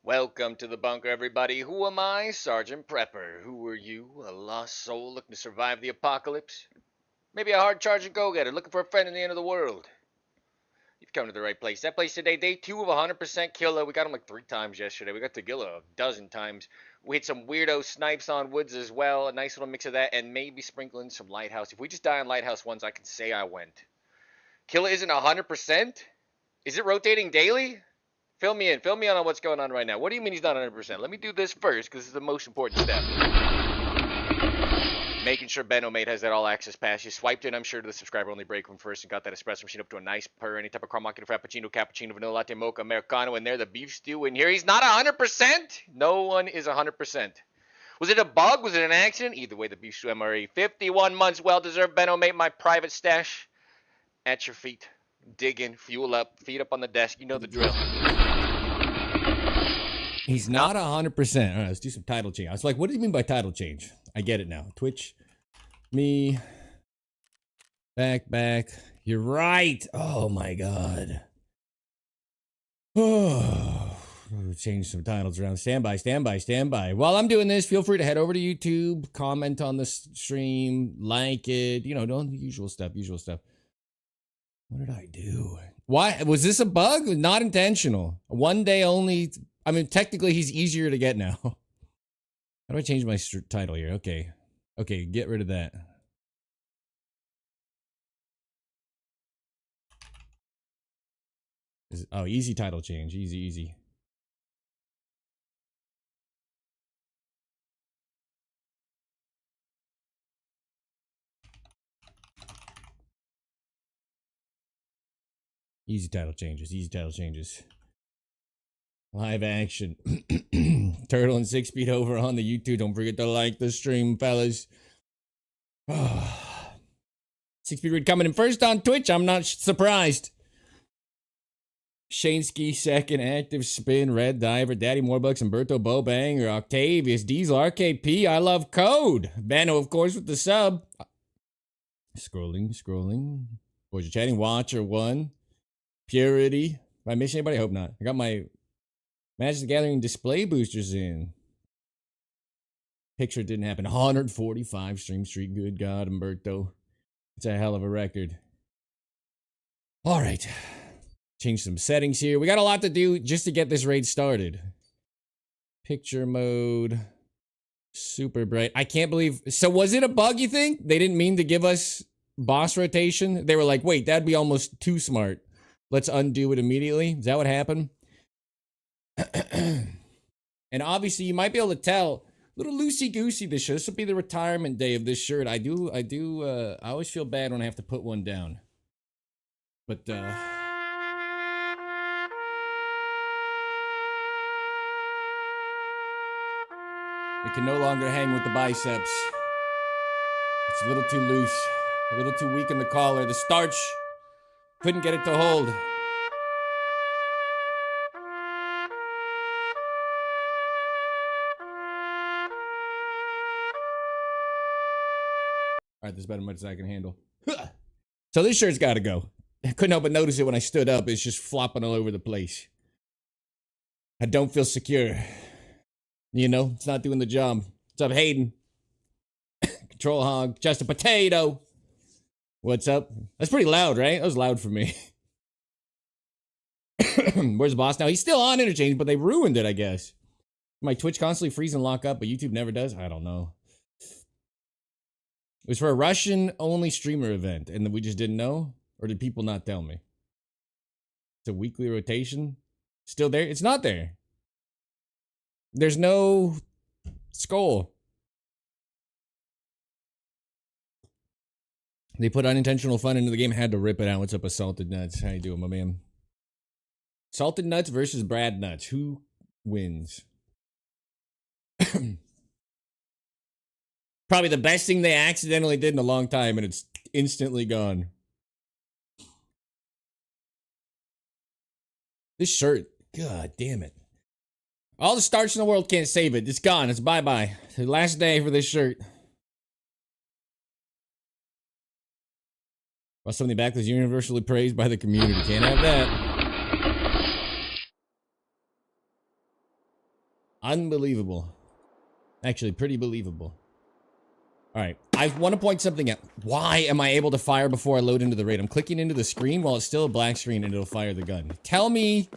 Welcome to the bunker, everybody. Who am I? Sergeant Prepper. Who are you? A lost soul looking to survive the apocalypse? Maybe a hard-charging go-getter looking for a friend in the end of the world? You've come to the right place. That place today, day 2 of 100% Killa. We got him like 3 times yesterday. We got to Killa a dozen times. We hit some weirdo snipes on woods as well. A nice little mix of that, and maybe sprinkling some lighthouse. If we just die on lighthouse once, I can say I went. Killa isn't 100%? Is it rotating daily? Fill me in. Fill me in on what's going on right now. What do you mean he's not 100%? Let me do this first, because this is the most important step. Making sure Benomate has that all-access pass. You swiped in, I'm sure, to the subscriber-only break room first and got that espresso machine up to a nice purr. Any type of caramel, frappuccino, cappuccino, vanilla latte, mocha, americano in there. The beef stew in here. He's not 100%? No one is 100%. Was it a bug? Was it an accident? Either way, the beef stew MRE. 51 months, well-deserved. Benomate, my private stash. At your feet. Dig in, fuel up, feet up on the desk. You know the drill. He's not 100%. All right, let's do some title change. I was like, what do you mean by title change? I get it now. Twitch, me, back. You're right. Oh my god. Oh, change some titles around. Stand by. While I'm doing this, feel free to head over to YouTube, comment on the stream, like it. You know, don't the usual stuff. What did I do? Why was this a bug? Not intentional. One day only. I mean, technically, he's easier to get now. How do I change my title here? Okay, get rid of that. Oh, easy title change. Easy. Easy title changes. Live action. Turtle and 6 feet over on the YouTube. Don't forget to like the stream, fellas. 6 feet read coming in first on Twitch. I'm not surprised. Shaneski second, active spin, Red Diver, Daddy Morebucks, Umberto Bobanger, Octavius, Diesel, RKP, I love code. Bano, of course, with the sub. Scrolling. Boys are chatting. Watcher 1. Purity. Am I missing anybody? I hope not. I got my Magic the Gathering display boosters in. Picture didn't happen. 145 stream streak. Good God, Umberto. It's a hell of a record. All right. Change some settings here. We got a lot to do just to get this raid started. Picture mode. Super bright. I can't believe. So was it a bug, you think? They didn't mean to give us boss rotation? They were like, wait, that'd be almost too smart. Let's undo it immediately. Is that what happened? And obviously, you might be able to tell, a little loosey-goosey this shirt. This will be the retirement day of this shirt. I always feel bad when I have to put one down. But, it can no longer hang with the biceps. It's a little too loose. A little too weak in the collar. The starch couldn't get it to hold. Alright, this is better much as I can handle. So this shirt's gotta go. I couldn't help but notice it when I stood up. It's just flopping all over the place. I don't feel secure. You know, it's not doing the job. What's up, Hayden? Control Hog. Just a potato. What's up? That's pretty loud, right? That was loud for me. Where's the boss now? He's still on interchange, but they ruined it, I guess. My Twitch constantly freeze and lock up, but YouTube never does? I don't know. It was for a Russian-only streamer event, and we just didn't know? Or did people not tell me? It's a weekly rotation? Still there? It's not there. There's no skull. They put unintentional fun into the game, had to rip it out. What's up with Salted Nuts? How you doing, my man? Salted Nuts versus Brad Nuts. Who wins? Probably the best thing they accidentally did in a long time, and it's instantly gone. This shirt, god damn it. All the starch in the world can't save it. It's gone. It's bye-bye. The last day for this shirt. While something back that's universally praised by the community. Can't have that. Unbelievable. Actually, pretty believable. Alright, I want to point something out. Why am I able to fire before I load into the raid? I'm clicking into the screen while it's still a black screen and it'll fire the gun. Tell me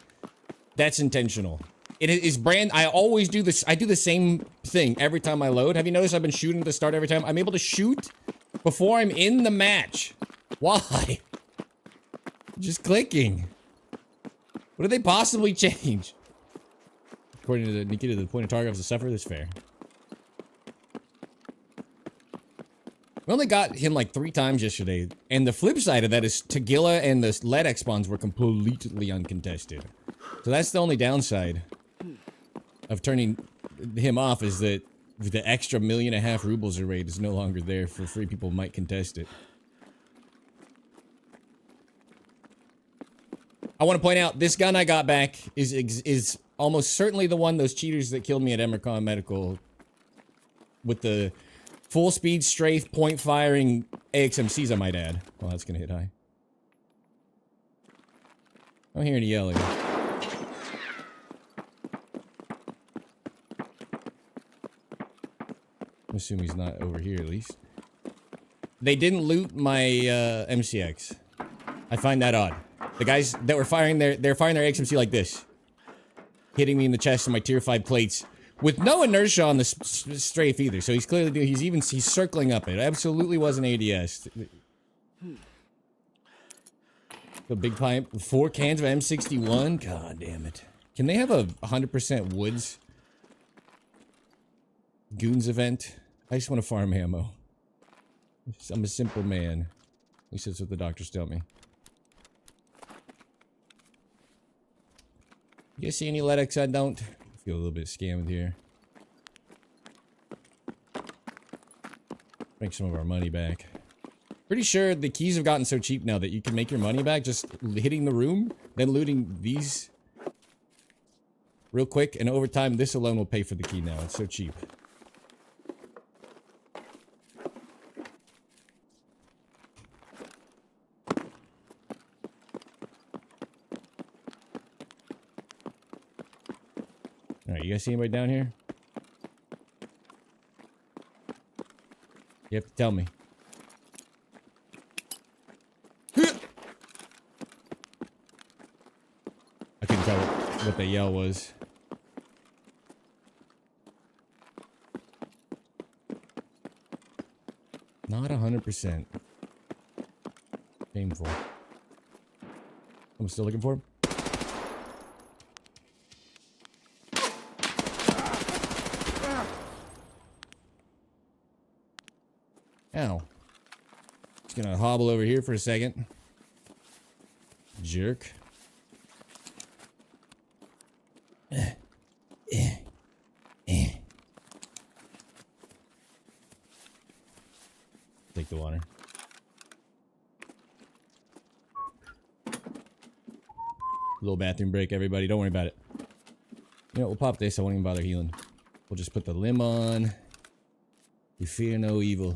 that's intentional. It is brand... I always do this. I do the same thing every time I load. Have you noticed I've been shooting at the start every time? I'm able to shoot before I'm in the match. Why? Just clicking. What did they possibly change? According to Nikita, the point of target was to suffer. That's fair. We only got him like 3 times yesterday. And the flip side of that is Killa and the LEDX spawns were completely uncontested. So that's the only downside of turning him off, is that the extra 1.5 million rubles a raid is no longer there for free. People might contest it. I want to point out, this gun I got back is almost certainly the one those cheaters that killed me at Emercon Medical with the full speed strafe point firing AXMCs, I might add. Well, that's gonna hit high. I don't hear any yelling. I'm assuming he's not over here, at least. They didn't loot my MCX. I find that odd. The guys that were firing they're firing their XMC like this, hitting me in the chest with my tier 5 plates with no inertia on the strafe either. So he's clearly he's circling up it. Absolutely wasn't ADS. The big pipe, 4 cans of M61. God damn it! Can they have a 100% woods goons event? I just want to farm ammo. I'm a simple man. At least that's what the doctors tell me. You guys see any LEDX? I don't. I feel a little bit scammed here. Make some of our money back. Pretty sure the keys have gotten so cheap now that you can make your money back just hitting the room, then looting these real quick, and over time this alone will pay for the key now. It's so cheap. Alright, you guys see anybody down here? You have to tell me. I couldn't tell what the yell was. Not 100%. Painful. I'm still looking for him. Ow. Just gonna hobble over here for a second. Jerk. Take the water. Little bathroom break, everybody. Don't worry about it. You know what? We'll pop this. I won't even bother healing. We'll just put the limb on. We fear no evil.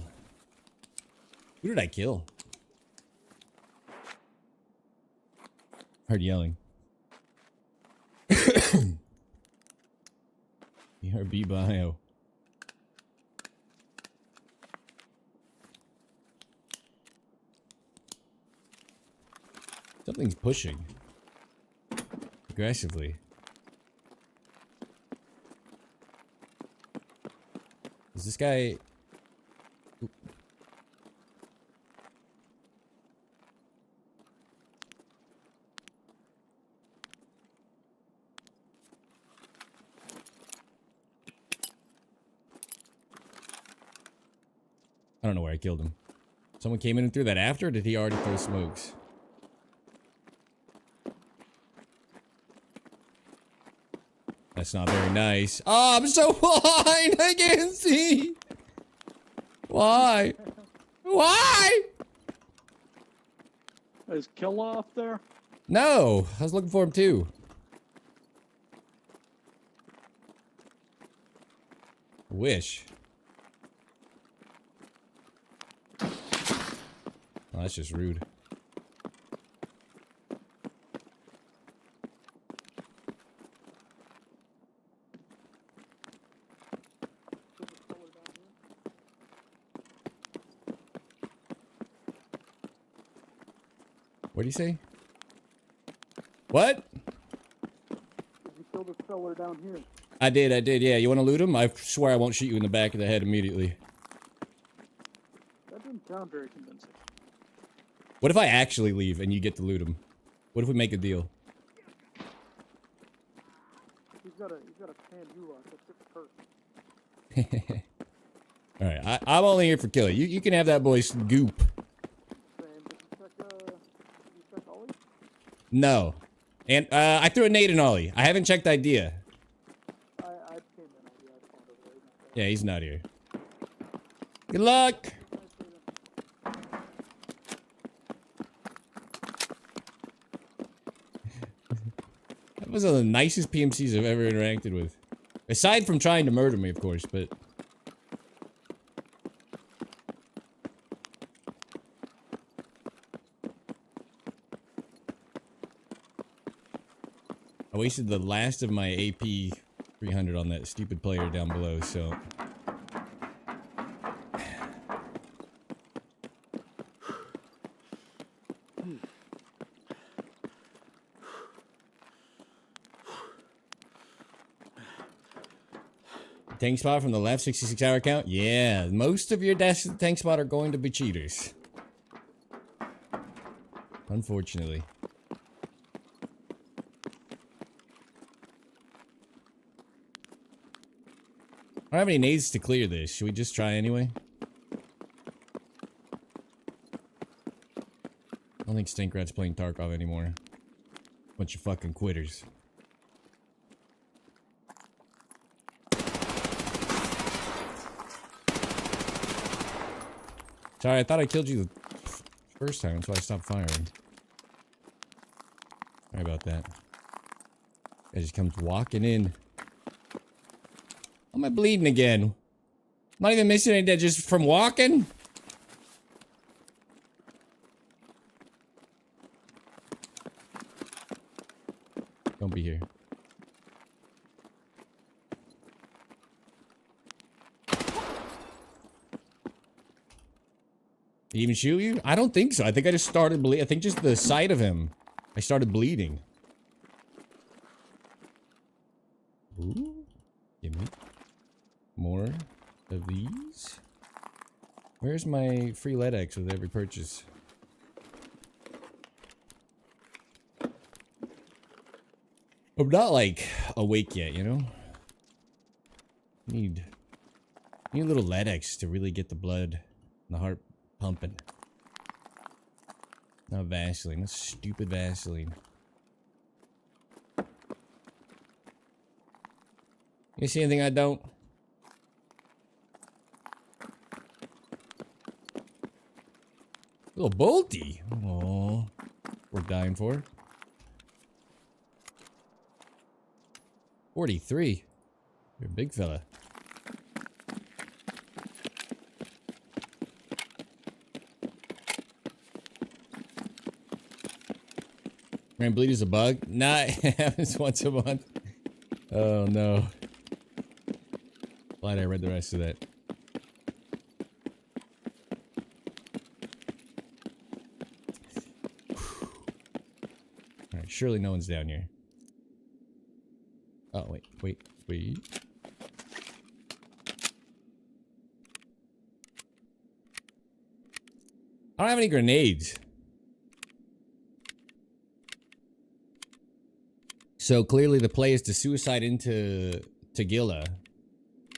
Who did I kill? Heard yelling. BRB bio. Something's pushing. Aggressively. Is this guy... I don't know where I killed him. Someone came in and threw that after, or did he already throw smokes? That's not very nice. Oh, I'm so blind! I can't see! Why? Why? Is Killa up there? No! I was looking for him too. Wish. Oh, that's just rude. What do you say? What? You killed a feller down here. I did, yeah. You want to loot him? I swear I won't shoot you in the back of the head immediately. That didn't sound very convincing. What if I actually leave and you get to loot him? What if we make a deal? He's got a tan U-lock. That's it for perk. Alright, I'm only here for Killa. You can have that boy's goop. Did you check Ollie? No. And, I threw a nade in Ollie. I haven't checked idea. I came in. I spawned over there. Yeah, he's not here. Good luck! That was one of the nicest PMCs I've ever interacted with. Aside from trying to murder me, of course, but... I wasted the last of my AP 300 on that stupid player down below, so... Tank spot from the left, 66-hour count? Yeah, most of your tank spot are going to be cheaters. Unfortunately. I don't have any nades to clear this. Should we just try anyway? I don't think Stinkrat's playing Tarkov anymore. Bunch of fucking quitters. Sorry, I thought I killed you the first time, so I stopped firing. Sorry about that. Guy just comes walking in. How am I bleeding again? I'm not even missing any dead, just from walking? Don't be here. Did he even shoot you? I don't think so. I think I just started bleeding. I think just the sight of him, I started bleeding. Ooh. Give me more of these. Where's my free LEDX with every purchase? I'm not like awake yet, you know? Need a little LEDX to really get the blood and the heart pumping. Not Vaseline. That's stupid Vaseline. You see anything I don't? Little bolty. Oh, we're dying for. 43. You're a big fella. Brain bleed is a bug? Nah, it happens once a month. Oh no. Glad I read the rest of that. Alright, surely no one's down here. Oh, wait. I don't have any grenades. So clearly the play is to suicide into Killa.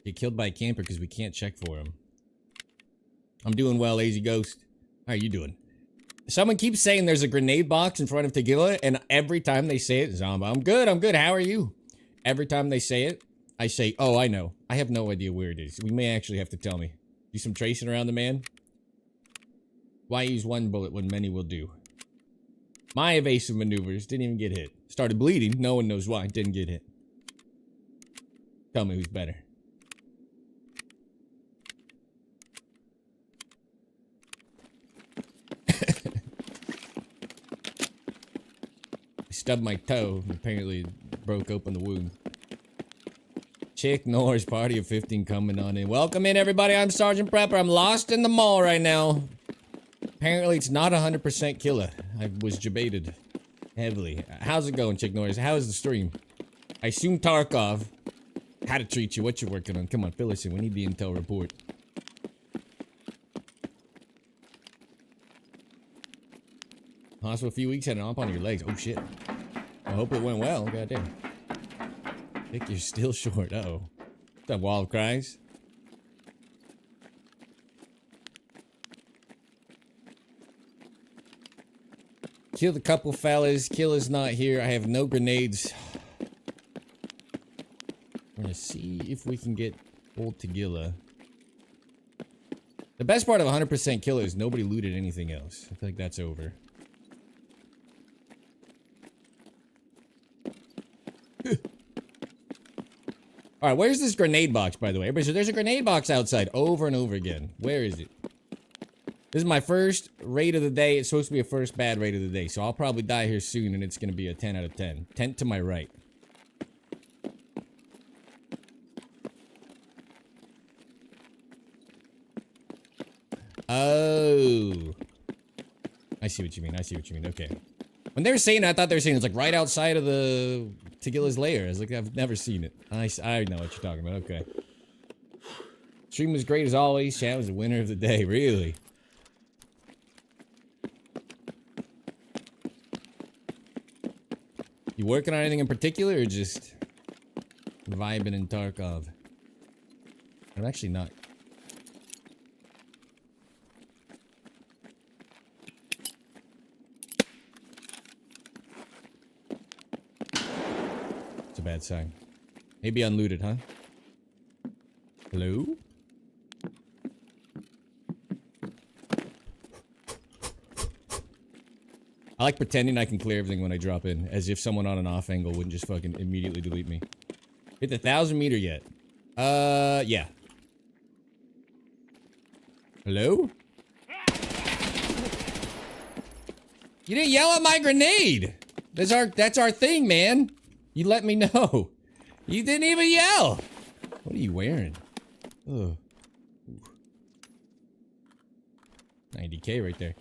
Get killed by a camper because we can't check for him. I'm doing well, Lazy Ghost. How are you doing? Someone keeps saying there's a grenade box in front of Killa, and every time they say it, Zomba, I'm good, how are you? Every time they say it, I say, oh, I know. I have no idea where it is. We may actually have to tell me. Do some tracing around the man. Why use one bullet when many will do? My evasive maneuvers didn't even get hit. Started bleeding, no one knows why, didn't get hit. Tell me who's better. I stubbed my toe and apparently broke open the wound. Chick Norris, party of 15 coming on in. Welcome in, everybody. I'm SgtPrepper. I'm lost in the mall right now. Apparently, it's not 100% Killa. I was debated heavily. How's it going, Chick Norris? How is the stream? I assume Tarkov. How to treat you? What you working on? Come on, fill us in. We need the intel report. Hospital a few weeks, had an op on your legs. Oh shit. I hope it went well. Goddamn. Think you're still short. Uh-oh. What's up, Wild Cries? Killed a couple fellas. Killa's not here. I have no grenades. We're gonna see if we can get old Killa. The best part of 100% Killa is nobody looted anything else. I feel like that's over. Alright, where's this grenade box, by the way? Everybody, so there's a grenade box outside over and over again. Where is it? This is my first raid of the day. It's supposed to be a first bad raid of the day. So I'll probably die here soon, and it's going to be a 10 out of 10. Tent to my right. Oh. I see what you mean. I see what you mean. Okay. When they were saying it, I thought they were saying it's like right outside of the Killa's lair. I was like, I've never seen it. I know what you're talking about. Okay. Stream was great as always. Chat was the winner of the day. Really? You working on anything in particular or just vibing in Tarkov? I'm actually not. It's a bad sign. Maybe unlooted, huh? Hello? I like pretending I can clear everything when I drop in, as if someone on an off angle wouldn't just fucking immediately delete me. Hit the 1,000 meter yet? Yeah. Hello? You didn't yell at my grenade! That's our thing, man! You let me know. You didn't even yell! What are you wearing? Ugh. 90K right there.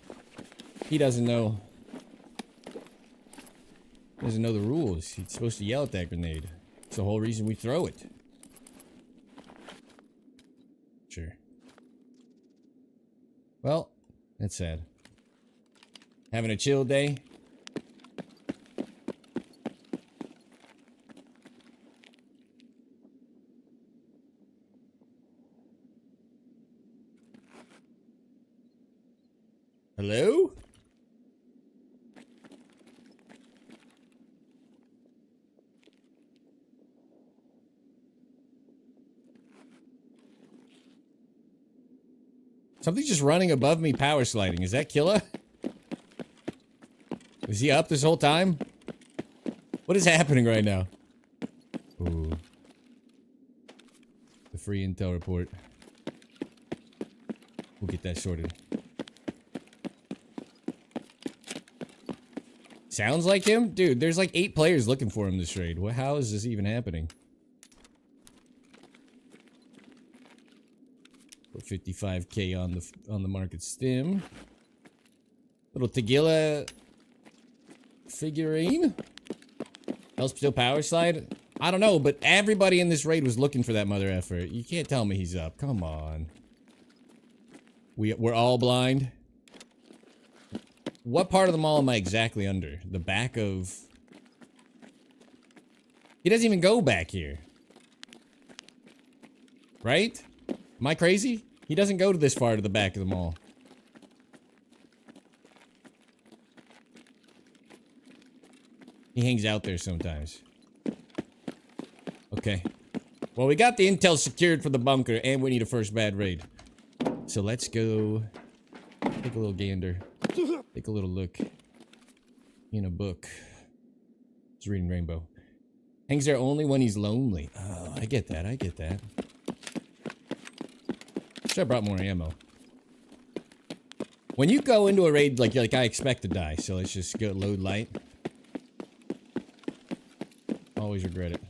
He doesn't know. Doesn't know the rules. He's supposed to yell at that grenade. It's the whole reason we throw it. Sure. Well, that's sad. Having a chill day? Hello? Something's just running above me power sliding. Is that Killa? Was he up this whole time? What is happening right now? Ooh. The free intel report. We'll get that sorted. Sounds like him? Dude, there's like 8 players looking for him this raid. How is this even happening? Put 55K on the market stim. Little Killa figurine. Help still power slide? I don't know, but everybody in this raid was looking for that mother effer. You can't tell me he's up. Come on. We're all blind. What part of the mall am I exactly under? The back of... He doesn't even go back here. Right? Am I crazy? He doesn't go to this far to the back of the mall. He hangs out there sometimes. Okay. Well, we got the intel secured for the bunker, and we need a first bad raid. So let's go... Take a little gander. Take a little look. In a book. He's reading Rainbow. Hangs there only when he's lonely. Oh, I get that. I get that. Should have brought more ammo. When you go into a raid, like I expect to die, so let's just go load light. Always regret it.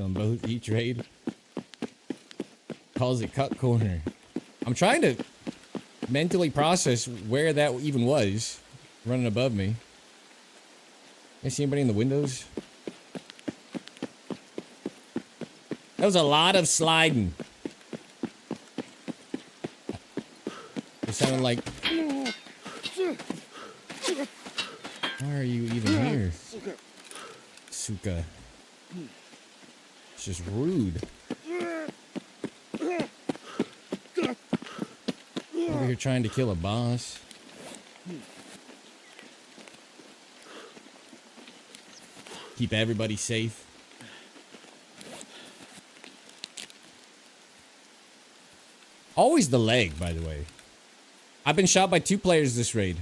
On both each raid. calls it cut corner. I'm trying to mentally process where that even was. Running above me. I see anybody in the windows? That was a lot of sliding. It sounded like... Why are you even here? Suka. It's just rude. Over here trying to kill a boss. Keep everybody safe. Always the leg, by the way. I've been shot by 2 players this raid.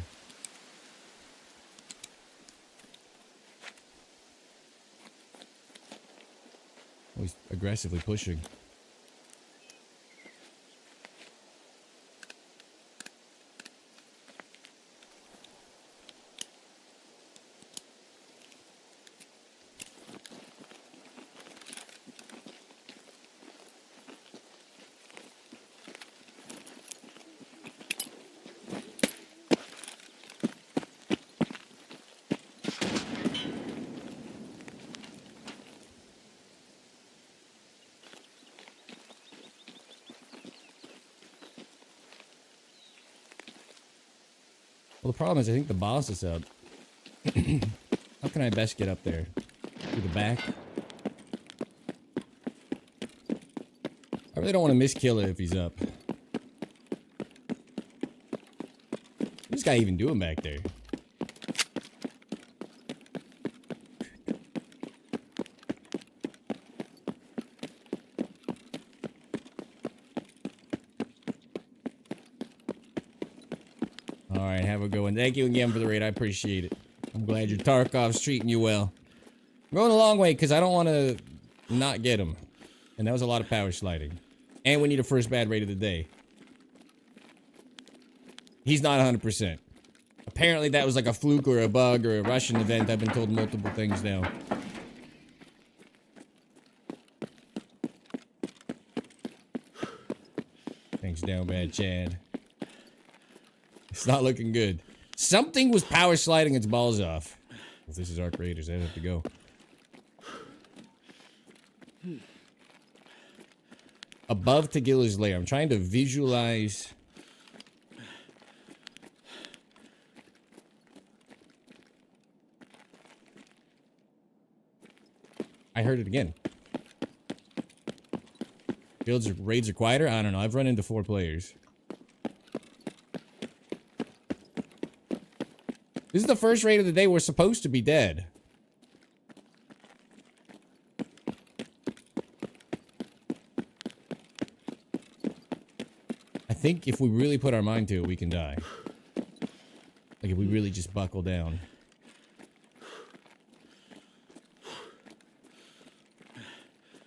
Oh, he's aggressively pushing. Well, the problem is I think the boss is up. How can I best get up there? Through the back? I really don't want to miss Killa if he's up. What's this guy even doing back there? Alright, have a good one. Thank you again for the raid. I appreciate it. I'm glad your Tarkov's treating you well. I'm going a long way because I don't want to not get him. And that was a lot of power sliding. And we need a first bad raid of the day. He's not 100%. Apparently that was like a fluke or a bug or a Russian event. I've been told multiple things now. Thanks, down bad Chad. It's not looking good. Something was power sliding its balls off. If this is Arc Raiders, I'd have to go. Above Tagilla's lair. I'm trying to visualize. I heard it again. Raids are quieter? I don't know. I've run into 4 players. This is the first raid of the day. We're supposed to be dead. I think if we really put our mind to it, we can die. Like if we really just buckle down.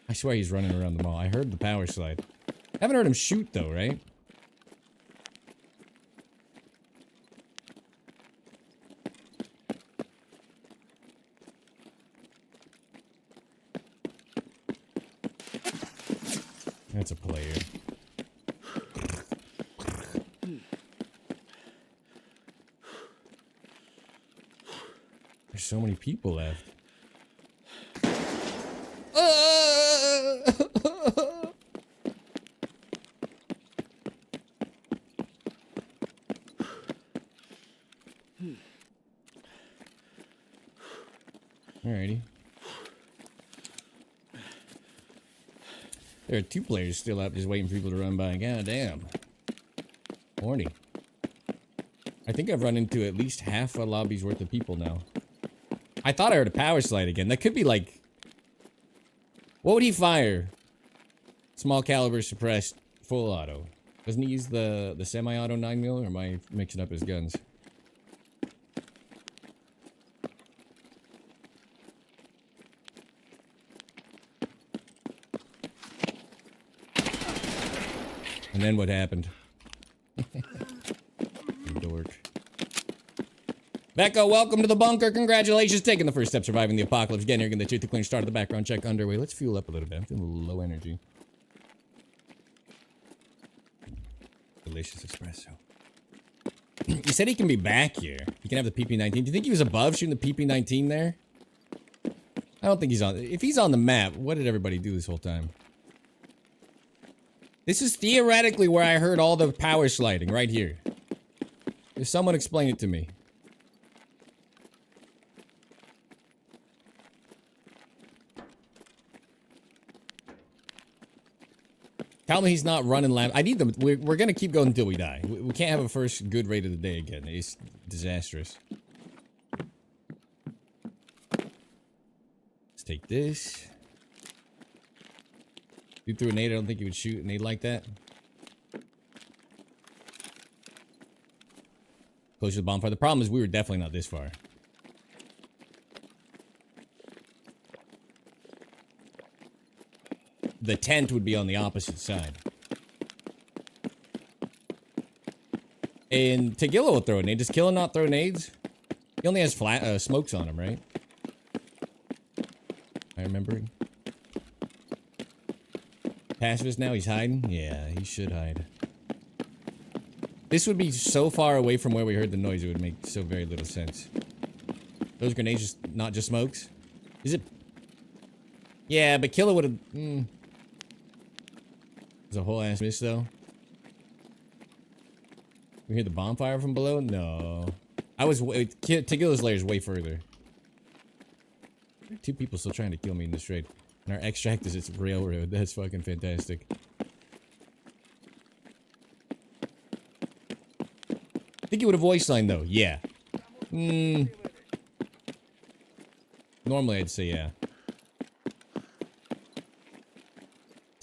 I swear he's running around the mall. I heard the power slide. I haven't heard him shoot though, right? That's a player. There's so many people left. Alrighty. There are 2 players still up just waiting for people to run by. God damn. Horny. I think I've run into at least half a lobby's worth of people now. I thought I heard a power slide again. That could be like... What would he fire? Small caliber suppressed full auto. Doesn't he use the semi-auto 9mm or am I mixing up his guns? And then what happened? Dork. Becca, welcome to the bunker. Congratulations, taking the first step, surviving the apocalypse. Getting here, getting the truth to clean, start of the background check underway. Let's fuel up a little bit. I'm feeling a little low energy. Delicious espresso. He said he can be back here. He can have the PP-19. Do you think he was above shooting the PP-19 there? I don't think he's on. If he's on the map, what did everybody do this whole time? This is theoretically where I heard all the power sliding, right here. If someone explain it to me. Tell me he's not running lap. I need them. We're gonna keep going until we die. We can't have a first good rate of the day again. It's disastrous. Let's take this. You threw a nade. I don't think you would shoot a nade like that. Close to the bonfire. The problem is we were definitely not this far. The tent would be on the opposite side. And Killa will throw a nade. Does Killa not throw nades? He only has flat smokes on him, right? I remember. Pacifist now? He's hiding? Yeah, he should hide. This would be so far away from where we heard the noise, it would make so very little sense. Those grenades just not just smokes? Is it? Yeah, but Killa would have... There's a whole ass miss though. We hear the bonfire from below? No. I was Killa's lair is way further. Two people still trying to kill me in this raid. And our extract is its railroad. That's fucking fantastic. Think you would have voice line though? Yeah. Normally I'd say yeah.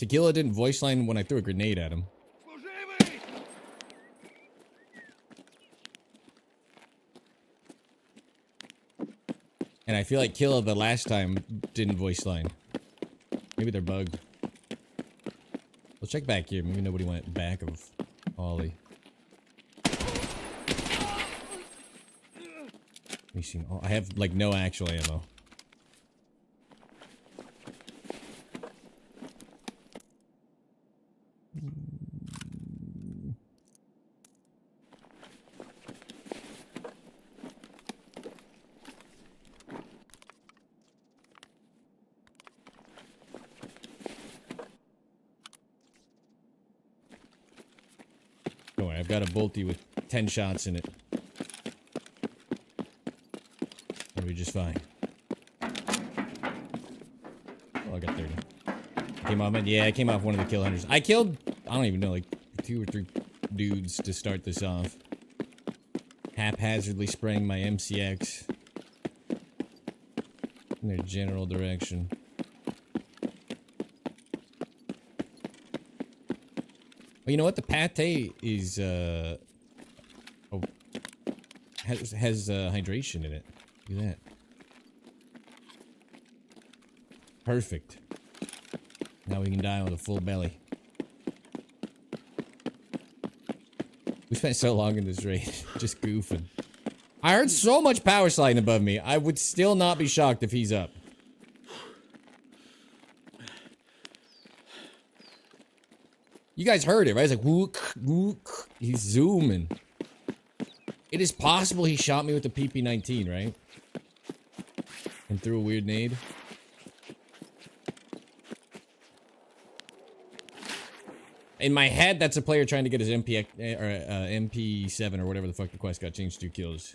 Killa didn't voice line when I threw a grenade at him. And I feel like Killa the last time didn't voice line. Maybe they're bugged. We'll check back here. Maybe nobody went back of Ollie. Let me see. Oh, I have like no actual ammo. Don't worry, I've got a bolty with 10 shots in it. It'll be just fine. Oh, I got 30. Came off, yeah, I came off one of the kill hunters. I killed, I don't even know, like 2 or 3 dudes to start this off. Haphazardly spraying my MCX in their general direction. Well, you know what? The pate is, has hydration in it. Look at that. Perfect. Now we can die with a full belly. We spent so long in this raid, just goofing. I heard so much power sliding above me. I would still not be shocked if he's up. You guys heard it, right? It's like, whook, whook. He's zooming. It is possible he shot me with the PP-19, right? And threw a weird nade. In my head, that's a player trying to get his MP7 or whatever the fuck the quest got changed to kills.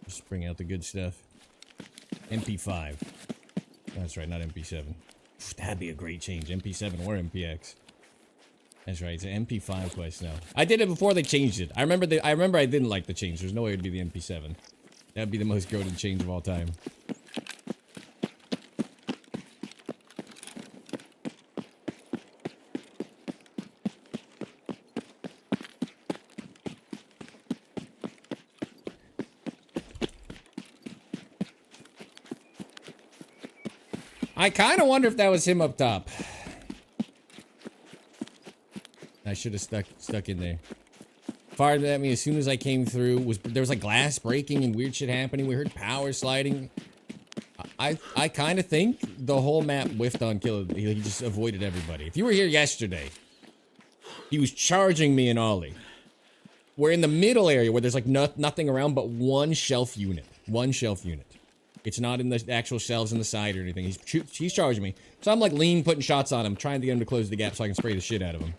Just bring out the good stuff. MP5. That's right, not MP7. That'd be a great change. MP7 or MPX. That's right. It's an MP5 quest now. I did it before they changed it. I remember I didn't like the change. There's no way it'd be the MP7. That'd be the most goated change of all time. I kind of wonder if that was him up top. I should have stuck in there. Fired at me as soon as I came through. There was like glass breaking and weird shit happening. We heard power sliding. I kind of think the whole map whiffed on Killa. He just avoided everybody. If you were here yesterday, he was charging me and Ollie. We're in the middle area where there's like nothing around but one shelf unit. One shelf unit. It's not in the actual shelves in the side or anything. He's charging me. So I'm like putting shots on him, trying to get him to close the gap so I can spray the shit out of him.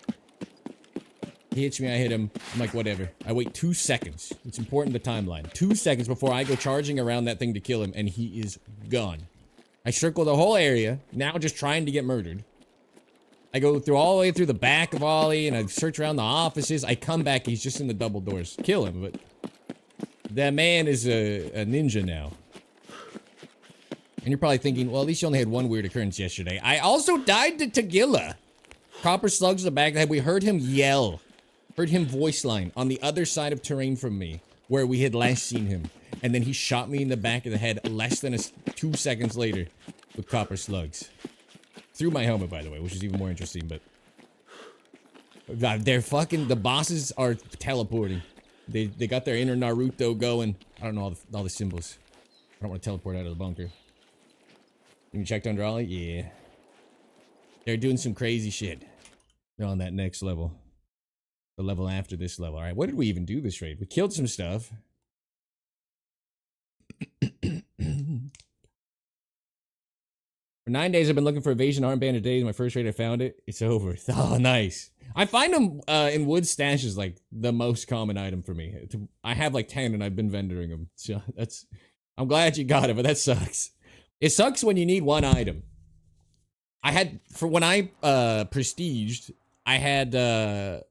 He hits me, I hit him. I'm like, whatever. I wait 2 seconds. It's important, the timeline. 2 seconds before I go charging around that thing to kill him, and he is gone. I circle the whole area, now just trying to get murdered. I go through all the way through the back of Ollie, and I search around the offices. I come back, he's just in the double doors. Kill him, but that man is a ninja now. And you're probably thinking, well, at least you only had one weird occurrence yesterday. I also died to Killa. Copper slugs in the back of the head. We heard him yell. Heard him voice line on the other side of terrain from me, where we had last seen him. And then he shot me in the back of the head less than 2 seconds later with copper slugs. Through my helmet, by the way, which is even more interesting, but... God, they're fucking... The bosses are teleporting. They got their inner Naruto going. I don't know all the symbols. I don't want to teleport out of the bunker. You checked under Ollie? Yeah. They're doing some crazy shit. They're on that next level. The level after this level. Alright, what did we even do this raid? We killed some stuff. For 9 days, I've been looking for evasion armband. Today, my first raid, I found it. It's over. Oh, nice. I find them in wood stashes like the most common item for me. I have like 10 and I've been vendoring them. So that's... I'm glad you got it, but that sucks. It sucks when you need one item. I had... For when I prestiged, I had...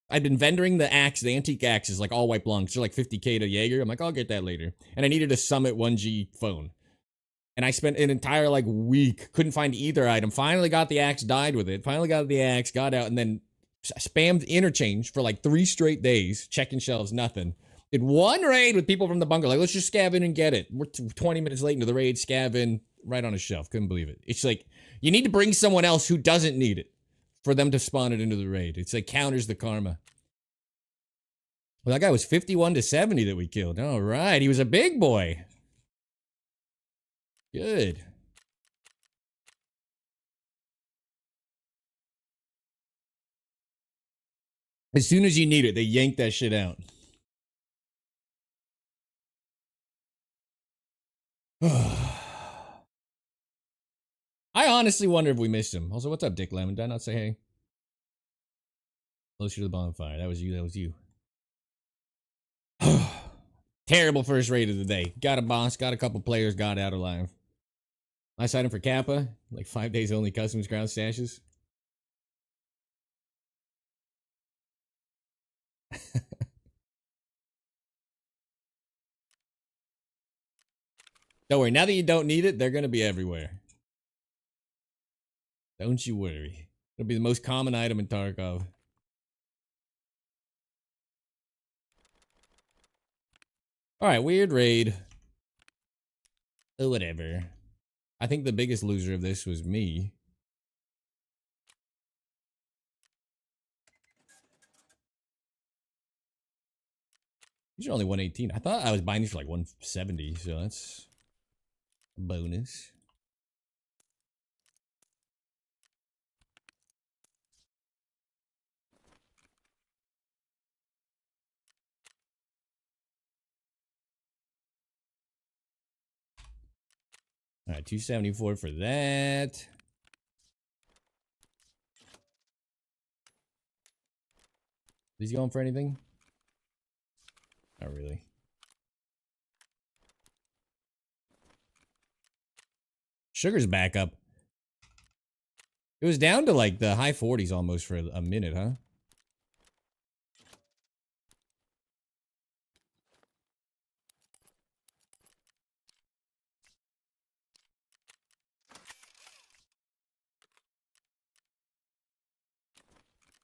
I'd been vendoring the axe, the antique axes, like all white blancs. They're like 50k to Jaeger. I'm like, I'll get that later. And I needed a Summit 1G phone. And I spent an entire like week, couldn't find either item. Finally got the axe, died with it. Finally got the axe, got out, and then spammed interchange for like 3 straight days, checking shelves, nothing. Did one raid with people from the bunker, like, let's just scab in and get it. We're 20 minutes late into the raid, scab in, right on a shelf. Couldn't believe it. It's like, you need to bring someone else who doesn't need it for them to spawn it into the raid. It's like counters the karma. Well, that guy was 51 to 70 that we killed. All right, he was a big boy. Good. As soon as you need it, they yank that shit out. I honestly wonder if we missed him. Also, what's up, Dick Lemon? Did I not say hey? Closer to the bonfire. That was you. That was you. Terrible first raid of the day. Got a boss, got a couple players, got out alive. Nice item for Kappa. Like 5 days only customs ground stashes. Don't worry, now that you don't need it, they're gonna be everywhere. Don't you worry. It'll be the most common item in Tarkov. Alright, weird raid. Oh, whatever. I think the biggest loser of this was me. These are only 118. I thought I was buying these for like 170, so that's a bonus. All right, 274 for that. Is he going for anything? Not really. Sugar's back up. It was down to like the high 40s almost for a minute, huh?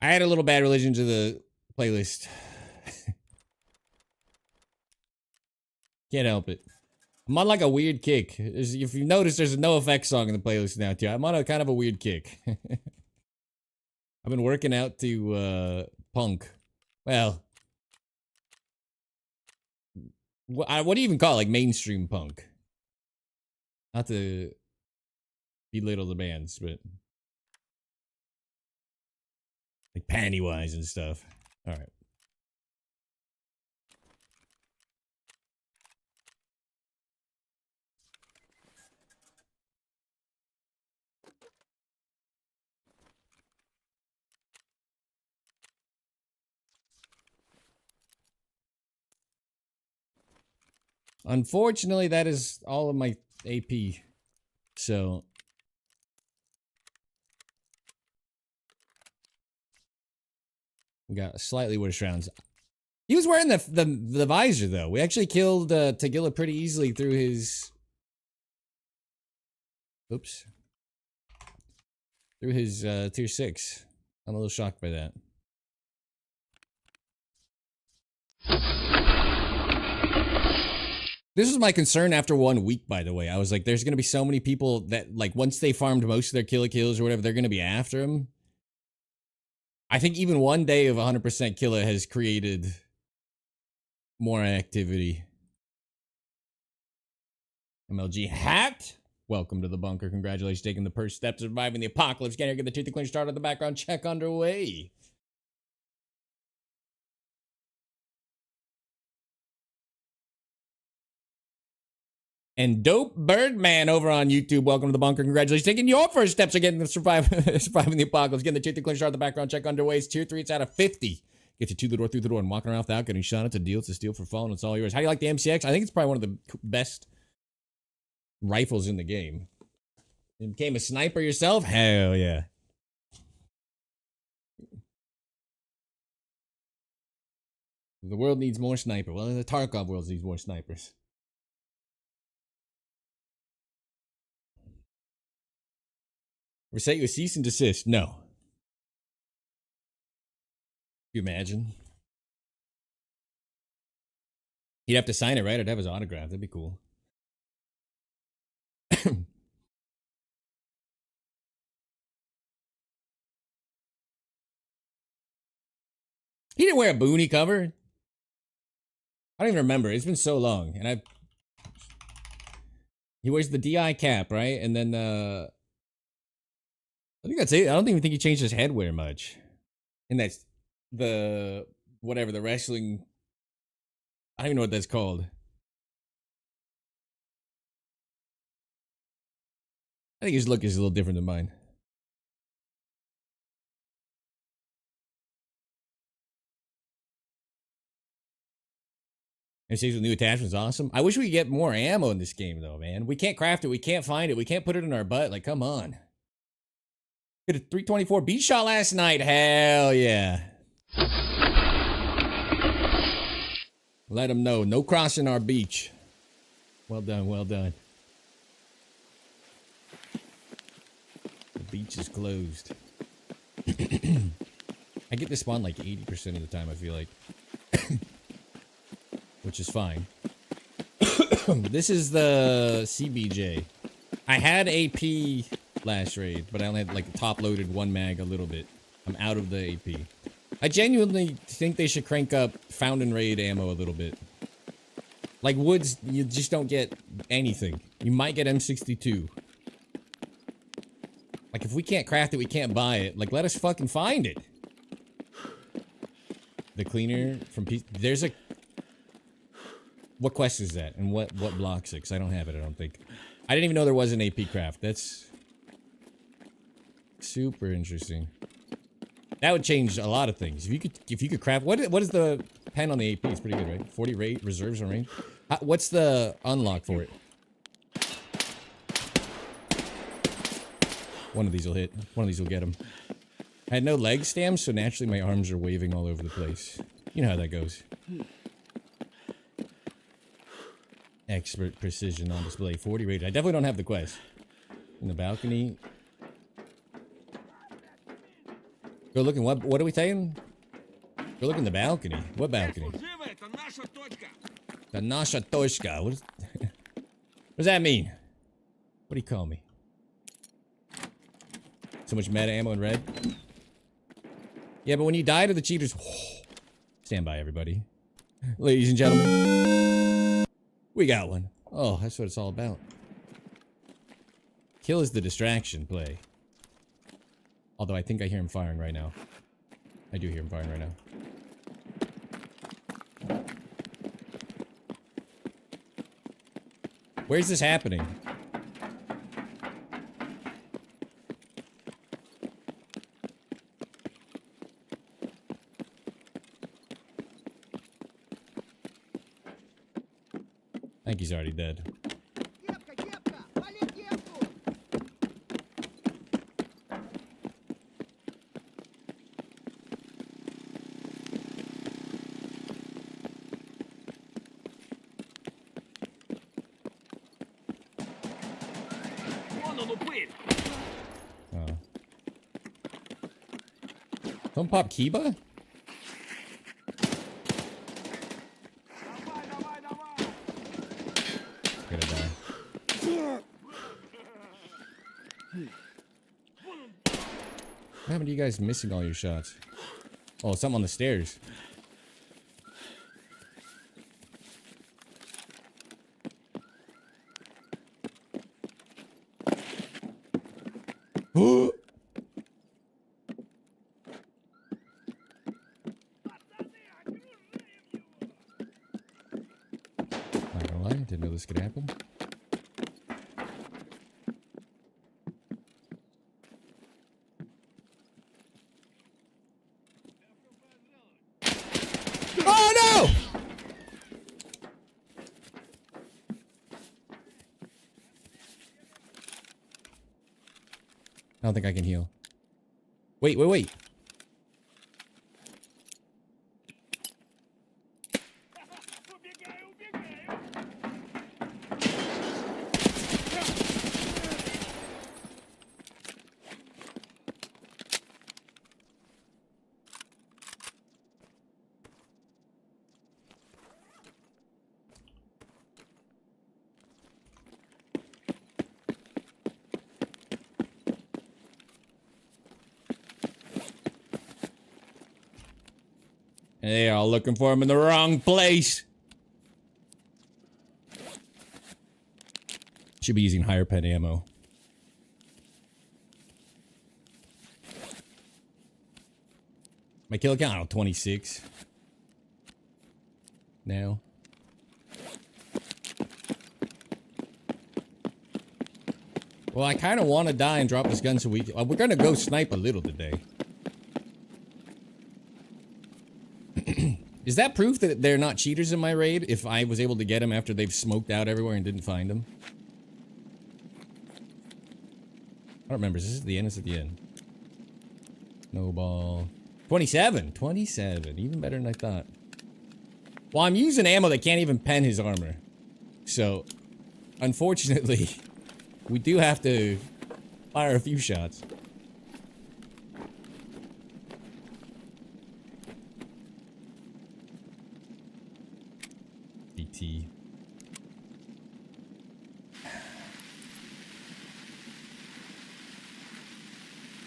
I had a little bad religion to the playlist. Can't help it. I'm on like a weird kick. If you notice, there's a no effects song in the playlist now too. I'm on a kind of a weird kick. I've been working out to punk. Well, what do you even call it? Like mainstream punk? Not to belittle the bands, but like Pennywise and stuff. All right. Unfortunately, that is all of my AP. So we got slightly worse rounds. He was wearing the visor though. We actually killed Killa pretty easily through his. Oops. Through his tier 6. I'm a little shocked by that. This was my concern after 1 week, by the way. I was like, there's going to be so many people that, like, once they farmed most of their kills or whatever, they're going to be after him. I think even 1 day of 100% Killa has created more activity. MLG hat. Welcome to the bunker. Congratulations taking the first step to surviving the apocalypse. Get the tooth cleaner started. The background check underway. And Dope Birdman over on YouTube. Welcome to the bunker. Congratulations. Taking your first steps again to surviving the apocalypse. Getting the tooth cleaner started. The background check underway. It's tier 3. It's out of 50. Get you to the door, through the door, and walking around without getting shot at. To deal, to steal for fun. It's all yours. How do you like the MCX? I think it's probably one of the best rifles in the game. You became a sniper yourself? Hell yeah. The world needs more snipers. Well, the Tarkov world needs more snipers. Or say you a cease and desist. No. Can you imagine? He'd have to sign it, right? I'd have his autograph. That'd be cool. He didn't wear a boonie cover. I don't even remember. It's been so long. And he wears the DI cap, right? And then I think that's it. I don't even think he changed his headwear much. And that's the whatever, the wrestling. I don't even know what that's called. I think his look is a little different than mine. M6 with new attachments, awesome. I wish we could get more ammo in this game, though, man. We can't craft it. We can't find it. We can't put it in our butt. Like, come on. Hit a 324 beat shot last night. Hell yeah. Let them know. No crossing our beach. Well done, well done. The beach is closed. I get this spawn like 80% of the time, I feel like. Which is fine. This is the CBJ. I had AP last raid, but I only had like top loaded 1 mag a little bit. I'm out of the AP. I genuinely think they should crank up Fountain Raid ammo a little bit. Like Woods, you just don't get anything. You might get M62. Like if we can't craft it, we can't buy it. Like let us fucking find it. The cleaner from P. There's a. What quest is that? And what blocks it? Because I don't have it, I don't think. I didn't even know there was an AP craft. That's super interesting. That would change a lot of things. If you could craft what is the pen on the AP? It's pretty good, right? 40 rate reserves on range. What's the unlock for it? One of these will hit. One of these will get him. I had no leg stamps, so naturally my arms are waving all over the place. You know how that goes. Expert precision on display. 40 rated. I definitely don't have the quest. In the balcony. Go look in what are we saying? Go look in the balcony. What balcony? The Nasha Toshka. What does that mean? What do you call me? So much meta ammo in red? Yeah, but when you die to the cheaters... Stand by, everybody. Ladies and gentlemen. We got one. Oh, that's what it's all about. Kill is the distraction play. Although I think I hear him firing right now. I do hear him firing right now. Where's this happening? I think he's already dead. Oh. Don't pop Kiba? Gonna die. What happened to you guys missing all your shots? Oh, something on the stairs. Not gonna lie, didn't know this could happen. Oh no! I don't think I can heal. Wait, wait, wait. And they are all looking for him in the wrong place. Should be using higher pen ammo. My kill count, I don't know, 26. Now. Well, I kind of want to die and drop this gun so we're going to go snipe a little today. Is that proof that they're not cheaters in my raid if I was able to get them after they've smoked out everywhere and didn't find them? I don't remember. Is this at the end? It's at the end. Snowball. 27! 27. Even better than I thought. Well, I'm using ammo that can't even pen his armor. So, unfortunately, we do have to fire a few shots. BT.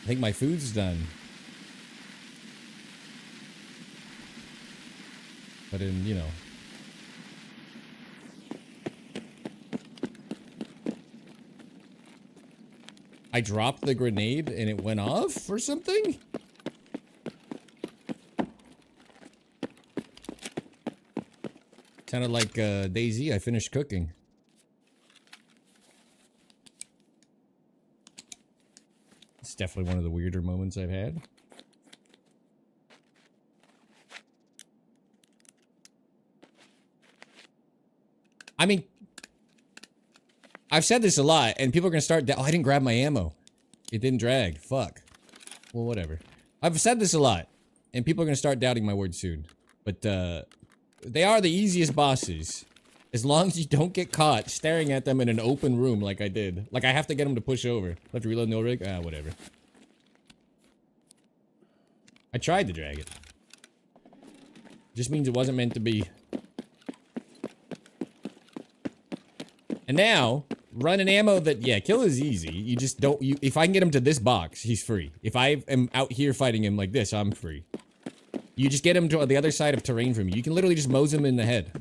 I think my food's done. But in, you know. I dropped the grenade and it went off or something? Sounded like DayZ. I finished cooking. It's definitely one of the weirder moments I've had. I mean, I've said this a lot, and people are gonna start. Oh, I didn't grab my ammo. It didn't drag. Fuck. Well, whatever. I've said this a lot, and people are gonna start doubting my word soon. But they are the easiest bosses, as long as you don't get caught staring at them in an open room like I did. Like I have to get them to push over. Left to reload, no rig. Ah, whatever. I tried to drag it. Just means it wasn't meant to be. And now, running ammo that, yeah, kill is easy. You just don't, if I can get him to this box, he's free. If I am out here fighting him like this, I'm free. You just get him to the other side of terrain from you. You can literally just mose him in the head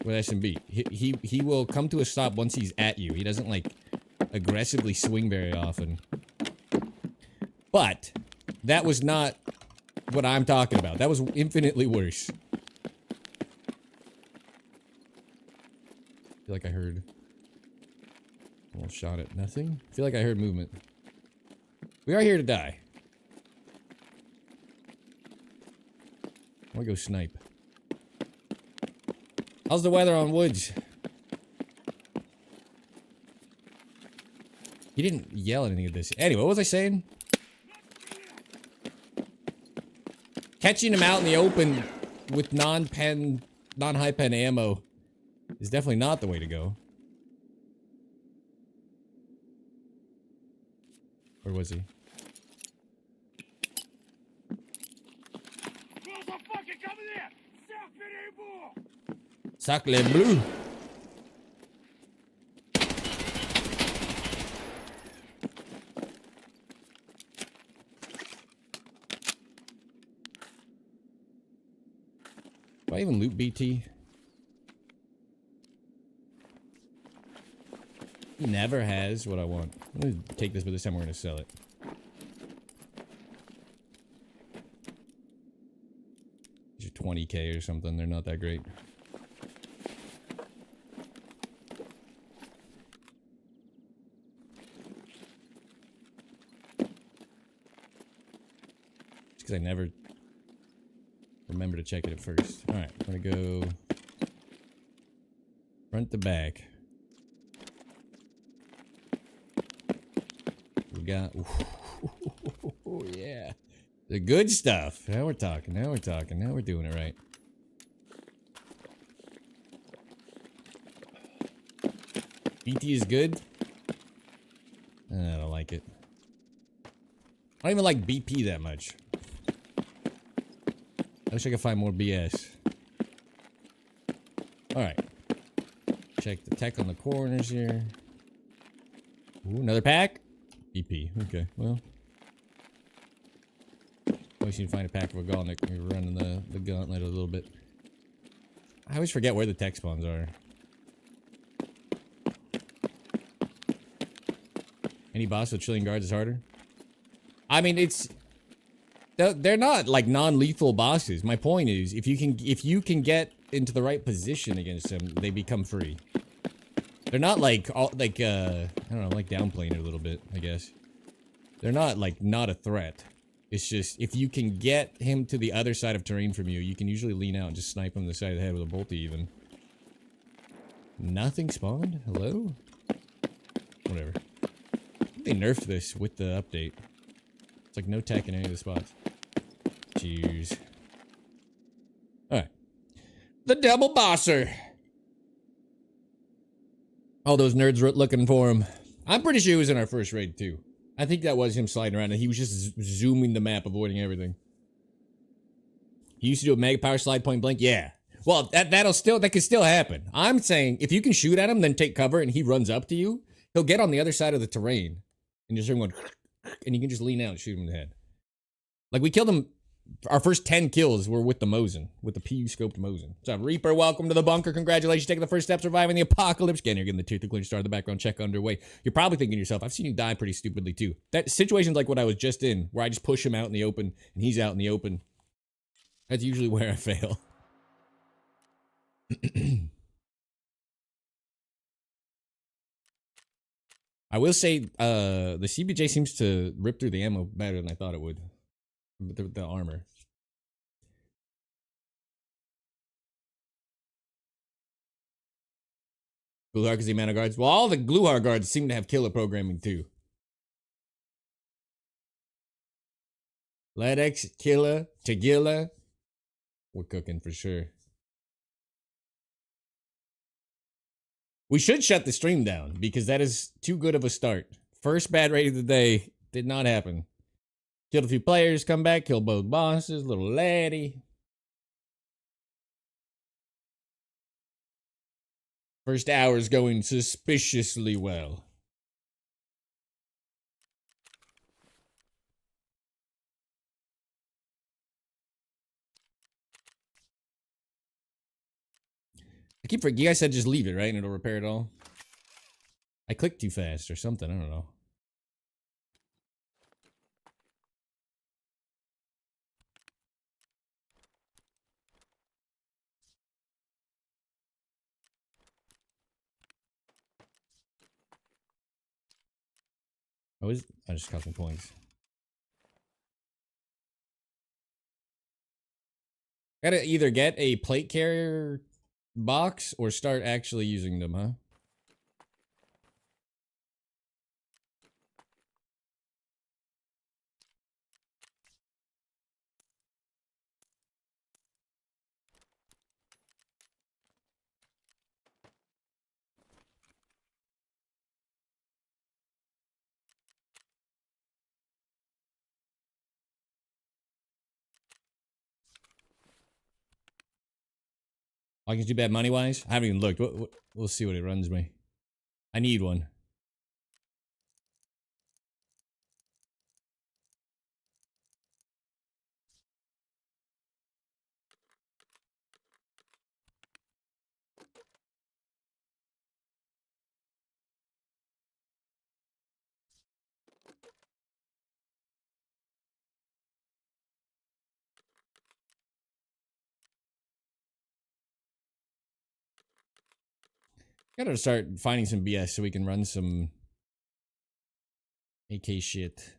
with SMB. He will come to a stop once he's at you. He doesn't, like, aggressively swing very often. But that was not what I'm talking about. That was infinitely worse. I feel like I heard... Almost shot at nothing. I feel like I heard movement. We are here to die. I want to go snipe. How's the weather on Woods? He didn't yell anything at this. Anyway, what was I saying? Catching him out in the open with non-high pen ammo is definitely not the way to go. Where was he? Sacre bleu. Do I even loot BT? He never has what I want. I'm gonna take this, but this time we're gonna sell it. These are 20k or something. They're not that great. Just because I never remember to check it at first. All right, I'm gonna go front to back. We got, ooh, yeah, the good stuff. Now we're talking. Now we're talking. Now we're doing it right. BT is good. I don't like it. I don't even like BP that much. I wish I could find more BS. Alright. Check the tech on the corners here. Ooh, another pack? BP. Okay, well. Always need to find a pack of a gauntlet. We're running the gauntlet a little bit. I always forget where the tech spawns are. Any boss with trillion guards is harder? I mean, it's... They're not like non-lethal bosses. My point is, if you can get into the right position against them, they become free. They're not like I don't know, like downplaying it a little bit, I guess. They're not like not a threat. It's just if you can get him to the other side of terrain from you, you can usually lean out and just snipe him in the side of the head with a bolty even. Nothing spawned? Hello? Whatever. I think they nerfed this with the update. It's like no tech in any of the spots. Cheers. Alright. The double bosser. All those nerds were looking for him. I'm pretty sure he was in our first raid too. I think that was him sliding around and he was just zooming the map, avoiding everything. He used to do a mega power slide point blank. Yeah. Well, that could still happen. I'm saying if you can shoot at him, then take cover and he runs up to you, he'll get on the other side of the terrain and just start going, and you can just lean out and shoot him in the head. Like we killed him. Our first 10 kills were with the Mosin, with the PU scoped Mosin. What's up, Reaper? Welcome to the bunker. Congratulations, taking the first step, surviving the apocalypse. Again, you're getting the tooth to clear start of the background check underway. You're probably thinking to yourself, I've seen you die pretty stupidly too. That situation's like what I was just in, where I just push him out in the open and he's out in the open. That's usually where I fail. I will say, the CBJ seems to rip through the ammo better than I thought it would. The armor. Gluhar because the amount of guards. Well, all the Gluhar guards seem to have killer programming too. LEDX, Killa, Tagilla. We're cooking for sure. We should shut the stream down because that is too good of a start. First bad raid of the day did not happen. Killed a few players, come back, killed both bosses, little laddie. First hour's going suspiciously well. I keep forgetting. You guys said just leave it, right? And it'll repair it all. I clicked too fast or something. I don't know. Oh, I just cost me points. Gotta either get a plate carrier box or start actually using them, huh? I can do bad money wise. I haven't even looked. We'll see what it runs me. I need one. Gotta start finding some BS so we can run some AK shit.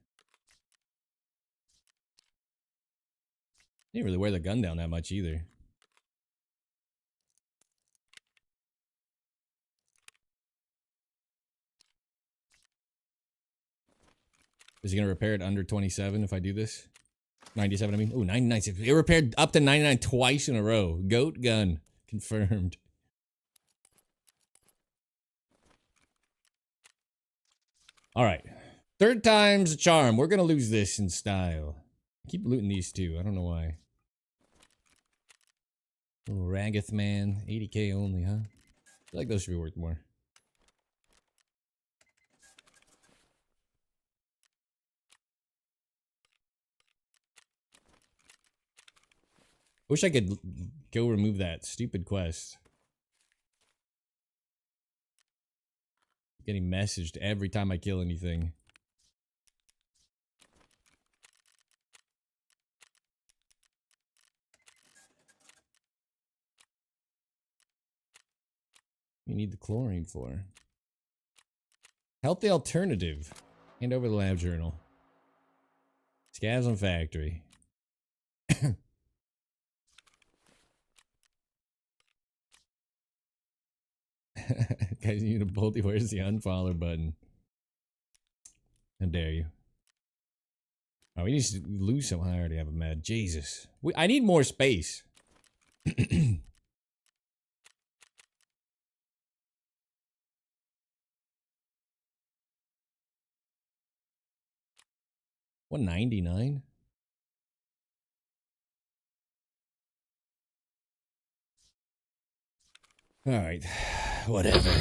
Didn't really wear the gun down that much either. Is he gonna repair it under 27 if I do this? 97, I mean. Oh, 99. It repaired up to 99 twice in a row. Goat gun. Confirmed. Alright. Third time's a charm. We're gonna lose this in style. I keep looting these two. I don't know why. Little Ragath man. 80k only, huh? I feel like those should be worth more. Wish I could go remove that stupid quest. Getting messaged every time I kill anything. You need the chlorine for. Healthy alternative. Hand over the lab journal. Scavs on factory. Guys, you need a bolty. Where's the unfollow button? How dare you? Oh, we need to lose some. I already have a med. Jesus. I need more space. 199. All right, whatever.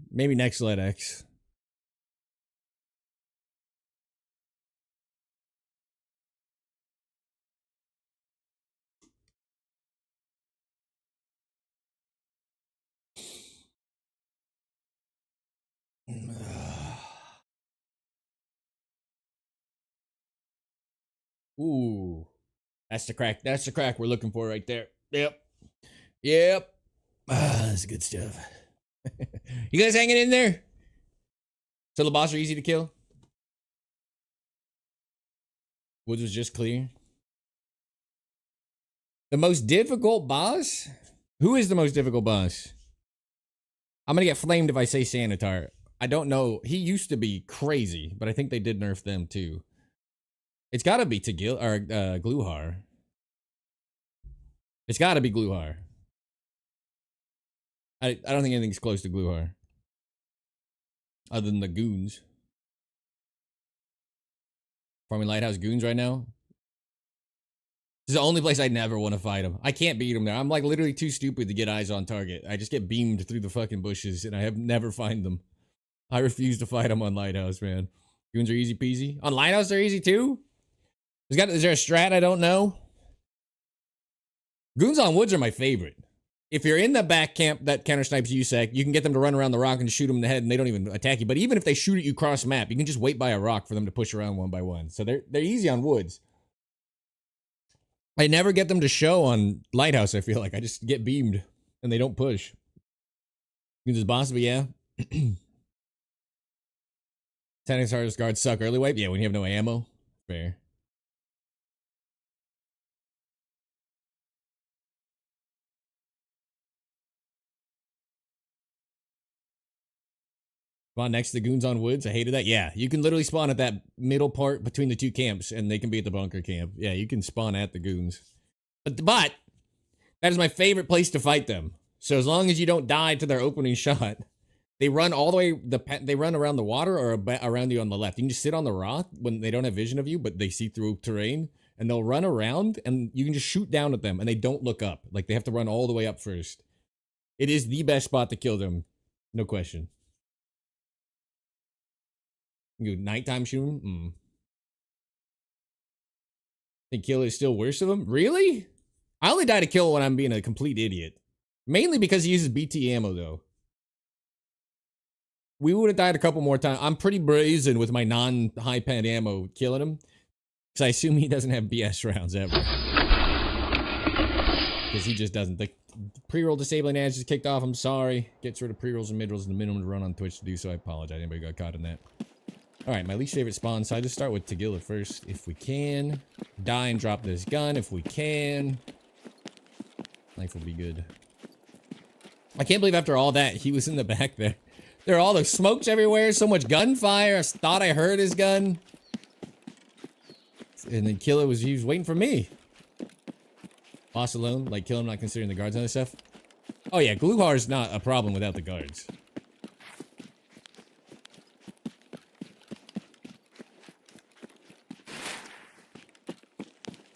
Maybe next LEDX. Ooh, that's the crack. That's the crack we're looking for right there. Yep. Yep. Ah, that's good stuff. You guys hanging in there? So the boss are easy to kill? Woods was just clear. The most difficult boss? Who is the most difficult boss? I'm gonna get flamed if I say Sanitar. I don't know. He used to be crazy, but I think they did nerf them too. It's gotta be Tagil or Gluhar. It's gotta be Gluhar. I don't think anything's close to Gluhar. Other than the goons. Farming Lighthouse goons right now? This is the only place I never want to fight them. I can't beat them there. I'm like literally too stupid to get eyes on target. I just get beamed through the fucking bushes and I have never find them. I refuse to fight them on Lighthouse, man. Goons are easy peasy. On Lighthouse, they're easy too? Is there a strat I don't know? Goons on Woods are my favorite. If you're in the back camp that counter snipes USEC, you can get them to run around the rock and shoot them in the head and they don't even attack you. But even if they shoot at you cross map, you can just wait by a rock for them to push around one by one. So they're easy on Woods. I never get them to show on Lighthouse, I feel like. I just get beamed and they don't push. Goons is boss, but yeah. Tactics hardest guards suck early wipe. Yeah, when you have no ammo. Fair. Spawn next to the Goons on Woods. I hated that. Yeah, you can literally spawn at that middle part between the two camps, and they can be at the bunker camp. Yeah, you can spawn at the Goons. But that is my favorite place to fight them. So as long as you don't die to their opening shot, they run all the way. They run around the water or around you on the left. You can just sit on the rock when they don't have vision of you, but they see through terrain, and they'll run around, and you can just shoot down at them, and they don't look up. Like they have to run all the way up first. It is the best spot to kill them, no question. You nighttime shooting? Think Killa is still worse of them? Really? I only die to Killa when I'm being a complete idiot. Mainly because he uses BT ammo, though. We would have died a couple more times. I'm pretty brazen with my non-high pen ammo killing him. Because I assume he doesn't have BS rounds ever. Because he just doesn't. The pre-roll disabling ads just kicked off. I'm sorry. Gets rid of pre-rolls and mid-rolls and the minimum to run on Twitch to do so. I apologize. Anybody got caught in that. Alright, my least favorite spawn. So I just start with Tagilla first, if we can. Die and drop this gun, if we can. Life will be good. I can't believe after all that, he was in the back there. There are all the smokes everywhere, so much gunfire. I thought I heard his gun. And then Killa he was waiting for me. Boss alone, like kill him, not considering the guards and other stuff. Oh yeah, Gluhar is not a problem without the guards.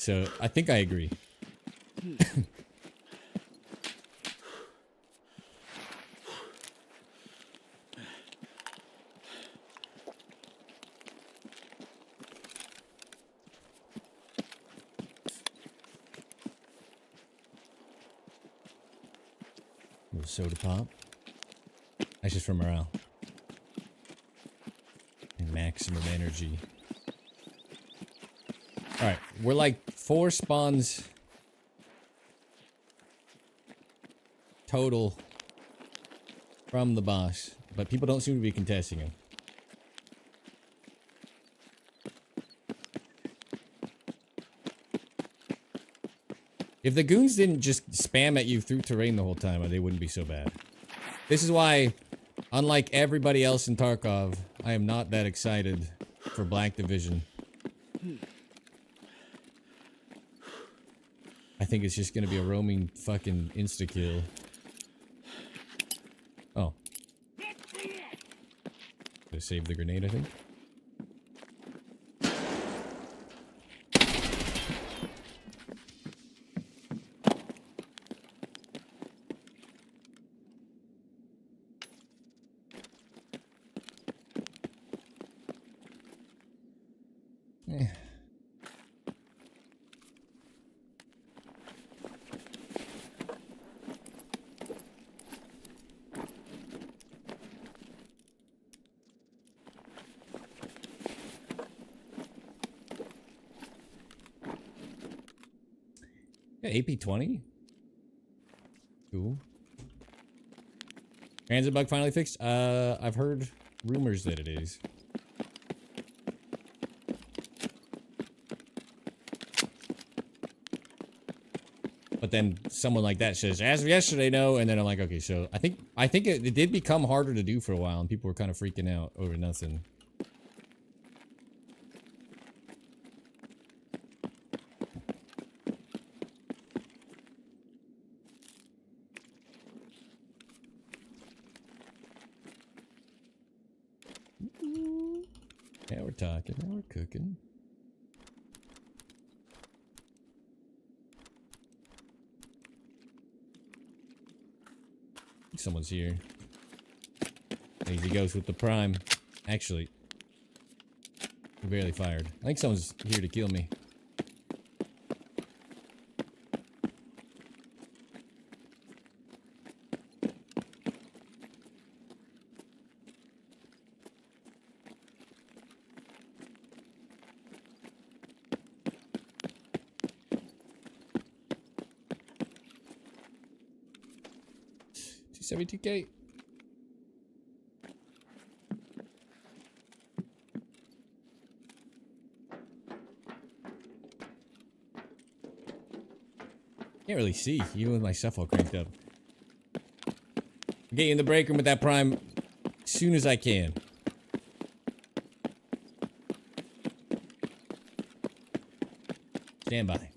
So, I think I agree. Little soda pop. That's just for morale. And maximum energy. Alright, we're like 4 spawns total from the boss, but people don't seem to be contesting him. If the goons didn't just spam at you through terrain the whole time, they wouldn't be so bad. This is why, unlike everybody else in Tarkov, I am not that excited for Black Division. I think it's just gonna be a roaming fucking insta-kill. Oh. Gonna save the grenade, I think. Yeah, AP20. Cool. Transit bug finally fixed? I've heard rumors that it is. But then someone like that says, as of yesterday, no, and then I'm like, okay, so I think it did become harder to do for a while, and people were kind of freaking out over nothing. Now we're talking, now we're cooking. Someone's here. There he goes with the prime. Actually, he barely fired. I think someone's here to kill me. $72K. Can't really see, even with my stuff all cranked up. Get you in the break room with that prime as soon as I can. Stand by.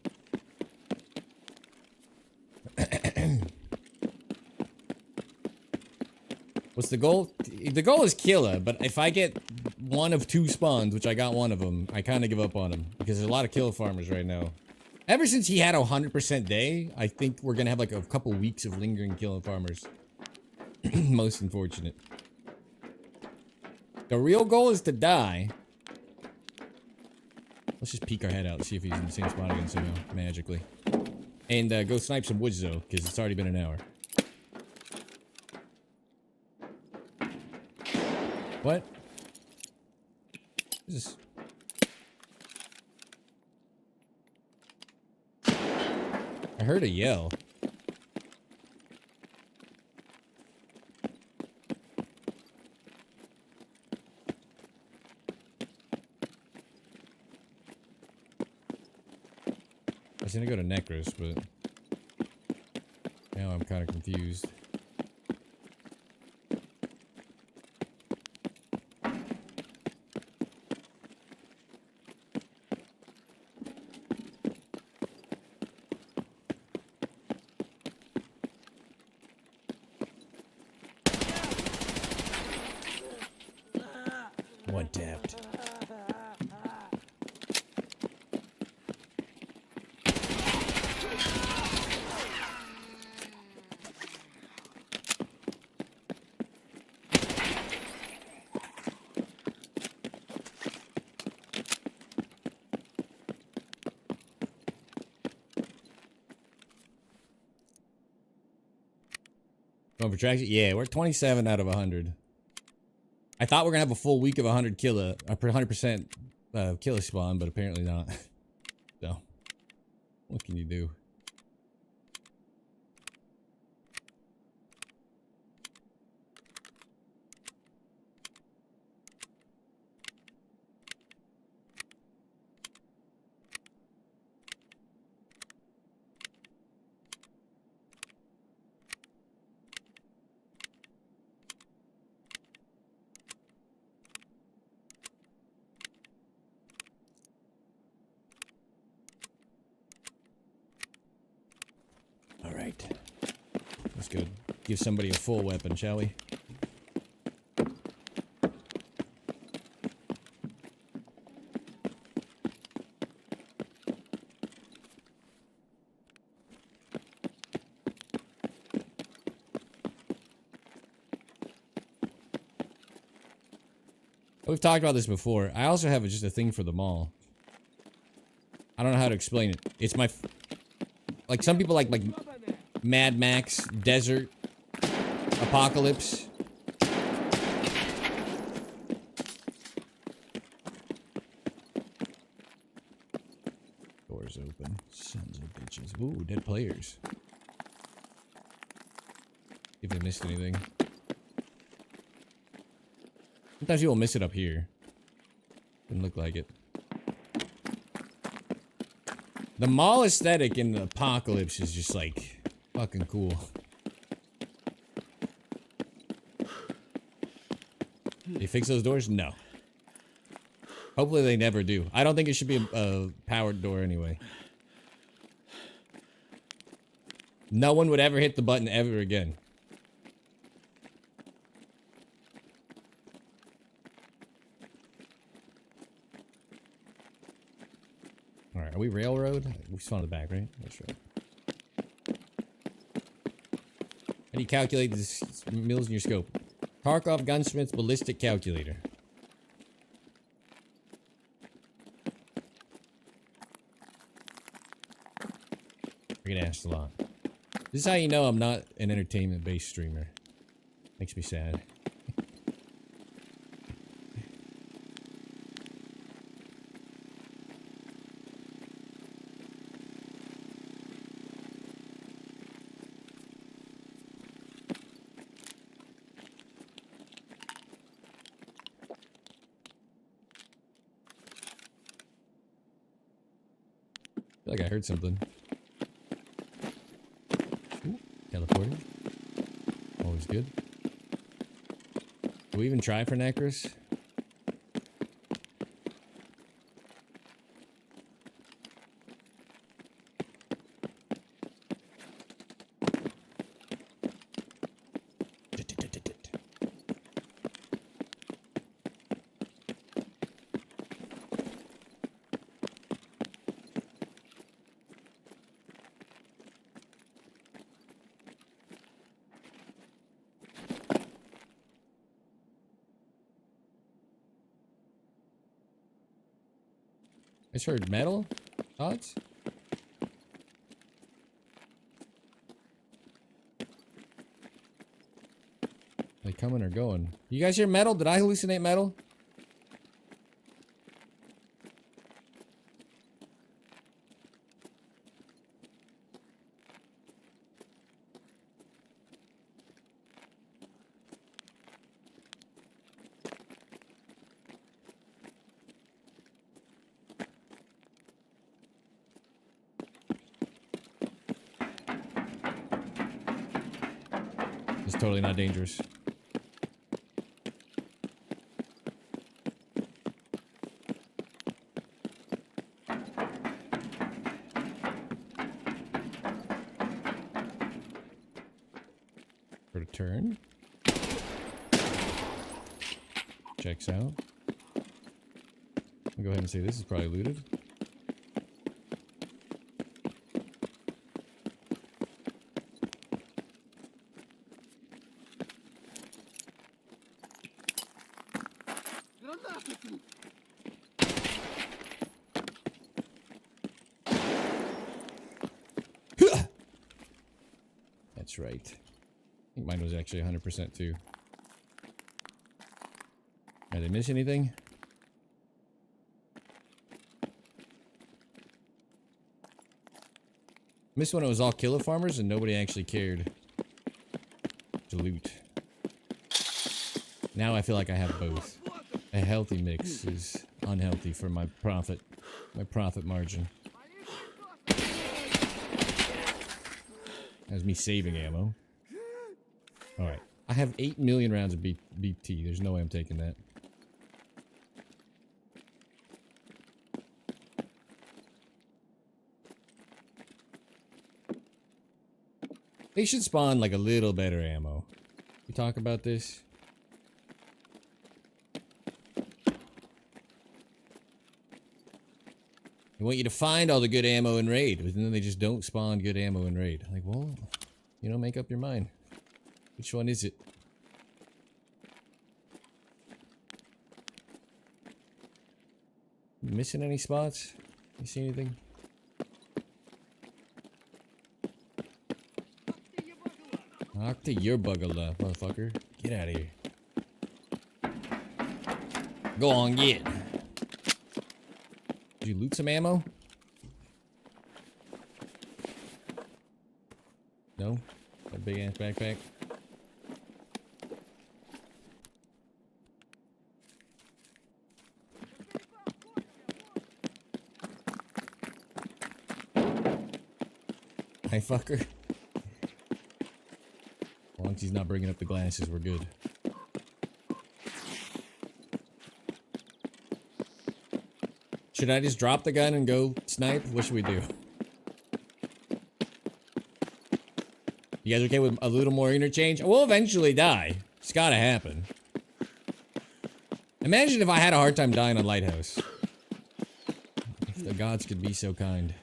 What's the goal? The goal is Killa, but if I get one of 2 spawns, which I got one of them, I kind of give up on him. Because there's a lot of Killa farmers right now. Ever since he had a 100% day, I think we're going to have like a couple weeks of lingering Killa farmers. Most unfortunate. The real goal is to die. Let's just peek our head out and see if he's in the same spot again somehow, magically. And go snipe some woods though, because it's already been an hour. What? What is this? I heard a yell. I was gonna go to Necros, but now I'm kind of confused. One tapped. Going for traction? Yeah, we're 27 out of 100. I thought we were gonna have a full week of 100 Killa, 100% Killa spawn, but apparently not. So, what can you do? Alright. Let's go give somebody a full weapon, shall we? We've talked about this before. I also have just a thing for the mall. I don't know how to explain it. It's my... Like, some people like Mad Max, Desert, Apocalypse. Doors open. Sons of bitches. Ooh, dead players. If I missed anything. Sometimes you will miss it up here. Didn't look like it. The mall aesthetic in the Apocalypse is just like fucking cool. They fix those doors? No. Hopefully they never do. I don't think it should be a powered door anyway. No one would ever hit the button ever again. Alright, are we railroad? We spawned the back, right? That's right. How do you calculate the mills in your scope? Kharkov Gunsmith's ballistic calculator. We're gonna ask a lot. This is how you know I'm not an entertainment-based streamer. Makes me sad. I feel like I heard something. Ooh, teleporting. Always good. Do we even try for Necros? I just heard metal. Thoughts? They coming or going? You guys hear metal? Did I hallucinate metal? It's totally not dangerous. For a turn. Checks out. I'll go ahead and say this is probably looted. That's right. I think mine was actually 100% too. Did I miss anything? Missed when it was all Killa farmers and nobody actually cared to loot. Now I feel like I have both. A healthy mix is unhealthy for my profit margin. That's me saving ammo. Alright. I have 8 million rounds of BT. There's no way I'm taking that. They should spawn like a little better ammo. We talk about this. They want you to find all the good ammo in raid, but then they just don't spawn good ammo in raid. Like, well, you know, make up your mind. Which one is it? You missing any spots? You see anything? Knock to your bugger left, motherfucker. Get out of here. Go on, get. Did you loot some ammo? No? That big ass backpack? Hey, fucker. As long as he's not bringing up the glasses, we're good. Should I just drop the gun and go snipe? What should we do? You guys okay with a little more interchange? We'll eventually die. It's gotta happen. Imagine if I had a hard time dying on Lighthouse. If the gods could be so kind.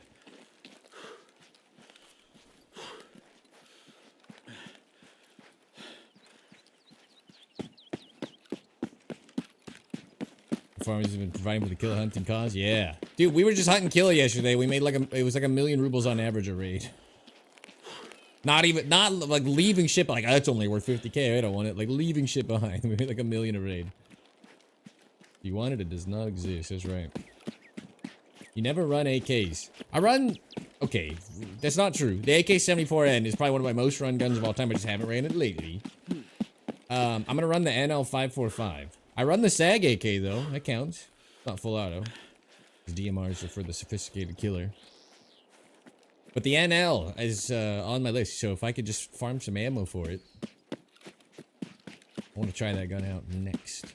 Farmers have been providing for the Killa hunting cause. Yeah, dude, we were just hunting Killa yesterday. We made it was like 1,000,000 rubles on average a raid. Not like leaving shit. Like, oh, that's only worth 50K. I don't want it. Like leaving shit behind. We made like 1,000,000 a raid. You want it? It does not exist. That's right. You never run AKs. I run. Okay, that's not true. The AK-74N is probably one of my most run guns of all time. I just haven't ran it lately. I'm gonna run the NL545. I run the SAG AK though. That counts. It's not full auto. DMRs are for the sophisticated killer. But the NL is on my list, so if I could just farm some ammo for it. I want to try that gun out next.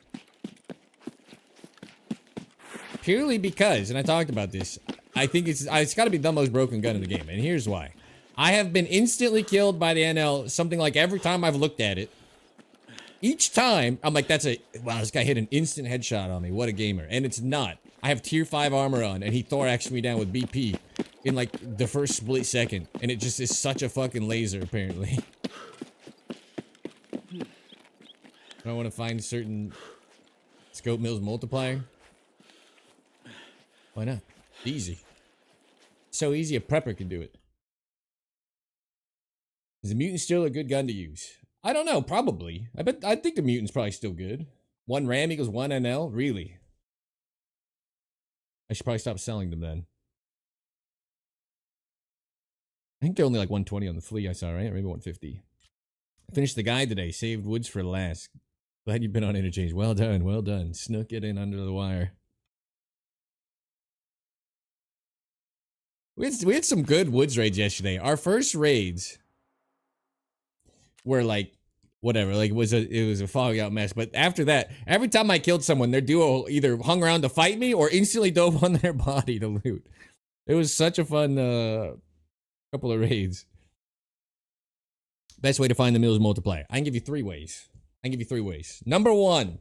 Purely because, and I talked about this, I think it's got to be the most broken gun in the game, and here's why. I have been instantly killed by the NL something like every time I've looked at it. Each time, I'm like, wow, this guy hit an instant headshot on me. What a gamer. And it's not. I have tier 5 armor on, and he thoraxed me down with BP in like the first split second. And it just is such a fucking laser, apparently. I want to find certain scope mills multiplier. Why not? Easy. So easy a prepper can do it. Is the mutant still a good gun to use? I don't know, probably. I think the mutant's probably still good. 1 RAM equals 1 NL? Really? I should probably stop selling them then. I think they're only like 120 on the flea I saw, right? Or maybe 150. I finished the guide today. Saved woods for last. Glad you've been on interchange. Well done, well done. Snook it in under the wire. We had some good woods raids yesterday. Our first raids were like, whatever, like it was a foggy out mess. But after that, every time I killed someone, their duo either hung around to fight me or instantly dove on their body to loot. It was such a fun couple of raids. Best way to find the mills multiplier. I can give you 3 ways. Number 1,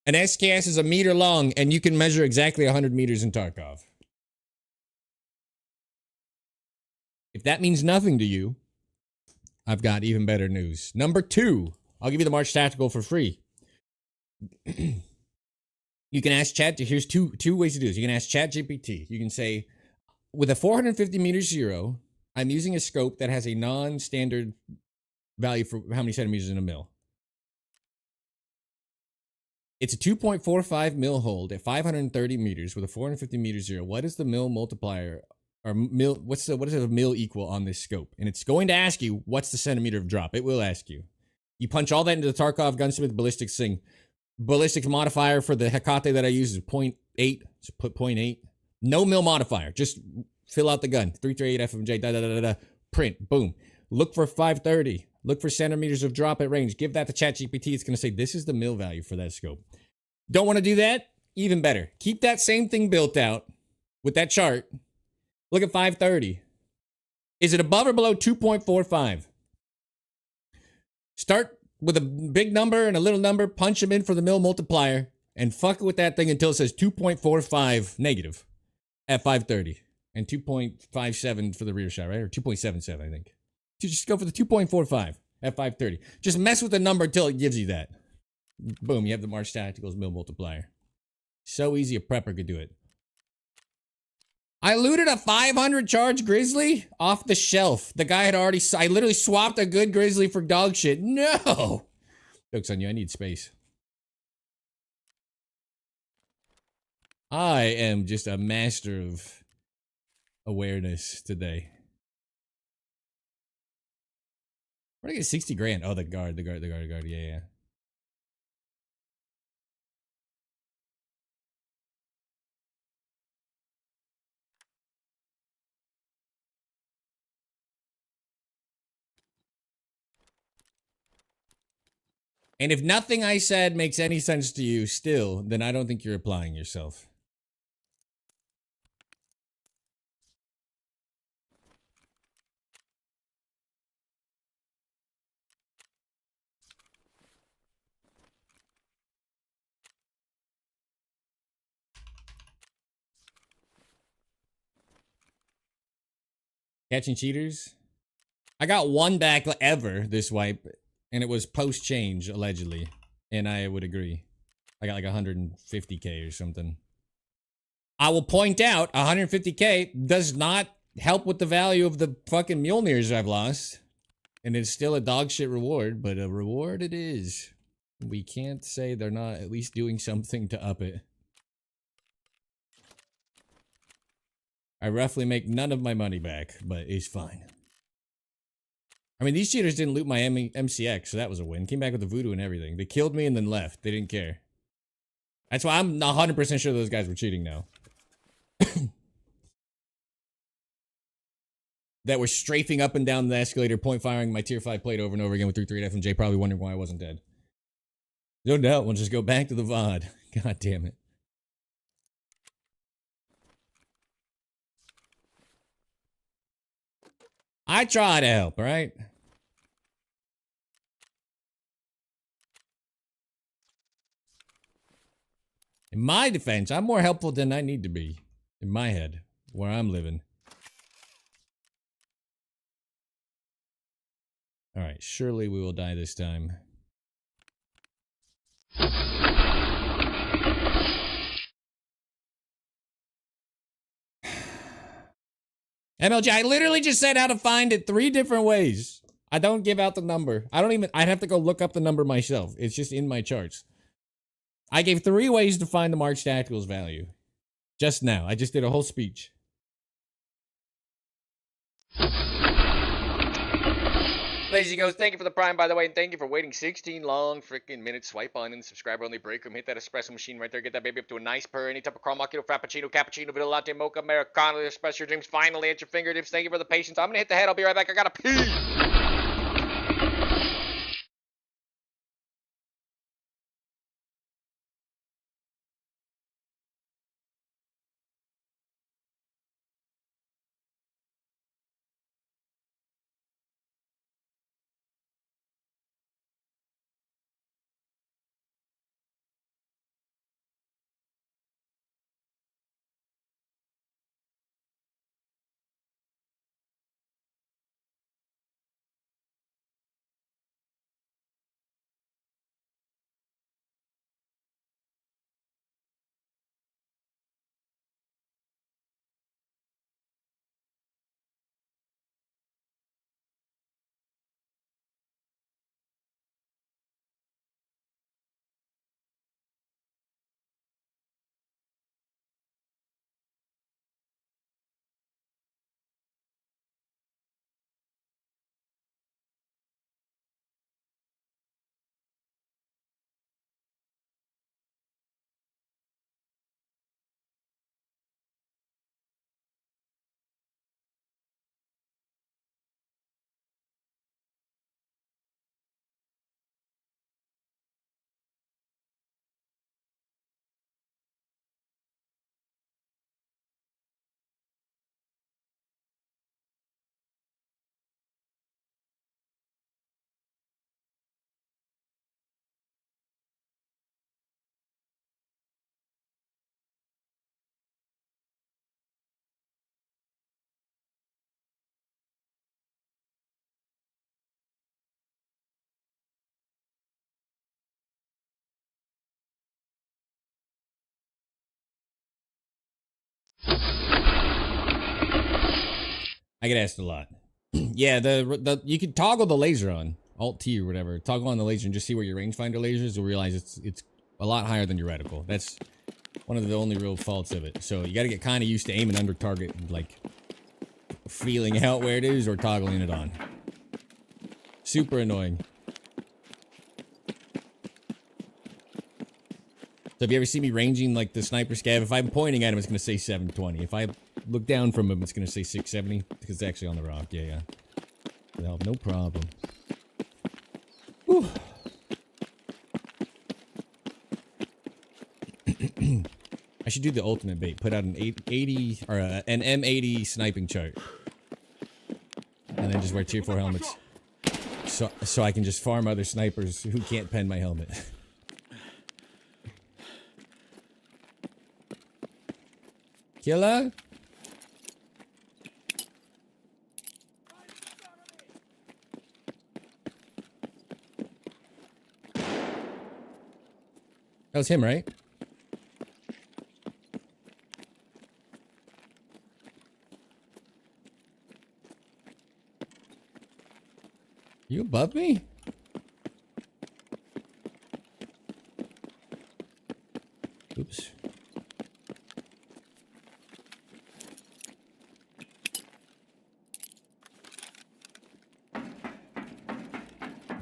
an SKS is 1 meter long and you can measure exactly 100 meters in Tarkov. If that means nothing to you, I've got even better news. Number 2, I'll give you the March Tactical for free. You can ask Chat. Here's two ways to do this. You can ask ChatGPT. You can say, with a 450 meter zero, I'm using a scope that has a non-standard value for how many centimeters in a mil. It's a 2.45 mil hold at 530 meters with a 450 meter zero. What is the mil multiplier? Or mil, what does a mil equal on this scope? And it's going to ask you, what's the centimeter of drop? It will ask you. You punch all that into the Tarkov Gunsmith ballistics thing. Ballistics modifier for the Hecate that I use is 0.8. So put 0.8. No mil modifier. Just fill out the gun. 338 FMJ, da-da-da-da-da. Print. Boom. Look for 530. Look for centimeters of drop at range. Give that to ChatGPT. It's going to say, this is the mil value for that scope. Don't want to do that? Even better. Keep that same thing built out with that chart. Look at 530. Is it above or below 2.45? Start with a big number and a little number. Punch them in for the mil multiplier. And fuck with that thing until it says 2.45 negative at 530. And 2.57 for the rear shot, right? Or 2.77, I think. Just go for the 2.45 at 530. Just mess with the number until it gives you that. Boom, you have the March Tacticals mil multiplier. So easy a prepper could do it. I looted a 500 charge grizzly off the shelf. The guy had already... I literally swapped a good grizzly for dog shit. No! Joke's on you, I need space. I am just a master of awareness today. Where'd I get 60 grand? Oh, the guard. Yeah. And if nothing I said makes any sense to you still, then I don't think you're applying yourself. Catching cheaters? I got 1 back ever this wipe, and it was post-change, allegedly. And I would agree. I got like 150k or something. I will point out 150k does not help with the value of the fucking Mjolnirs I've lost. And it's still a dog shit reward, but a reward it is. We can't say they're not at least doing something to up it. I roughly make none of my money back, but it's fine. I mean, these cheaters didn't loot my MCX, so that was a win. Came back with the voodoo and everything. They killed me and then left. They didn't care. That's why I'm 100% sure those guys were cheating now. That were strafing up and down the escalator, point firing my tier 5 plate over and over again with 3 FMJ, probably wondering why I wasn't dead. No doubt, we'll just go back to the VOD. God damn it. I try to help, alright? In my defense, I'm more helpful than I need to be. In my head, where I'm living. Alright, surely we will die this time. MLG, I literally just said how to find it 3 different ways. I don't give out the number. I'd have to go look up the number myself. It's just in my charts. I gave 3 ways to find the March Tacticals value. Just now. I just did a whole speech. Lazy Ghost, thank you for the prime, by the way, and thank you for waiting 16 long freaking minutes. Swipe on and subscribe only break room. Hit that espresso machine right there. Get that baby up to a nice purr. Any type of caramel, macchiato, frappuccino, cappuccino, vanilla latte, mocha, americano. Express your dreams finally at your fingertips. Thank you for the patience. I'm gonna hit the head. I'll be right back. I gotta pee. I get asked a lot. Yeah, the you can toggle the laser on. Alt T or whatever. Toggle on the laser and just see where your rangefinder laser is. You'll realize it's a lot higher than your reticle. That's one of the only real faults of it. So you gotta get kind of used to aiming under target and like feeling out where it is or toggling it on. Super annoying. So if you ever see me ranging like the sniper scav, if I'm pointing at him, it's gonna say 720. If I look down from him, it's gonna say 670 because it's actually on the rock. Yeah. Well, no problem. Whew. I should do the ultimate bait. Put out an 80 or an M80 sniping chart, and then just wear tier 4 helmets, so I can just farm other snipers who can't pen my helmet. Killa? That was him, right? You above me? Oops.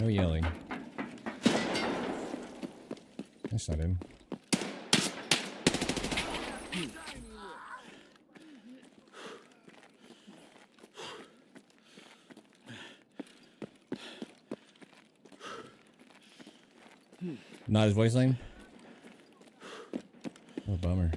No yelling. That's not him. Not his voice line? Oh, bummer.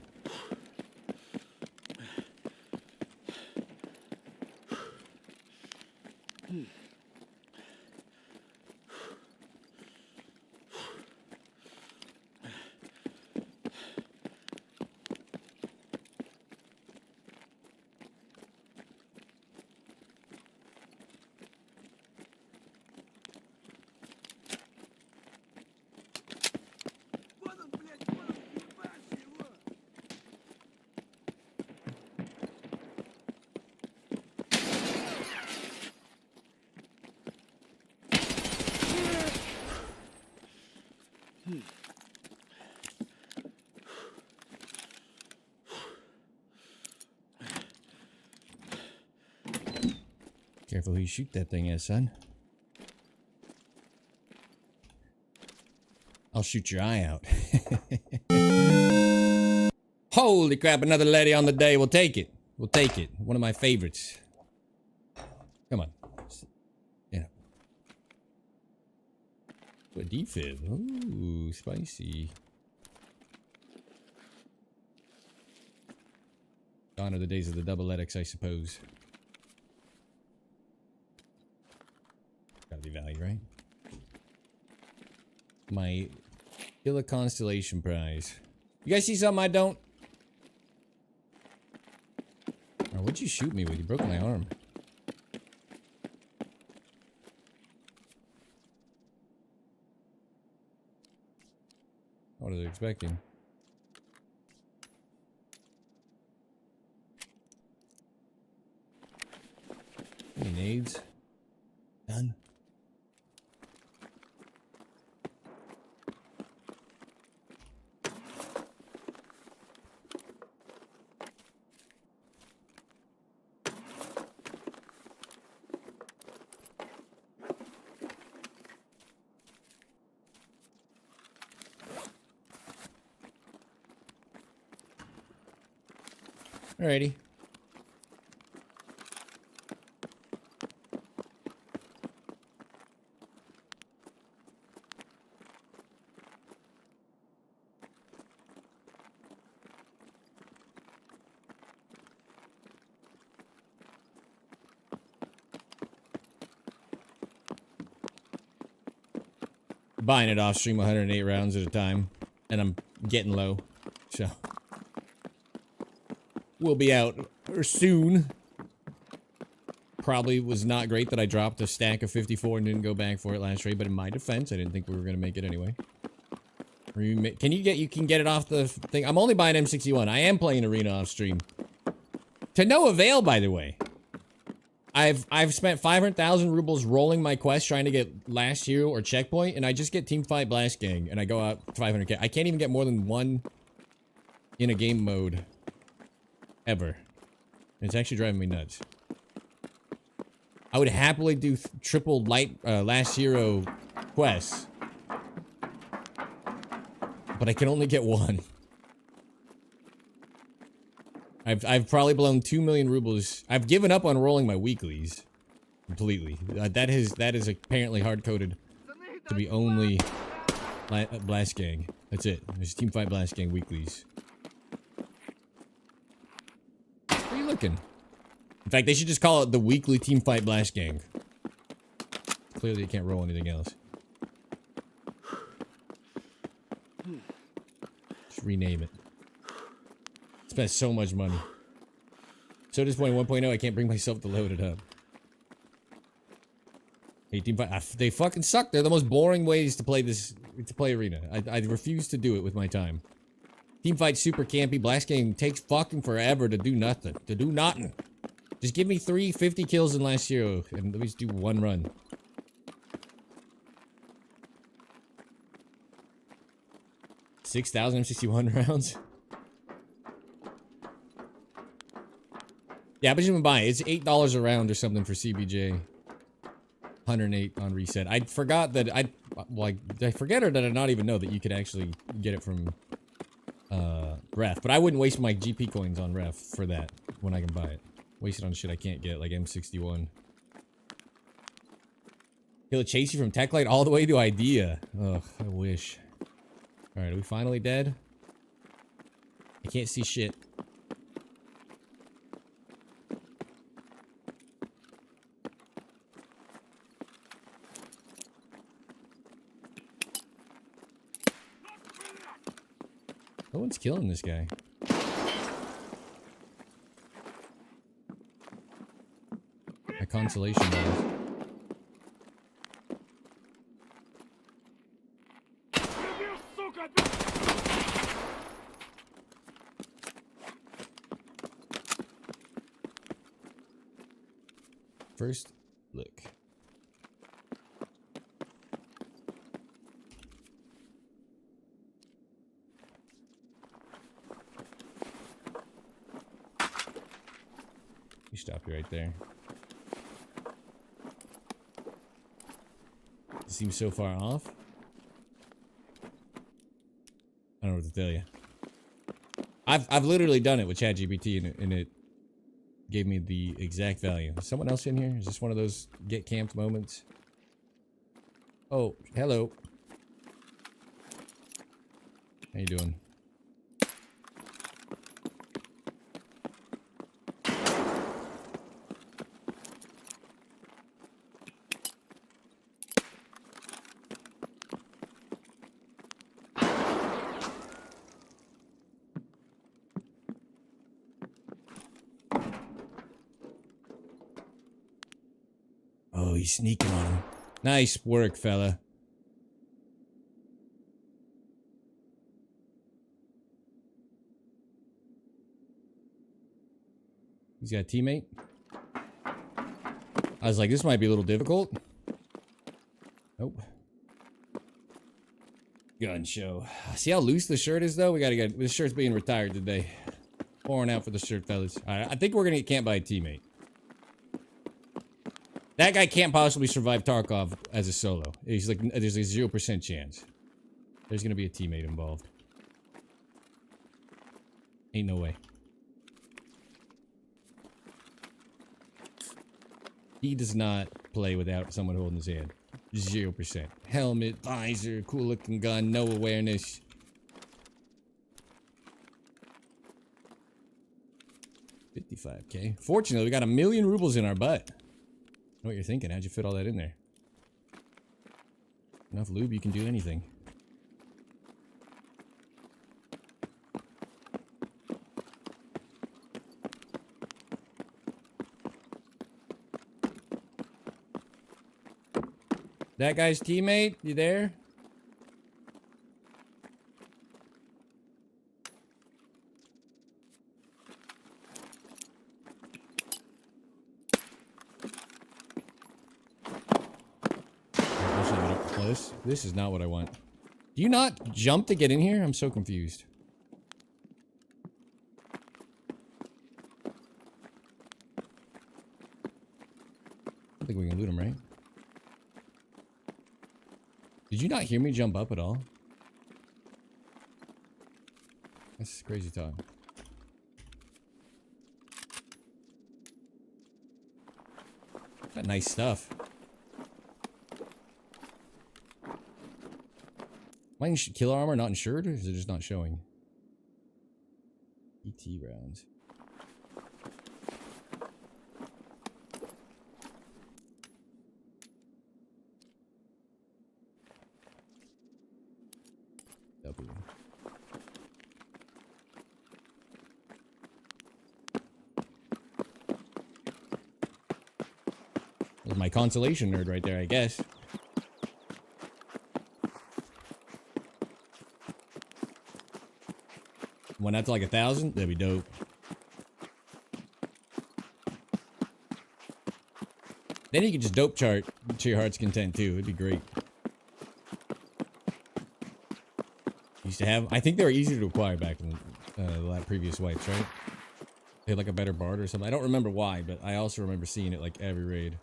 Careful who you shoot that thing at, son. I'll shoot your eye out. Holy crap, another lady on the day. We'll take it. We'll take it. One of my favorites. Come on. Yeah. What defib? Ooh, spicy. Gone are the days of the double LEDX, I suppose. Gotta be value, right? My Killa Constellation prize. You guys see something I don't? Oh, what'd you shoot me with? You broke my arm. What are they expecting? Any nades? None. Alrighty. Buying it off stream 108 rounds at a time, and I'm getting low, so we'll be out soon. Probably was not great that I dropped a stack of 54 and didn't go back for it last raid, but in my defense, I didn't think we were gonna make it anyway. Can you get it off the thing? I'm only buying M61. I am playing Arena off stream. To no avail, by the way. I've spent 500,000 rubles rolling my quest trying to get last hero or checkpoint, and I just get team fight blast gang, and I go out 500k. I can't even get more than one in a game mode ever. It's actually driving me nuts. I would happily do triple light last hero quests, but I can only get one. I've probably blown 2 million rubles. I've given up on rolling my weeklies completely. That is apparently hard coded to be only blast gang. That's it. There's team fight blast gang weeklies. Where are you looking? In fact, they should just call it the weekly team fight blast gang. Clearly, you can't roll anything else. Just rename it. Spent so much money. So disappointing. 1.0, I can't bring myself to load it up. Hey, team fight. They fucking suck. They're the most boring ways to play this to play arena. I refuse to do it with my time. Teamfight's super campy. Blast game takes fucking forever to do nothing. To do nothing. Just give me 50 kills in last year and let me just do one run. $6,061 rounds. Yeah, but you can buy it. It's $8 a round or something for CBJ. 108 on reset. I forgot that I forget or did I not even know that you could actually get it from ref. But I wouldn't waste my GP coins on ref for that when I can buy it. Waste it on shit I can't get, like M61. He'll chase you from Tech Light all the way to Idea. Ugh, I wish. Alright, are we finally dead? I can't see shit. No one's killing this guy. My consolation does. First look. You stop you right there. It seems so far off. I don't know what to tell you. I've literally done it with ChatGPT and it gave me the exact value. Is someone else in here? Is this one of those get camped moments? Oh, hello. How you doing? Oh, he's sneaking on him. Nice work, fella. He's got a teammate. I was like, this might be a little difficult. Nope. Gun show. See how loose the shirt is, though? We gotta get... This shirt's being retired today. Pouring out for the shirt, fellas. Alright, I think we're gonna get camped by a teammate. That guy can't possibly survive Tarkov as a solo. He's like, there's a 0% chance. There's gonna be a teammate involved. Ain't no way. He does not play without someone holding his hand. 0%. Helmet, visor, cool looking gun, no awareness. $55K. Fortunately, we got 1,000,000 rubles in our butt. I know what you're thinking. How'd you fit all that in there? Enough lube, you can do anything. That guy's teammate, you there? This is not what I want. Do you not jump to get in here? I'm so confused. I don't think we can loot him, right? Did you not hear me jump up at all? That's crazy talk. Got nice stuff. Am I in Killa armor not insured, or is it just not showing? ET rounds. W. That's my consolation nerd right there, I guess. Went out to like 1,000? That'd be dope. Then you could just dope chart to your heart's content too. It'd be great. Used to have, I think they were easier to acquire back in the previous wipes, right? They had like a better barter or something. I don't remember why, but I also remember seeing it like every raid.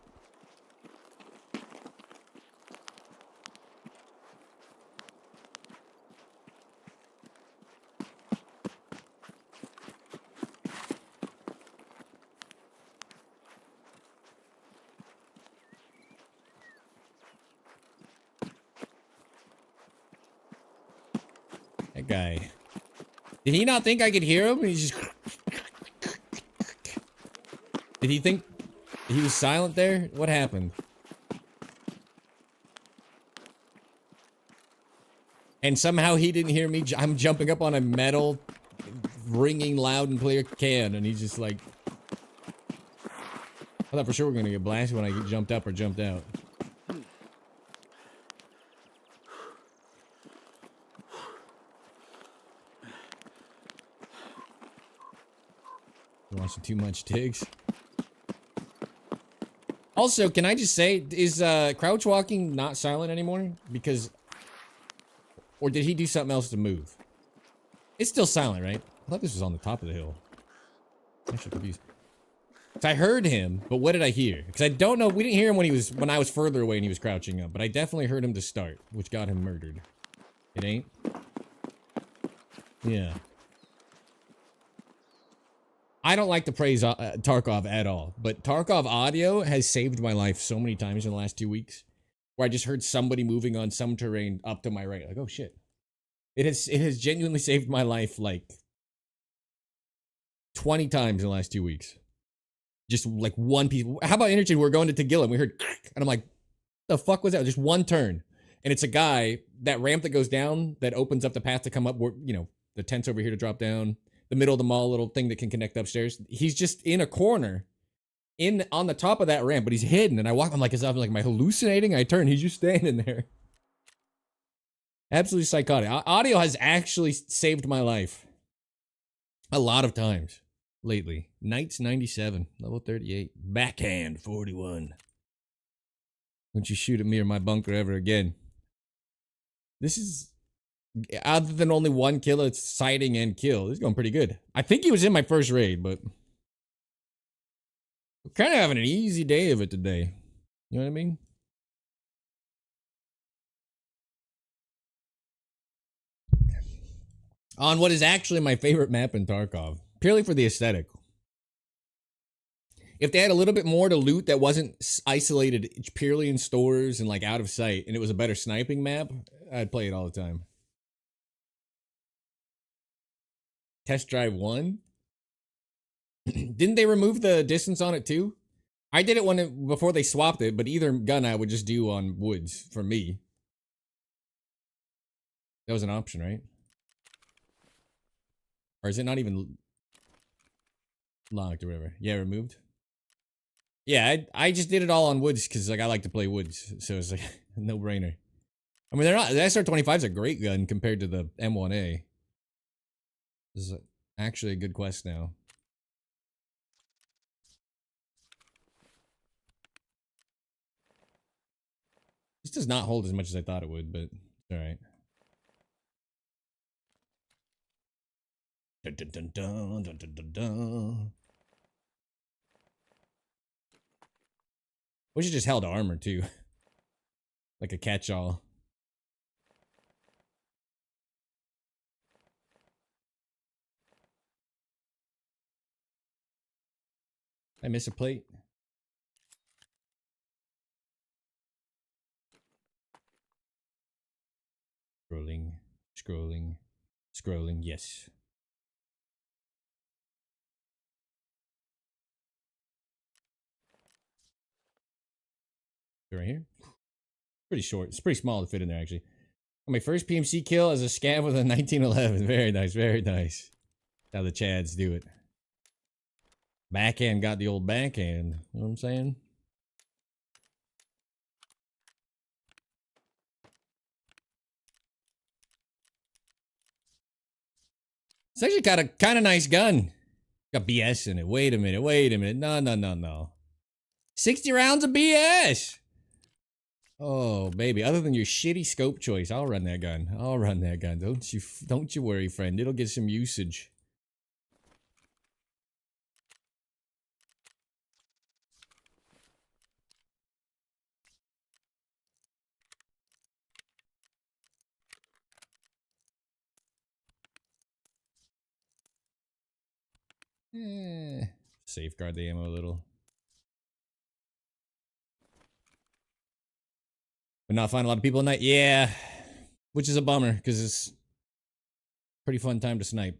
That guy. Did he not think I could hear him? He's just... Did he think he was silent there? What happened? And somehow he didn't hear me. I'm jumping up on a metal, ringing loud and clear can, and he's just like... I thought for sure we were gonna get blasted when I jumped up or jumped out. Watching too much Tiggs. Also, can I just say, is crouch walking not silent anymore? Because, or did he do something else to move? It's still silent, right? I thought this was on the top of the hill. I'm actually confused. So I heard him, but what did I hear? Because I don't know. We didn't hear him when I was further away and he was crouching up, but I definitely heard him to start, which got him murdered. It ain't? Yeah. I don't like to praise Tarkov at all, but Tarkov audio has saved my life so many times in the last 2 weeks, where I just heard somebody moving on some terrain up to my right, like, oh shit. It has genuinely saved my life like 20 times in the last 2 weeks. Just like one piece. How about Interchange? We're going to Killa and we heard, and I'm like, the fuck was that? Just one turn, and it's a guy. That ramp that goes down that opens up the path to come up. Where, you know, the tent's over here to drop down. The middle of the mall, little thing that can connect upstairs. He's just in a corner, on the top of that ramp, but he's hidden. And I walk. I'm like, am I hallucinating? I turn. He's just standing there. Absolutely psychotic. Audio has actually saved my life a lot of times lately. Knights 97, level 38, backhand 41. Don't you shoot at me or my bunker ever again. This is, other than only one kill, it's sighting and kill. This is going pretty good. I think he was in my first raid, but we're kind of having an easy day of it today. You know what I mean? On what is actually my favorite map in Tarkov, purely for the aesthetic. If they had a little bit more to loot that wasn't isolated purely in stores and like out of sight, and it was a better sniping map, I'd play it all the time. Test drive 1? Didn't they remove the distance on it too? I did it before they swapped it, but either gun I would just do on woods for me. That was an option, right? Or is it not even locked or whatever? Yeah, removed. Yeah, I just did it all on woods because like I like to play woods, so it's like a no-brainer. I mean, they're not. The SR-25 is a great gun compared to the M1A. This is actually a good quest now. This does not hold as much as I thought it would, but all right. Dun, dun, dun, dun, dun, dun, dun, dun. We should just held armor too, like a catch-all. I miss a plate. Scrolling, scrolling, scrolling. Yes. Right here. Pretty short. It's pretty small to fit in there, actually. My first PMC kill as a scav with a 1911. Very nice, very nice. That's how the Chads do it. Backhand got the old backhand. You know what I'm saying? It's actually got a kind of nice gun. Got BS in it. Wait a minute. No. 60 rounds of BS. Oh, baby. Other than your shitty scope choice, I'll run that gun. Don't you worry, friend. It'll get some usage. Safeguard the ammo a little. But not find a lot of people at night. Yeah. Which is a bummer, because it's a pretty fun time to snipe.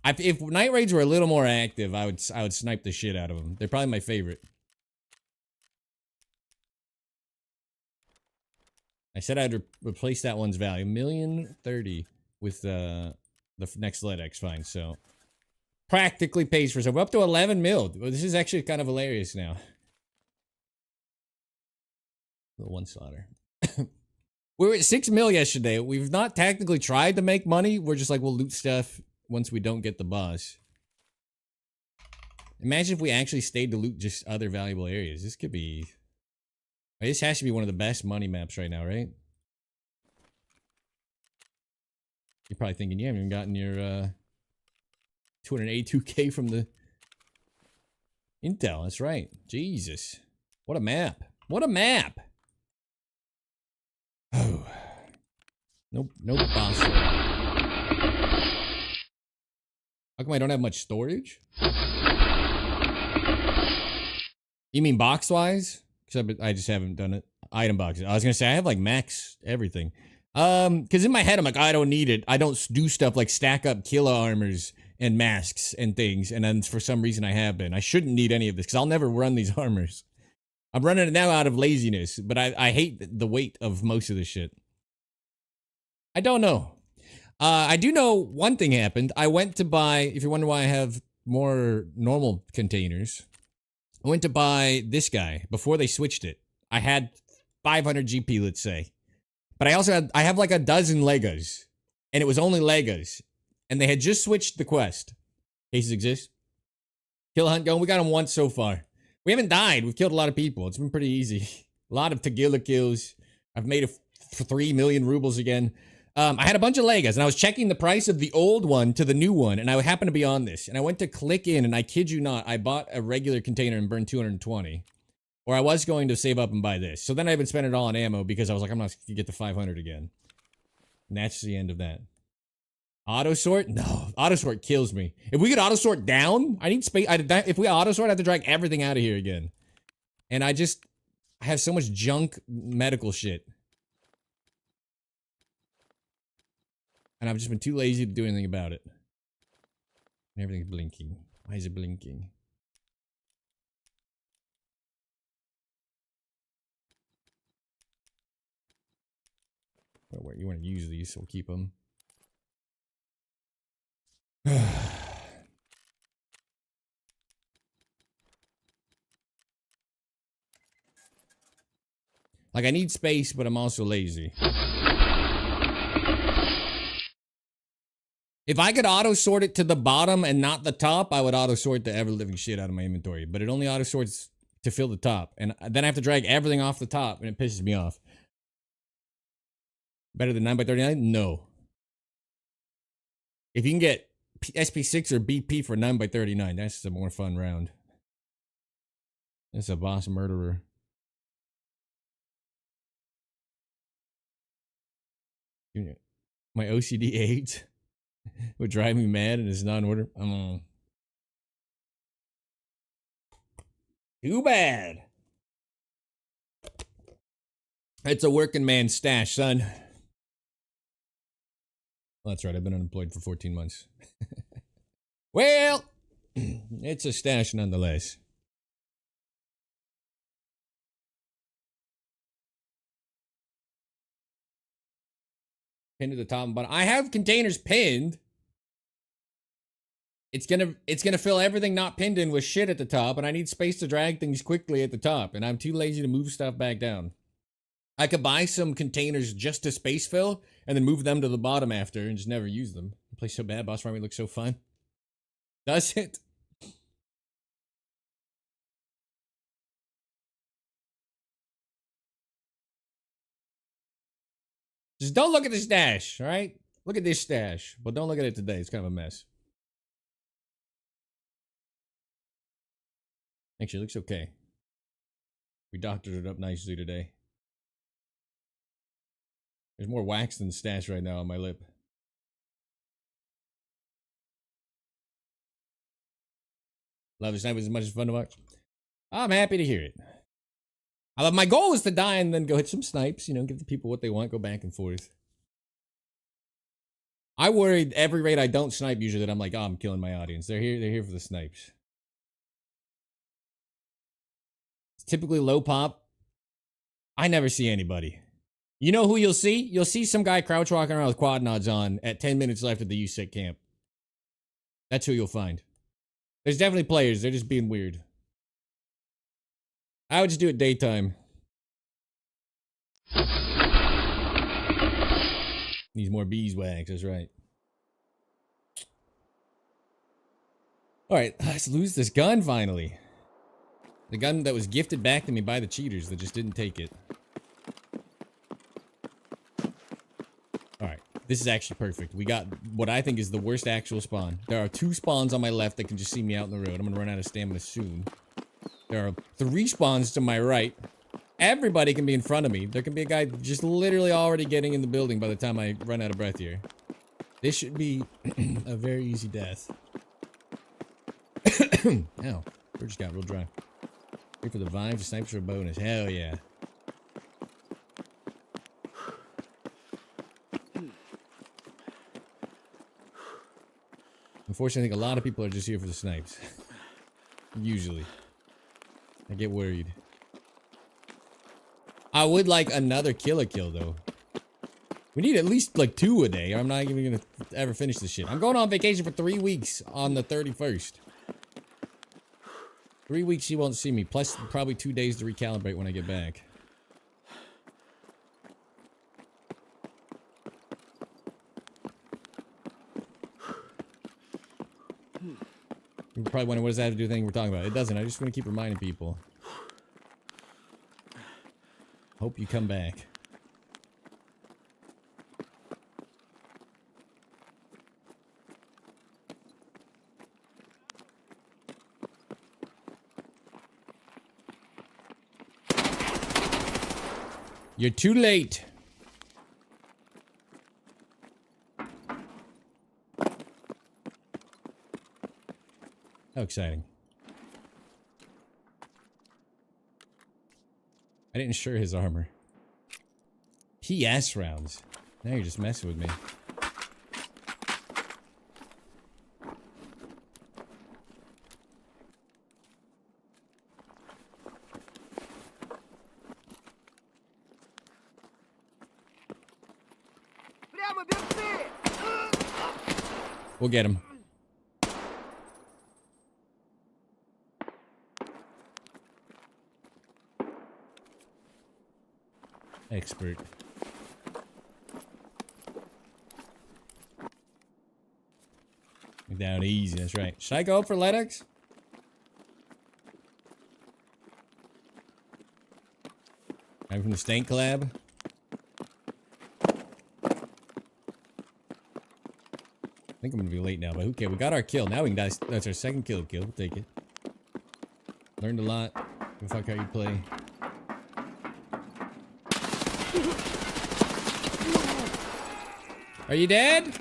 If night raids were a little more active, I would snipe the shit out of them. They're probably my favorite. I said I'd replace that one's value. 1,030,000 with the next LEDX find, so practically pays for itself. We're up to 11 mil. Well, this is actually kind of hilarious now. Little one slaughter. We were at 6 mil yesterday. We've not technically tried to make money. We're just like, we'll loot stuff once we don't get the boss. Imagine if we actually stayed to loot just other valuable areas. This could be... This has to be one of the best money maps right now, right? You're probably thinking, you haven't even gotten your 282k from the intel. That's right. Jesus. What a map. What a map. Oh. Nope. Nope. Boss. How come I don't have much storage? You mean box-wise? Because I just haven't done it. Item boxes. I was going to say, I have like max everything. Because in my head, I'm like, I don't need it. I don't do stuff like stack up Killa armors and masks and things. And then for some reason I have been. I shouldn't need any of this because I'll never run these armors. I'm running it now out of laziness, but I hate the weight of most of this shit. I don't know. I do know one thing happened. I went to buy, if you wonder why I have more normal containers, I went to buy this guy before they switched it. I had 500 GP, let's say. But I have like a dozen Legos. And it was only Legos. And they had just switched the quest. Cases exist. Kill hunt going. We got them once so far. We haven't died. We've killed a lot of people. It's been pretty easy. A lot of Tagilla kills. I've made it for 3 million rubles again. I had a bunch of Legos, and I was checking the price of the old one to the new one, and I happened to be on this. And I went to click in, and I kid you not, I bought a regular container and burned 220. Or I was going to save up and buy this. So then I even spent it all on ammo because I was like, I'm not going to get to 500 again. And that's the end of that. Auto sort? No. Auto sort kills me. If we could auto sort down, I need space. If we auto sort, I have to drag everything out of here again. And I have so much junk medical shit. And I've just been too lazy to do anything about it. And everything's blinking. Why is it blinking? Well, wait, you want to use these, so we'll keep them. Like, I need space, but I'm also lazy. If I could auto-sort it to the bottom and not the top, I would auto-sort the ever-living shit out of my inventory. But it only auto-sorts to fill the top. And then I have to drag everything off the top, and it pisses me off. Better than 9x39? No. If you can get SP6 or BP for 9x39, that's a more fun round. That's a boss murderer. My OCD 8 would drive me mad and it's not in order. Too bad. It's a working man's stash, son. Well, that's right. I've been unemployed for 14 months. Well, it's a stash nonetheless. Pinned to the top and bottom. I have containers pinned. It's gonna fill everything not pinned in with shit at the top, and I need space to drag things quickly at the top, and I'm too lazy to move stuff back down. I could buy some containers just to space fill, and then move them to the bottom after, and just never use them. Plays so bad. Boss Army looks so fun. Does it? Just don't look at the stash, all right? Look at this stash, but don't look at it today. It's kind of a mess. Actually, it looks okay. We doctored it up nicely today. There's more wax than stash right now on my lip. Love this night was as much as fun to watch. I'm happy to hear it. I love my goal is to die and then go hit some snipes, you know, give the people what they want, go back and forth. I worry every raid I don't snipe usually that I'm like, oh, I'm killing my audience. They're here for the snipes. It's typically low pop. I never see anybody. You know who you'll see? You'll see some guy crouch walking around with quad nods on at 10 minutes left at the USIC camp. That's who you'll find. There's definitely players. They're just being weird. I would just do it daytime. Needs more beeswax. That's right. Alright, let's lose this gun finally. The gun that was gifted back to me by the cheaters that just didn't take it. Alright, this is actually perfect. We got what I think is the worst actual spawn. There are 2 spawns on my left that can just see me out in the road. I'm gonna run out of stamina soon. There are 3 spawns to my right. Everybody can be in front of me. There can be a guy just literally already getting in the building by the time I run out of breath here. This should be a very easy death. Ow, we just got real dry. Wait for the vines, the snipers are a bonus. Hell yeah. Unfortunately, I think a lot of people are just here for the snipes. Usually. I get worried. I would like another Killa kill, though. We need at least, like, 2 a day, or I'm not even gonna ever finish this shit. I'm going on vacation for 3 weeks on the 31st. 3 weeks he won't see me, plus probably 2 days to recalibrate when I get back. You probably wondering, what does that have to do with the thing we're talking about? It doesn't. I just want to keep reminding people. Hope you come back. You're too late. How exciting. I didn't insure his armor. PS rounds. Now you're just messing with me. We'll get him. Expert. Down easy, that's right. Should I go up for LEDX? I'm from the Stank collab. I think I'm gonna be late now, but okay, we got our kill. Now we can die. That's our second kill. We'll take it. Learned a lot. Give a fuck how you play. Are you dead?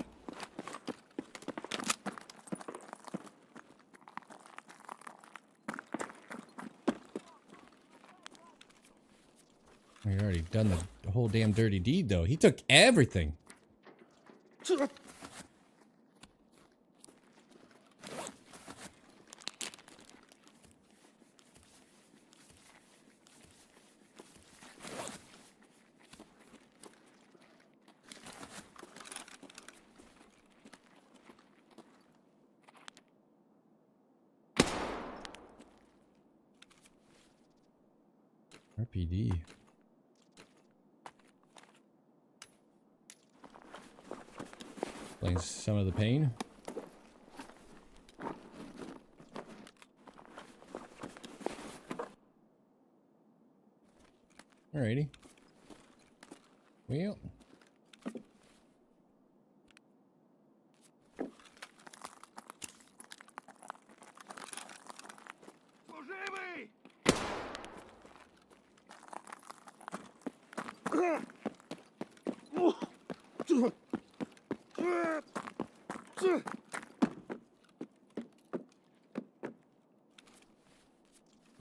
Oh, you already done the whole damn dirty deed, though. He took everything. RPD. Explains some of the pain. Alrighty. Well.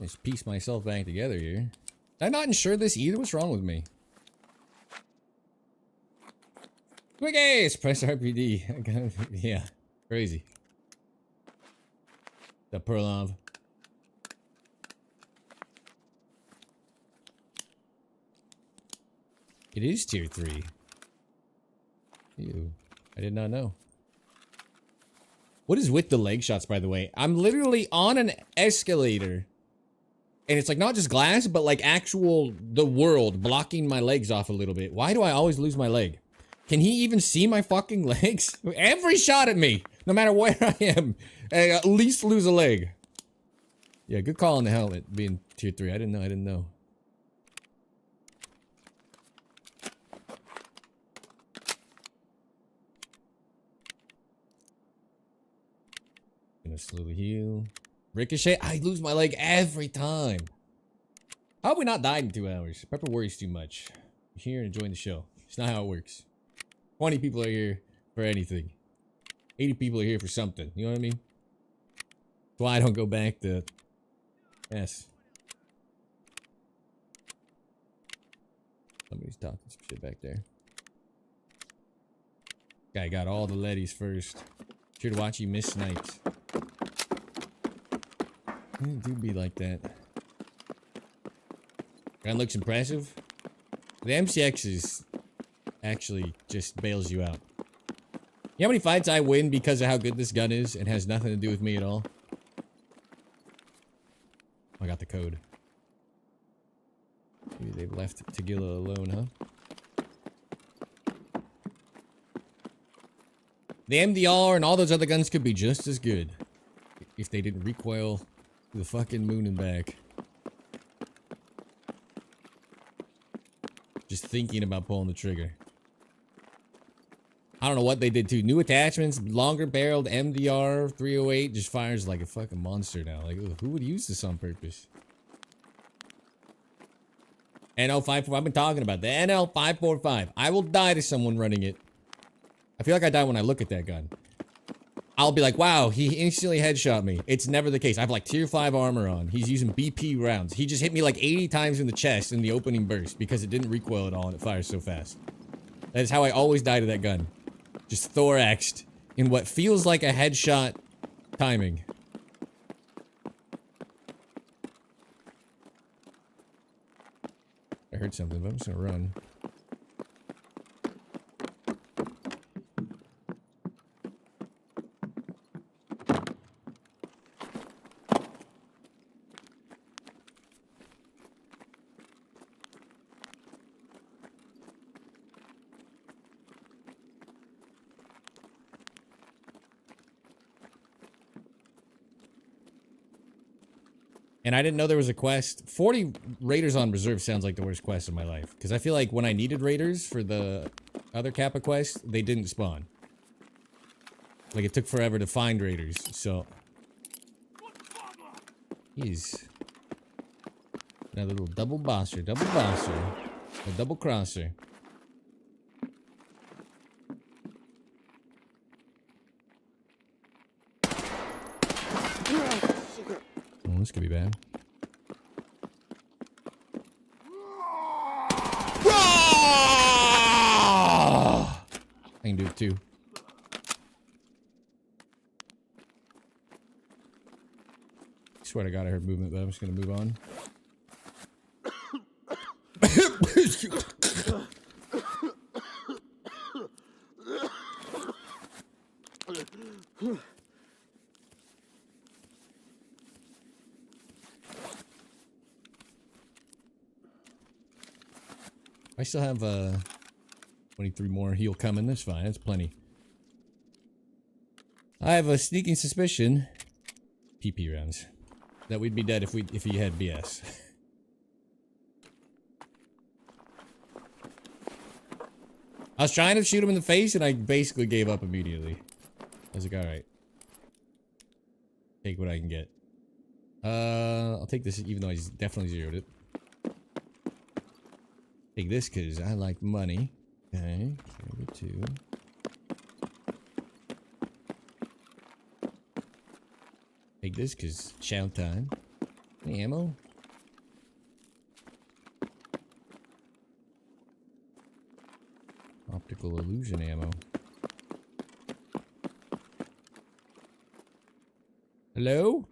Just piece myself back together here. Did I not insure this either? What's wrong with me? Quick ace! Press RPD. Yeah. Crazy. The Perlov. It is tier 3. Ew. I did not know. What is with the leg shots, by the way? I'm literally on an escalator. And it's like not just glass, but like actual the world blocking my legs off a little bit. Why do I always lose my leg? Can he even see my fucking legs? Every shot at me, no matter where I am, I at least lose a leg. Yeah, good call on the helmet being tier 3. I didn't know. Gonna slowly heal. Ricochet, I lose my leg every time. How have we not died in 2 hours? Prepper worries too much. I'm here enjoying the show. It's not how it works. 20 people are here for anything. 80 people are here for something. You know what I mean? That's why I don't go back to... Yes. Somebody's talking some shit back there. Guy got all the leadies first. Sure to watch you miss snipes. It do be like that. Gun looks impressive. The MCX is actually just bails you out. You know how many fights I win because of how good this gun is and has nothing to do with me at all? I got the code. Maybe they've left Killa alone, huh? The MDR and all those other guns could be just as good if they didn't recoil to the fucking moon and back. Just thinking about pulling the trigger. I don't know what they did too. New attachments, longer barreled MDR 308 just fires like a fucking monster now. Like, who would use this on purpose? NL545, I've been talking about the NL545. I will die to someone running it. I feel like I die when I look at that gun. I'll be like, wow, he instantly headshot me. It's never the case. I have like tier 5 armor on. He's using BP rounds. He just hit me like 80 times in the chest in the opening burst because it didn't recoil at all and it fires so fast. That is how I always die to that gun. Just thoraxed in what feels like a headshot timing. I heard something, but I'm just gonna run. And I didn't know there was a quest. 40 raiders on reserve sounds like the worst quest of my life. Because I feel like when I needed raiders for the other Kappa quest, they didn't spawn. Like it took forever to find raiders, so... Jeez. Another little double bosser, a double crosser. Oh, this could be bad. I can do it too. I swear to God I heard movement, but I'm just gonna move on. I still have 23 more heal coming. That's fine. That's plenty. I have a sneaking suspicion, PP rounds, that we'd be dead if he had BS. I was trying to shoot him in the face and I basically gave up immediately. I was like, alright. Take what I can get. I'll take this even though I definitely zeroed it. Take this because I like money. Okay, number 2. Take this because shout time. Any ammo? Optical illusion ammo. Hello?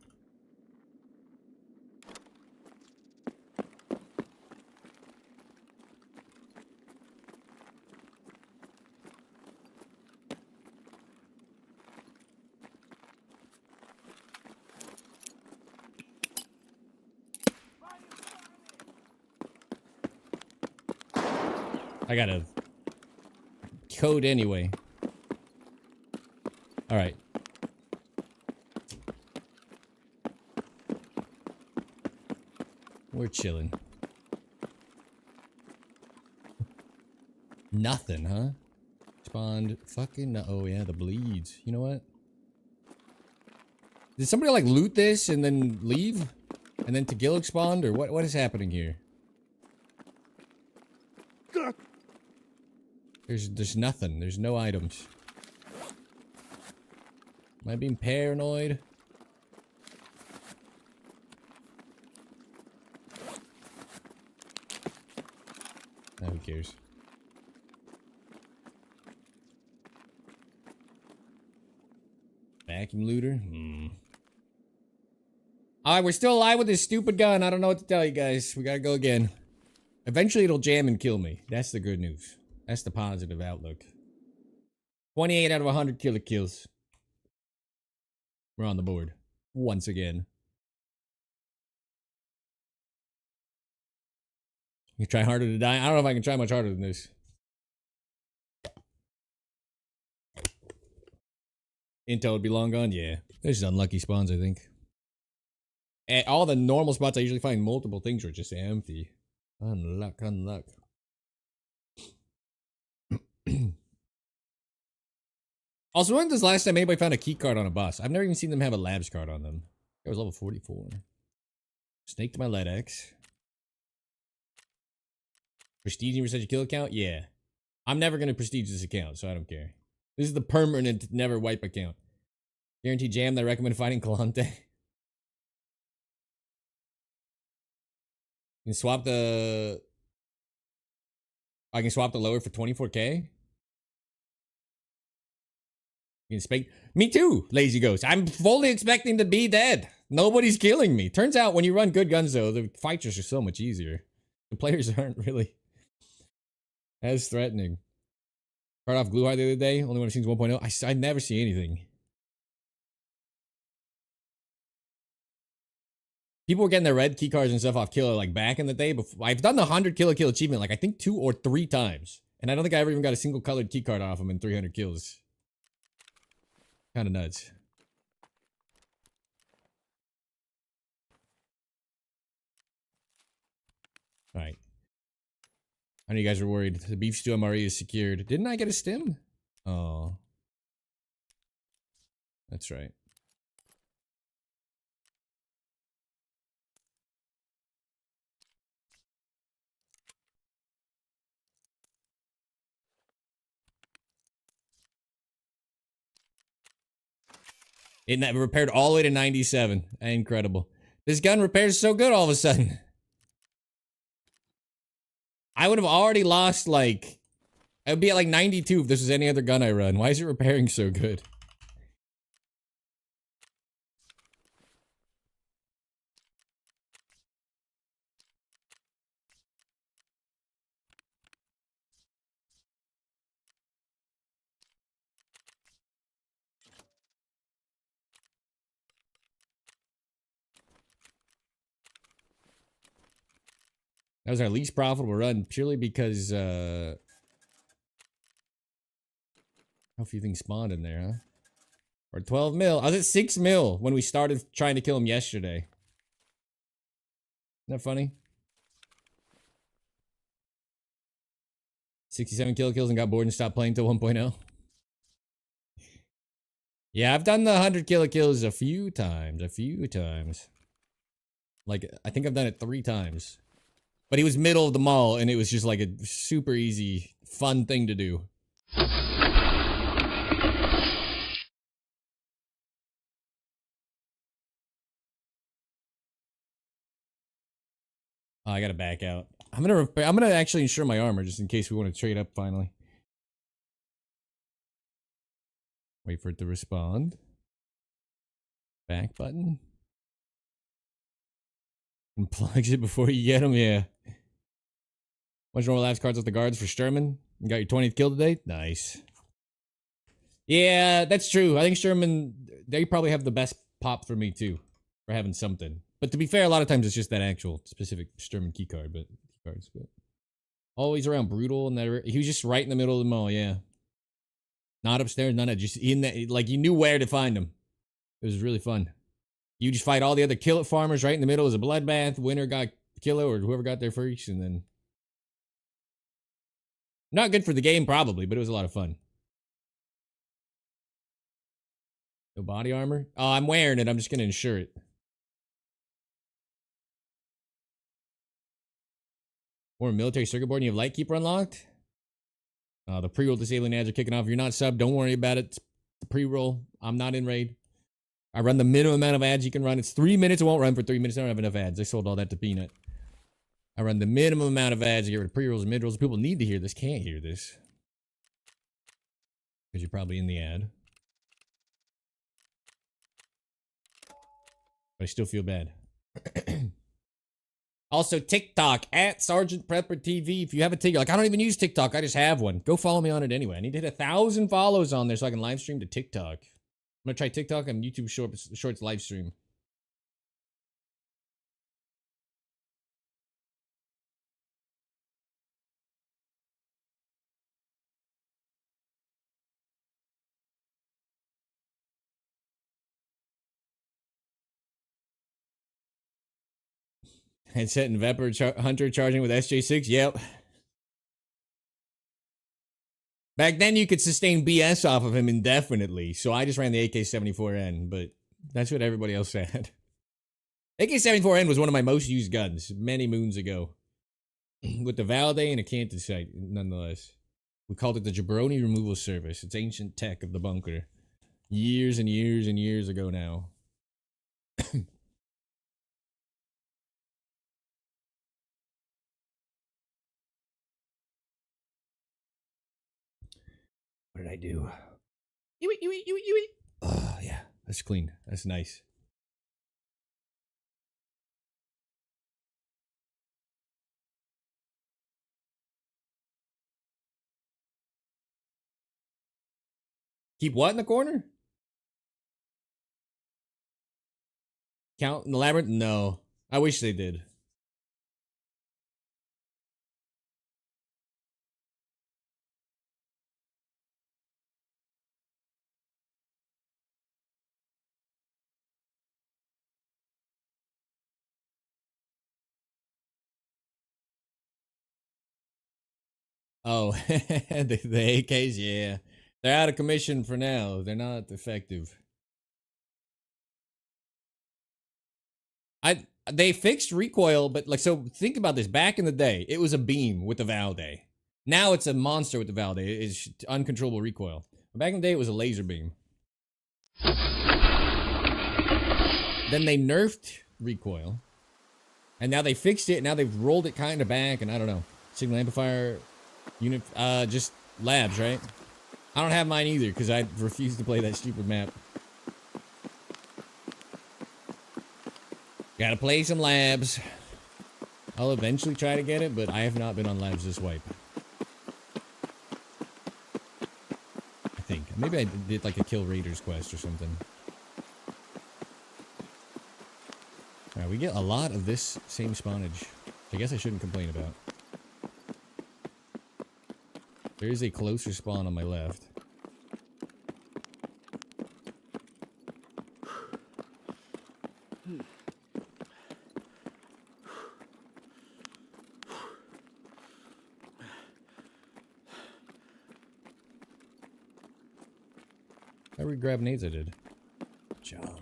I got a code anyway. Alright. We're chilling. Nothing, huh? Spawned fucking no. Oh yeah, the bleeds. You know what? Did somebody like loot this and then leave? And then Tagillic spawned? Or what is happening here? There's nothing. There's no items. Am I being paranoid? Oh, who cares? Vacuum looter? Hmm. Alright, we're still alive with this stupid gun. I don't know what to tell you guys. We gotta go again. Eventually it'll jam and kill me. That's the good news. That's the positive outlook. 28 out of 100 killer kills. We're on the board. Once again. You try harder to die? I don't know if I can try much harder than this. Intel would be long gone? Yeah. There's unlucky spawns, I think. At all the normal spots I usually find multiple things are just empty. Unluck, unluck. Also, when was the last time anybody found a key card on a bus? I've never even seen them have a labs card on them. It was level 44. Snake to my LEDX. Prestige percentage of kill account? Yeah. I'm never going to prestige this account, so I don't care. This is the permanent never wipe account. Guaranteed jam that I recommend fighting Calante. You can swap the... I can swap the lower for 24k? You can spec... Me too, Lazy Ghost. I'm fully expecting to be dead. Nobody's killing me. Turns out when you run good guns, though, the fights are just so much easier. The players aren't really as threatening. Start off Glue Hard the other day. Only one I've seen is 1.0. I never see anything. People were getting their red key cards and stuff off Killa like back in the day. Before I've done the 100 kill achievement like I think 2 or 3 times. And I don't think I ever even got a single colored key card off him in 300 kills. Kind of nuts. Alright. I know you guys were worried. The beef stew MRE is secured. Didn't I get a stim? Oh. That's right. It repaired all the way to 97. Incredible. This gun repairs so good all of a sudden. I would have already lost like... I would be at like 92 if this was any other gun I run. Why is it repairing so good? That was our least profitable run purely because, how few things spawned in there, huh? Or 12 mil. I was at 6 mil when we started trying to kill him yesterday. Isn't that funny? 67 kills and got bored and stopped playing till 1.0. Yeah, I've done the 100 kills a few times. Like, I think I've done it 3 times. But he was middle of the mall, and it was just like a super easy, fun thing to do. Oh, I gotta back out. I'm gonna actually insure my armor just in case we want to trade up finally. Wait for it to respond. Back button. Unplugs it before you get him, yeah. Bunch of more labs cards with the guards for Sturman. You got your 20th kill today? Nice. Yeah, that's true. I think Sturman, they probably have the best pop for me too. For having something. But to be fair, a lot of times it's just that actual specific Sturman keycard, but keycards, but always around Brutal and that. He was just right in the middle of the mall, yeah. Not upstairs, none of just in that, like you knew where to find him. It was really fun. You just fight all the other kill it farmers right in the middle as a bloodbath. Winner got Killa or whoever got there first, and then not good for the game probably, but it was a lot of fun. No body armor? Oh, I'm wearing it. I'm just gonna insure it. Or military circuit board and you have Lightkeeper unlocked? The pre-roll disabling ads are kicking off. If you're not sub, don't worry about it. It's the pre-roll. I'm not in raid. I run the minimum amount of ads you can run. It's 3 minutes. It won't run for 3 minutes. I don't have enough ads. I sold all that to Peanut. I run the minimum amount of ads to get rid of pre-rolls and mid-rolls. People need to hear this. Can't hear this. Because you're probably in the ad. But I still feel bad. Also, TikTok, at SgtPrepperTV. If you have a TikTok, like I don't even use TikTok, I just have one. Go follow me on it anyway. I need to hit 1,000 follows on there so I can live stream to TikTok. I'm gonna try TikTok and YouTube Shorts live stream. Headset and Vepper Hunter charging with SJ6. Yep. Back then, you could sustain BS off of him indefinitely, so I just ran the AK-74N, but that's what everybody else said. AK-74N was one of my most used guns many moons ago. With the Valday and a Canton sight, nonetheless. We called it the Jabroni Removal Service. It's ancient tech of the bunker. Years and years and years ago now. What did I do? Oh, yeah. That's clean. That's nice. Keep what in the corner? Count in the labyrinth? No. I wish they did. Oh, the AKs, yeah. They're out of commission for now. They're not effective. They fixed recoil, but like, so think about this. Back in the day, it was a beam with the Valday. Now it's a monster with the Valday. It's uncontrollable recoil. But back in the day, it was a laser beam. Then they nerfed recoil. And now they fixed it. Now they've rolled it kind of back. And I don't know. Signal amplifier unit. Just labs, right? I don't have mine either because I refuse to play that stupid map. Gotta play some labs. I'll eventually try to get it, but I have not been on labs this wipe. I think. Maybe I did like a Kill Raiders quest or something. Alright, we get a lot of this same spawnage. I guess I shouldn't complain about. There is a closer spawn on my left. How do we grab nades? I did. Good job.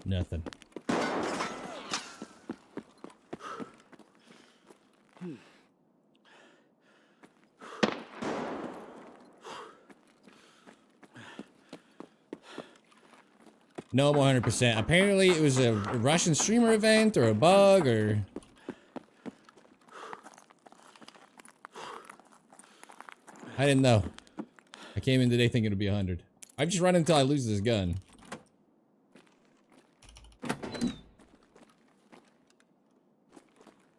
Nothing. No, 100%. Apparently, it was a Russian streamer event or a bug or... I didn't know. I came in today thinking it'd be 100. I just run until I lose this gun.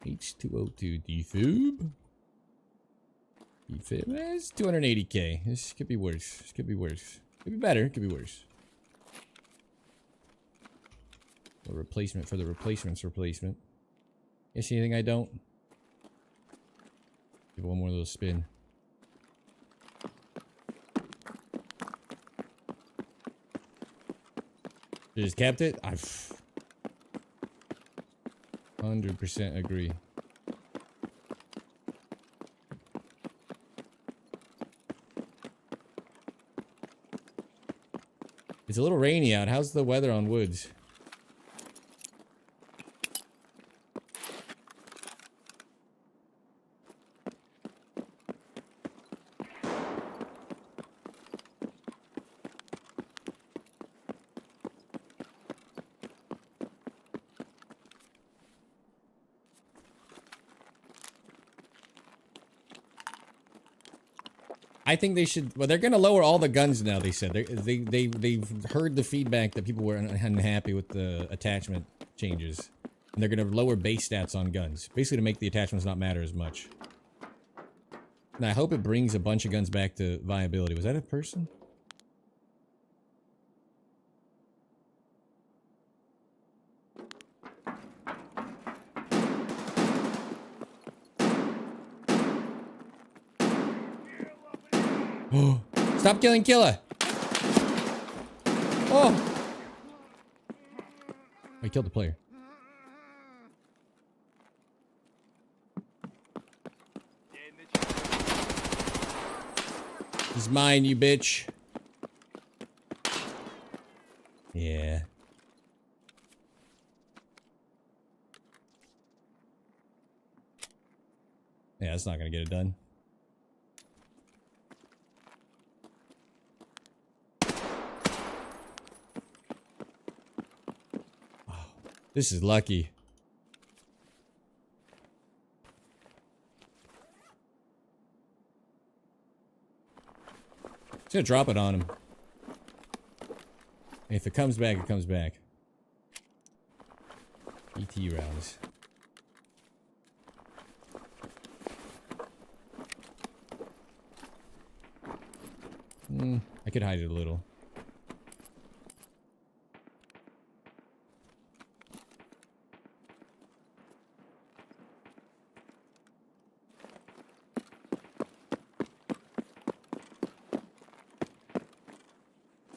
H2O2 defib. Defib. It's 280k. This could be worse. This could be worse. Could be better. Could be worse. A replacement for the replacement's replacement. You see anything I don't? Give it one more little spin. Just kept it? I 100% agree. It's a little rainy out. How's the weather on Woods? I think they should. Well, they're gonna lower all the guns now. They said they've heard the feedback that people were unhappy with the attachment changes, and they're gonna lower base stats on guns, basically to make the attachments not matter as much. And I hope it brings a bunch of guns back to viability. Was that a person? Oh, stop killing Killa! Oh! I killed the player. He's mine, you bitch. Yeah. Yeah, that's not gonna get it done. This is lucky. Just gonna drop it on him. If it comes back, it comes back. ET rounds. I could hide it a little.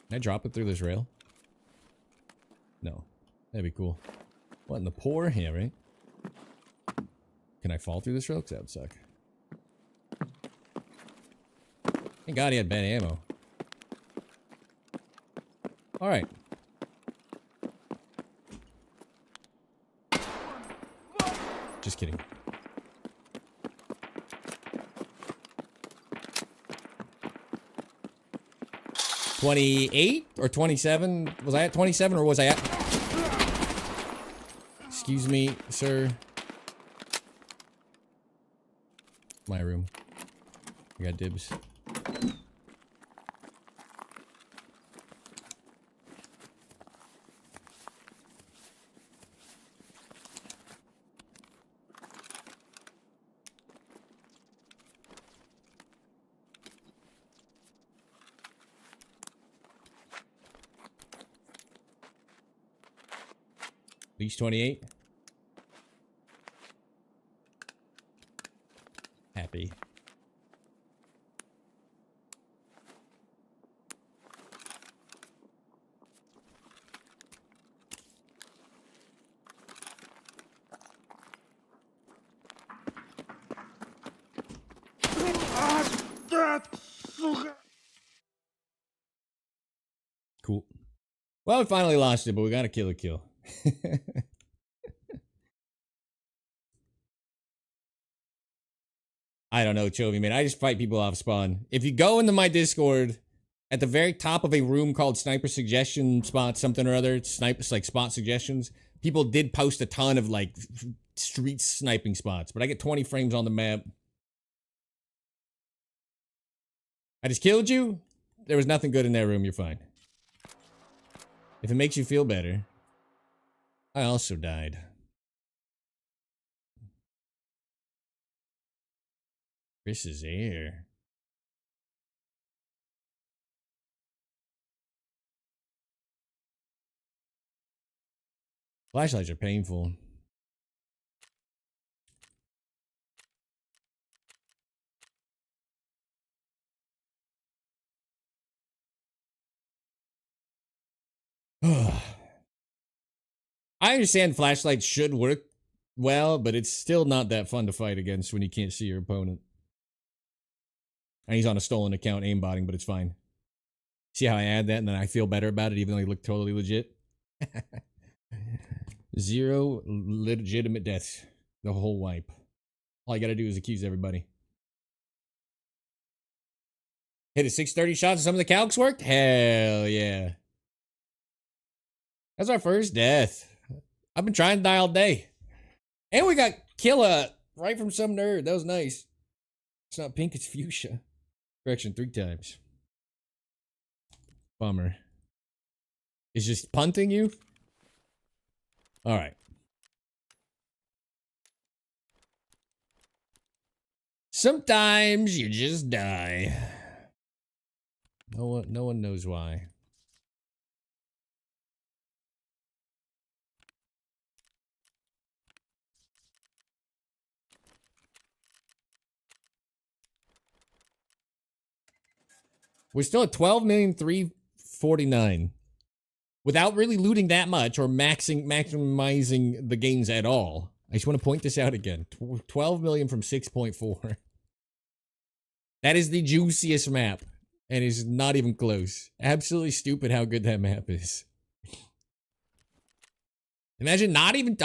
Can I drop it through this rail? No. That'd be cool. What in the pour? Yeah, right? Can I fall through this rail? Because that would suck. Thank God he had bad ammo. Alright. Just kidding. $28 or 27? Was I at 27 or was I at... Excuse me, sir. My room. I got dibs. At least 28. Well, we finally lost it, but we got to kill a kill. I don't know, Chovy, man. I just fight people off spawn. If you go into my Discord, at the very top of a room called Sniper Suggestion Spot something or other, it's like spot suggestions, people did post a ton of like street sniping spots, but I get 20 frames on the map. I just killed you. There was nothing good in that room. You're fine. If it makes you feel better. I also died. Chris is here. Flashlights are painful. I understand flashlights should work well, but it's still not that fun to fight against when you can't see your opponent. And he's on a stolen account aimbotting, but it's fine. See how I add that and then I feel better about it even though he looked totally legit? 0 legitimate deaths. The whole wipe. All I gotta do is accuse everybody. Hit a 630 shots and some of the calcs worked? Hell yeah. That's our first death. I've been trying to die all day. And we got Killa right from some nerd. That was nice. It's not pink, it's fuchsia. Correction, 3 times. Bummer. Is just punting you? Alright. Sometimes you just die. No one knows why. We're still at 12,349,000 without really looting that much or maximizing the gains at all. I just want to point this out again. 12 million from 6.4. That is the juiciest map and is not even close. Absolutely stupid how good that map is. Imagine not even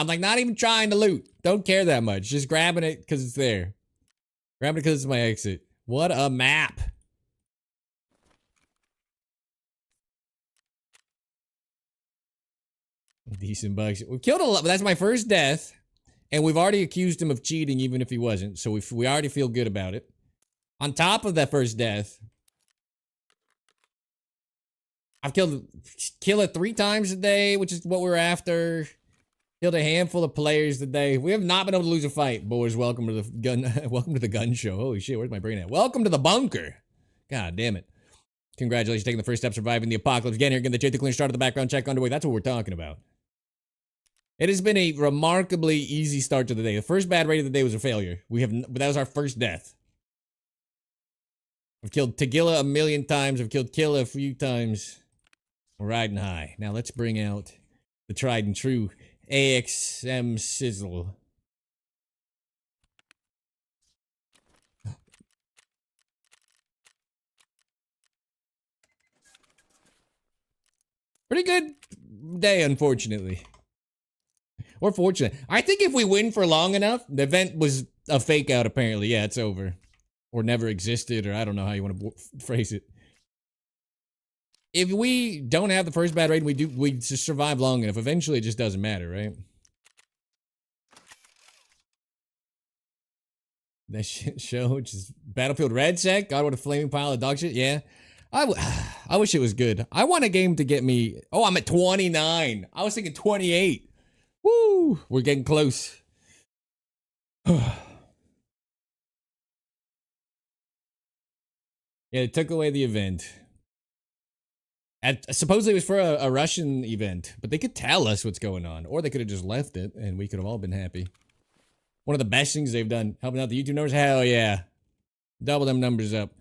trying to loot. Don't care that much. Just grabbing it because it's there. Grabbing it because it's my exit. What a map. Decent bugs. We've killed a lot, but that's my first death. And we've already accused him of cheating, even if he wasn't. So we already feel good about it. On top of that first death, I've killed Killa 3 times a day, which is what we're after. Killed a handful of players today. We have not been able to lose a fight, boys. Welcome to the gun. Welcome to the gun show. Holy shit, where's my brain at? Welcome to the bunker. God damn it. Congratulations, taking the first step, surviving the apocalypse. Again, here, getting the J clean start of the background check underway. That's what we're talking about. It has been a remarkably easy start to the day. The first bad raid of the day was a failure. That was our first death. I've killed Tagilla a million times. I've killed Killa a few times. We're riding high. Now let's bring out the tried and true AXM sizzle. Pretty good day, unfortunately. Or fortunate. I think if we win for long enough, the event was a fake out apparently. Yeah, it's over. Or never existed, or I don't know how you want to phrase it. If we don't have the first bad raid, we just survive long enough. Eventually, it just doesn't matter, right? That shit show, which is Battlefield Red Sec. God, what a flaming pile of dog shit. Yeah. I wish it was good. I want a game to get me. Oh, I'm at 29. I was thinking 28. Woo! We're getting close. Yeah, it took away the event. Supposedly it was for a Russian event, but they could tell us what's going on. Or they could have just left it, and we could have all been happy. One of the best things they've done. Helping out the YouTube numbers? Hell yeah. Double them numbers up.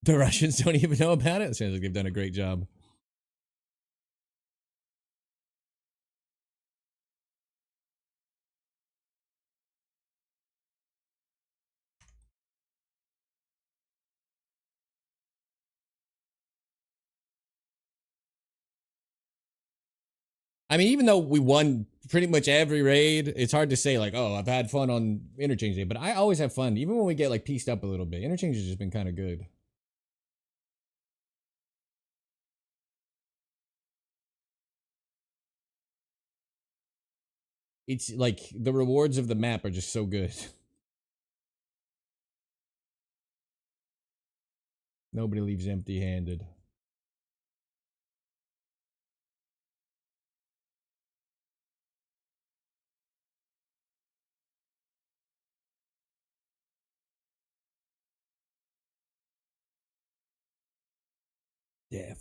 The Russians don't even know about it? It sounds like they've done a great job. I mean, even though we won pretty much every raid, it's hard to say like, oh, I've had fun on Interchange Day, but I always have fun, even when we get like pieced up a little bit. Interchange has just been kind of good. It's like the rewards of the map are just so good. Nobody leaves empty-handed. Yeah,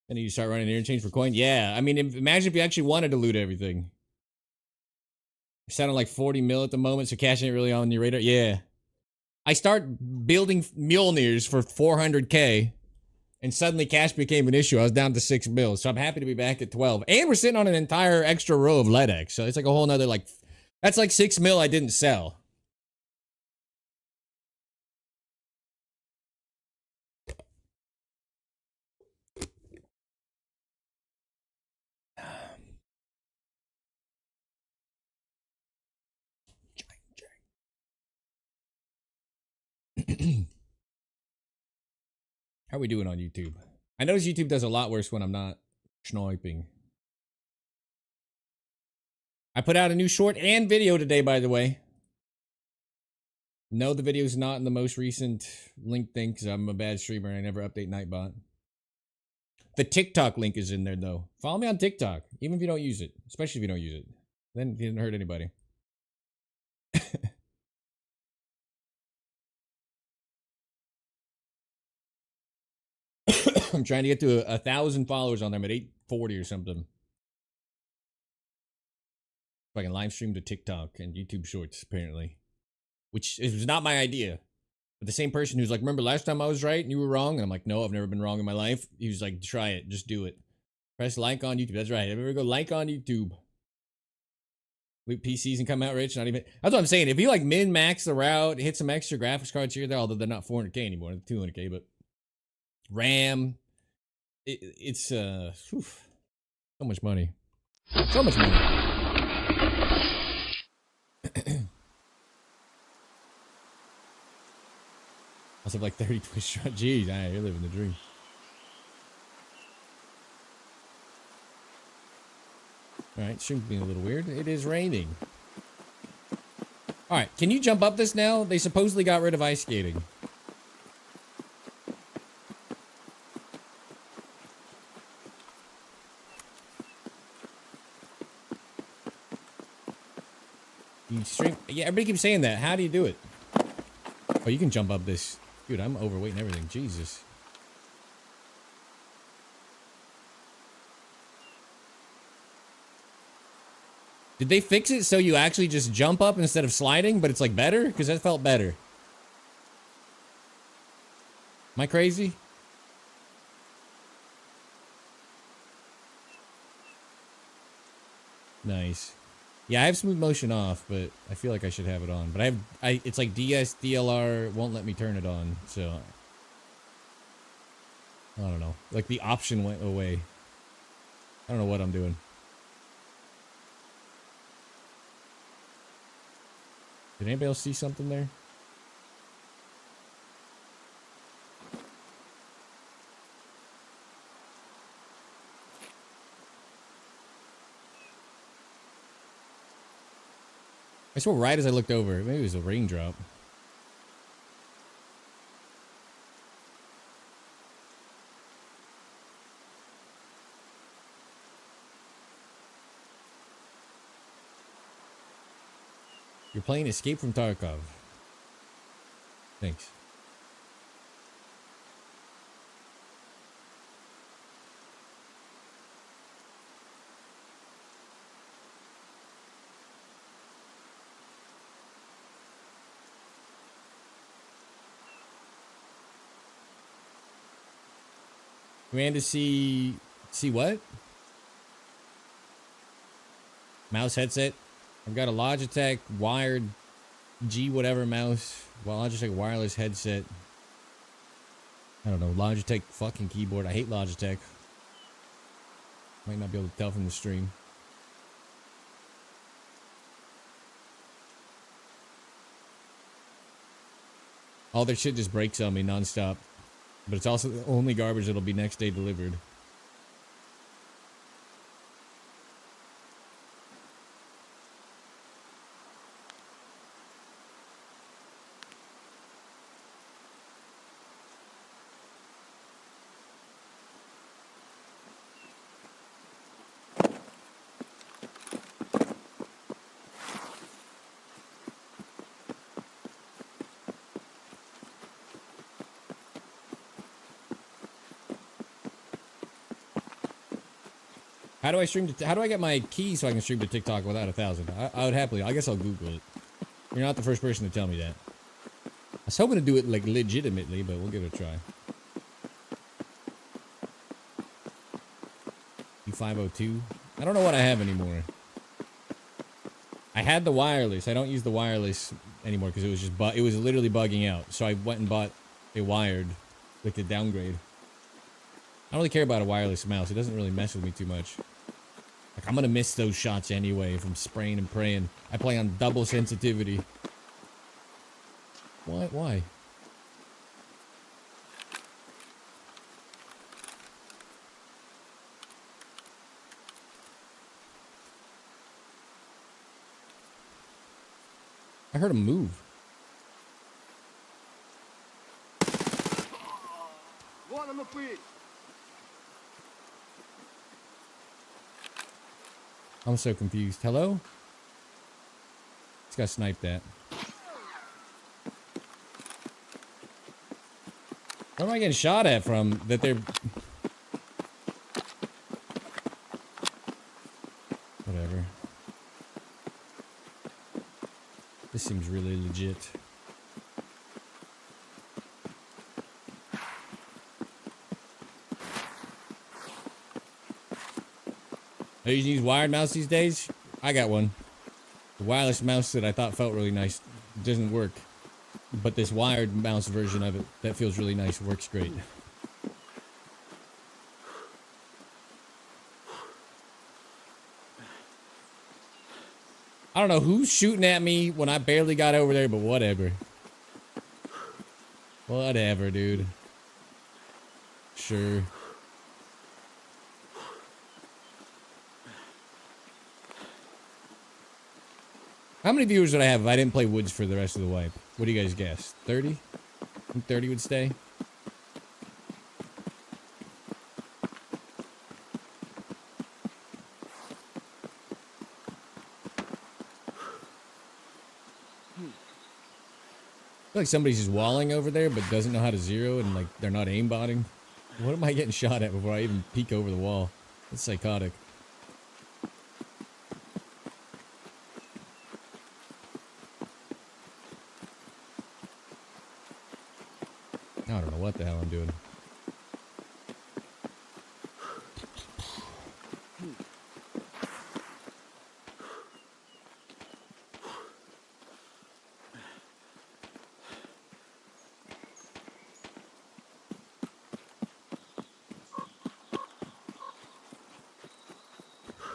And you start running interchange for coin? Yeah, I mean, imagine if you actually wanted to loot everything. You're sounding like 40 mil at the moment, so cash ain't really on your radar. Yeah. I start building Mjolnirs for 400k, and suddenly cash became an issue. I was down to 6 mil, so I'm happy to be back at 12. And we're sitting on an entire extra row of LEDX, so it's like a whole nother, like, that's like 6 mil I didn't sell. How are we doing on YouTube? I notice YouTube does a lot worse when I'm not sniping. I put out a new short and video today, by the way. No, the video's not in the most recent link thing because I'm a bad streamer and I never update Nightbot. The TikTok link is in there, though. Follow me on TikTok, even if you don't use it. Especially if you don't use it. Then it didn't hurt anybody. I'm trying to get to 1,000 followers on there. I'm at 840 or something. If I can live stream to TikTok and YouTube Shorts, apparently. Which is not my idea. But the same person who's like, remember last time I was right and you were wrong? And I'm like, no, I've never been wrong in my life. He was like, try it. Just do it. Press like on YouTube. That's right. Everybody go like on YouTube. Loot PCs and come out rich. Not even. That's what I'm saying. If you like min-max the route, hit some extra graphics cards here, there, although they're not 400k anymore. They're 200k, but RAM. It's so much money. So much money. I was up like 30 Twitch shot. Jeez, you're living the dream. Alright, stream's being a little weird. It is raining. Alright, can you jump up this now? They supposedly got rid of ice skating. You stream? Yeah, everybody keeps saying that. How do you do it? Oh, you can jump up this. Dude, I'm overweight and everything. Jesus. Did they fix it so you actually just jump up instead of sliding, but it's like better? Because that felt better. Am I crazy? Nice. Yeah, I have smooth motion off, but I feel like I should have it on. But it's like DS, DLR won't let me turn it on, so I don't know. Like the option went away. I don't know what I'm doing. Did anybody else see something there? I swear right as I looked over, maybe it was a raindrop. You're playing Escape from Tarkov. Thanks. Command to see what? Mouse headset. I've got a Logitech wired G whatever mouse. Well, Logitech wireless headset. I don't know. Logitech fucking keyboard. I hate Logitech. Might not be able to tell from the stream. All their shit just breaks on me nonstop. But it's also the only garbage that'll be next day delivered. How do I stream to how do I get my key so I can stream to TikTok without 1,000? I would happily. I guess I'll Google it. You're not the first person to tell me that. I was hoping to do it like legitimately, but we'll give it a try. U502. I don't know what I have anymore. I had the wireless. I don't use the wireless anymore because it was just it was literally bugging out. So I went and bought a wired, like the downgrade. I don't really care about a wireless mouse. It doesn't really mess with me too much. Like, I'm gonna miss those shots anyway from spraying and praying. I play on double sensitivity. Why? Why? I heard him move. I'm so confused. Hello? This guy sniped that. Where am I getting shot at from? That they're... Whatever. This seems really legit. Are you using wired mouse these days? I got one. The wireless mouse that I thought felt really nice doesn't work. But this wired mouse version of it that feels really nice works great. I don't know who's shooting at me when I barely got over there, but whatever. Whatever, dude. Sure. How many viewers would I have if I didn't play Woods for the rest of the wipe? What do you guys guess? 30? I think 30 would stay. I feel like somebody's just walling over there but doesn't know how to zero and like they're not aimbotting. What am I getting shot at before I even peek over the wall? That's psychotic. I don't know what the hell I'm doing.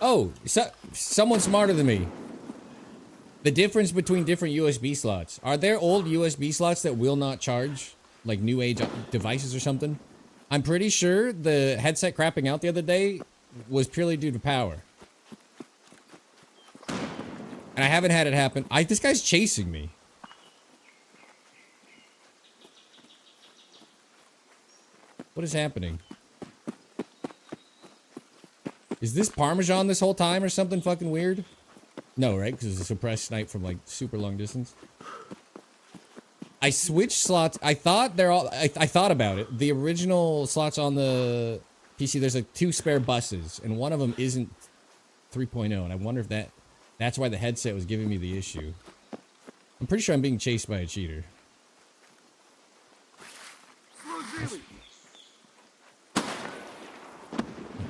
Oh, someone smarter than me. The difference between different USB slots. Are there old USB slots that will not charge? Like new age devices or something? I'm pretty sure the headset crapping out the other day was purely due to power. And I haven't had it happen. This guy's chasing me. What is happening? Is this Parmesan this whole time or something fucking weird? No, right? Because it's a suppressed snipe from like super long distance. I switched slots. I thought they're all... I thought about it. The original slots on the PC, there's like 2 spare buses. And one of them isn't 3.0. And I wonder if that's why the headset was giving me the issue. I'm pretty sure I'm being chased by a cheater.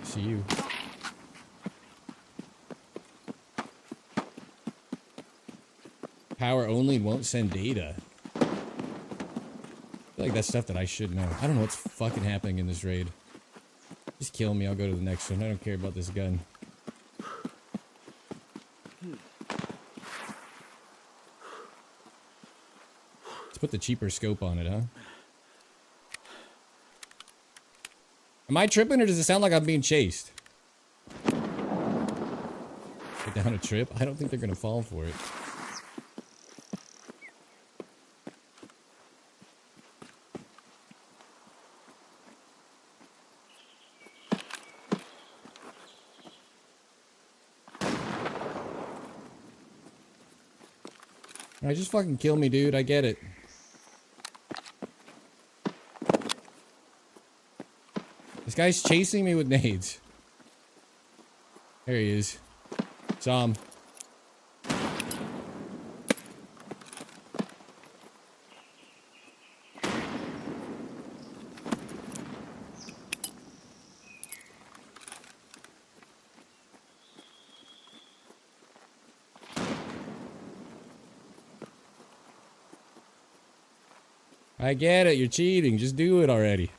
See you. Power only won't send data. I feel like that's stuff that I should know. I don't know what's fucking happening in this raid. Just kill me, I'll go to the next one. I don't care about this gun. Let's put the cheaper scope on it, huh? Am I tripping or does it sound like I'm being chased? Get down a trip? I don't think they're gonna fall for it. Alright, just fucking kill me, dude. I get it. This guy's chasing me with nades. There he is. Saw him. I get it. You're cheating. Just do it already.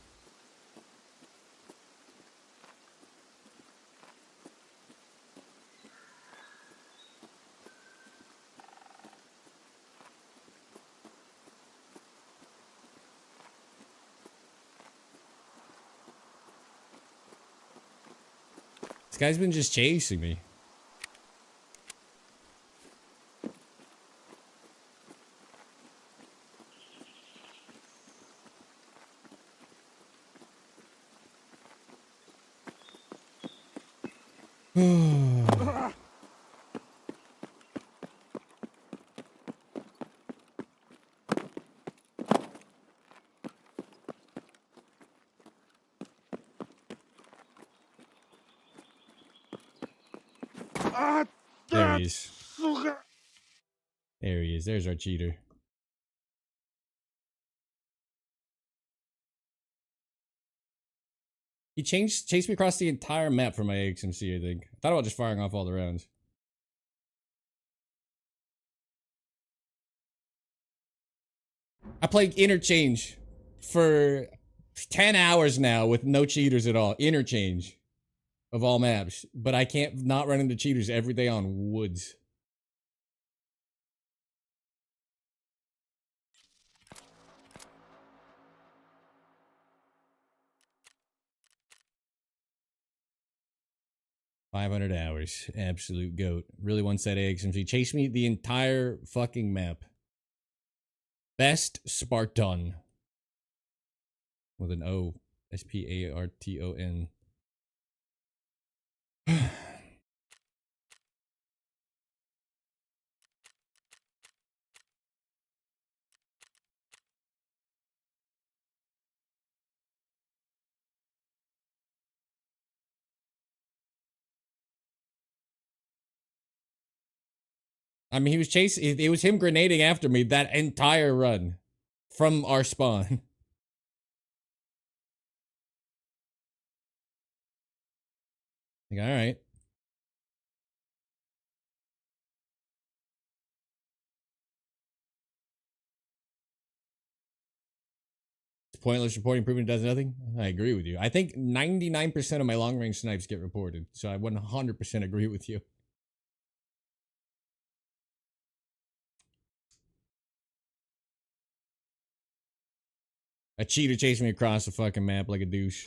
This guy's been just chasing me. There he is. There he is. There's our cheater. He chased me across the entire map for my XMC, I think. I thought about just firing off all the rounds. I played interchange for 10 hours now with no cheaters at all. Interchange of all maps. But I can't not run into cheaters every day on woods. $500 hours. Absolute goat. Really wants that XMC. Chase me the entire fucking map. Best Spartan. With an O. Sparton. I mean, he was chasing. It was him grenading after me that entire run from our spawn. Like, all right. It's pointless reporting, proving it does nothing. I agree with you. I think 99% of my long range snipes get reported, so I 100% agree with you. A cheater chasing me across the fucking map like a douche.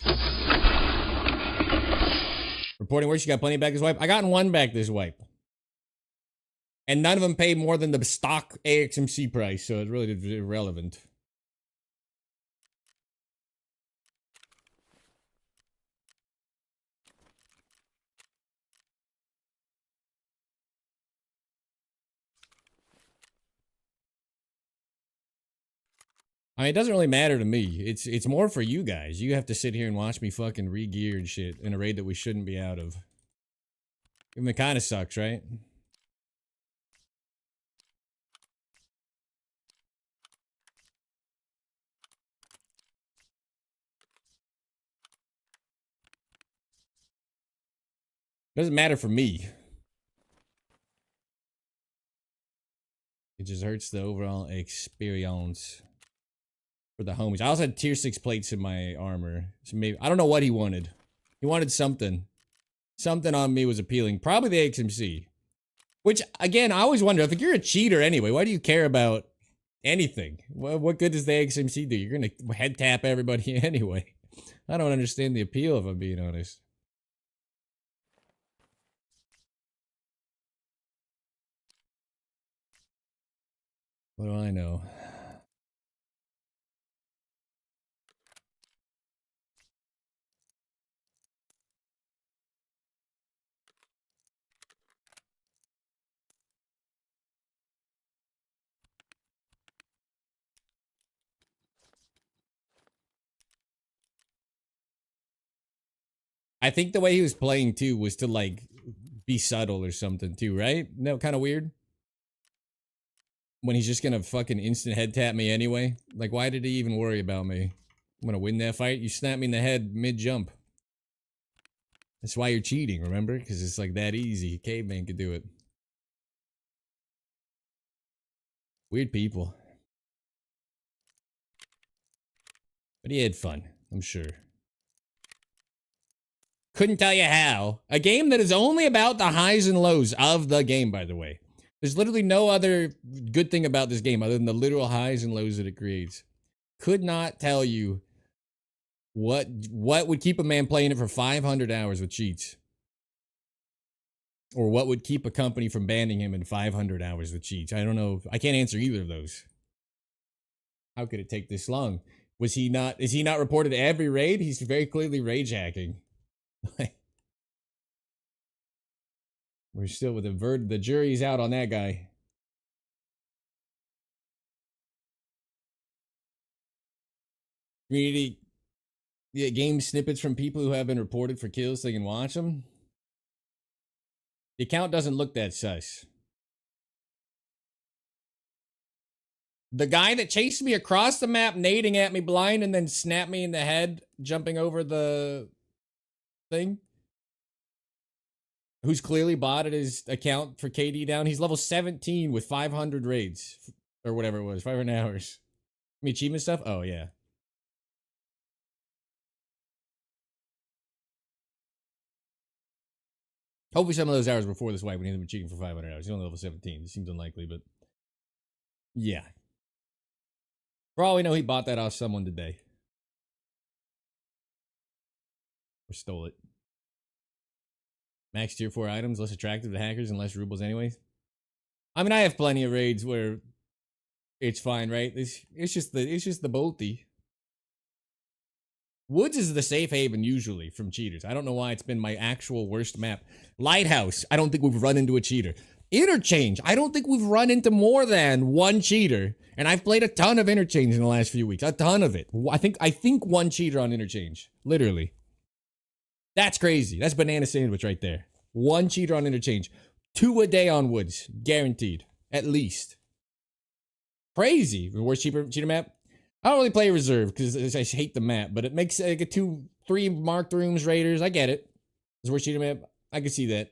Reporting works. You got plenty back this wipe. I got one back this wipe. And none of them pay more than the stock AXMC price, so it's really irrelevant. I mean, it doesn't really matter to me. It's more for you guys. You have to sit here and watch me fucking re-gear and shit in a raid that we shouldn't be out of. I mean, it kind of sucks, right? Doesn't matter for me. It just hurts the overall experience for the homies. I also had tier 6 plates in my armor. So maybe I don't know what he wanted. He wanted something. Something on me was appealing. Probably the XMC. Which, again, I always wonder, if you're a cheater anyway, why do you care about anything? What good does the XMC do? You're gonna head tap everybody anyway. I don't understand the appeal, if I'm being honest. What do I know? I think the way he was playing too was to like be subtle or something too, right? No, kind of weird. When he's just gonna fucking instant head tap me anyway. Like, why did he even worry about me? I'm gonna win that fight. You snap me in the head mid jump. That's why you're cheating, remember? Because it's like that easy. Caveman could do it. Weird people. But he had fun, I'm sure. Couldn't tell you how. A game that is only about the highs and lows of the game, by the way. There's literally no other good thing about this game other than the literal highs and lows that it creates. Could not tell you what would keep a man playing it for 500 hours with cheats. Or what would keep a company from banning him in 500 hours with cheats. I don't know. I can't answer either of those. How could it take this long? Is he not reported every raid? He's very clearly rage hacking. We're still with the jury's out on that guy. Community game snippets from people who have been reported for kills so they can watch them. The account doesn't look that sus. The guy that chased me across the map, nading at me blind, and then snapped me in the head, jumping over the thing. Who's clearly botted his account for KD down. He's level 17 with 500 raids. Or whatever it was, 500 hours. I mean, achievement stuff? Oh, yeah. Hopefully some of those hours before this wipe when he's been cheating for 500 hours. He's only level 17. It seems unlikely, but... yeah. For all we know, he bought that off someone today. Or stole it. Max tier 4 items, less attractive to hackers and less rubles anyways. I mean, I have plenty of raids where it's fine, right? It's just the bolty. Woods is the safe haven usually from cheaters. I don't know why it's been my actual worst map. Lighthouse, I don't think we've run into a cheater. Interchange, I don't think we've run into more than one cheater. And I've played a ton of Interchange in the last few weeks. A ton of it. I think one cheater on Interchange. Literally. That's crazy. That's banana sandwich right there. One cheater on Interchange. 2 a day on Woods. Guaranteed. At least. Crazy. The worst cheater map? I don't really play Reserve because I hate the map, but it makes like a 3 marked rooms Raiders. I get it. It's worst cheater map. I can see that.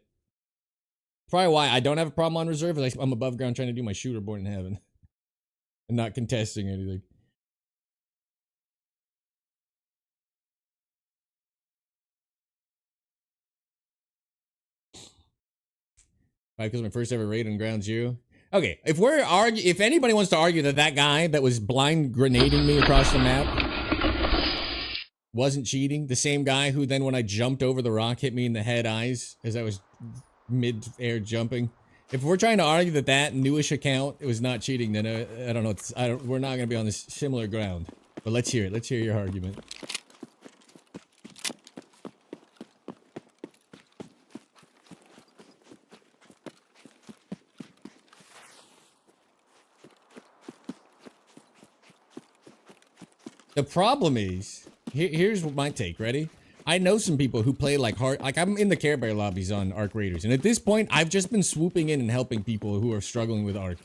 Probably why I don't have a problem on Reserve is I'm above ground trying to do my shooter born in heaven. And not contesting anything. Right, because my first ever raid on Ground Zero. Okay, if anybody wants to argue that guy that was blind grenading me across the map wasn't cheating, the same guy who then when I jumped over the rock hit me in the head eyes as I was mid-air jumping. If we're trying to argue that newish account it was not cheating, then I don't know. We're not going to be on this similar ground. But let's hear it. Let's hear your argument. The problem is, here's my take. Ready? I know some people who play like hard, like I'm in the Care Bear lobbies on Arc Raiders, and at this point, I've just been swooping in and helping people who are struggling with Arc.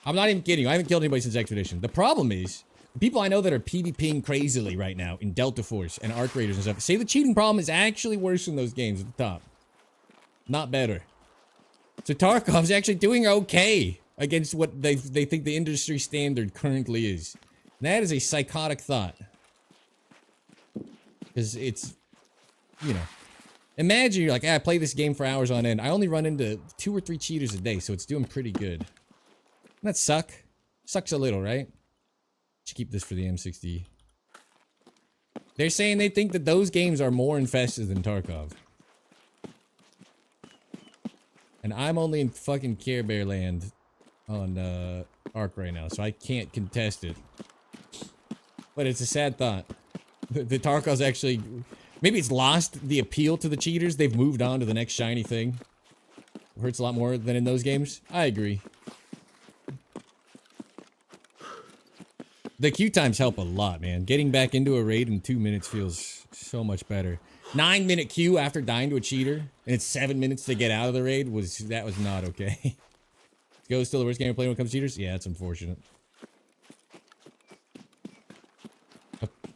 I'm not even kidding you. I haven't killed anybody since Expedition. The problem is, the people I know that are PvPing crazily right now in Delta Force and Arc Raiders and stuff say the cheating problem is actually worse in those games at the top. Not better. So Tarkov's actually doing okay against what they think the industry standard currently is. That is a psychotic thought. Because it's, you know, imagine you're like, I play this game for hours on end. I only run into 2 or 3 cheaters a day, so it's doing pretty good. Doesn't that suck? Sucks a little, right? Should keep this for the M60. They're saying they think that those games are more infested than Tarkov. And I'm only in fucking Care Bear land on Ark right now, so I can't contest it. But it's a sad thought. The Tarkov's actually... Maybe it's lost the appeal to the cheaters. They've moved on to the next shiny thing. It hurts a lot more than in those games. I agree. The queue times help a lot, man. Getting back into a raid in 2 minutes feels so much better. 9-minute queue after dying to a cheater, and it's 7 minutes to get out of the raid was not okay. Go still the worst game to play when it comes to cheaters? Yeah, it's unfortunate.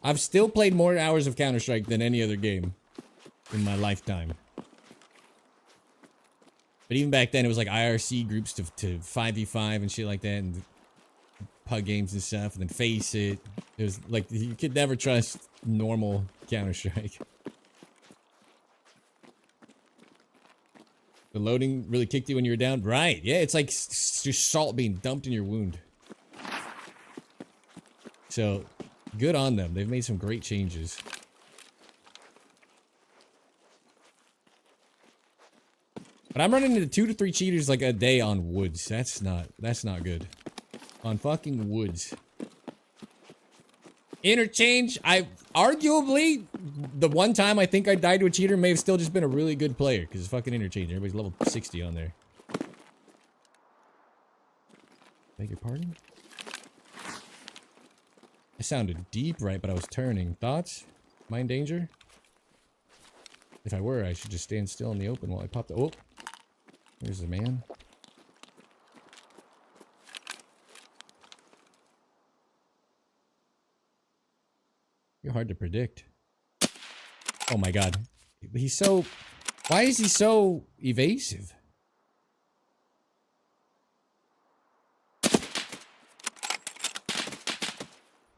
I've still played more hours of Counter-Strike than any other game in my lifetime. But even back then, it was like IRC groups to 5v5 and shit like that, and pug games and stuff, and then Face It. It was like, you could never trust normal Counter-Strike. The loading really kicked you when you were down? Right, yeah, it's like just salt being dumped in your wound. So, good on them. They've made some great changes. But I'm running into 2 to 3 cheaters like a day on woods. That's not good. On fucking woods. Interchange, arguably, the one time I think I died to a cheater may have still just been a really good player, because it's fucking Interchange. Everybody's level 60 on there. Beg your pardon? I sounded deep right, but I was turning. Thoughts? Am I in danger? If I were, I should just stand still in the open while I pop the... Oh! There's the man. You're hard to predict. Oh my god. He's so... Why is he so evasive?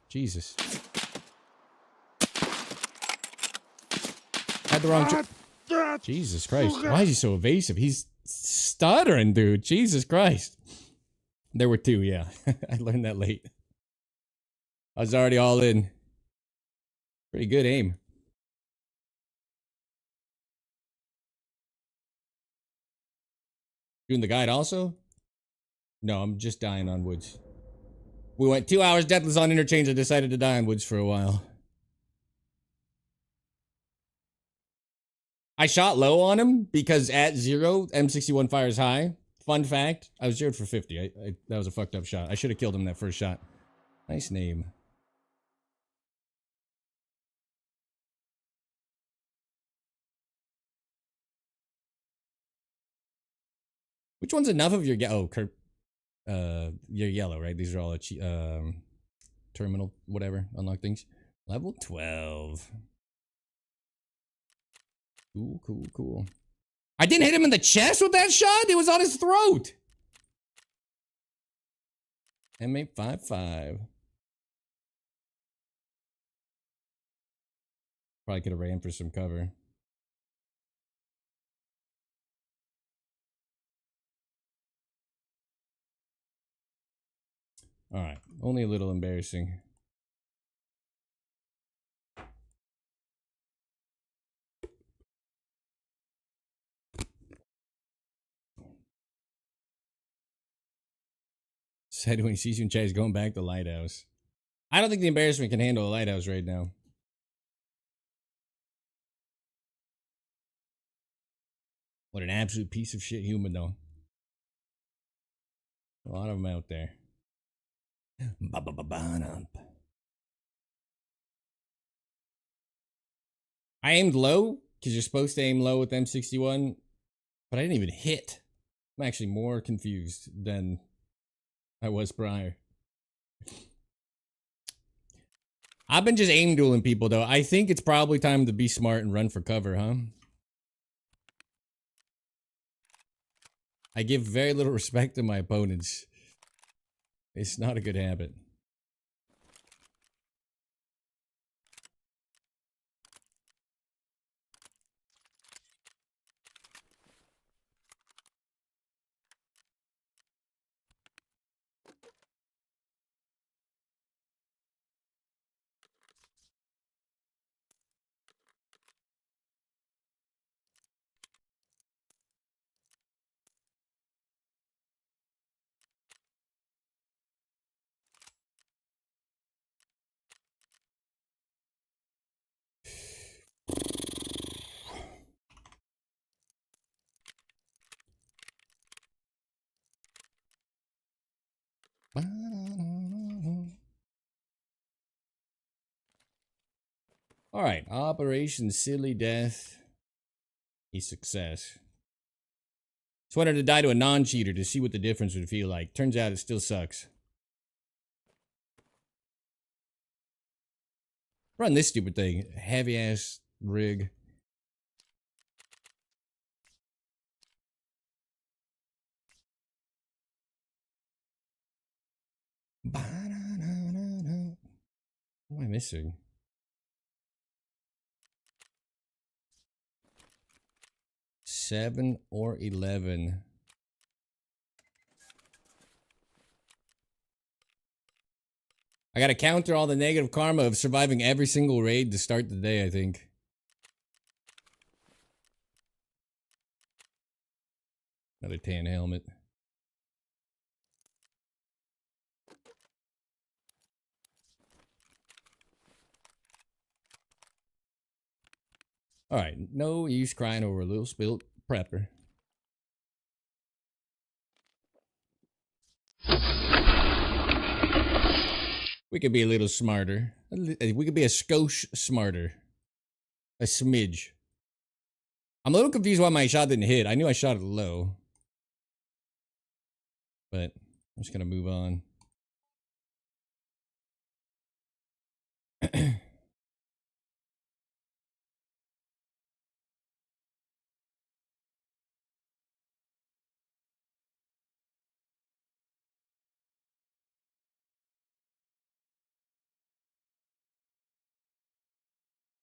Jesus. Had the wrong... Jesus Christ. Why is he so evasive? He's stuttering, dude. Jesus Christ. There were 2, yeah. I learned that late. I was already all in. Pretty good aim. Doing the guide also? No, I'm just dying on woods. We went 2 hours deathless on interchange. I decided to die on woods for a while. I shot low on him because at 0, M61 fires high. Fun fact, I was 0'd for 50. That was a fucked up shot. I should have killed him that first shot. Nice name. Which one's enough of your your yellow, right? These are all terminal, whatever, unlock things. Level 12. Cool, cool, cool. I didn't hit him in the chest with that shot? It was on his throat! M855. Probably could have ran for some cover. Alright, only a little embarrassing. Said when he sees you in chat, he's going back to Lighthouse. I don't think the embarrassment can handle a Lighthouse right now. What an absolute piece of shit human, though. A lot of them out there. I aimed low, because you're supposed to aim low with M61, but I didn't even hit. I'm actually more confused than I was prior. I've been just aim dueling people, though. I think it's probably time to be smart and run for cover, huh? I give very little respect to my opponents. It's not a good habit. All right, Operation Silly Death. A success. Just wanted to die to a non-cheater to see what the difference would feel like. Turns out it still sucks. Run this stupid thing. Heavy ass rig. What am I missing? Seven or 11. I gotta counter all the negative karma of surviving every single raid to start the day, I think. Another tan helmet. Alright, no use crying over a little spilt prepper. We could be a little smarter. We could be a skosh smarter. A smidge. I'm a little confused why my shot didn't hit. I knew I shot it low. But I'm just gonna move on.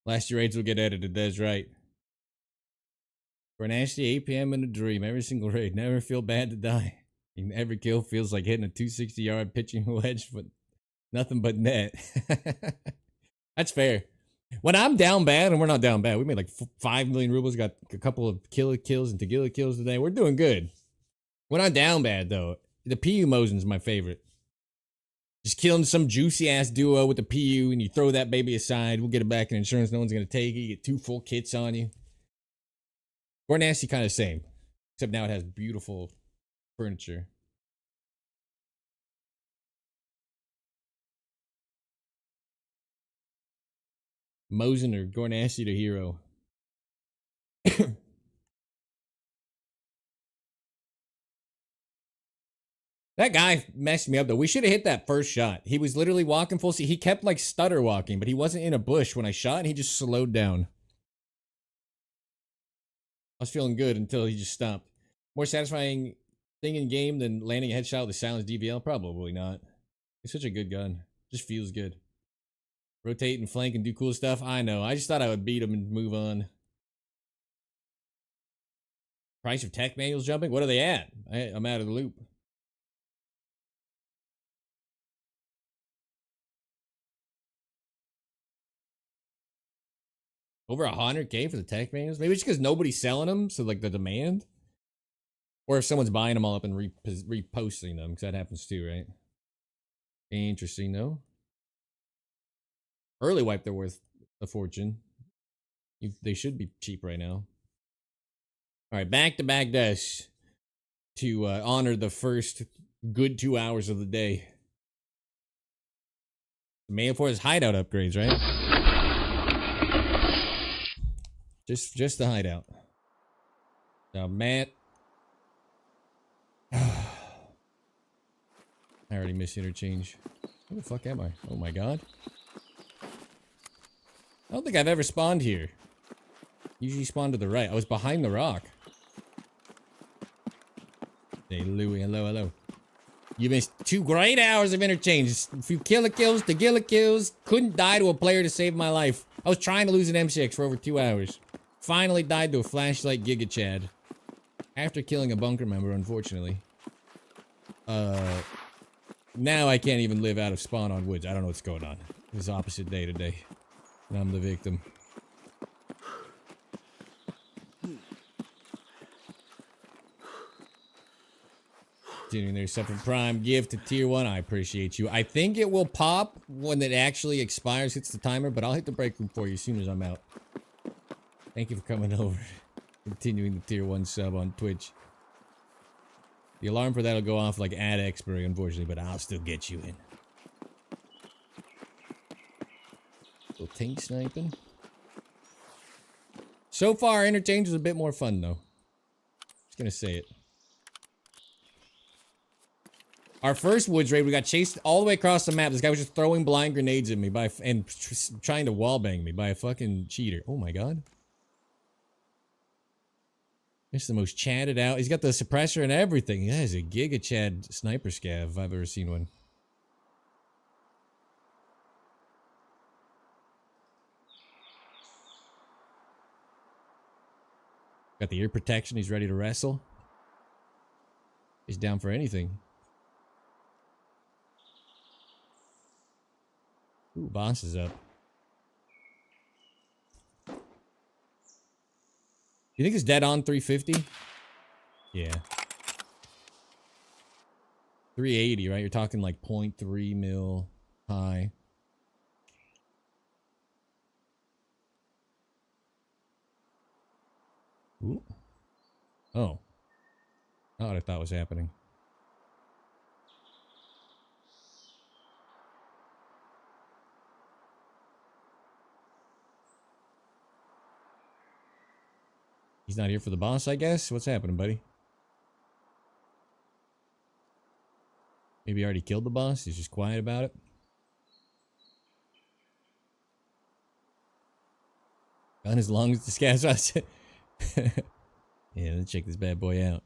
Last year raids will get edited, that's right. For an nasty 8 p.m. in a dream, every single raid. Never feel bad to die. And every kill feels like hitting a 260-yard pitching wedge, but nothing but net. That's fair. When I'm down bad, and we're not down bad, we made like 5 million rubles, got a couple of Killa kills and Killa kills today. We're doing good. When I'm down bad, though, the PU Mosin's my favorite. Just killing some juicy ass duo with the PU, and you throw that baby aside. We'll get it back in insurance. No one's gonna take it. You get 2 full kits on you. Gore Nasty kind of same, except now it has beautiful furniture. Mosin or Gore Nasty to hero. That guy messed me up, though. We should have hit that first shot. He was literally walking full speed. He kept, like, stutter walking, but he wasn't in a bush when I shot, and he just slowed down. I was feeling good until he just stopped. More satisfying thing in game than landing a headshot with a silenced DVL? Probably not. It's such a good gun. Just feels good. Rotate and flank and do cool stuff? I know. I just thought I would beat him and move on. Price of tech manuals jumping? What are they at? I'm out of the loop. Over 100K for the tech manuals? Maybe it's because nobody's selling them, so like the demand? Or if someone's buying them all up and reposting them, because that happens too, right? Interesting, though. Early wipe, they're worth a fortune. They should be cheap right now. Alright, back-to-back deaths to honor the first good 2 hours of the day. Mail for his hideout upgrades, right? Just the hideout. Now, Matt. I already missed interchange. Where the fuck am I? Oh my god. I don't think I've ever spawned here. Usually spawn to the right. I was behind the rock. Hey, Louie. Hello, hello. You missed 2 great hours of interchange. A few killer kills to killer kills. Couldn't die to a player to save my life. I was trying to lose an MCX for over 2 hours. Finally died to a flashlight Giga Chad. After killing a bunker member, unfortunately. Now I can't even live out of spawn on woods. I don't know what's going on. It's opposite day today. And I'm the victim. Continuing their Suffer Prime gift to tier 1. I appreciate you. I think it will pop when it actually expires, hits the timer, but I'll hit the break room for you as soon as I'm out. Thank you for coming over. Continuing the tier 1 sub on Twitch. The alarm for that will go off like ad expiry, unfortunately, but I'll still get you in. Little tank sniping. So far, Interchange was a bit more fun, though. Just gonna say it. Our first woods raid, we got chased all the way across the map. This guy was just throwing blind grenades at me and trying to wallbang me by a fucking cheater. Oh my god. This is the most chatted out. He's got the suppressor and everything. That is a Giga Chad sniper scav if I've ever seen one. Got the ear protection. He's ready to wrestle. He's down for anything. Ooh, boss is up. You think it's dead on 350? Yeah. 380, right? You're talking like 0.3 mil high. Ooh. Oh. Not what I thought was happening. He's not here for the boss, I guess? What's happening, buddy? Maybe he already killed the boss? He's just quiet about it? Gun as long as the scavs. Yeah, let's check this bad boy out.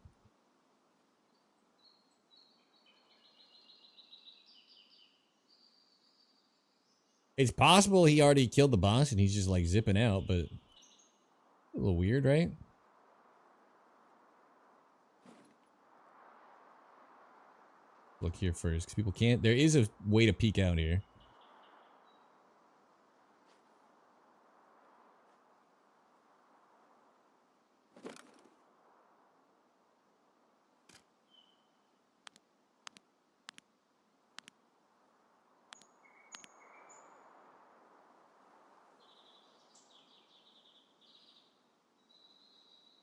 It's possible he already killed the boss and he's just like zipping out, but a little weird, right? Look here first, because people can't. There is a way to peek out here.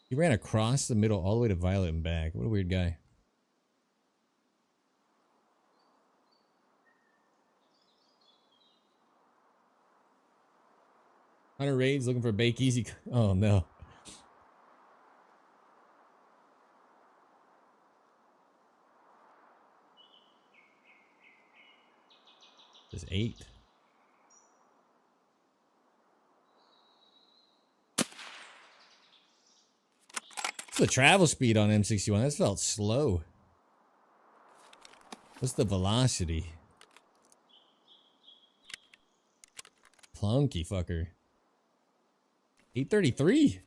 He ran across the middle all the way to Violet and back. What a weird guy. Hunter raids looking for a bake easy. Oh no. There's 8. What's the travel speed on M61? That felt slow. What's the velocity? Plunky fucker. 833.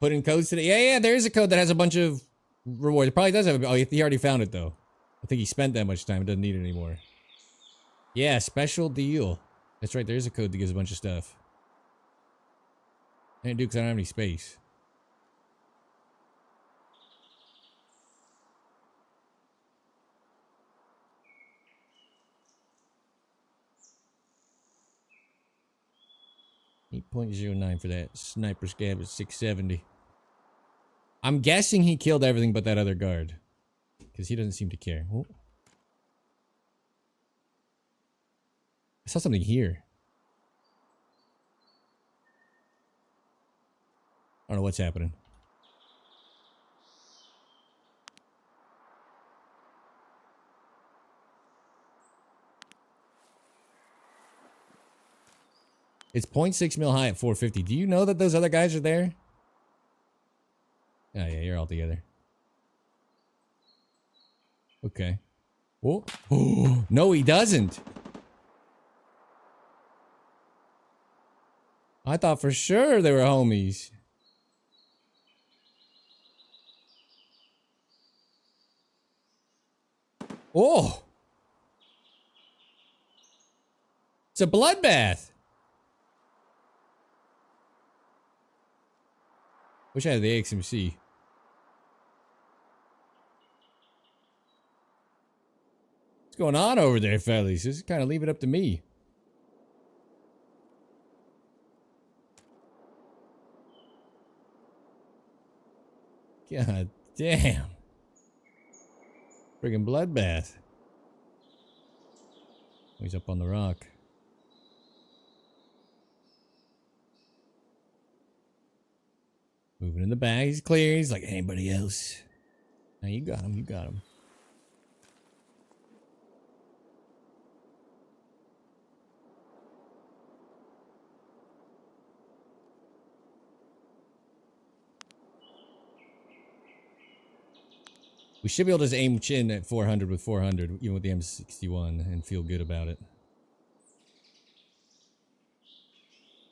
Put in codes today. Yeah, there is a code that has a bunch of rewards. It probably does have a... Oh, he already found it, though. I think he spent that much time. It doesn't need it anymore. Yeah, special deal. That's right. There is a code that gives a bunch of stuff. I didn't do because I don't have any space. .09 for that sniper scab at 670. I'm guessing he killed everything but that other guard. Because he doesn't seem to care. Oh. I saw something here. I don't know what's happening. It's 0.6 mil high at 450. Do you know that those other guys are there? Oh yeah, you're all together. Okay. Oh. Oh, no, he doesn't. I thought for sure they were homies. Oh. It's a bloodbath. Wish I had the XMC. What's going on over there, fellas? Just kind of leave it up to me. God damn. Friggin' bloodbath. He's up on the rock. Moving in the back. He's clear. He's like anybody else. Now you got him. You got him. We should be able to just aim chin at 400 with 400, even with the M61, and feel good about it.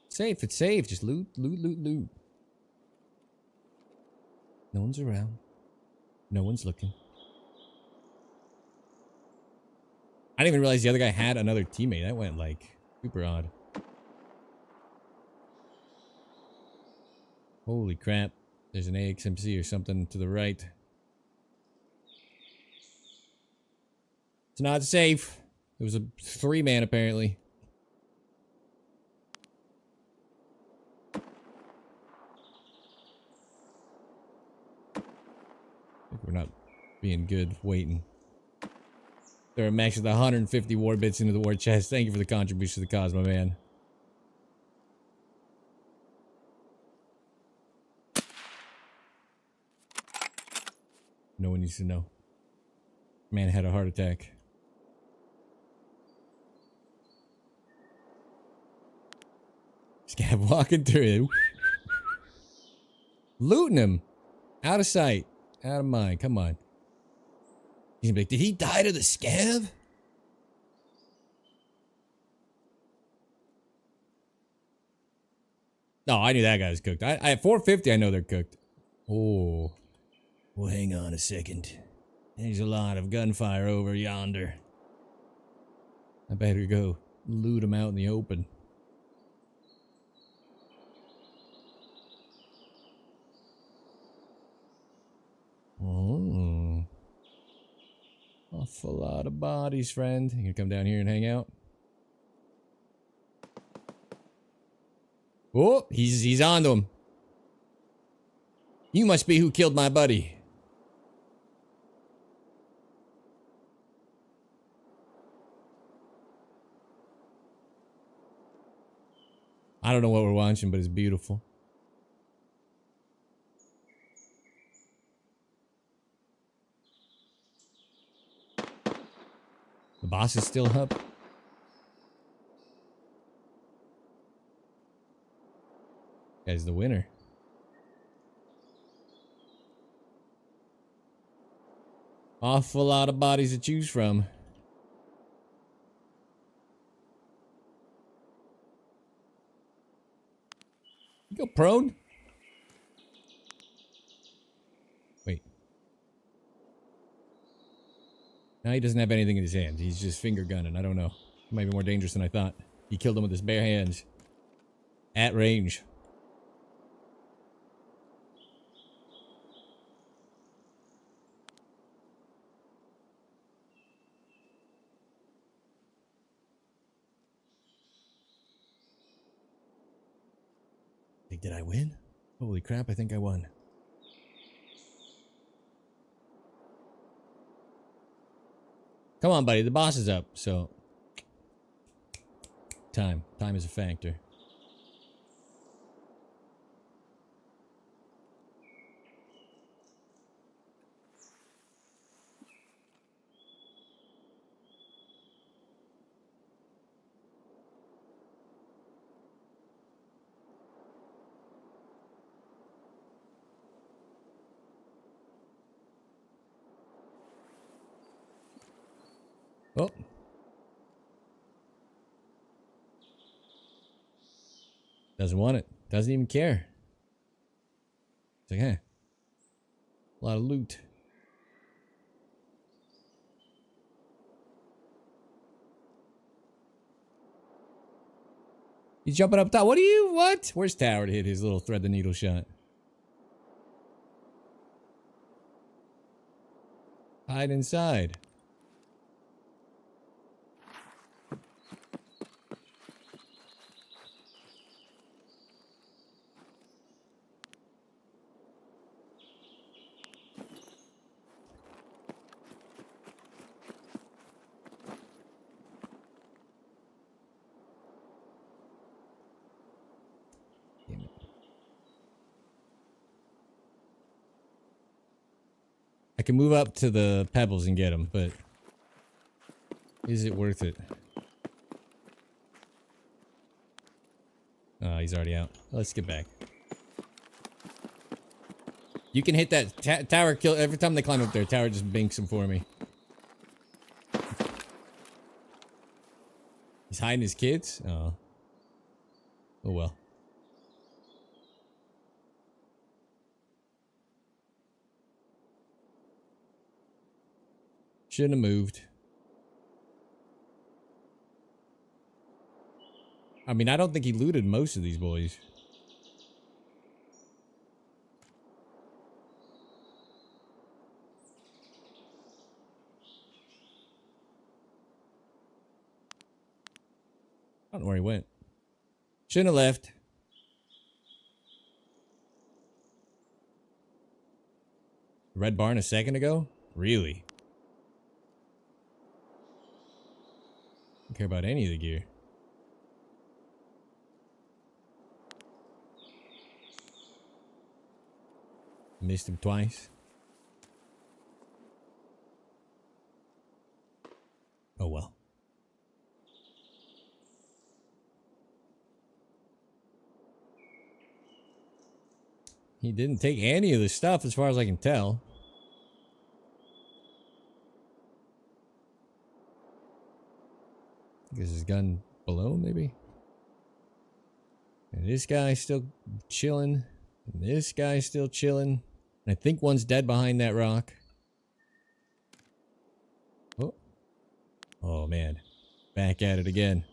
Safe. It's safe. Just loot, loot, loot, loot. No one's around. No one's looking. I didn't even realize the other guy had another teammate. That went, like, super odd. Holy crap. There's an AXMC or something to the right. It's not safe. It was a 3-man, apparently. I think we're not being good waiting. There are max with 150 war bits into the war chest. Thank you for the contribution to the cause, my man. No one needs to know. Man had a heart attack. Scab walking through it. Looting him. Out of sight. Out of mind. Come on. He's gonna be like, did he die to the scab? No, I knew that guy was cooked. I at 450, I know they're cooked. Oh. Well, hang on a second. There's a lot of gunfire over yonder. I better go loot them out in the open. Oh. Awful lot of bodies, friend. You gonna come down here and hang out? Oh, he's onto him. You must be who killed my buddy. I don't know what we're watching, but it's beautiful. The boss is still up. Guy's the winner. Awful lot of bodies to choose from. You go prone? Wait. Now he doesn't have anything in his hands. He's just finger gunning. I don't know. He might be more dangerous than I thought. He killed him with his bare hands. At range. Did I win? Holy crap, I think I won. Come on, buddy. The boss is up, so... Time. Time is a factor. Oh. Doesn't want it. Doesn't even care. It's like, hey. A lot of loot. He's jumping up top. What? Where's Tower to hit his little thread the needle shot? Hide inside. Damn it. I can move up to the pebbles and get him, but is it worth it? Oh, he's already out. Let's get back. You can hit that tower kill every time they climb up there. Tower just binks him for me. He's hiding his kids? Oh. Oh well. Shouldn't have moved. I mean, I don't think he looted most of these boys. I don't know where he went. Shouldn't have left. Red barn a second ago? Really? Don't care about any of the gear. Missed him twice. Oh well. He didn't take any of the stuff as far as I can tell. I guess his gun below, maybe? And this guy's still chilling. And this guy's still chilling. And I think one's dead behind that rock. Oh. Oh, man. Back at it again.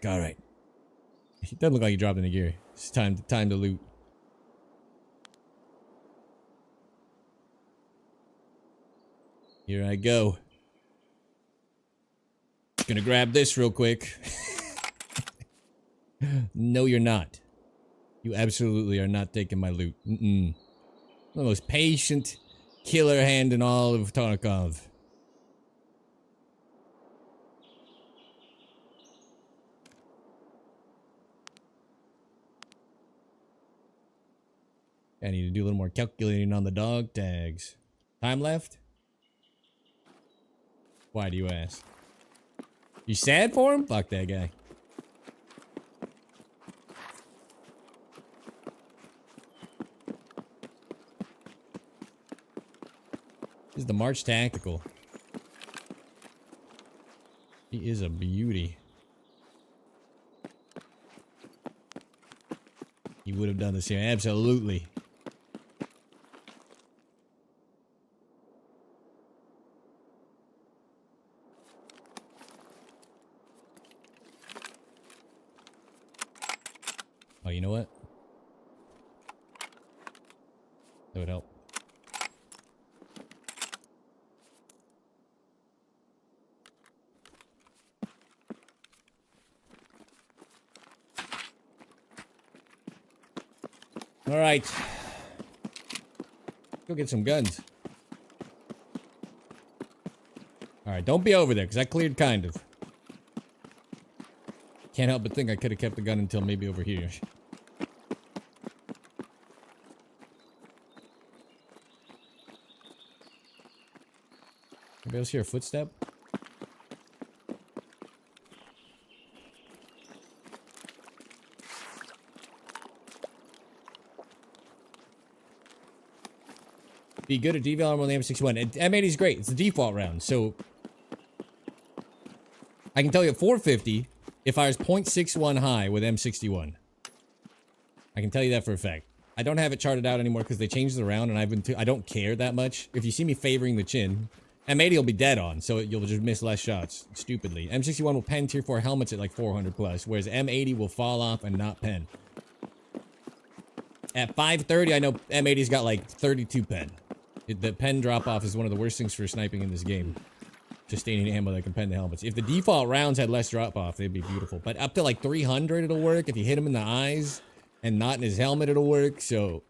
All right. It doesn't look like he dropped any gear. It's time to loot. Here I go. Gonna grab this real quick. No, you're not. You absolutely are not taking my loot. The most patient killer hand in all of Tarkov. I need to do a little more calculating on the dog tags. Time left? Why do you ask? You sad for him? Fuck that guy. This is the March Tactical. He is a beauty. He would have done this here. Absolutely. Oh, you know what? That would help. All right. Go get some guns. All right, don't be over there, because I cleared kind of. Can't help but think I could have kept the gun until maybe over here. Anybody else hear a footstep? Be good at deval armor on the M61. And M80 is great. It's the default round. So I can tell you at 450, it fires 0.61 high with M61. I can tell you that for a fact. I don't have it charted out anymore because they changed it around, and I don't care that much. If you see me favoring the chin, M80 will be dead on, so you'll just miss less shots, stupidly. M61 will pen tier 4 helmets at like 400 plus, whereas M80 will fall off and not pen. At 530, I know M80's got like 32 pen. The pen drop off is one of the worst things for sniping in this game. Sustaining ammo that can pen the helmets. If the default rounds had less drop off, they'd be beautiful. But up to like 300, it'll work. If you hit him in the eyes and not in his helmet, it'll work. So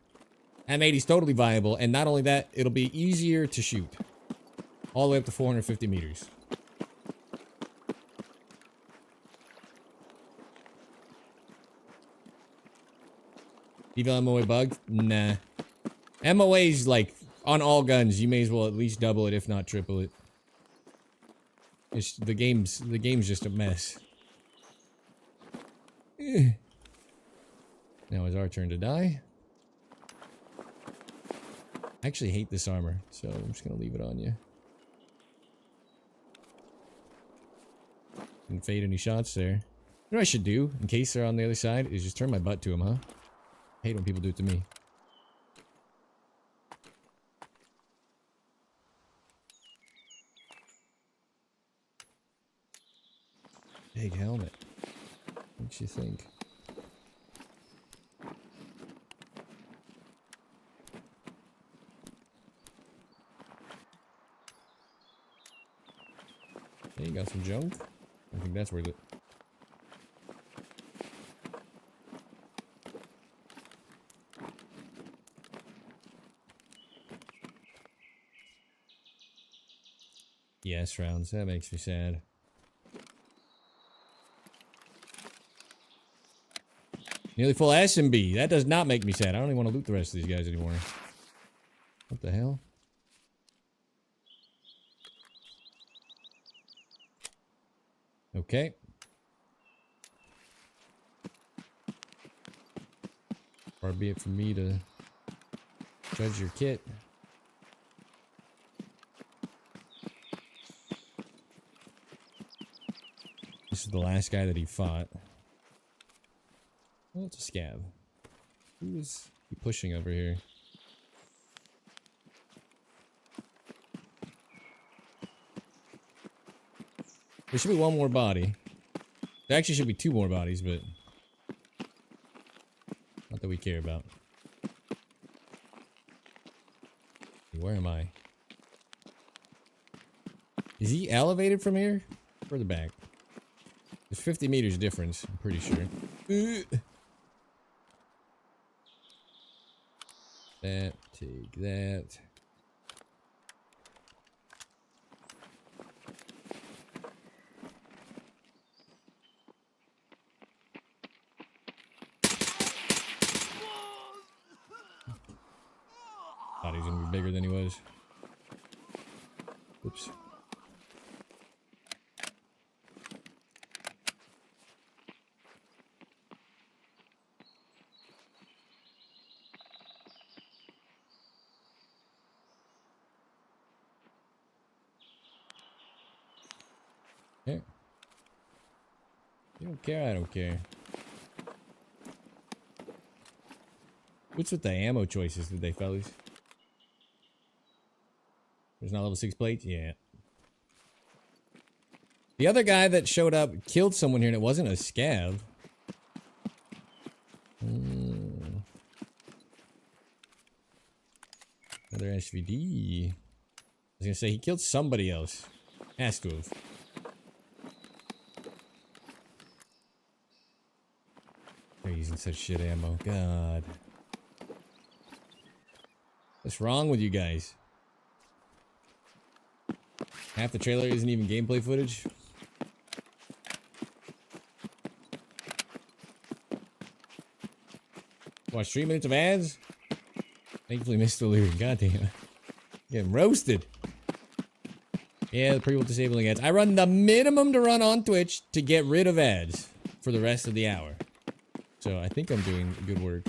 M80's totally viable. And not only that, it'll be easier to shoot. All the way up to 450 meters. Deval MOA bugged? Nah. MOA's like, on all guns, you may as well at least double it, if not triple it. It's, the game's just a mess. Now it's our turn to die. I actually hate this armor, so I'm just gonna leave it on you. Didn't fade any shots there. What I should do, in case they're on the other side, is just turn my butt to them, huh? I hate when people do it to me. Big helmet. What you think? Hey, you got some junk? I think that's worth it. Yes, rounds. That makes me sad. Nearly full SMB. That does not make me sad. I don't even want to loot the rest of these guys anymore. What the hell? Okay. Far be it from me to judge your kit. This is the last guy that he fought. Oh, it's a scav. Who is he pushing over here? There should be one more body. There actually should be two more bodies, but not that we care about. Where am I? Is he elevated from here? Further back. There's 50 meters difference, I'm pretty sure. That, take that. Thought he was gonna be bigger than he was. Oops. Yeah. You don't care, I don't care. What's with the ammo choices today, fellas? There's not level 6 plates? Yeah. The other guy that showed up killed someone here and it wasn't a scav. Another SVD. I was gonna say he killed somebody else. Has to have. They're using such shit ammo. God. What's wrong with you guys? Half the trailer isn't even gameplay footage. Watch 3 minutes of ads? Thankfully missed the lyric. Goddamn. Getting roasted. Yeah, the pre-roll disabling ads. I run the minimum to run on Twitch to get rid of ads for the rest of the hour. So I think I'm doing good work.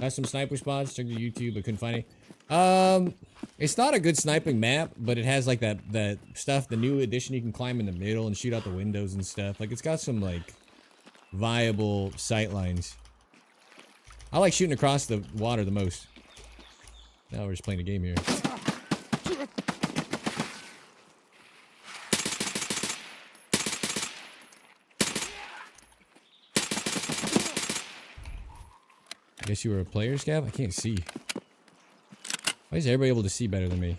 Got some sniper spots. Checked the YouTube, but couldn't find it. It's not a good sniping map, but it has like that stuff. The new edition, you can climb in the middle and shoot out the windows and stuff. Like it's got some like viable sight lines. I like shooting across the water the most. Now we're just playing a game here. I guess you were a player, Scav? I can't see. Why is everybody able to see better than me?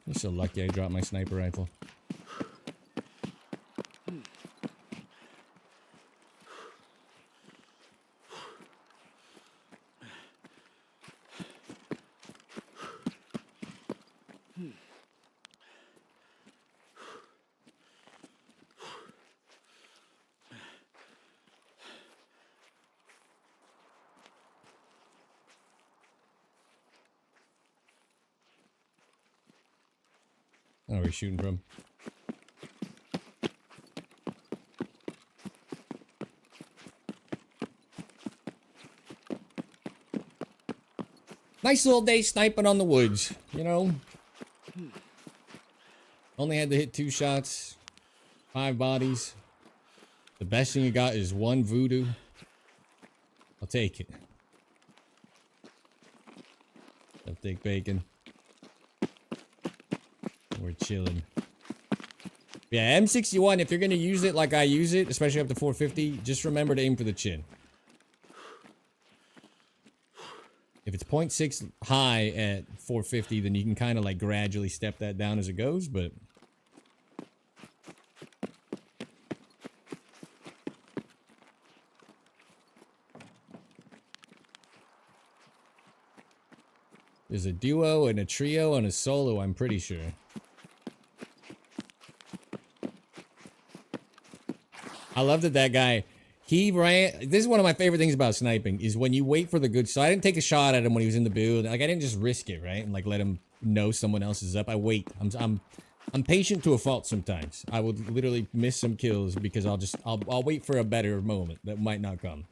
You're so lucky I dropped my sniper rifle. Oh, where are you shooting from? Nice little day sniping on the woods, you know? Only had to hit 2 shots, 5 bodies. The best thing you got is 1 voodoo. I'll take it. I'll take bacon. We're chilling. Yeah, M61, if you're going to use it like I use it, especially up to 450, just remember to aim for the chin. If it's 0.6 high at 450, then you can kind of like gradually step that down as it goes, but... There's a duo and a trio and a solo, I'm pretty sure. I love that guy, he ran. This is one of my favorite things about sniping, is when you wait for the good. So I didn't take a shot at him when he was in the build. Like I didn't just risk it, right? And like let him know someone else is up. I wait. I'm patient to a fault sometimes. I would literally miss some kills because I'll wait for a better moment that might not come.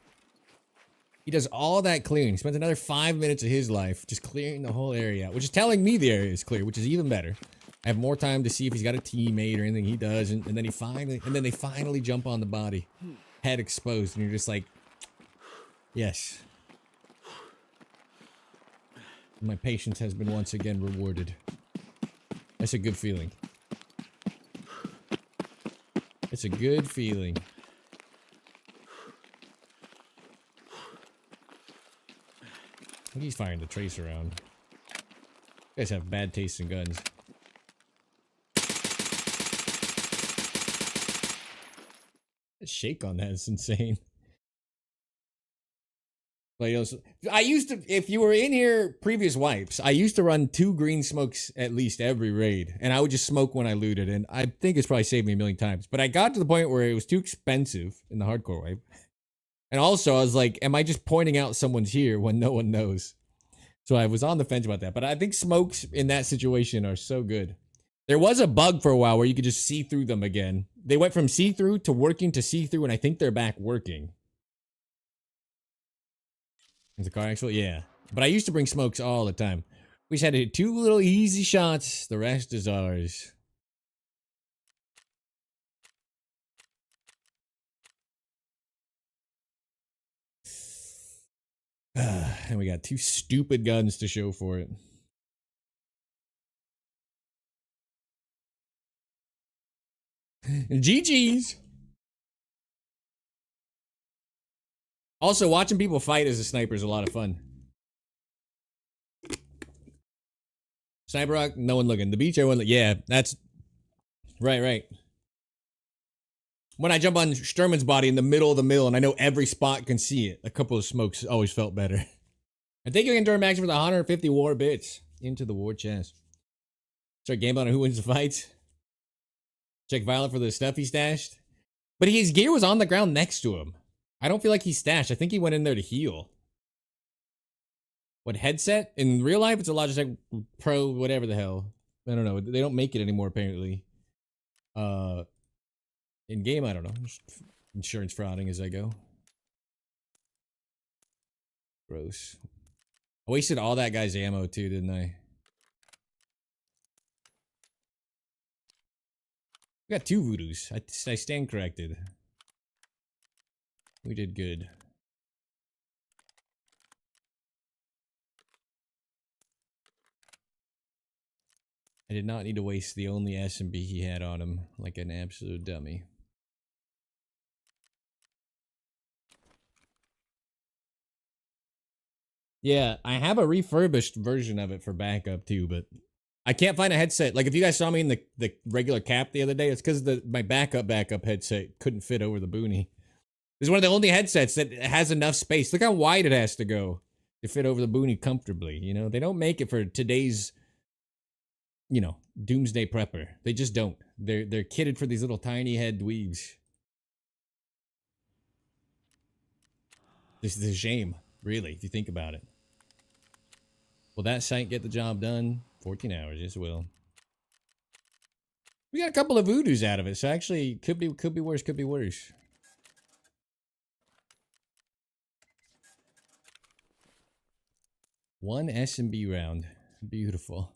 He does all that clearing. Spends another 5 minutes of his life just clearing the whole area out, which is telling me the area is clear, which is even better. I have more time to see if he's got a teammate or anything. He doesn't, and then they finally jump on the body, head exposed, and you're just like, yes, my patience has been once again rewarded. That's a good feeling. It's a good feeling. I think he's firing the trace around. You guys have bad taste in guns. The shake on that is insane. But you know, I used to, if you were in here previous wipes, I used to run 2 green smokes at least every raid, and I would just smoke when I looted, and I think it's probably saved me a million times. But I got to the point where it was too expensive in the hardcore wipe, and also I was like, am I just pointing out someone's here when no one knows? So I was on the fence about that. But I think smokes in that situation are so good. There was a bug for a while where you could just see through them again. They went from see-through to working to see-through, and I think they're back working. Is the car actually? Yeah. But I used to bring smokes all the time. We just had to hit 2 little easy shots. The rest is ours. And we got 2 stupid guns to show for it. GG's. Also, watching people fight as a sniper is a lot of fun. Sniper rock, no one looking. The beach, everyone look. Yeah, that's right. When I jump on Sturman's body in the middle of the mill and I know every spot can see it, a couple of smokes always felt better. I think you can turn max for the 150 war bits into the war chest. Start game on who wins the fights. Check Violet for the stuff he stashed. But his gear was on the ground next to him. I don't feel like he stashed. I think he went in there to heal. What headset? In real life, it's a Logitech Pro, whatever the hell. I don't know. They don't make it anymore, apparently. In game, I don't know. Just insurance frauding as I go. Gross. I wasted all that guy's ammo too, didn't I? We got 2 voodoos. I stand corrected. We did good. I did not need to waste the only S&B he had on him like an absolute dummy. Yeah, I have a refurbished version of it for backup too, but I can't find a headset. Like if you guys saw me in the regular cap the other day, it's because my backup headset couldn't fit over the boonie. This is one of the only headsets that has enough space. Look how wide it has to go to fit over the boonie comfortably. You know, they don't make it for today's, you know, doomsday prepper. They just don't. They're kitted for these little tiny head dweebs. This is a shame, really, if you think about it. Will that site get the job done? 14 hours, yes it will. We got a couple of voodoos out of it, so actually could be worse, could be worse. One S&B round. Beautiful.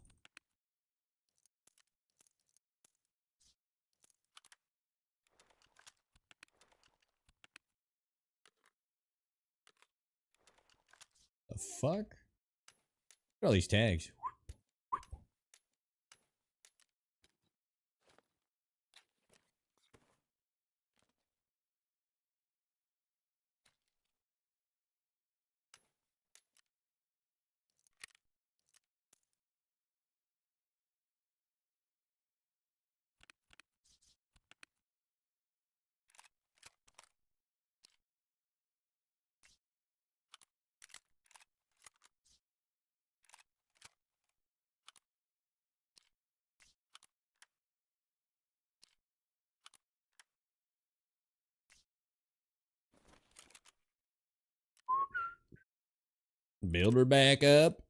The fuck? Look at all these tags. Build her back up.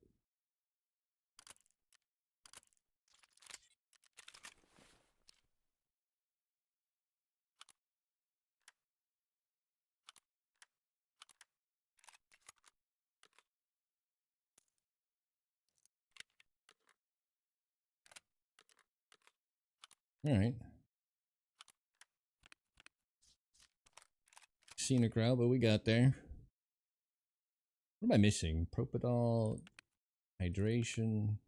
Alright. Scenic route, but we got there. What am I missing? Propadol, hydration.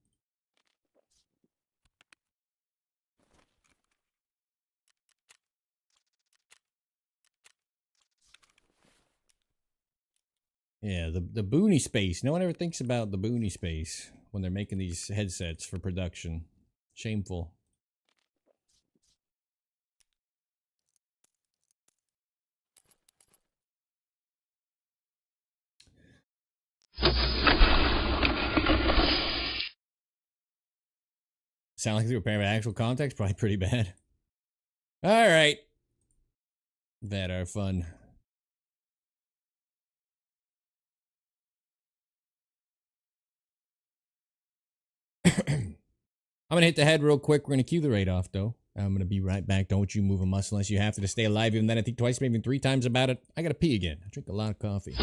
Yeah, the boonie space. No one ever thinks about the boonie space when they're making these headsets for production. Shameful. Sound like they were pairing with actual context? Probably pretty bad. Alright. That are fun. I'm gonna hit the head real quick. We're gonna cue the raid off, though. I'm gonna be right back. Don't you move a muscle unless you have to stay alive. Even then, I think twice, maybe 3 times about it. I gotta pee again. I drink a lot of coffee.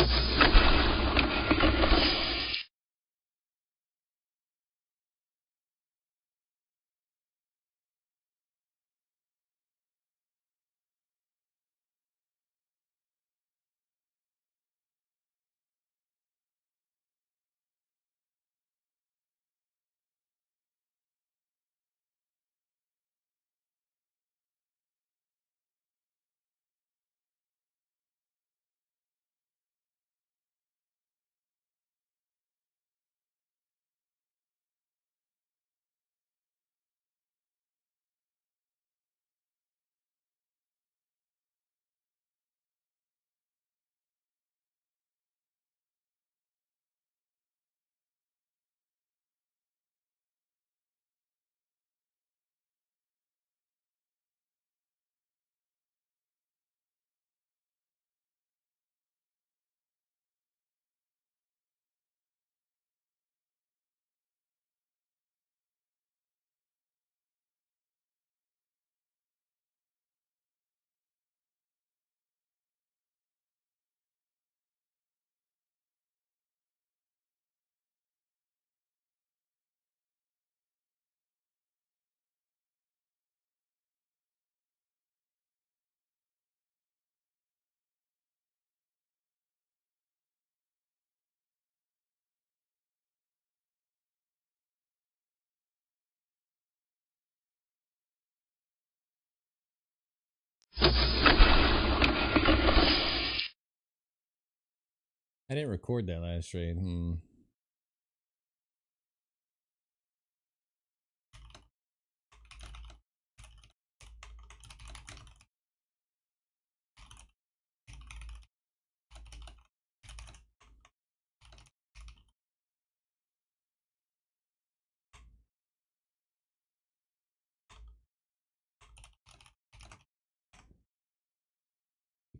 I didn't record that last raid.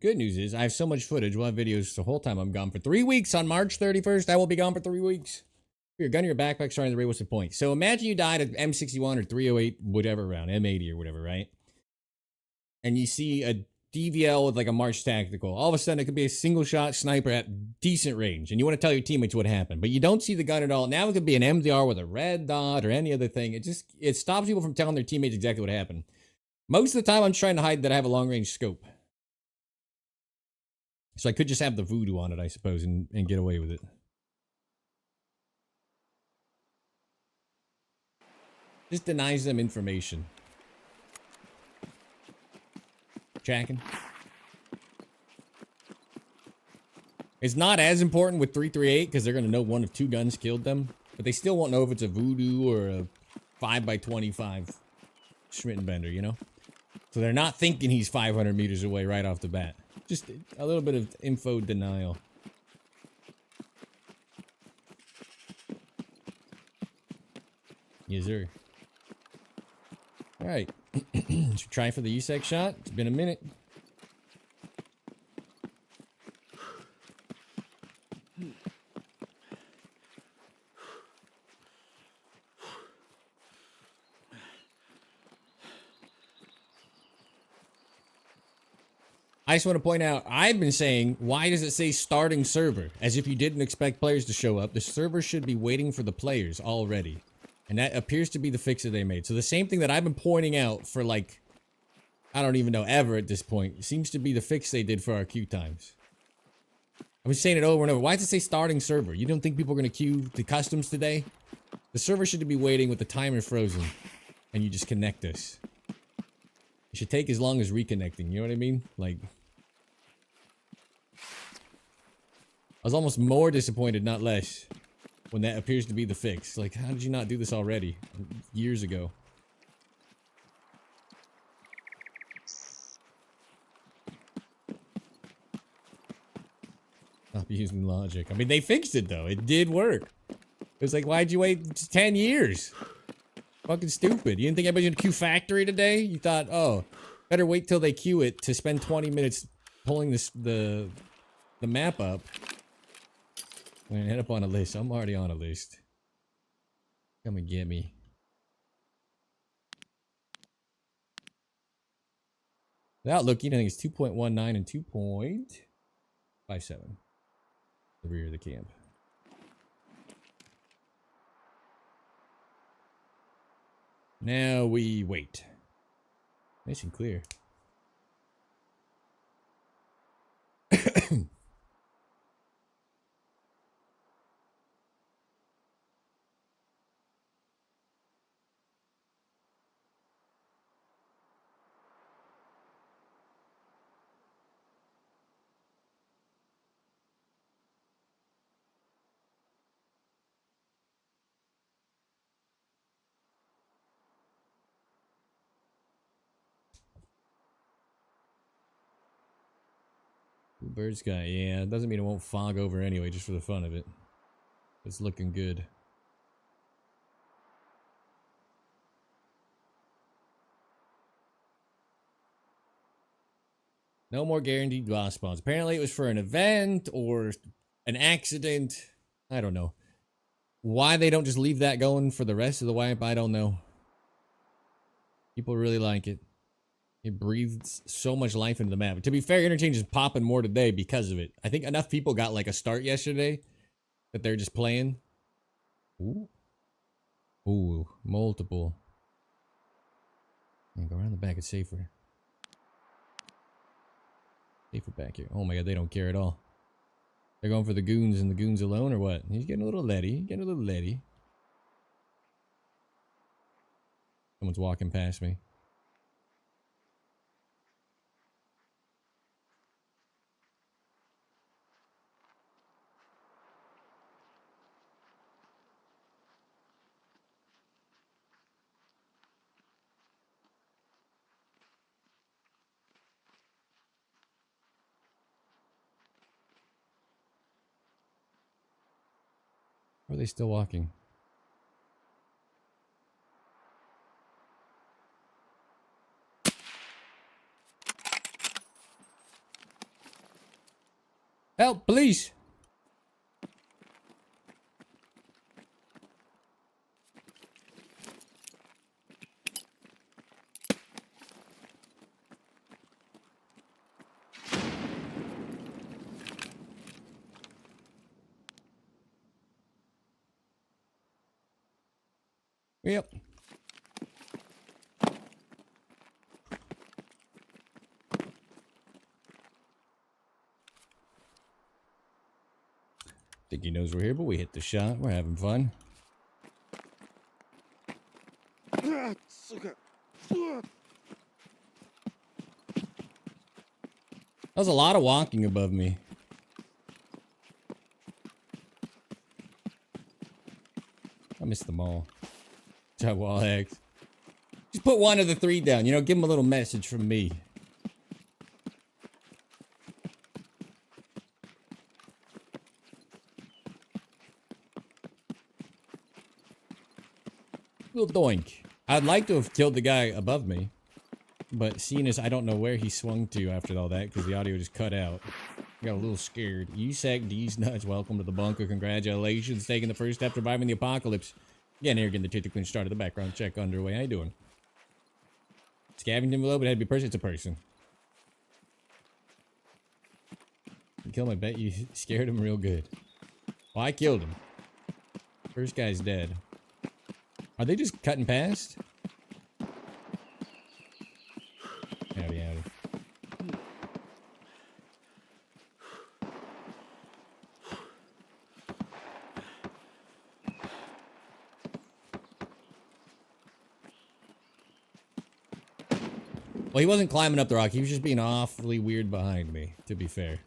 Good news is I have so much footage. We'll have videos the whole time I'm gone for 3 weeks. On March 31st, I will be gone for 3 weeks. If your gun in your backpack starting the raid, what's the point? So imagine you died at M61 or 308, whatever round, M80 or whatever, right? And you see a DVL with like a March tactical. All of a sudden, it could be a single shot sniper at decent range, and you want to tell your teammates what happened, but you don't see the gun at all. Now it could be an MDR with a red dot or any other thing. It stops people from telling their teammates exactly what happened. Most of the time, I'm trying to hide that I have a long range scope. So I could just have the voodoo on it, I suppose, and get away with it. Just denies them information. Tracking. It's not as important with 338 because they're going to know one of two guns killed them. But they still won't know if it's a voodoo or a 5x25 Schmittenbender, you know? So they're not thinking he's 500 meters away right off the bat. Just a little bit of info denial. Yes, sir. Alright. Should try for the USEC shot. It's been a minute. I just want to point out, I've been saying, why does it say starting server? As if you didn't expect players to show up. The server should be waiting for the players already. And that appears to be the fix that they made. So the same thing that I've been pointing out for like, I don't even know, ever at this point, seems to be the fix they did for our queue times. I've been saying it over and over. Why does it say starting server? You don't think people are going to queue the customs today? The server should be waiting with the timer frozen. And you just connect us. It should take as long as reconnecting, you know what I mean? Like, I was almost more disappointed, not less, when that appears to be the fix. Like, how did you not do this already? Years ago. Stop using logic. I mean, they fixed it, though. It did work. It was like, why'd you wait 10 years? Fucking stupid. You didn't think everybody's gonna queue factory today? You thought, oh, better wait till they queue it to spend 20 minutes pulling this the map up. I'm gonna head up on a list. I'm already on a list. Come and get me. Without looking, I think it's 2.19 and 2.57. The rear of the camp. Now we wait. Nice and clear. Bird sky, yeah, it doesn't mean it won't fog over anyway, just for the fun of it. It's looking good. No more guaranteed glass spawns. Apparently it was for an event or an accident. I don't know. Why they don't just leave that going for the rest of the wipe, I don't know. People really like it. It breathes so much life into the map. To be fair, Interchange is popping more today because of it. I think enough people got like a start yesterday that they're just playing. Ooh. Ooh, multiple. Yeah, go around the back, it's safer. Safer back here. Oh my god, they don't care at all. They're going for the goons and the goons alone or what? He's getting a little leady. Getting a little leady. Someone's walking past me. Or are they still walking? Help, police! Yep. Think he knows we're here, but we hit the shot. We're having fun. That was a lot of walking above me. I missed them all. Try wall hacks. Just put one of the three down. You know, give him a little message from me. Little doink. I'd like to have killed the guy above me. But seeing as I don't know where he swung to after all that, because the audio just cut out. I got a little scared. USAC D's nuts. Welcome to the bunker. Congratulations. Taking the first step, surviving the apocalypse. Again, here, getting the ticket clean started. The background check underway. How you doing? Scavenging below, but it had to be a person. It's a person. You kill him, I bet you scared him real good. Well, I killed him. First guy's dead. Are they just cutting past? Howdy, howdy. Well, he wasn't climbing up the rock. He was just being awfully weird behind me, to be fair.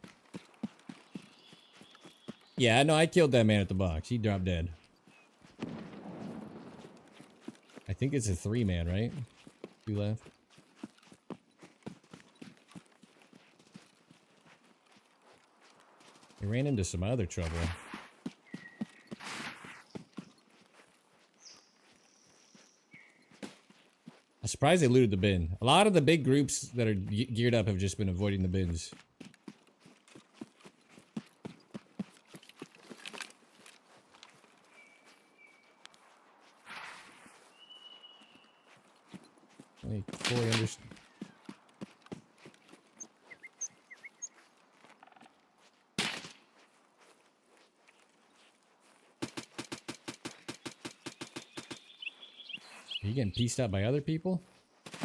Yeah, no, I killed that man at the box. He dropped dead. I think it's a 3-man, right? 2 left. He ran into some other trouble. I'm surprised they looted the bin. A lot of the big groups that are geared up have just been avoiding the bins. I fully understand. Are you getting pieced out by other people? I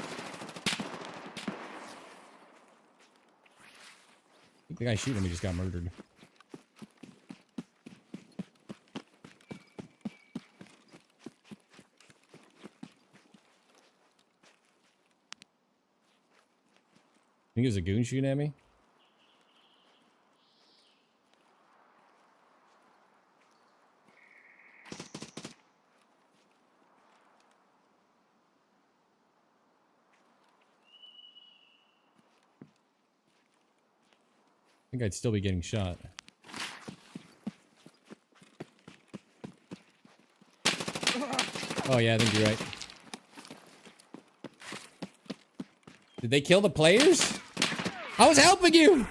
think the guy shooting me just got murdered. Think it was a goon shooting at me? I think I'd still be getting shot. Oh yeah, I think you're right. Did they kill the players? I was helping you!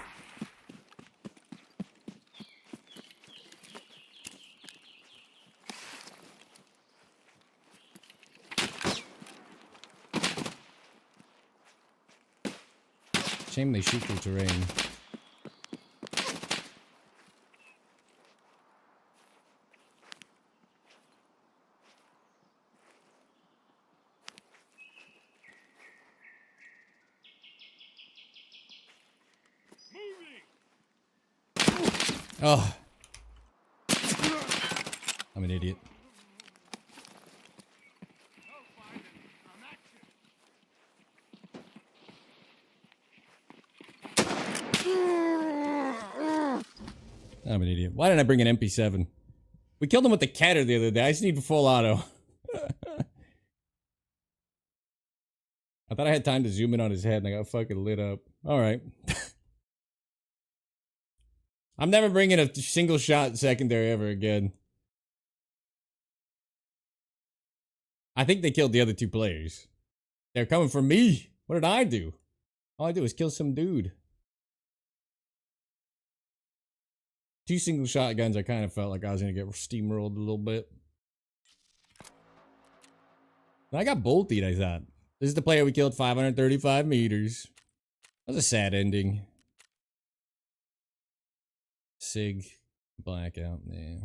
Shame they shoot through terrain. Oh. I'm an idiot. I'm an idiot. Why didn't I bring an MP7? We killed him with the catter the other day. I just need full auto. I thought I had time to zoom in on his head and I got fucking lit up. Alright. I'm never bringing a single shot secondary ever again. I think they killed the other 2 players. They're coming for me. What did I do? All I did was kill some dude. 2 single shotguns, I kind of felt like I was going to get steamrolled a little bit. And I got bolted, I thought. This is the player we killed 535 meters. That was a sad ending. Sig. Blackout. Yeah.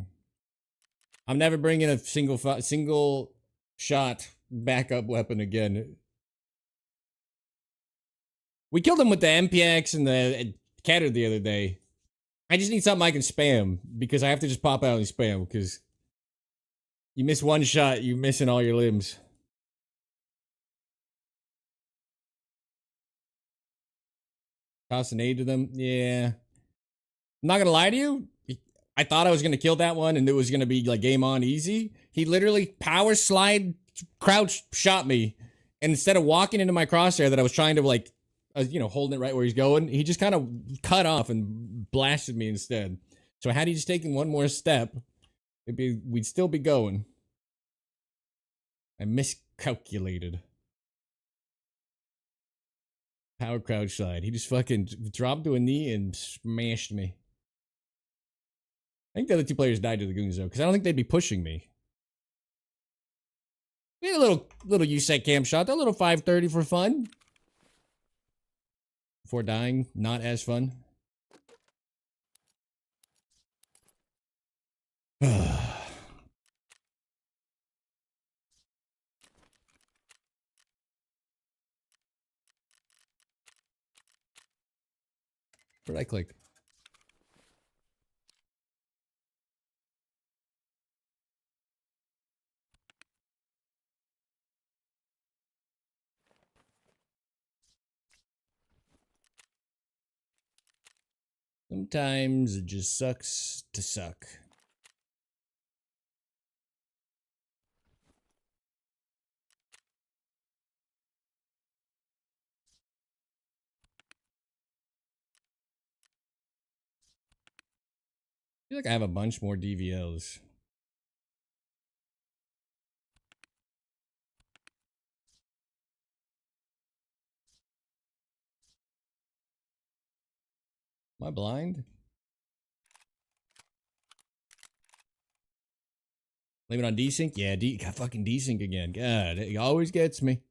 I'm never bringing a single shot backup weapon again. We killed him with the MPX and the Catter the other day. I just need something I can spam because I have to just pop out and spam because you miss one shot, you're missing all your limbs. Toss an aid to them? Yeah. I'm not gonna lie to you. I thought I was gonna kill that one and it was gonna be like game on easy. He literally power slide, crouch shot me. And instead of walking into my crosshair that I was trying to like, you know, holding it right where he's going, he just kind of cut off and blasted me instead. So had he just taken one more step, we'd still be going. I miscalculated. Power crouch slide. He just fucking dropped to a knee and smashed me. I think the other 2 players died to the goons though, because I don't think they'd be pushing me. We had a little USEC cam shot, a little 530 for fun. Before dying, not as fun. Where did I click? Sometimes it just sucks to suck. I feel like I have a bunch more DVLs. Am I blind? Leave it on desync? Yeah, got fucking desync again. God, it always gets me.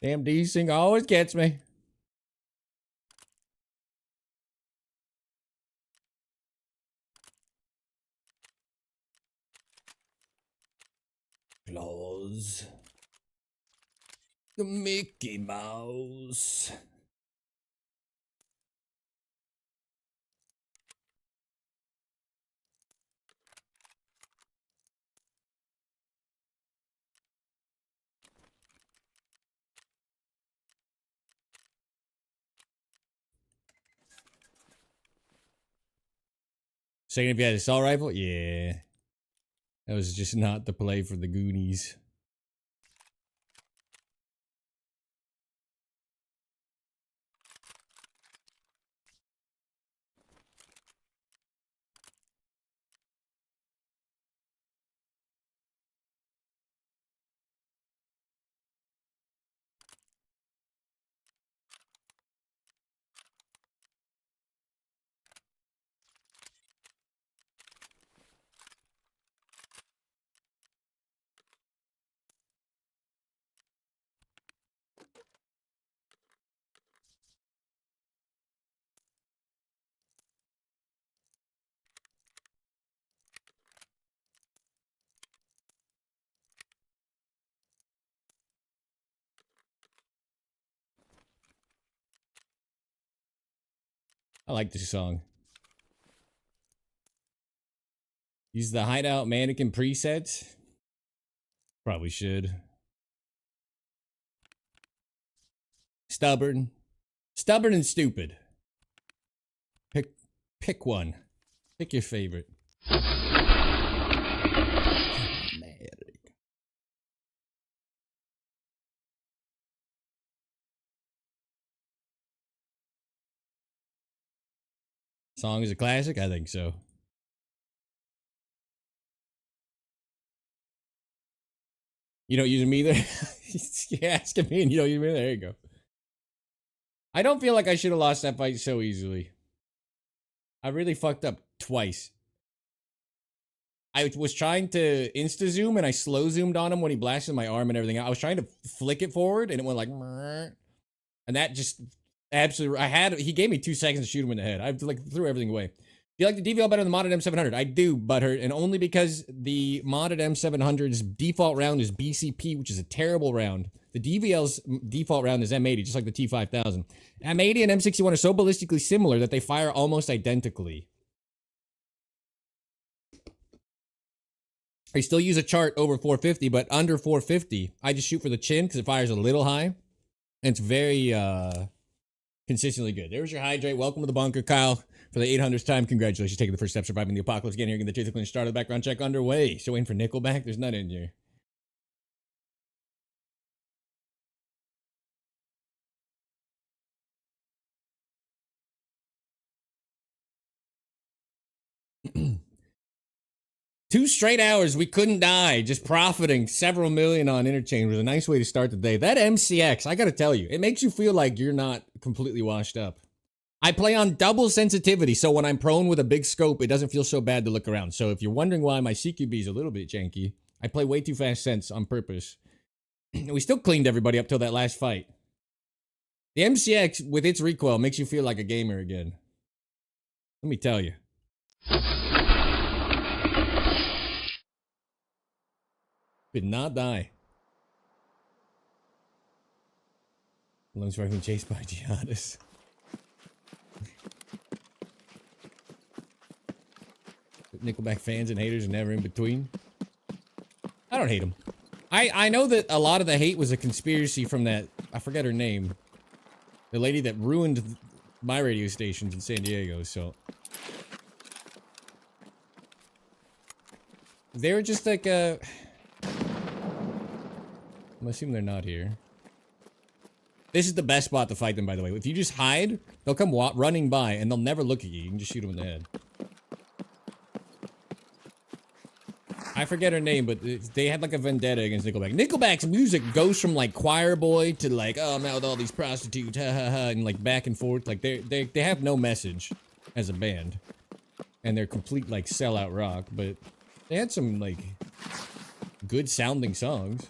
Damn desync always gets me. Claws. The Mickey Mouse. Second if you had an assault rifle? Yeah. That was just not the play for the Goonies. I like this song. Use the hideout mannequin presets? Probably should. Stubborn. Stubborn and stupid. Pick one. Pick your favorite. Song is a classic? I think so. You don't use them either? You're asking me and you don't use me. There you go. I don't feel like I should have lost that fight so easily. I really fucked up twice. I was trying to insta zoom and I slow zoomed on him when he blasted my arm and everything. I was trying to flick it forward and it went like, and that just absolutely. He gave me 2 seconds to shoot him in the head. I like threw everything away. Do you like the DVL better than the modded M700? I do, butthurt, and only because the modded M700's default round is BCP, which is a terrible round. The DVL's default round is M80, just like the T5000. M80 and M61 are so ballistically similar that they fire almost identically. I still use a chart over 450, but under 450, I just shoot for the chin because it fires a little high. And it's very consistently good. There's your hydrate. Welcome to the bunker, Kyle. For the 800th time, congratulations, taking the first step, surviving the apocalypse, getting here, getting the tooth clean, start of the background check underway. Still waiting for Nickelback? There's none in here. Two straight hours, we couldn't die, just profiting several million on interchange was a nice way to start the day. That MCX, I gotta tell you, it makes you feel like you're not completely washed up. I play on double sensitivity, so when I'm prone with a big scope, it doesn't feel so bad to look around. So if you're wondering why my CQB is a little bit janky, I play way too fast sense on purpose. We still cleaned everybody up till that last fight. The MCX, with its recoil, makes you feel like a gamer again. Let me tell you. Did not die. Lungs being chased by jihadists. Nickelback fans and haters are never in between. I don't hate them. I know that a lot of the hate was a conspiracy from that, I forget her name, the lady that ruined my radio stations in San Diego, so. They were just like, I'm assuming they're not here. This is the best spot to fight them, by the way. If you just hide, they'll come running by, and they'll never look at you. You can just shoot them in the head. I forget her name, but they had like a vendetta against Nickelback. Nickelback's music goes from like choir boy to like, oh, I'm out with all these prostitutes, ha ha ha, and like back and forth. Like they have no message as a band, and they're complete like sellout rock. But they had some like good sounding songs.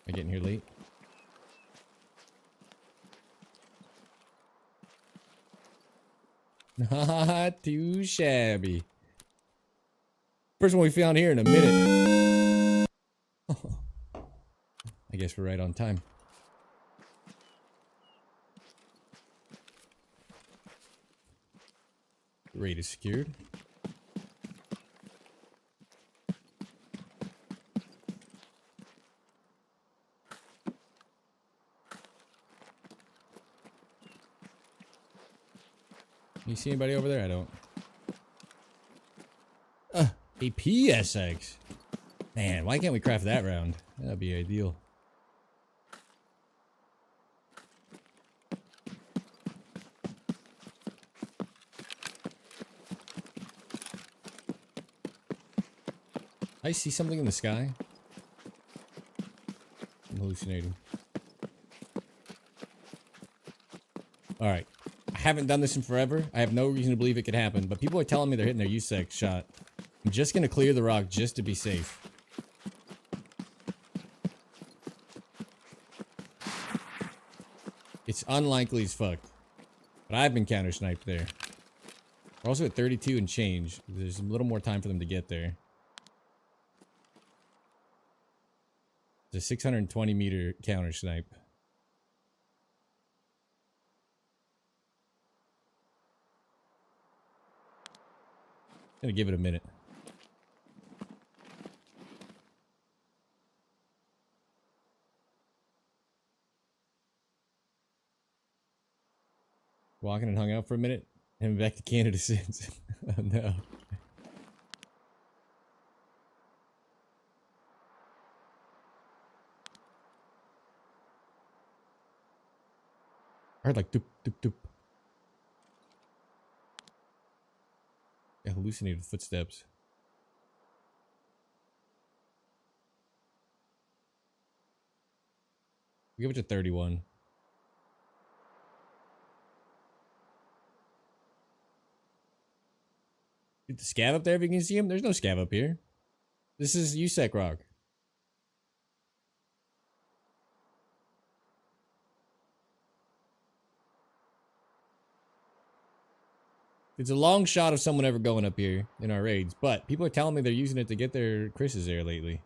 Am I getting here late? Not too shabby. First one we found here in a minute. I guess we're right on time. The raid is secured. You see anybody over there? I don't. A PSX. Man, why can't we craft that round? That'd be ideal. I see something in the sky. I'm hallucinating. Alright. I haven't done this in forever. I have no reason to believe it could happen, but people are telling me they're hitting their USEC shot. I'm just gonna clear the rock just to be safe. It's unlikely as fuck. But I've been counter-sniped there. We're also at 32 and change. There's a little more time for them to get there. It's a 620 meter counter-snipe. Gonna give it a minute. Walking and hung out for a minute. Haven't been back to Canada since. Oh no. I heard like doop doop doop. Yeah, hallucinated footsteps. Give it to 31. Get the scav up there if you can see him. There's no scav up here. This is USEC rock. It's a long shot of someone ever going up here in our raids, but people are telling me they're using it to get their Chris's there lately.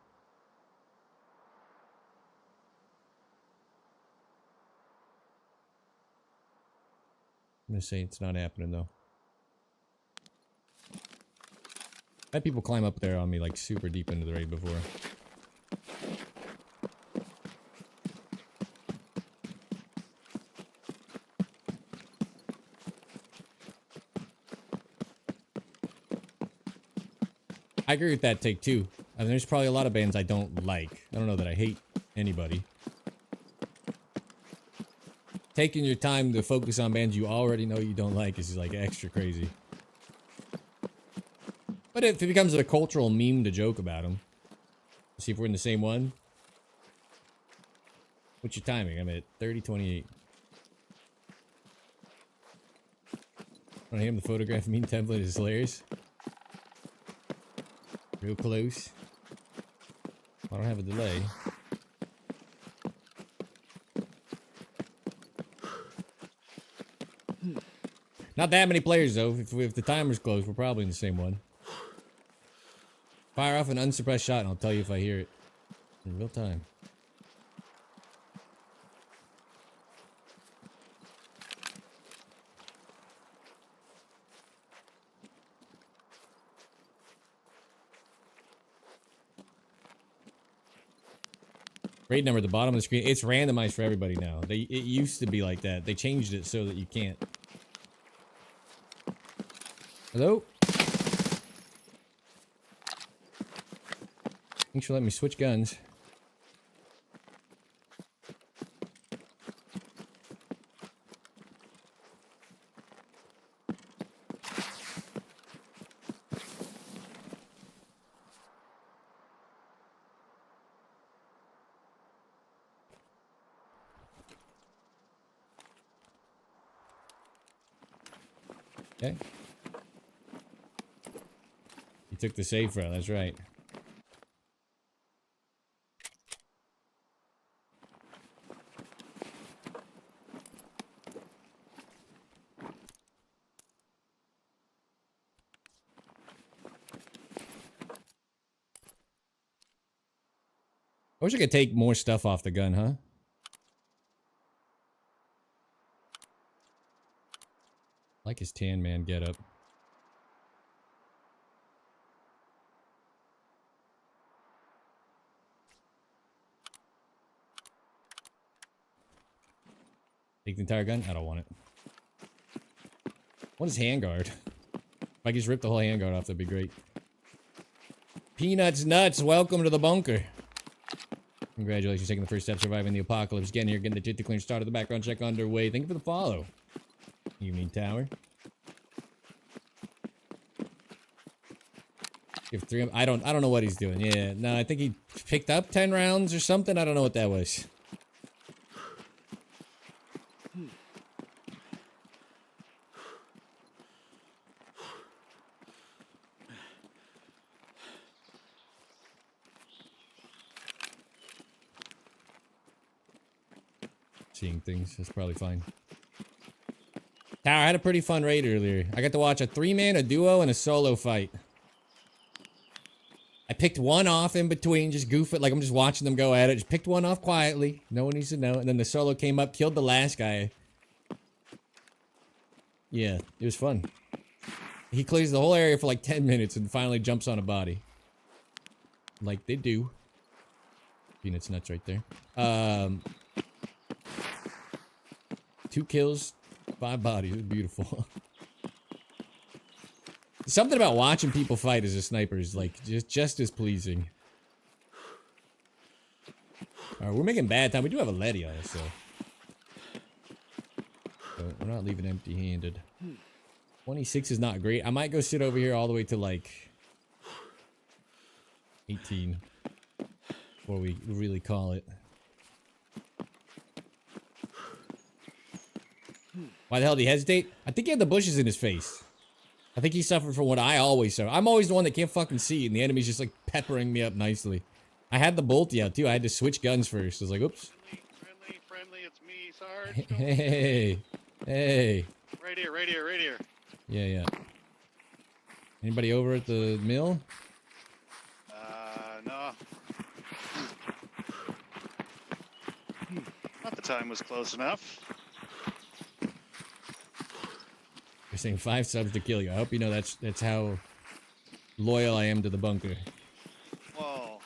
I'm gonna say it's not happening though. I had people climb up there on me like super deep into the raid before. I agree with that take too. I mean, there's probably a lot of bands I don't like. I don't know that I hate anybody. Taking your time to focus on bands you already know you don't like is like extra crazy. But if it becomes a cultural meme to joke about them. Let's see if we're in the same one. What's your timing? I'm at 30:28. Want to hit him the photograph meme template is hilarious. Real close. I don't have a delay. Not that many players though. If the timer's closed, we're probably in the same one. Fire off an unsuppressed shot and I'll tell you if I hear it in real time. Raid number at the bottom of the screen. It's randomized for everybody now. It used to be like that. They changed it so that you can't. Hello? Thanks for letting me switch guns. Okay. You took the safe route, that's right. I wish I could take more stuff off the gun, huh? Like his tan man getup. Take the entire gun? I don't want it. What is handguard? If I could just rip the whole handguard off, that'd be great. Peanuts Nuts, welcome to the bunker. Congratulations, taking the first step, surviving the apocalypse, getting here, getting the JIT clearance started, the background check underway. Thank you for the follow. Evening Tower. Give 3. I don't know what he's doing. Yeah, no, I think he picked up 10 rounds or something. I don't know what that was. Seeing things, that's probably fine. Tower, I had a pretty fun raid earlier. I got to watch a 3-man, a duo, and a solo fight. I picked one off in between, just goof it, like I'm just watching them go at it. Just picked one off quietly. No one needs to know. And then the solo came up, killed the last guy. Yeah, it was fun. He clears the whole area for like 10 minutes and finally jumps on a body. Like they do. Peanuts Nuts right there. 2 kills, 5 bodies. It was beautiful. Something about watching people fight as a sniper is like just as pleasing. Alright, we're making bad time. We do have a Letty on us, so. But we're not leaving empty-handed. 26 is not great. I might go sit over here all the way to like 18 before we really call it. Why the hell did he hesitate? I think he had the bushes in his face. I think he suffered from what I always suffer. I'm always the one that can't fucking see, and the enemy's just like peppering me up nicely. I had the bolty out too. I had to switch guns first. I was like, oops. Friendly, it's me, Sarge. Hey, hey. Right here, right here, right here. Yeah, yeah. Anybody over at the mill? No. Not the time was close enough. You're saying 5 subs to kill you. I hope you know that's how loyal I am to the bunker. Well,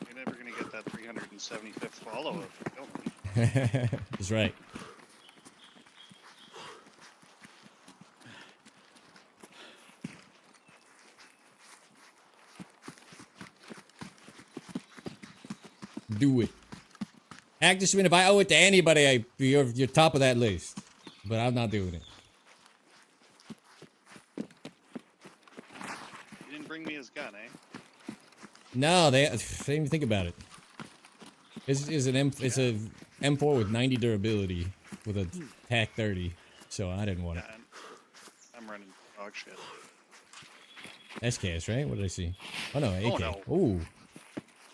you're never gonna get that 375th follow if you don't. That's right. Do it. Active spin, if I owe it to anybody, you're top of that list. But I'm not doing it. You didn't bring me his gun, eh? No, they didn't even think about it. It's a M4 with 90 durability with a TAC 30, so I didn't want it. Yeah, I'm running dog shit. SKS, right? What did I see? Oh no, AK. no. Ooh.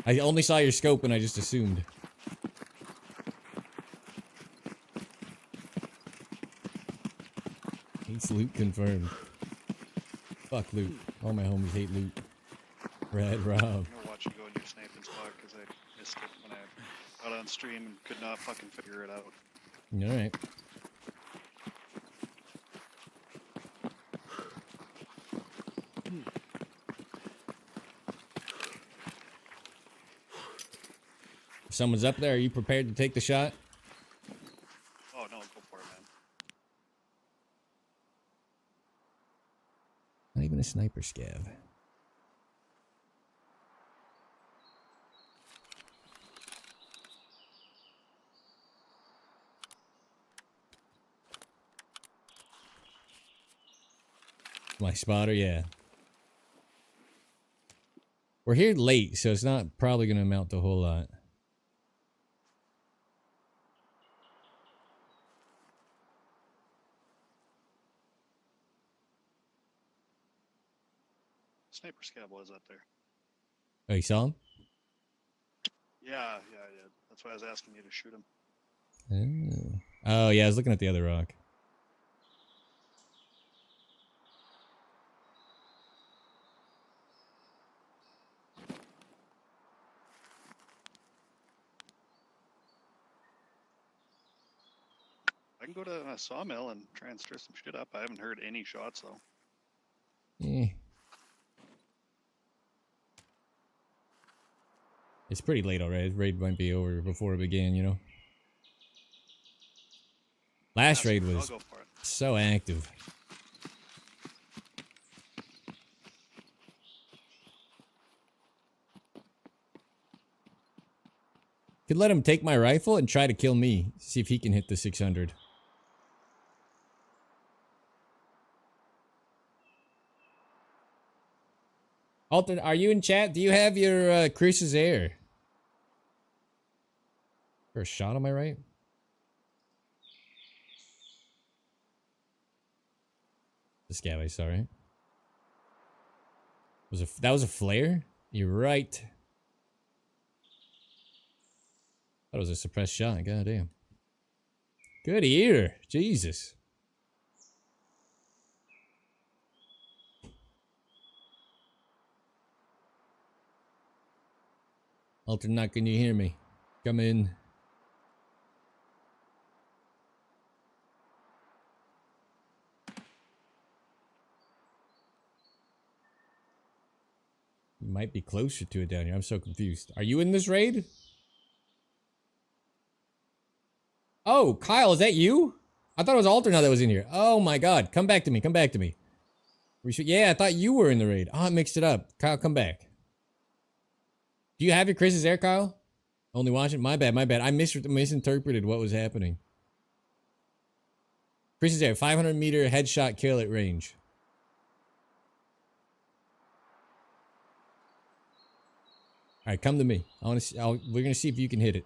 I only saw your scope and I just assumed. Hates loot confirmed. Fuck loot. All my homies hate loot. Red Rob. I'm gonna watch you go in your sniping spot because I missed it when I got on stream and could not fucking figure it out. Alright. If someone's up there, are you prepared to take the shot? Oh no, go for it, man. Not even a sniper scav. My spotter, yeah. We're here late, so it's not probably going to amount to a whole lot. Sniper scab was up there. Oh, you saw him? Yeah. That's why I was asking you to shoot him. Oh, yeah, I was looking at the other rock. I can go to a sawmill and try and stir some shit up. I haven't heard any shots though. Eh. It's pretty late already. Raid might be over before it began, you know? Last raid I'll was go for it. so active. Could let him take my rifle and try to kill me. See if he can hit the 600. Alton, are you in chat? Do you have your Chris's air? For a shot on my right? The scabby, sorry. That was a flare? You're right. That was a suppressed shot, goddamn. Good ear. Jesus. Alternate, can you hear me? Come in. You might be closer to it down here. I'm so confused. Are you in this raid? Oh, Kyle, is that you? I thought it was Alternate that was in here. Oh my god. Come back to me. Come back to me. Yeah, I thought you were in the raid. Oh, I mixed it up. Kyle, come back. Do you have your Chris's air, Kyle? Only watching? My bad, my bad. I misinterpreted what was happening. Chris's air, 500 meter headshot kill at range. Alright, come to me. I want to see, we're gonna see if you can hit it.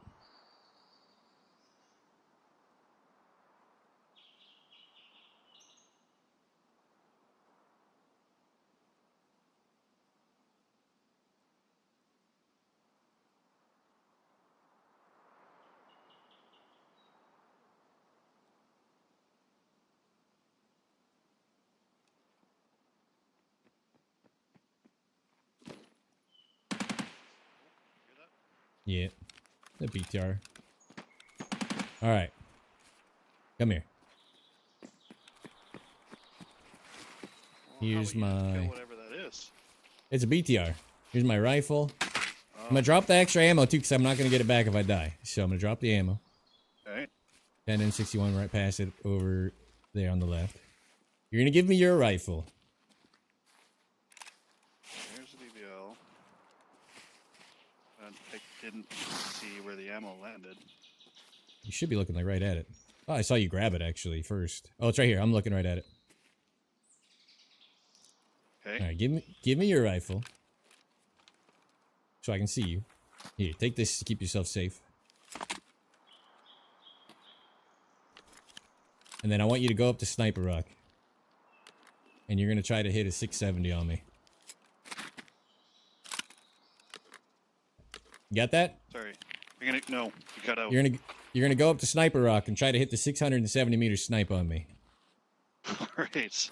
Yeah. The BTR. Alright. Come here. Well, Here's how are you gonna my... kill whatever that is? It's a BTR. Here's my rifle. I'm Oh, gonna drop the extra ammo too, because I'm not gonna get it back if I die. So I'm gonna drop the ammo. okay. 10 and 61 right past it over there on the left. You're gonna give me your rifle. There's the BBL. I didn't see where the ammo landed. You should be looking like right at it. Oh, I saw you grab it actually first. Oh, it's right here. I'm looking right at it. Okay. All right, give me your rifle, so I can see you. Here, take this to keep yourself safe. And then I want you to go up to Sniper Rock, and you're gonna try to hit a 670 on me. You got that? Sorry. No, you cut out. You're gonna go up to Sniper Rock and try to hit the 670 meter snipe on me. Alright.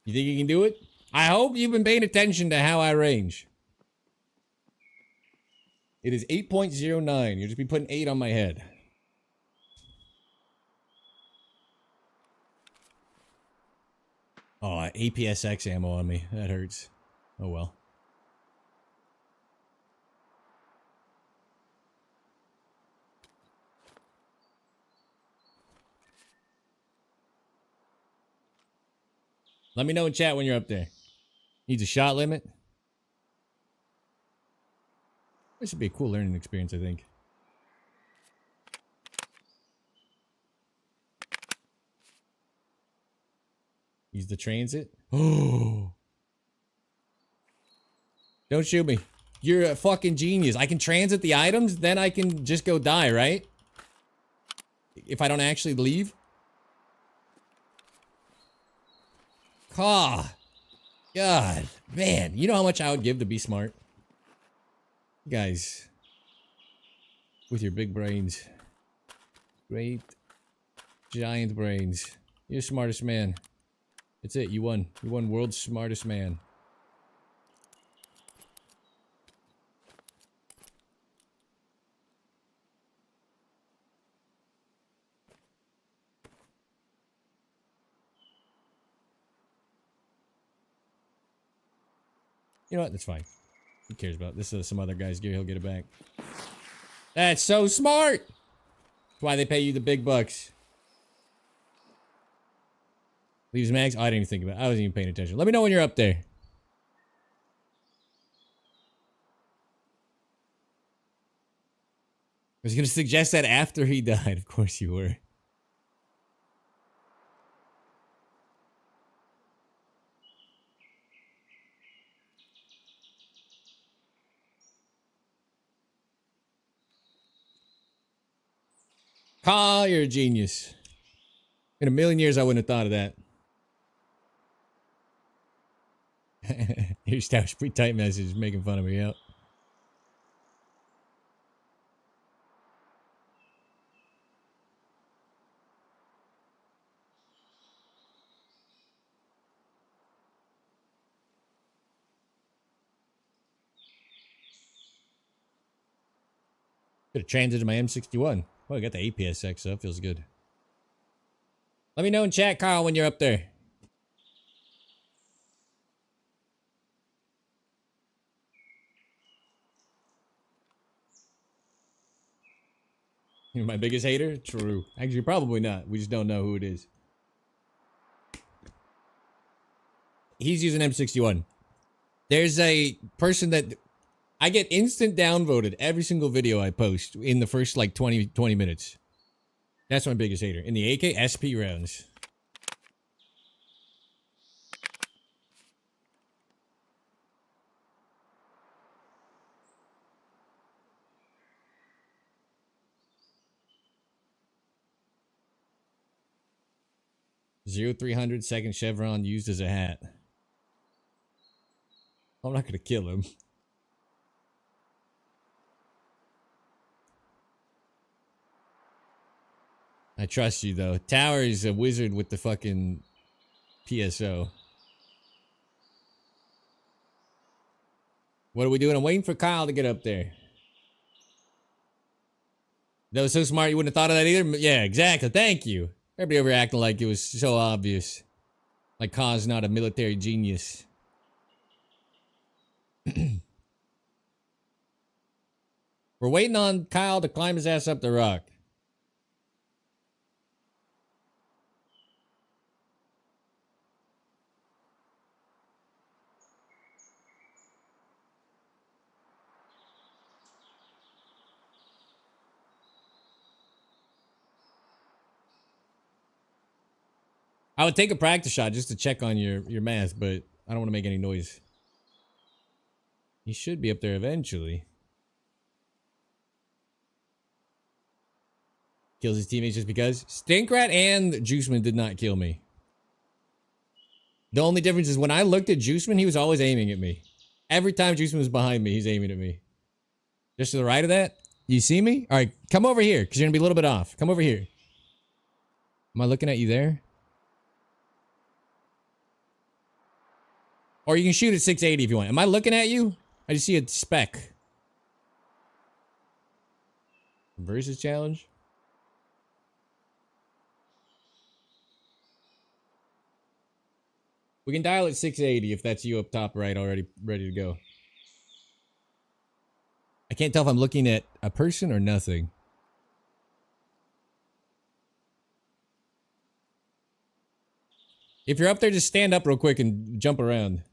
You think you can do it? I hope you've been paying attention to how I range. It is 8.09. You'll just be putting 8 on my head. Oh, APSX ammo on me. That hurts. Oh well. Let me know in chat when you're up there. Needs a shot limit? This would be a cool learning experience, I think. Use the transit. Oh! Don't shoot me. You're a fucking genius. I can transit the items, then I can just go die, right? If I don't actually leave? Ah! God. Man, you know how much I would give to be smart? You guys. With your big brains. Great. Giant brains. You're the smartest man. That's it, you won. You won world's smartest man. You know what? That's fine. Who cares about it? This is some other guy's gear. He'll get it back. That's so smart! That's why they pay you the big bucks. Leaves mags? Oh, I didn't even think about it. I wasn't even paying attention. Let me know when you're up there. I was going to suggest that after he died. Of course you were. Ah, you're a genius. In a million years, I wouldn't have thought of that. Here's Stoush, pretty tight message, making fun of me out. Could have transited my M61. Oh, I got the APSX, so that feels good. Let me know in chat, Carl, when you're up there. You're my biggest hater? True. Actually, probably not. We just don't know who it is. He's using M61. There's a person that... I get instant downvoted every single video I post in the first, like, 20 minutes. That's my biggest hater. In the AK SP rounds. Zero 300 second chevron used as a hat. I'm not gonna kill him. I trust you though. Tower is a wizard with the fucking PSO. What are we doing? I'm waiting for Kyle to get up there. That was so smart, you wouldn't have thought of that either? Yeah, exactly. Thank you. Everybody over acting like it was so obvious. Like Kyle's not a military genius. We're waiting on Kyle to climb his ass up the rock. I would take a practice shot just to check on your math, but I don't want to make any noise. He should be up there eventually. Kills his teammates just because. Stinkrat and Juiceman did not kill me. The only difference is when I looked at Juiceman, he was always aiming at me. Every time Juiceman was behind me, he's aiming at me. Just to the right of that. You see me? All right, come over here, because you're going to be a little bit off. Come over here. Am I looking at you there? Or you can shoot at 680 if you want. Am I looking at you? I just see a speck. Versus challenge? We can dial at 680 if that's you up top right already ready to go. I can't tell if I'm looking at a person or nothing. If you're up there, just stand up real quick and jump around.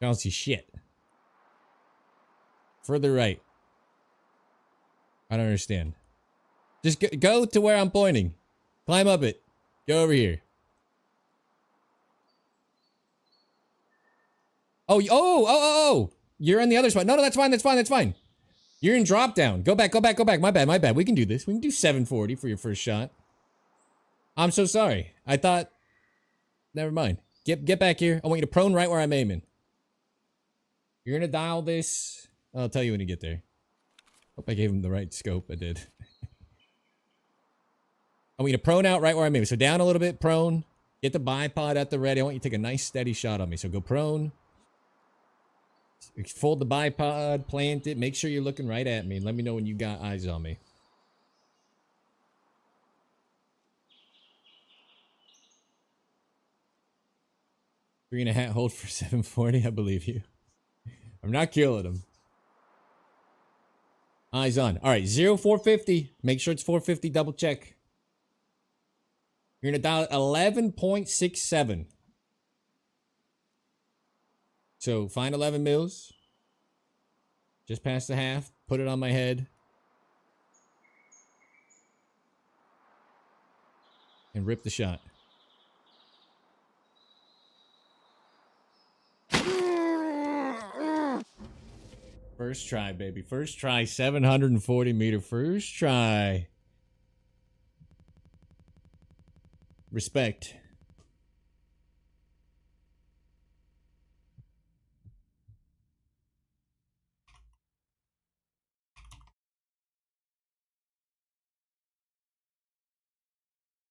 I don't see shit. Further right. I don't understand. Just go to where I'm pointing. Climb up it. Go over here. Oh. You're in the other spot. No, that's fine. That's fine. You're in drop down. Go back. My bad. We can do this. We can do 740 for your first shot. I'm so sorry. I thought... Never mind. Get back here. I want you to prone right where I'm aiming. You're gonna dial this. I'll tell you when you get there. Hope I gave him the right scope. I did. I want you to prone out right where I'm aiming. So down a little bit, prone. Get the bipod at the ready. I want you to take a nice steady shot on me. So go prone. Fold the bipod, plant it. Make sure you're looking right at me. Let me know when you got eyes on me. Three and a hat hold for 740. I believe you. I'm not killing him. Eyes on. All right, 0450. Make sure it's 450. Double check. You're going to dial 11.67. So find 11 mils. Just past the half. Put it on my head. And rip the shot. First try, baby. First try. 740 meter. First try. Respect.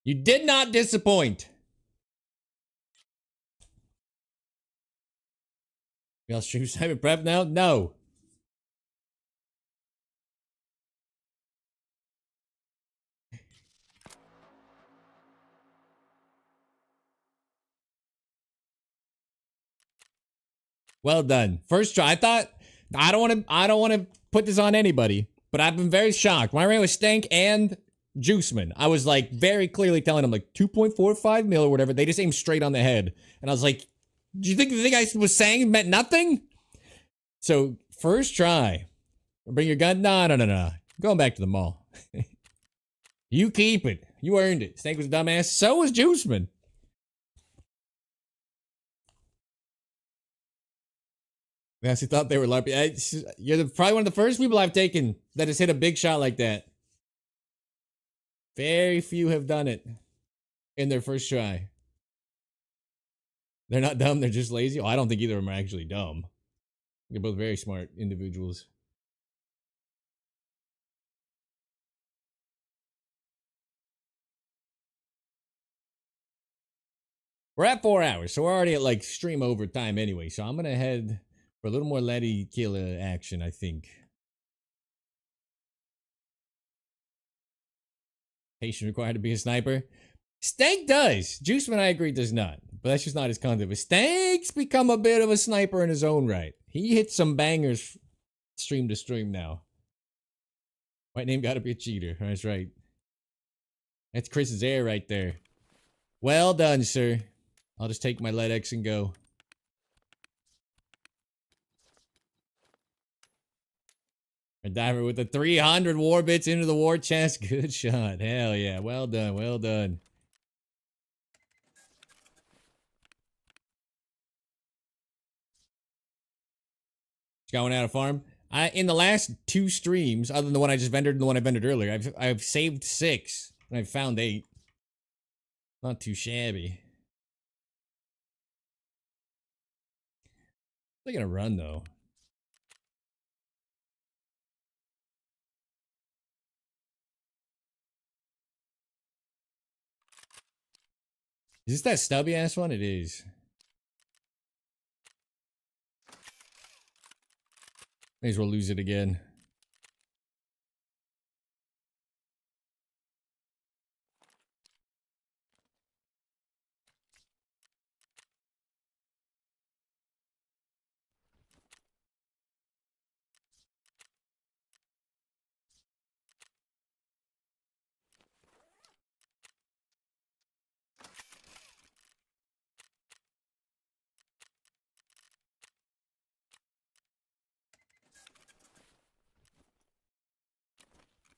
You did not disappoint. Y'all stream Simon Prep now? No. Well done. First try. I thought I don't want to put this on anybody, but I've been very shocked. When I ran with Stank and Juiceman, I was like very clearly telling them like 2.45 mil or whatever. They just aimed straight on the head. And I was like, do you think the thing I was saying meant nothing? So first try. Bring your gun? No. Going back to the mall. You keep it. You earned it. Stank was a dumbass. So was Juiceman. I actually thought they were LARPing. You're probably one of the first people I've taken that has hit a big shot like that. Very few have done it in their first try. They're not dumb, they're just lazy. Oh, I don't think either of them are actually dumb. They're both very smart individuals. We're at 4 hours, so we're already at like stream overtime anyway. So I'm gonna head for a little more Killa action, I think. Patient required to be a sniper. Stank does. Juiceman, I agree, does not. But that's just not his content. But Stank's become a bit of a sniper in his own right. He hits some bangers stream to stream now. White name gotta be a cheater. That's right. That's Chris's air right there. Well done, sir. I'll just take my LEDX and go. A diver with the 300 war bits into the war chest. Good shot. Hell yeah. Well done. Well done. Just got one out of farm. In the last 2 streams, other than the one I just vendored and the one I vendored earlier, I've saved 6 and I've found 8. Not too shabby. They're gonna run though. Is this that stubby ass one? It is. May as well lose it again.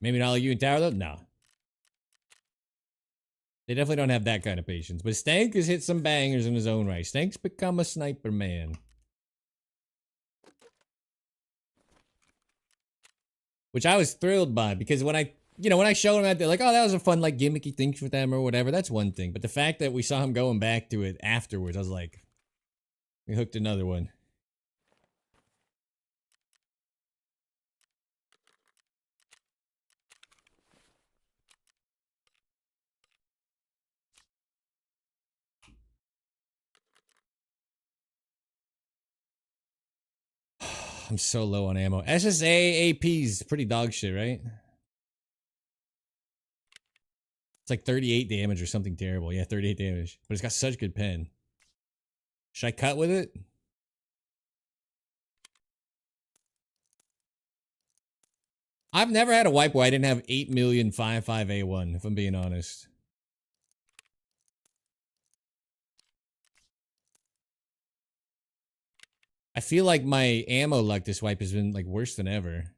Maybe not like you and Tower though? No. They definitely don't have that kind of patience. But Stank has hit some bangers in his own right. Stank's become a sniper man. Which I was thrilled by because when I showed him that, they're like, oh, that was a fun, like, gimmicky thing for them or whatever. That's one thing. But the fact that we saw him going back to it afterwards, I was like, we hooked another one. I'm so low on ammo. SSA AP's pretty dog shit, right? It's like 38 damage or something terrible. Yeah, 38 damage. But it's got such good pen. Should I cut with it? I've never had a wipe where I didn't have 8,000,055A1, if I'm being honest. I feel like my ammo luck this wipe has been like worse than ever.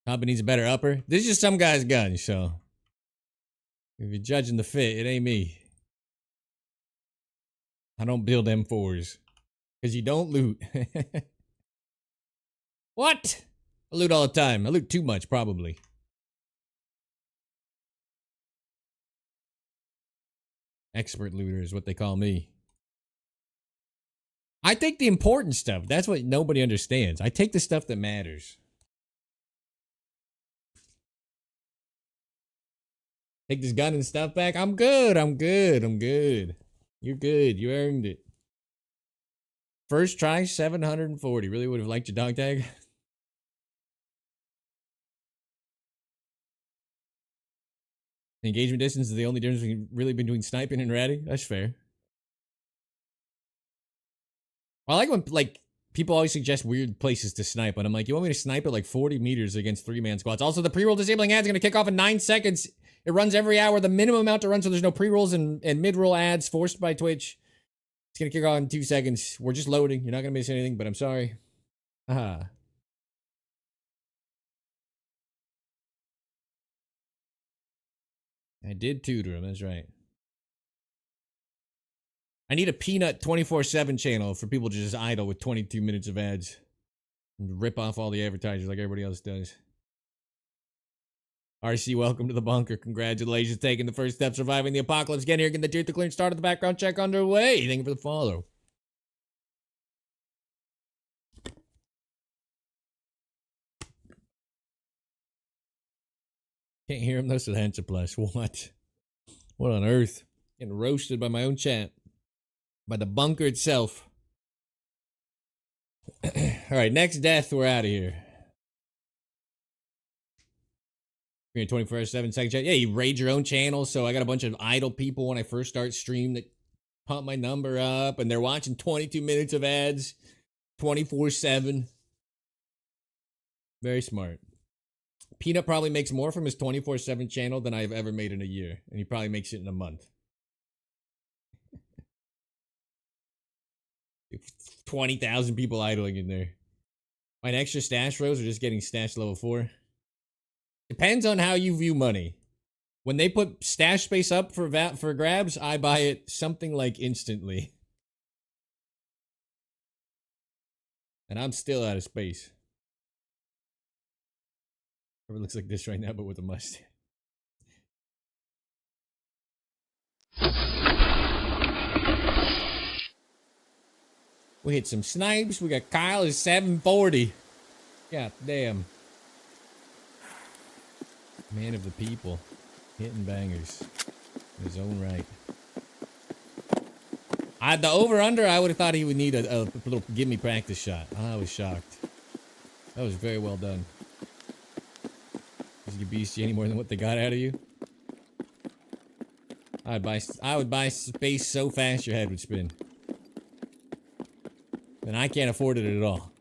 Company needs a better upper. This is just some guy's gun, so if you're judging the fit, it ain't me. I don't build M4s. Because you don't loot. What? I loot all the time. I loot too much, probably. Expert looter is what they call me. I take the important stuff. That's what nobody understands. I take the stuff that matters. Take this gun and stuff back. I'm good. I'm good. I'm good. You're good. You earned it. First try, 740. Really would have liked your dog tag. Engagement distance is the only difference between sniping and ratty. That's fair. I like when people always suggest weird places to snipe, and I'm like, you want me to snipe at like 40 meters against 3-man squads? Also, the pre-roll disabling ads is going to kick off in 9 seconds. It runs every hour, the minimum amount to run, so there's no pre-rolls and mid-roll ads forced by Twitch. It's going to kick off in 2 seconds. We're just loading. You're not going to miss anything, but I'm sorry. Aha. I did tutor him, that's right. I need a peanut 24/7 channel for people to just idle with 22 minutes of ads. And rip off all the advertisers like everybody else does. RC, welcome to the bunker. Congratulations, taking the first step, surviving the apocalypse. Get here, getting the tier 2 clearance, started the background check underway. Thank you for the follow. Can't hear him though, so that's a plus. What? What on earth? Getting roasted by my own chat. By the bunker itself. Alright, next death, we're out of here. 24/7 second chat. Yeah, you raid your own channel, so I got a bunch of idle people when I first start stream that pump my number up, and they're watching 22 minutes of ads 24/7. Very smart. Peanut probably makes more from his 24/7 channel than I've ever made in a year, and he probably makes it in a month. 20,000 people idling in there. My extra stash rows are just getting stash level 4. Depends on how you view money. When they put stash space up for grabs, I buy it something like instantly. And I'm still out of space. It looks like this right now, but with a mustache. We hit some snipes. We got Kyle is 740. God damn. Man of the people. Hitting bangers. In his own right. The over-under, I would have thought he would need a little give-me practice shot. I was shocked. That was very well done. Does he beast you any more than what they got out of you? I would buy space so fast your head would spin. And I can't afford it at all.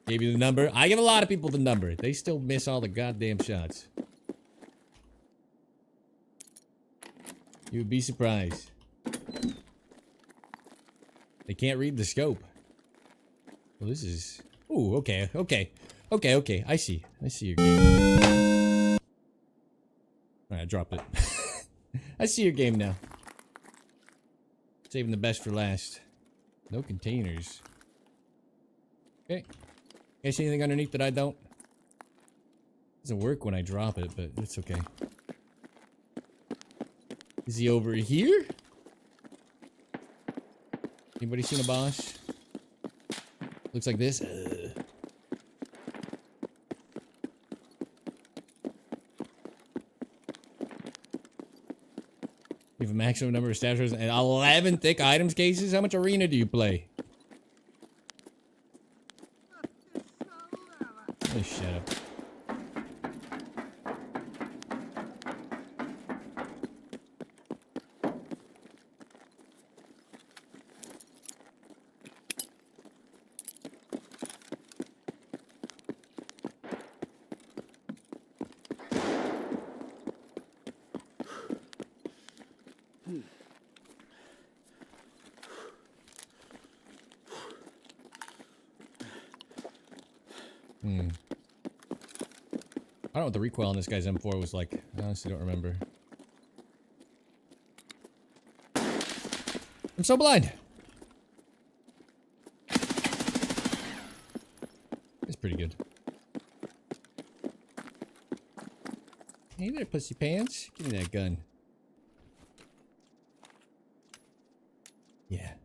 Gave you the number. I give a lot of people the number. They still miss all the goddamn shots. You would be surprised. They can't read the scope. Well, this is... Ooh, okay. I see your game. Alright, I dropped it. I see your game now. Saving the best for last. No containers. Okay. You see anything underneath that I don't? Doesn't work when I drop it, but it's okay. Is he over here? Anybody seen a Bosch? Looks like this. You have a maximum number of stash rows and 11 thick items cases? How much arena do you play? Oh, shut up. I don't know what the recoil on this guy's M4 was like. I honestly don't remember. I'm so blind. It's pretty good. Hey there, pussy pants. Give me that gun. Yeah.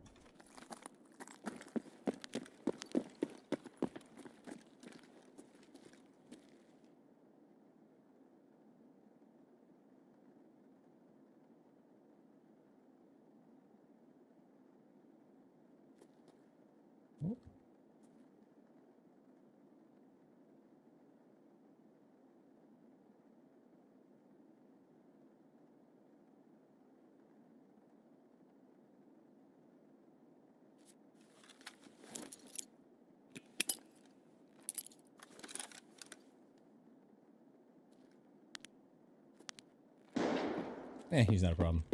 He's not a problem.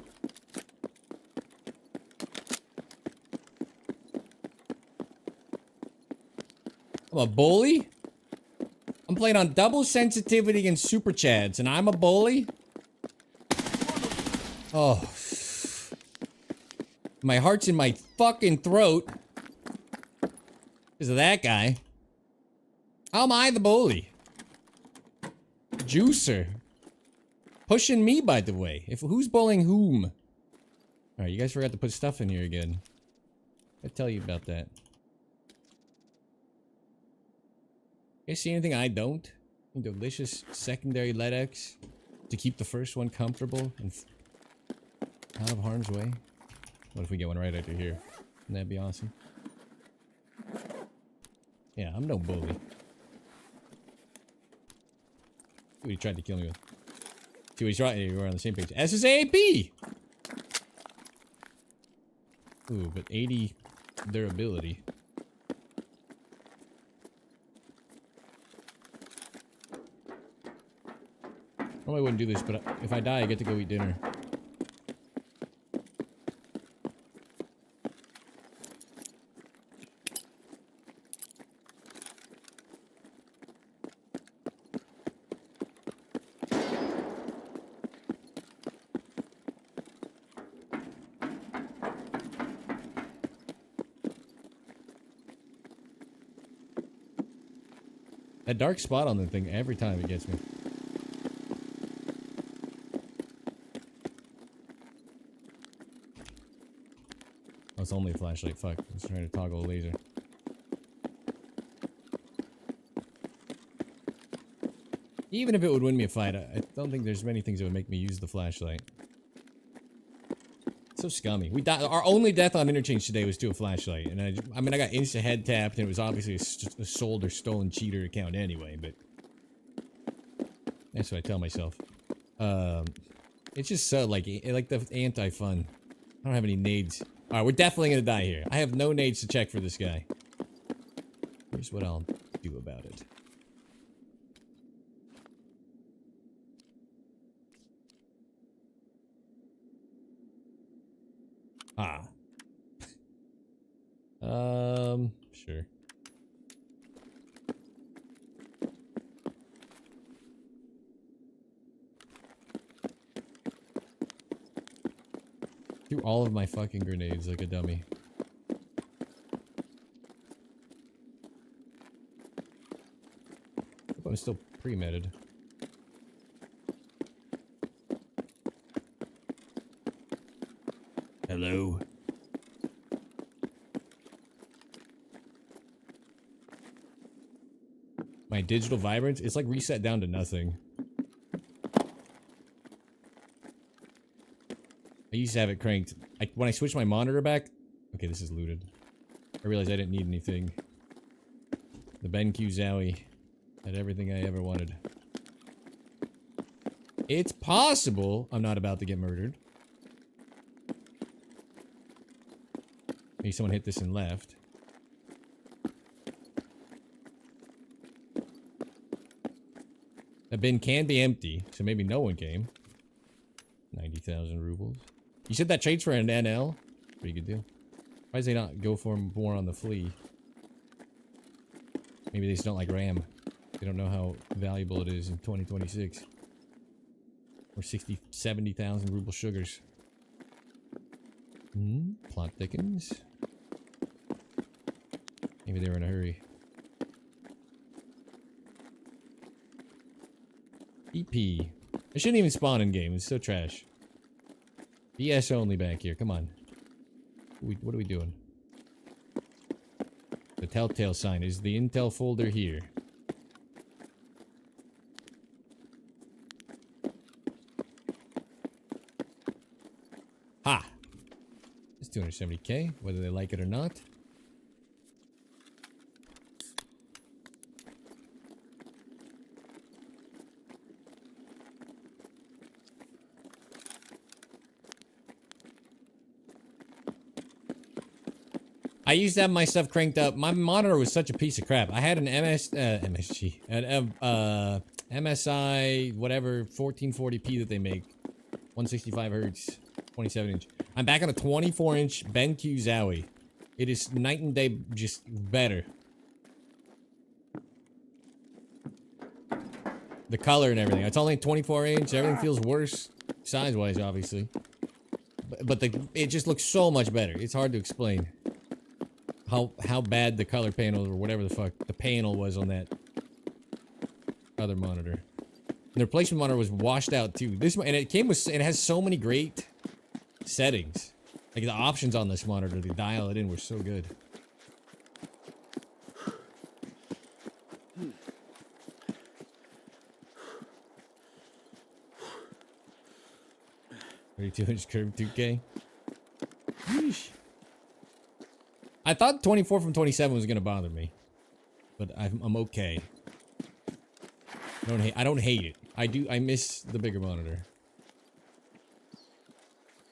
I'm a bully? I'm playing on double sensitivity and super chads, and I'm a bully? Oh. My heart's in my fucking throat. Because of that guy. How am I the bully? Juicer. Pushing me, by the way. Who's bullying whom? Alright, you guys forgot to put stuff in here again. I'll tell you about that. You guys see anything I don't? delicious secondary LEDX to keep the first one comfortable and out of harm's way. What if we get one right under here? Wouldn't that be awesome? Yeah, I'm no bully. See what he tried to kill me with. See what he's trying. We're on the same page. SSAP! Ooh, but 80 durability. Normally I wouldn't do this, but if I die, I get to go eat dinner. That dark spot on the thing, every time it gets me. Oh, it's only a flashlight. Fuck. I was trying to toggle a laser. Even if it would win me a fight, I don't think there's many things that would make me use the flashlight. So scummy. We died. Our only death on interchange today was to a flashlight, and I mean, I got insta head tapped, and it was obviously a sold or stolen cheater account anyway. But that's what I tell myself. It's just so like the anti-fun. I don't have any nades. All right, we're definitely gonna die here. I have no nades to check for this guy. Here's what I'll do about it. Ah. Sure. Threw all of my fucking grenades like a dummy. Hope I'm still pre-meted. Hello. My digital vibrance, it's like reset down to nothing. I used to have it cranked. When I switched my monitor back... Okay, this is looted. I realized I didn't need anything. The BenQ Zowie had everything I ever wanted. It's possible I'm not about to get murdered. Maybe someone hit this and left. The bin can be empty, so maybe no one came. 90,000 rubles. You said that trades for an NL? Pretty good deal. Why does they not go for more on the flea? Maybe they just don't like RAM. They don't know how valuable it is in 2026. Or 60, 70,000 ruble sugars. Plot thickens. Maybe they were in a hurry. EP. I shouldn't even spawn in game. It's so trash. BS only back here. Come on. What are we doing? The telltale sign is the intel folder here. Ha! It's 270k, whether they like it or not. I used to have my stuff cranked up. My monitor was such a piece of crap. I had an MSI, whatever, 1440p that they make. 165 hertz, 27 inch. I'm back on a 24 inch BenQ Zowie. It is night and day, just better. The color and everything. It's only 24 inch. Everything feels worse, size-wise, obviously. But it just looks so much better. It's hard to explain how bad the color panel or whatever the fuck the panel was on that other monitor. And the replacement monitor was washed out too. This and it has so many great settings. Like the options on this monitor to dial it in were so good. 32-inch curved 2K. Yeesh. I thought 24 from 27 was gonna bother me, but I'm okay. I don't hate it. I miss the bigger monitor.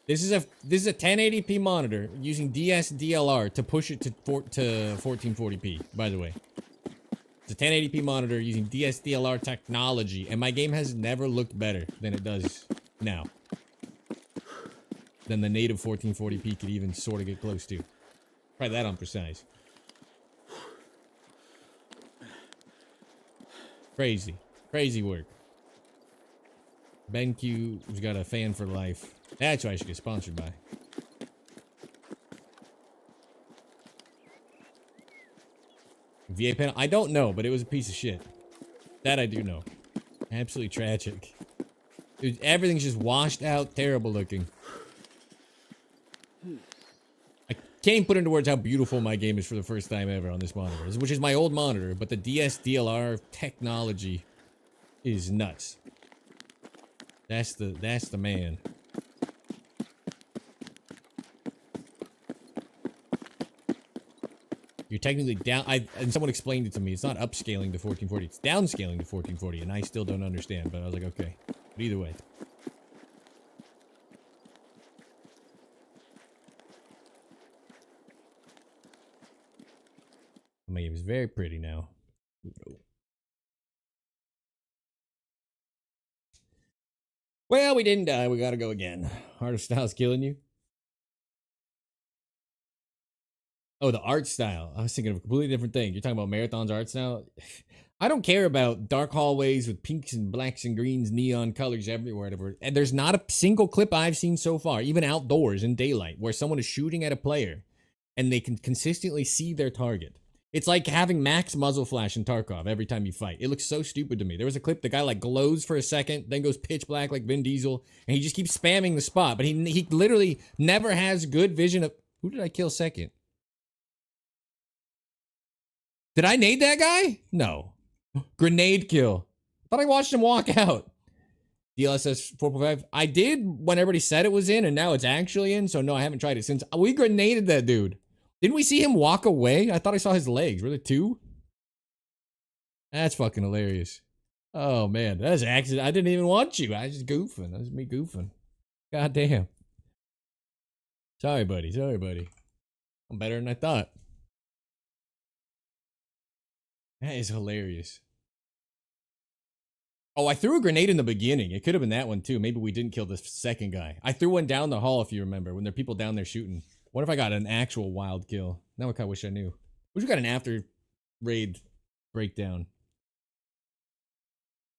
This is a 1080p monitor using DSLR to push it to 1440p. By the way, it's a 1080p monitor using DSLR technology, and my game has never looked better than it does now. Than the native 1440p could even sort of get close to. Try that on precise. Crazy work. BenQ's got a fan for life. That's why I should get sponsored by. VA panel? I don't know, but it was a piece of shit. That I do know. Absolutely tragic. Dude, everything's just washed out, terrible looking. I can't even put into words how beautiful my game is for the first time ever on this monitor, which is my old monitor, but the DSLR technology is nuts. That's the man. You're technically down. And someone explained it to me. It's not upscaling to 1440. It's downscaling to 1440, and I still don't understand. But I was like, okay. But either way. My game is very pretty now. Well, we didn't die. We gotta go again. Art of Style's killing you. Oh, the art style. I was thinking of a completely different thing. You're talking about Marathon's art style? I don't care about dark hallways with pinks and blacks and greens, neon colors everywhere. And there's not a single clip I've seen so far, even outdoors in daylight, where someone is shooting at a player and they can consistently see their target. It's like having max muzzle flash in Tarkov every time you fight. It looks so stupid to me. There was a clip, the guy like glows for a second, then goes pitch black like Vin Diesel, and he just keeps spamming the spot, but he literally never has good vision of... Who did I kill second? Did I nade that guy? No. Grenade kill. Thought I watched him walk out. DLSS 4.5. I did when everybody said it was in, and now it's actually in, so no, I haven't tried it since. We grenaded that dude. Didn't we see him walk away? I thought I saw his legs. Were there two? That's fucking hilarious. Oh, man. That's an accident. I didn't even want you. I was just goofing. That was me goofing. God damn. Sorry, buddy. Sorry, buddy. I'm better than I thought. That is hilarious. Oh, I threw a grenade in the beginning. It could have been that one, too. Maybe we didn't kill the second guy. I threw one down the hall, if you remember, when there are people down there shooting. What if I got an actual wild kill? Now I kind of wish I knew. Wish we got an after raid breakdown.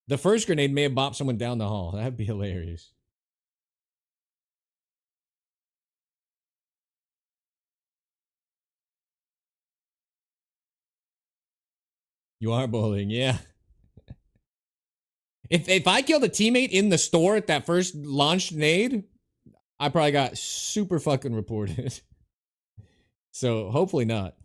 The first grenade may have bopped someone down the hall. That'd be hilarious. You are bullying, yeah. If I killed a teammate in the store at that first launched nade, I probably got super fucking reported. So hopefully not.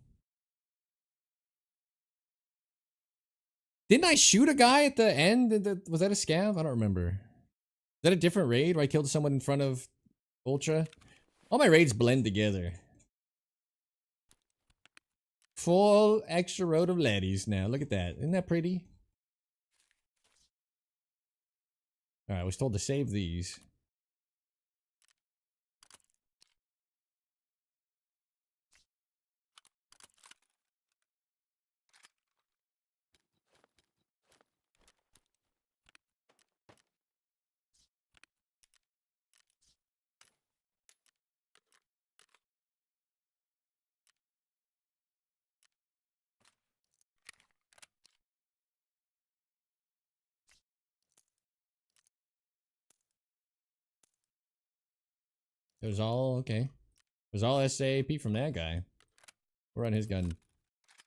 Didn't I shoot a guy at the end? Was that a scav? I don't remember. Is that a different raid where I killed someone in front of Ultra? All my raids blend together. Full extra road of laddies now. Look at that. Isn't that pretty? Alright, I was told to save these. It was all okay. It was all SAAP from that guy. We'll run his gun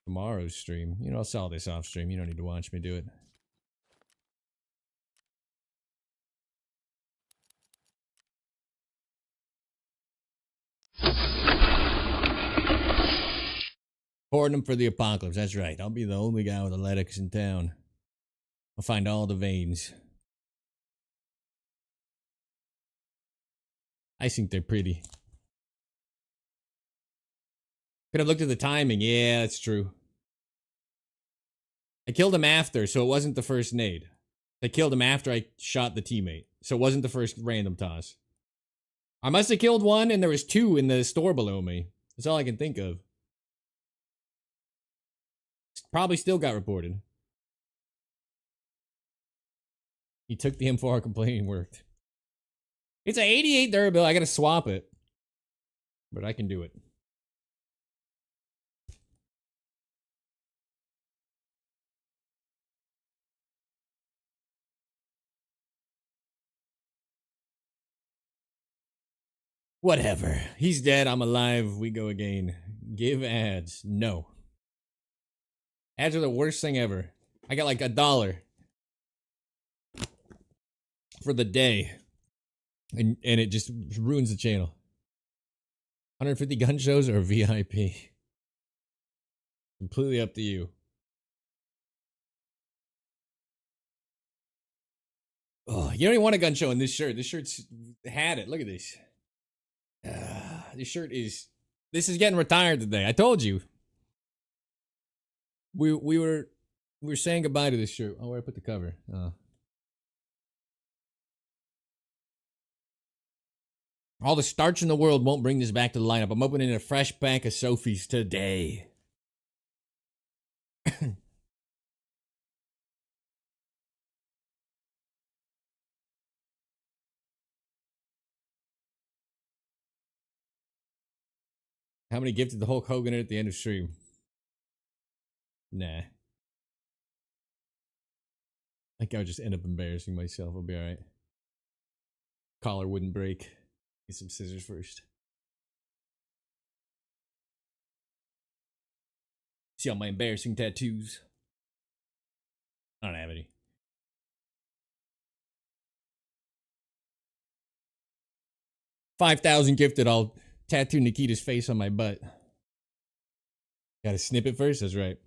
tomorrow's stream. You know, I'll sell this off stream. You don't need to watch me do it. Hoarding them for the apocalypse. That's right. I'll be the only guy with a LEDX in town. I'll find all the veins. I think they're pretty. Could have looked at the timing. Yeah, that's true. I killed him after, so it wasn't the first nade. I killed him after I shot the teammate, so it wasn't the first random toss. I must have killed one, and there was two in the store below me. That's all I can think of. Probably still got reported. He took the M4 complaining worked. It's an 88 durability. I gotta swap it. But I can do it. Whatever. He's dead. I'm alive. We go again. Give ads. No. Ads are the worst thing ever. I got like $1 for the day. And it just ruins the channel. 150 gun shows or VIP? Completely up to you. Oh, you don't even want a gun show in this shirt. This shirt's had it. Look at this. This shirt is... This is getting retired today. I told you. We were saying goodbye to this shirt. Oh, where I put the cover. Oh. All the starch in the world won't bring this back to the lineup. I'm opening a fresh pack of Sophies today. How many gifted the Hulk Hogan at the end of stream? Nah. I think I would just end up embarrassing myself. I'll be alright. Collar wouldn't break. Get some scissors first. See all my embarrassing tattoos? I don't have any. $5,000 gifted. I'll tattoo Nikita's face on my butt. Gotta snip it first? That's right.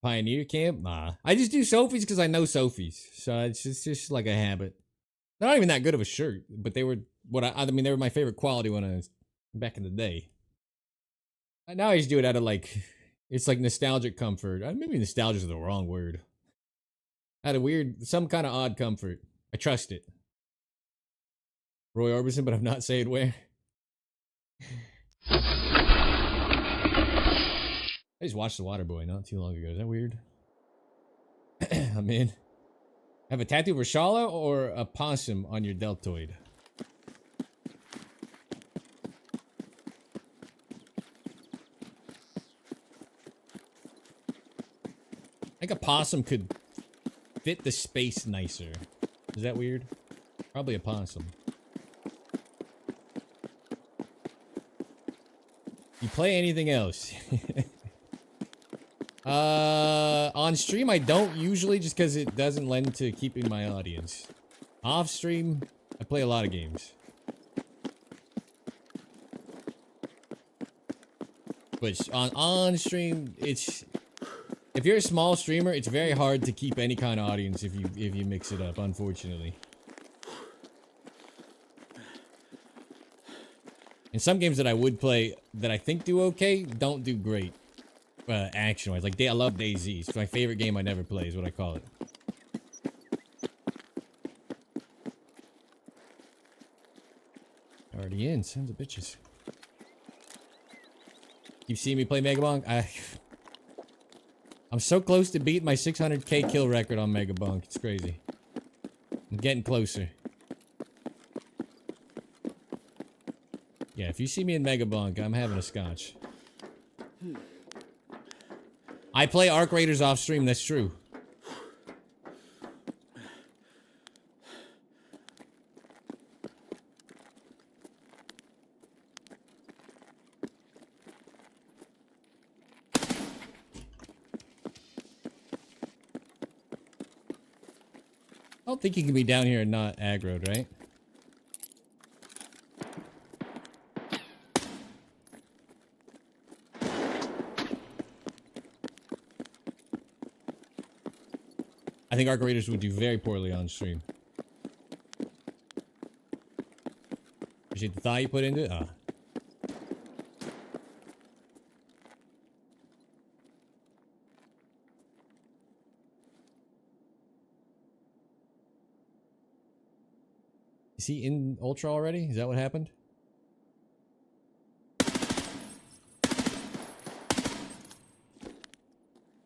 Pioneer camp? Nah. I just do Sophies because I know Sophies. So it's just like a habit. They're not even that good of a shirt, but they were what I mean, they were my favorite quality when I was back in the day. Now I just do it out of like, it's like nostalgic comfort. Maybe nostalgia is the wrong word. Out of weird, some kind of odd comfort. I trust it. Roy Orbison, but I'm not saying where. I just watched The Waterboy not too long ago. Is that weird? I'm in. Have a tattoo of Rashala or a possum on your deltoid? I think a possum could fit the space nicer. Is that weird? Probably a possum. You play anything else? On stream I don't usually, just because it doesn't lend to keeping my audience. Off stream, I play a lot of games. But on stream, it's... If you're a small streamer, it's very hard to keep any kind of audience if you mix it up, unfortunately. And some games that I would play that I think do okay, don't do great. Action-wise. Like, I love DayZ. It's my favorite game I never play, is what I call it. Already in, sons of bitches. You see me play Megabonk? I'm so close to beating my 600k kill record on Megabonk. It's crazy. I'm getting closer. Yeah, if you see me in Megabonk, I'm having a scotch. I play Arc Raiders off stream, that's true. I don't think you can be down here and not aggroed, right? I think Arc Raiders would do very poorly on stream. Appreciate the thought you put into it. Oh. Is he in Ultra already? Is that what happened?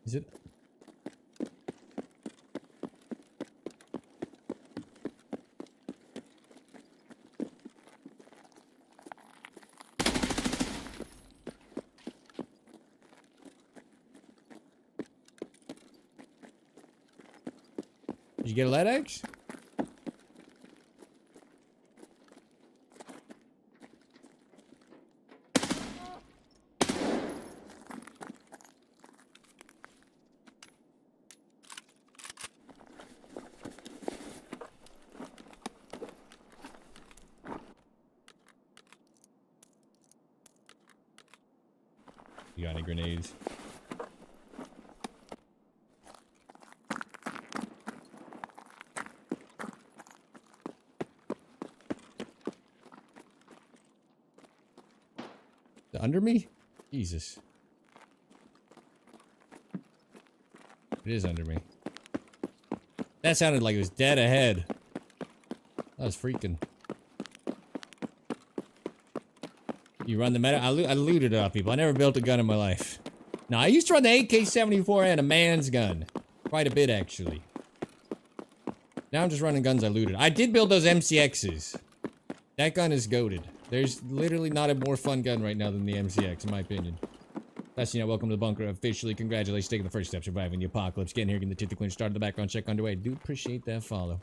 Is it? Did you get a LEDX? You got any grenades? Under me? Jesus. It is under me. That sounded like it was dead ahead. That was freaking. You run the meta? I looted it off people. I never built a gun in my life. No, I used to run the AK-74 and a man's gun. Quite a bit, actually. Now I'm just running guns I looted. I did build those MCXs. That gun is goated. There's literally not a more fun gun right now than the MCX, in my opinion. That's, welcome to the bunker officially. Congratulations, taking the first step, surviving the apocalypse. Getting here, getting the tip clean, started the background check underway. Do appreciate that follow.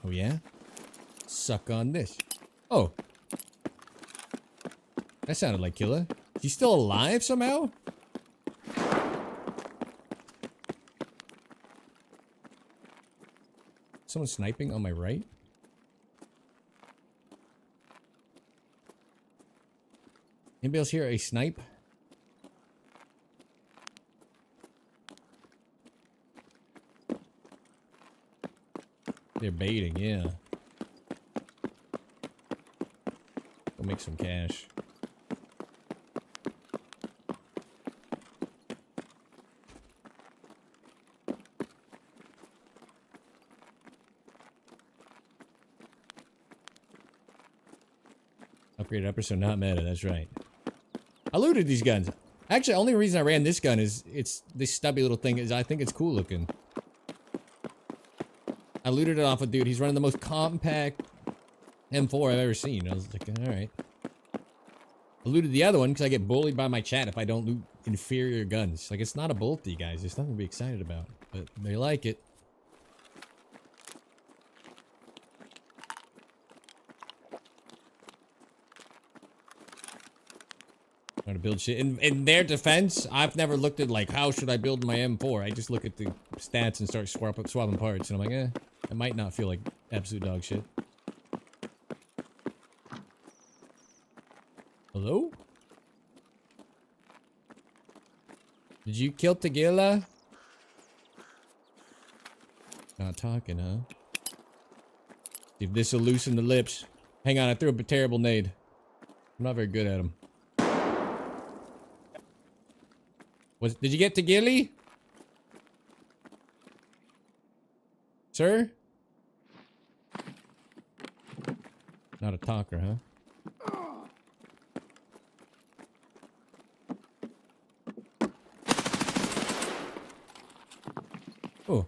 Oh, yeah? Suck on this. Oh. That sounded like Killa. He's still alive somehow? Someone sniping on my right? Anybody else hear a snipe? They're baiting, yeah. Go make some cash. Upgrade upper, so not meta, that's right. I looted these guns. Actually, the only reason I ran this gun is it's this stubby little thing is I think it's cool looking. I looted it off a dude. He's running the most compact M4 I've ever seen. I was like, alright. I looted the other one because I get bullied by my chat if I don't loot inferior guns. Like, it's not a bolty, guys. There's nothing to be excited about. But they like it. Trying to build shit. In their defense, I've never looked at, like, how should I build my M4? I just look at the stats and start swapping parts. And I'm like, I might not feel like absolute dog shit. Hello? Did you kill Killa? Not talking, huh? See if this will loosen the lips. Hang on, I threw a terrible nade. I'm not very good at them. Did you get Killa? Sir? Not a talker, huh? Oh.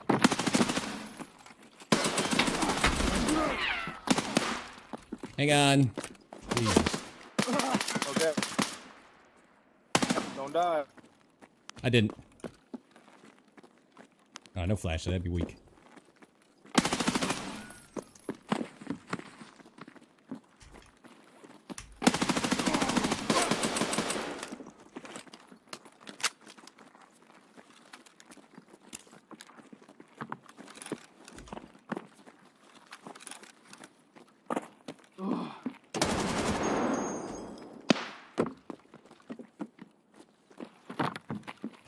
Hang on. Jesus. Okay. Don't die. I didn't. Oh, no flash, that'd be weak.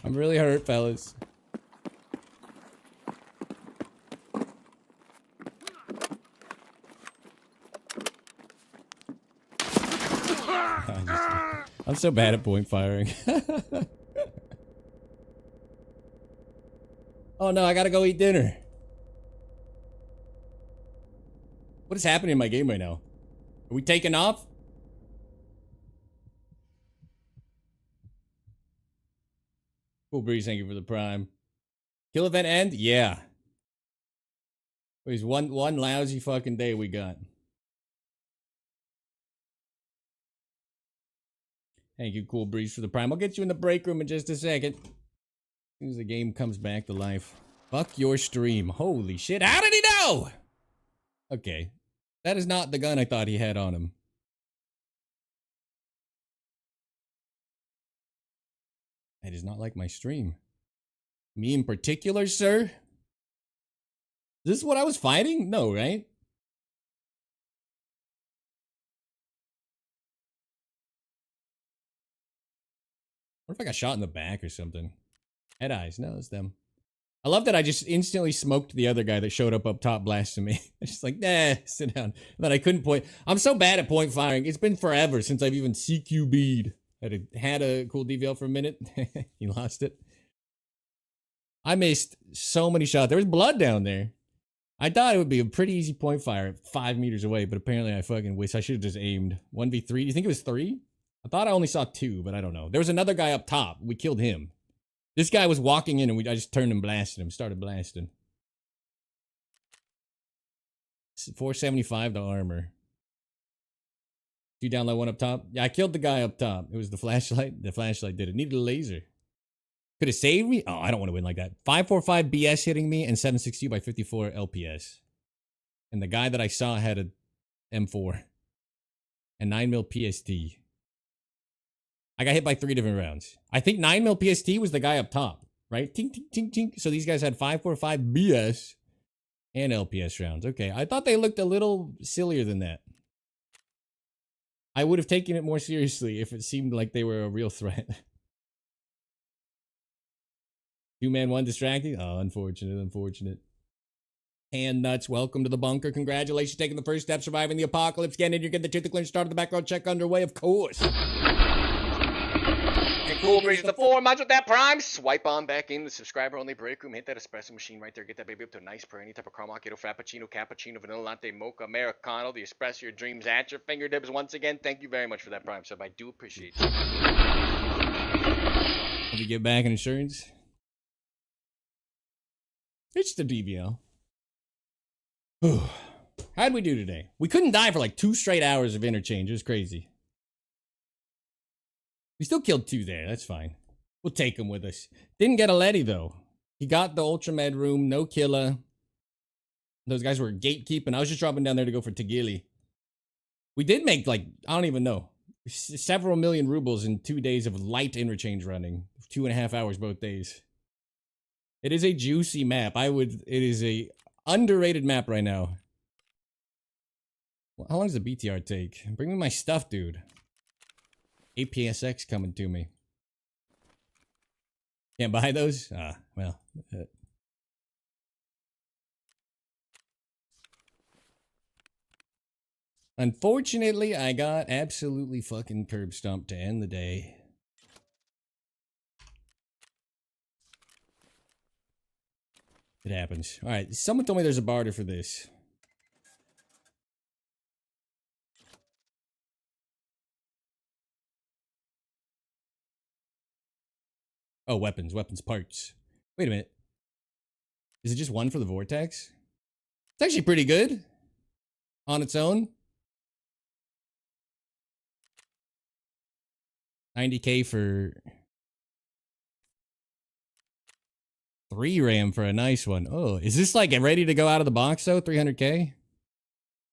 I'm really hurt, fellas. I'm so bad at point firing. Oh no, I gotta go eat dinner. What is happening in my game right now? Are we taking off? Cool Breeze, thank you for the prime. Kill event end? Yeah. It was one lousy fucking day we got. Thank you, Cool Breeze, for the prime. I'll get you in the break room in just a second. As soon as the game comes back to life. Fuck your stream. Holy shit. How did he know? Okay. That is not the gun I thought he had on him. That is not like my stream. Me in particular, sir? Is this what I was fighting? No, right? What if I got shot in the back or something? Head eyes. No, it's them. I love that I just instantly smoked the other guy that showed up top blasting me. I just like, nah, sit down. But I couldn't point. I'm so bad at point firing. It's been forever since I've even CQB'd. I had a cool DVL for a minute. He lost it. I missed so many shots. There was blood down there. I thought it would be a pretty easy point fire 5 meters away, but apparently I fucking wish I should have just aimed. 1v3. Do you think it was 3? I thought I only saw 2, but I don't know. There was another guy up top. We killed him. This guy was walking in and I just turned and blasted him. Started blasting. 475 the armor. You down low one up top? Yeah, I killed the guy up top. It was the flashlight. The flashlight did it. Needed a laser. Could have saved me? Oh, I don't want to win like that. 545 BS hitting me and 760 by 54 LPS. And the guy that I saw had a M4 and 9mm PST. I got hit by 3 different rounds. I think 9mm PST was the guy up top, right? Tink, tink, tink, tink. So these guys had 545 BS and LPS rounds. Okay, I thought they looked a little sillier than that. I would have taken it more seriously if it seemed like they were a real threat. 2-man, 1 distracting? Oh, unfortunate, unfortunate. Hand nuts, welcome to the bunker. Congratulations, taking the first step, surviving the apocalypse. Get in, you're getting the tooth cleanse, started the background check underway, of course. And Cool Breeze the 4 months with that prime. Swipe on back in the subscriber only break room. Hit that espresso machine right there. Get that baby up to a nice prayer. Any type of caramel, macchiato, frappuccino, cappuccino, vanilla latte, mocha, americano. The espresso your dreams at your fingertips. Once again, thank you very much for that prime sub. I do appreciate it. Did you get back in insurance? It's the DVL. How'd we do today? We couldn't die for like 2 straight hours of interchange. It was crazy. We still killed 2 there. That's fine. We'll take him with us. Didn't get a Letty, though. He got the Ultra Med room. No Killa. Those guys were gatekeeping. I was just dropping down there to go for Tagili. We did make, like, I don't even know, several million rubles in 2 days of light interchange running. 2.5 hours both days. It is a juicy map. It is a underrated map right now. How long does the BTR take? Bring me my stuff, dude. APSX coming to me. Can't buy those? Ah, well. Unfortunately, I got absolutely fucking curb stomped to end the day. It happens. Alright, someone told me there's a barter for this. Oh, weapons parts. Wait a minute. Is it just 1 for the Vortex? It's actually pretty good. On its own. 90k for 3 RAM for a nice one. Oh, is this like ready to go out of the box though? 300k?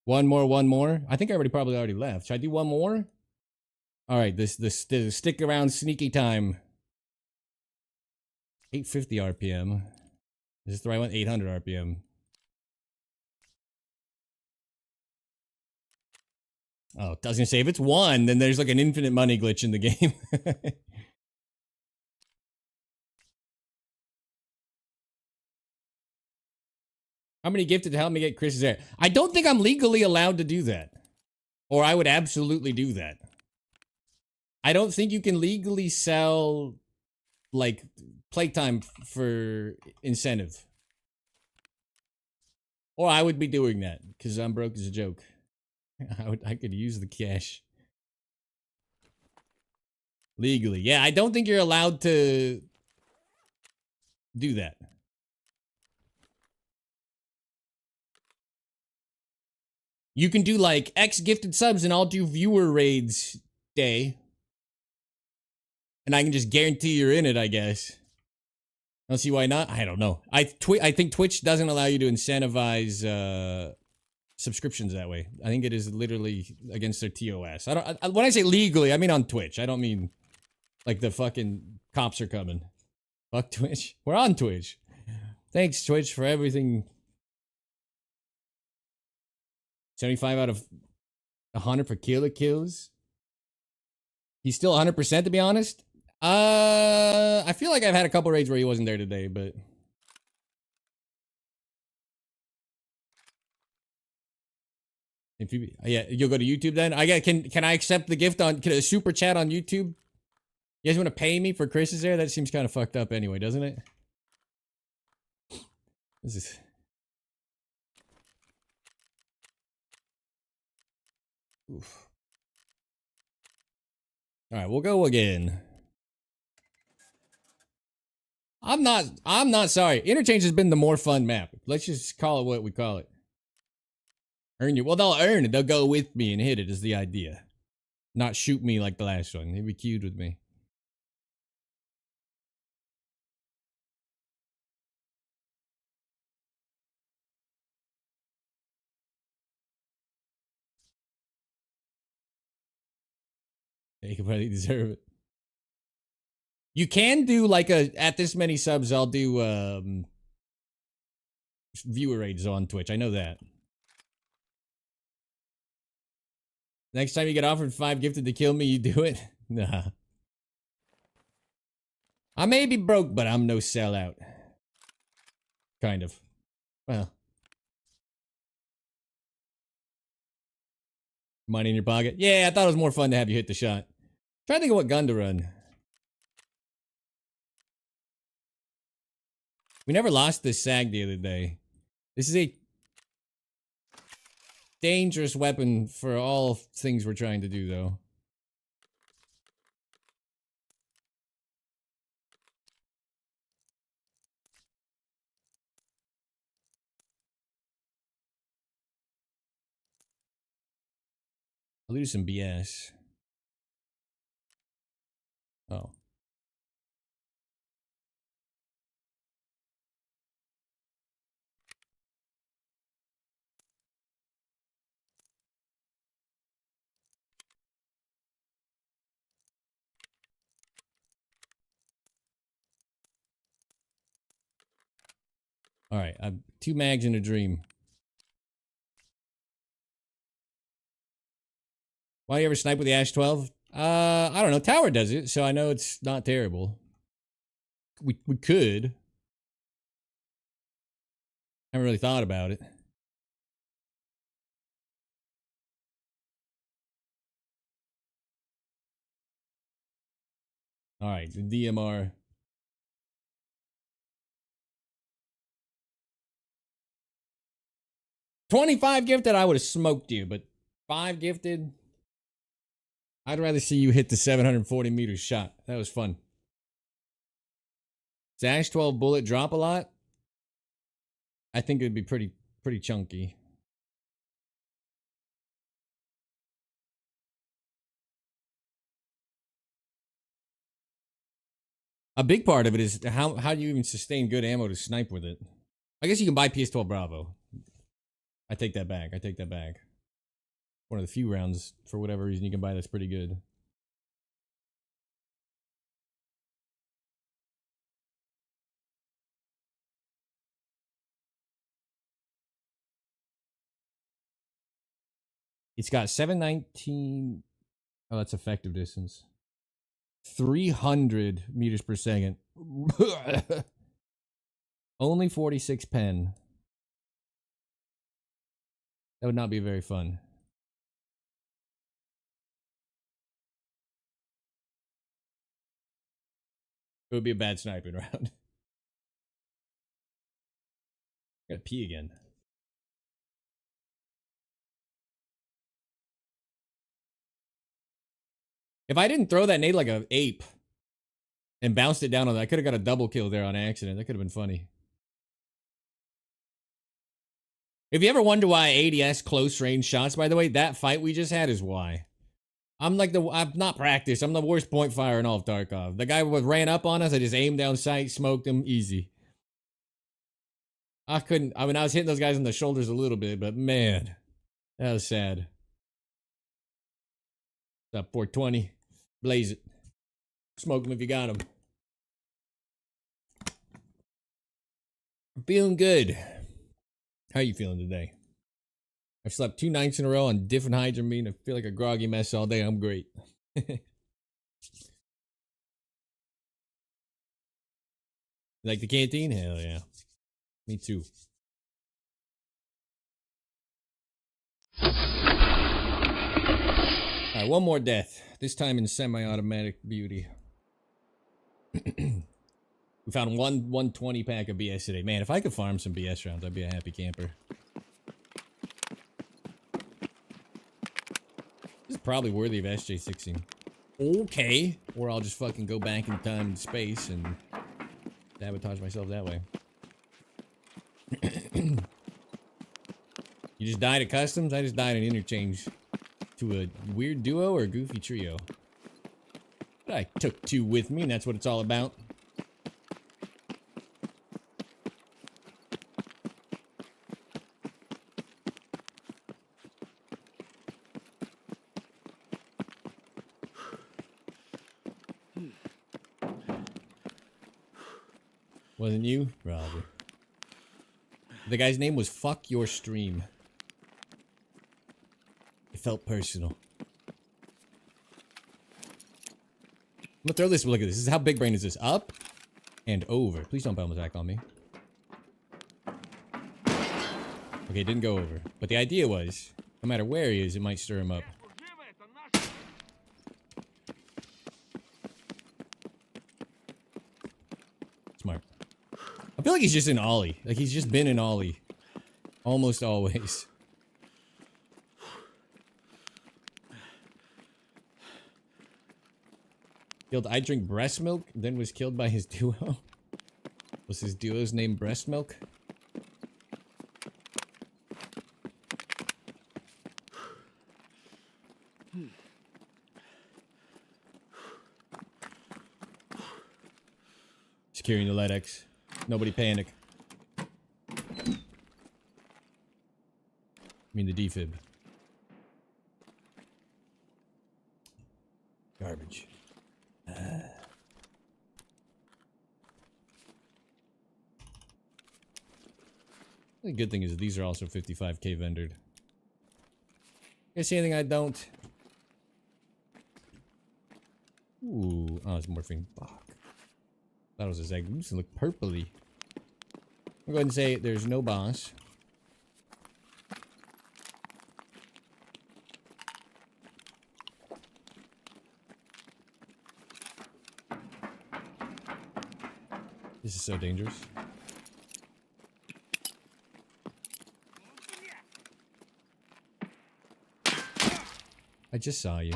One more. I think I probably already left. Should I do one more? All right, this stick around sneaky time. 850 RPM. Is this the right one? 800 RPM. Oh, I was gonna say if it's 1, then there's like an infinite money glitch in the game. How many gifted to help me get Chris's hair? I don't think I'm legally allowed to do that. Or I would absolutely do that. I don't think you can legally sell, like, playtime for incentive. Or I would be doing that, because I'm broke as a joke. I could use the cash. Legally. Yeah, I don't think you're allowed to do that. You can do like X gifted subs and I'll do viewer raids day. And I can just guarantee you're in it, I guess. I don't see why not. I don't know. I think Twitch doesn't allow you to incentivize subscriptions that way. I think it is literally against their TOS. When I say legally, I mean on Twitch. I don't mean like the fucking cops are coming. Fuck Twitch. We're on Twitch. Thanks, Twitch, for everything. 75 out of 100 for Killa kills. He's still 100% to be honest. I feel like I've had a couple raids where he wasn't there today, but if you, yeah, you'll go to YouTube then. Can I accept the gift on a super chat on YouTube? You guys want to pay me for Chris's hair? That seems kind of fucked up anyway, doesn't it? This is. Oof. All right, we'll go again. I'm not sorry. Interchange has been the more fun map. Let's just call it what we call it. Earn you. Well, they'll earn it. They'll go with me and hit it is the idea. Not shoot me like the last one. They'd be queued with me. They could probably deserve it. You can do like at this many subs, I'll do viewer raids on Twitch. I know that. Next time you get offered 5 gifted to kill me, you do it? Nah. I may be broke, but I'm no sellout. Kind of. Well. Money in your pocket? Yeah, I thought it was more fun to have you hit the shot. Try to think of what gun to run. We never lost this SAG the other day. This is a dangerous weapon for all things we're trying to do, though. I'll do some BS. Oh. Alright, I've 2 mags in a dream. Why do you ever snipe with the Ash 12? I don't know. Tower does it, so I know it's not terrible. We could. Haven't really thought about it. Alright, the DMR. $25 gifted, I would have smoked you, but 5 gifted? I'd rather see you hit the 740 meters shot. That was fun. Does Ash 12 bullet drop a lot? I think it would be pretty chunky. A big part of it is how do you even sustain good ammo to snipe with it? I guess you can buy PS12 Bravo. I take that back. I take that back. One of the few rounds, for whatever reason, you can buy that's pretty good. It's got 719. Oh, that's effective distance. 300 meters per second. Only 46 pen. That would not be very fun. It would be a bad sniping round. Gotta pee again. If I didn't throw that nade like an ape and bounced it down on that, I could have got a double kill there on accident. That could have been funny. If you ever wonder why ADS close range shots, by the way, that fight we just had is why. I'm not practiced. I'm the worst point fire in all of Tarkov. The guy ran up on us. I just aimed down sight, smoked him, easy. I was hitting those guys in the shoulders a little bit, but man, that was sad. What's up, 420? Blaze it. Smoke him if you got him. I'm feeling good. How you feeling today? I've slept 2 nights in a row on different hydramine. I feel like a groggy mess all day. I'm great. Like the canteen? Hell yeah. Me too. Alright, one more death. This time in semi-automatic beauty. We found one 120 pack of BS today. Man, if I could farm some BS rounds, I'd be a happy camper. This is probably worthy of SJ16. Okay. Or I'll just fucking go back in time and space and sabotage myself that way. You just died at customs? I just died in interchange to a weird duo or a goofy trio. But I took 2 with me, and that's what it's all about. Wasn't you? Probably. The guy's name was Fuck Your Stream. It felt personal. I'm gonna throw this. Look at this. This is how big brain is this. Up and over. Please don't bomb attack on me. Okay, it didn't go over. But the idea was, no matter where he is, it might stir him up. Smart. I feel like he's just in Ollie. Like he's just been in Ollie. Almost always. Killed I drink breast milk, then was killed by his duo. Was his duo's name breast milk? Securing the LEDX. Nobody panic. I mean the defib. Garbage. The good thing is that these are also 55k vendored. You see anything I don't? Ooh, oh, it's morphine. Fuck. That was a Zagoose and look purpley. I'm going to say there's no boss. This is so dangerous. I just saw you.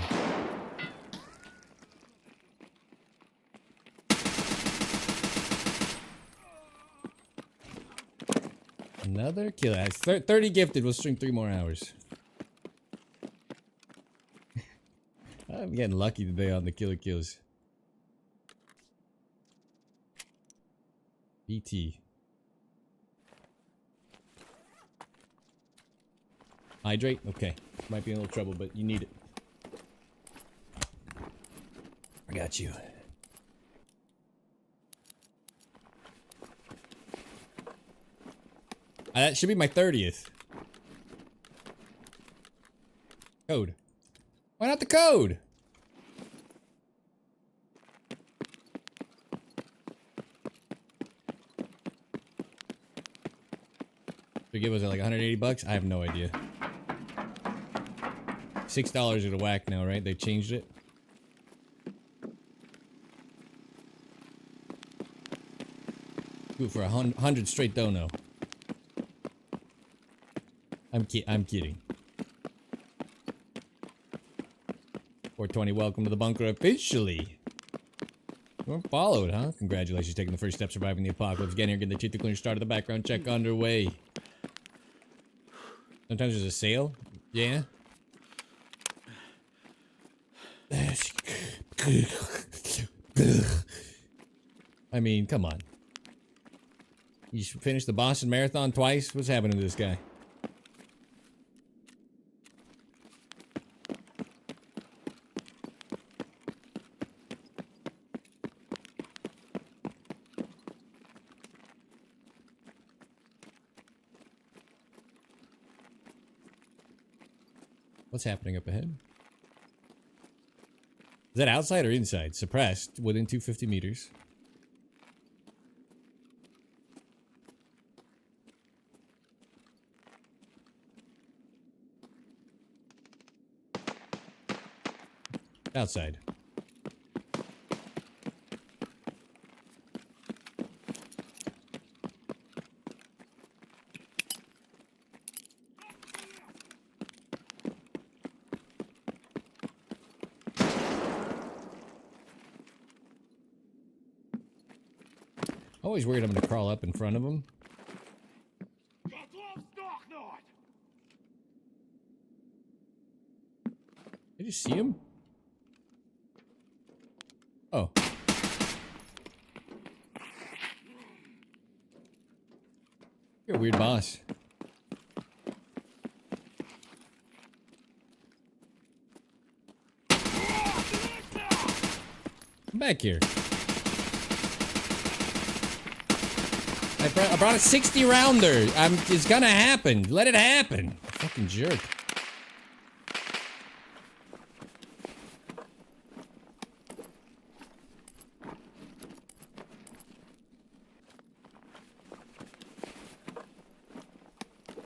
Another kill. That's 30 gifted. We'll stream 3 more hours. I'm getting lucky today on the killer kills. BT. Hydrate? Okay. Might be in a little trouble, but you need it. I got you. That should be my 30th. Code. Why not the code? Forgive us at like 180 bucks? I have no idea. $6 at a whack now, right? They changed it. Do it for 100 straight dono. I'm kidding. 420, welcome to the bunker officially. You weren't followed, huh? Congratulations, taking the first step, surviving the apocalypse. Getting here, getting the teeth cleaner started, the background check underway. Sometimes there's a sale. Yeah. I mean, come on. You finished the Boston Marathon twice? What's happening to this guy? What's happening up ahead? Is that outside or inside? Suppressed within 250 meters. Outside. Always worried I'm gonna crawl up in front of him. Did you see him? Oh. You're a weird boss. Come back here. I brought a 60 rounder. It's gonna happen. Let it happen. Fucking jerk.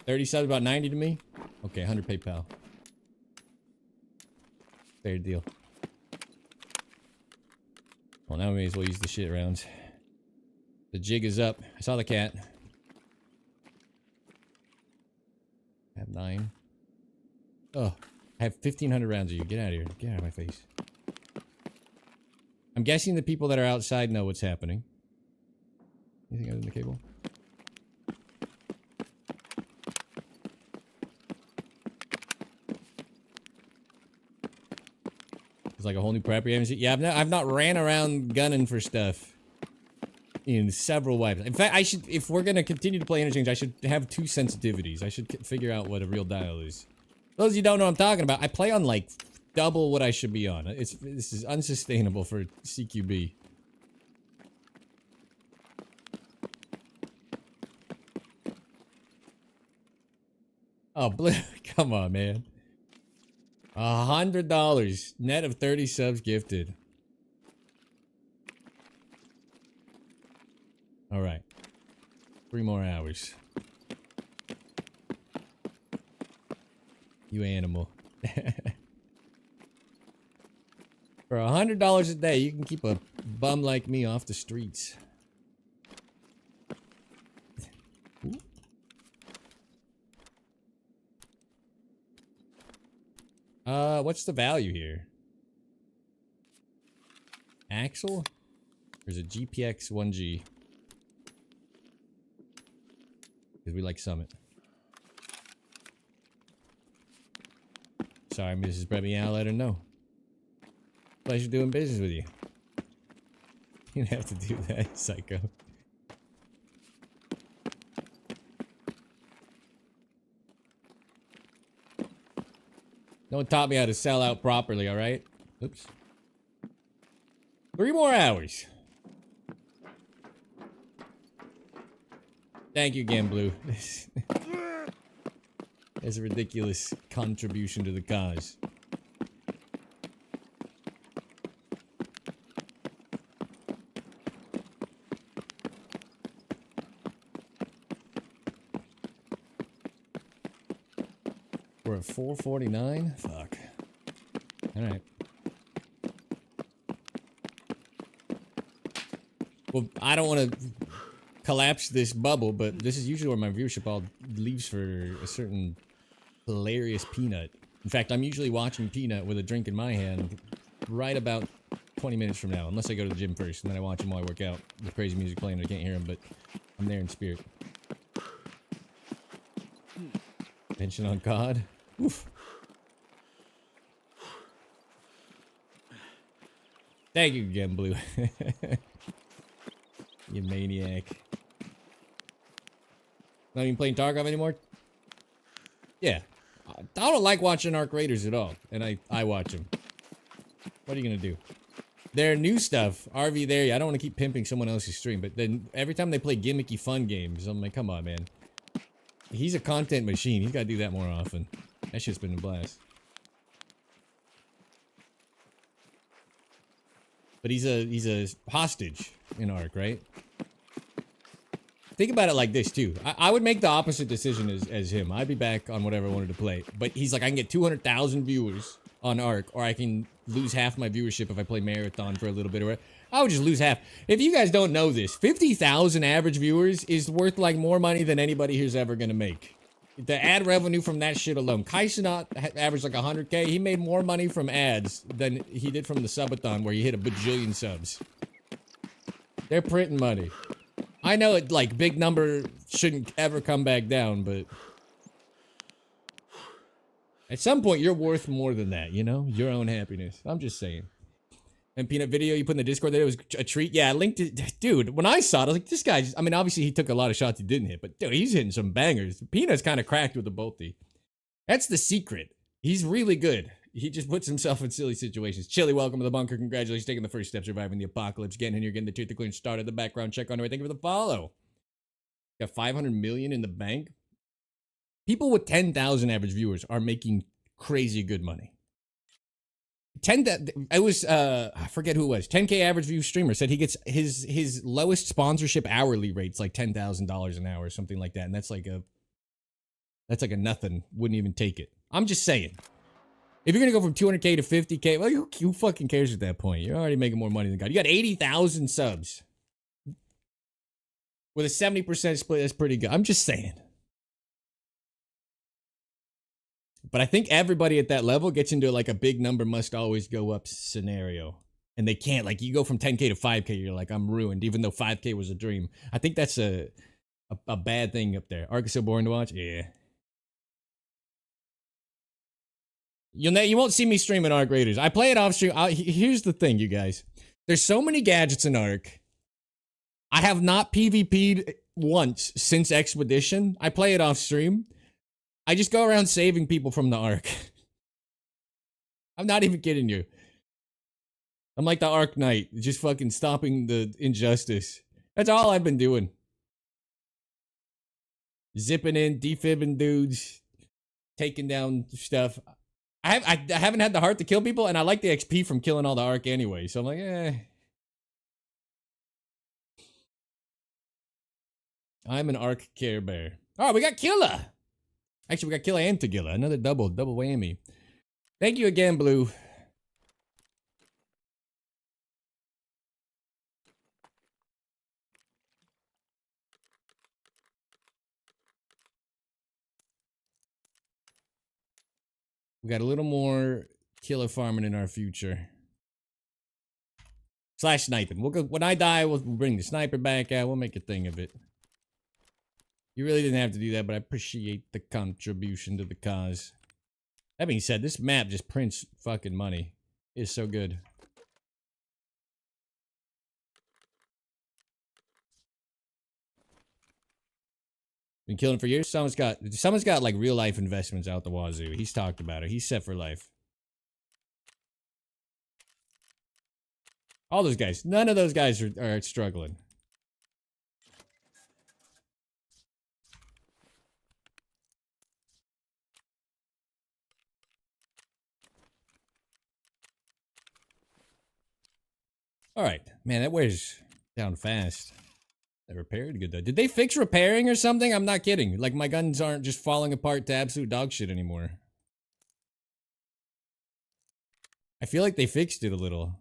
$30 subs, about 90 to me. Okay, 100 PayPal. Fair deal. Well, now we may as well use the shit rounds. The jig is up. I saw the cat. I have 9. Oh, I have 1,500 rounds of you. Get out of here. Get out of my face. I'm guessing the people that are outside know what's happening. Anything other than the cable? It's like a whole new prepper. Yeah, I've not ran around gunning for stuff in several wipes. In fact, I should, if we're gonna continue to play interchange, I should have 2 sensitivities. I should figure out what a real dial is. Those of you who don't know what I'm talking about, I play on like double what I should be on. This is unsustainable for CQB. Oh, Blue, come on, man. $100 net of 30 subs gifted. All right, 3 more hours. You animal. For $100 a day, you can keep a bum like me off the streets. What's the value here? Axle? There's a GPX 1G. Because we like Summit. Sorry, Mrs. Brevy, I'll let her know. Pleasure doing business with you. You didn't have to do that, psycho. No one taught me how to sell out properly, alright? Oops. 3 more hours. Thank you again, Blue. That's a ridiculous contribution to the cause. We're at 449? Fuck. Alright. Well, I don't want to collapse this bubble, but this is usually where my viewership all leaves for a certain hilarious Peanut. In fact, I'm usually watching Peanut with a drink in my hand right about 20 minutes from now, unless I go to the gym first, and then I watch him while I work out with crazy music playing and I can't hear him, but I'm there in spirit. Attention on God. Oof. Thank you again, Blue. You maniac. Not even playing Tarkov anymore? Yeah. I don't like watching Arc Raiders at all, and I watch them. What are you gonna do? Their new stuff, RV there, I don't want to keep pimping someone else's stream, but then every time they play gimmicky fun games, I'm like, come on, man. He's a content machine. He's gotta do that more often. That shit's been a blast. But he's a hostage in Arc, right? Think about it like this too. I would make the opposite decision as him. I'd be back on whatever I wanted to play. But he's like, I can get 200,000 viewers on Arc, or I can lose half my viewership if I play Marathon for a little bit. Or I would just lose half. If you guys don't know this, 50,000 average viewers is worth like more money than anybody here's ever gonna make. The ad revenue from that shit alone. Kaisenot averaged like 100K. He made more money from ads than he did from the subathon where he hit a bajillion subs. They're printing money. I know it, like, big number shouldn't ever come back down, but at some point you're worth more than that, you know? Your own happiness. I'm just saying. And Peanut video you put in the Discord there was a treat. Yeah, I linked it. Dude, when I saw it, I was like, this guy just, I mean, obviously he took a lot of shots he didn't hit, but dude, he's hitting some bangers. Peanut's kind of cracked with the bolty. That's the secret. He's really good. He just puts himself in silly situations. Chili, welcome to the bunker. Congratulations, taking the first step, surviving the apocalypse. Getting in here, getting the tier to clear and started the background check on the way. Thank you for the follow. Got 500 million in the bank. People with 10,000 average viewers are making crazy good money. I forget who it was. 10K average view streamer said he gets his lowest sponsorship hourly rate's like $10,000 an hour or something like that, and that's like a nothing. Wouldn't even take it. I'm just saying. If you're gonna go from 200K to 50K, well, who fucking cares at that point? You're already making more money than God. You got 80,000 subs with a 70% split. That's pretty good. I'm just saying. But I think everybody at that level gets into like a big number must always go up scenario. And they can't. Like, you go from 10K to 5K, you're like, I'm ruined, even though 5K was a dream. I think that's a bad thing up there. Ark is so boring to watch? Yeah. You won't see me streaming Ark Raiders. I play it off stream. Here's the thing, you guys. There's so many gadgets in Ark. I have not PvP'd once since Expedition. I play it off stream. I just go around saving people from the Ark. I'm not even kidding you. I'm like the Ark Knight, just fucking stopping the injustice. That's all I've been doing. Zipping in, defibbing dudes, taking down stuff. I haven't had the heart to kill people, and I like the XP from killing all the Ark anyway, so I'm like, eh. I'm an Ark Care Bear. Alright, we got Killa! Actually, we got Killa and Tagilla. Another double whammy. Thank you again, Blue. We got a little more Killa farming in our future. / sniping. We'll go, when I die, we'll bring the sniper back out. We'll make a thing of it. You really didn't have to do that, but I appreciate the contribution to the cause. That being said, this map just prints fucking money. It's so good. Been killing for years. Someone's got like real life investments out the wazoo. He's talked about it. He's set for life. All those guys. None of those guys are struggling. Alright. Man, that wears down fast. They repaired good though. Did they fix repairing or something? I'm not kidding. Like, my guns aren't just falling apart to absolute dog shit anymore. I feel like they fixed it a little.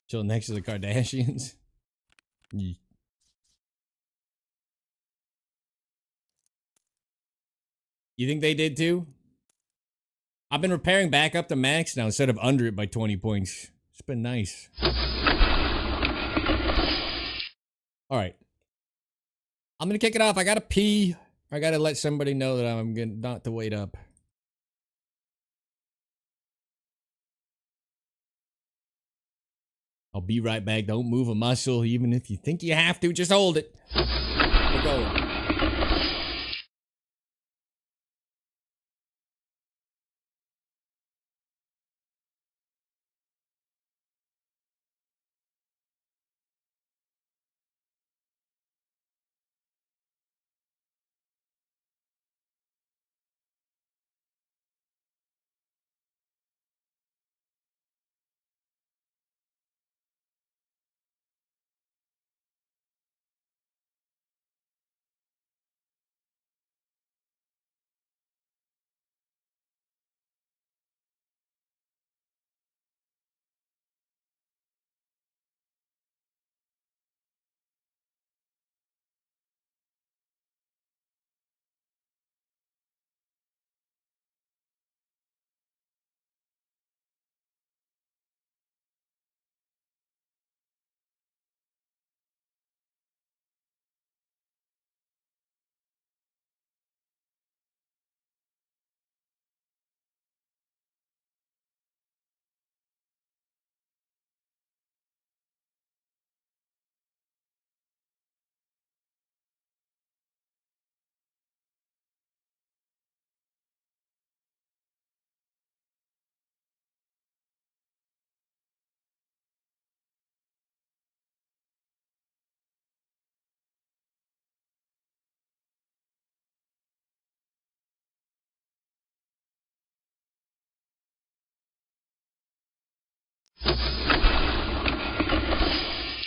Chill next to the Kardashians. You think they did too? I've been repairing back up to max now instead of under it by 20 points. It's been nice. Alright. I'm gonna kick it off. I gotta pee. I gotta let somebody know that I'm gonna not to wait up. I'll be right back. Don't move a muscle. Even if you think you have to, just hold it. We're going.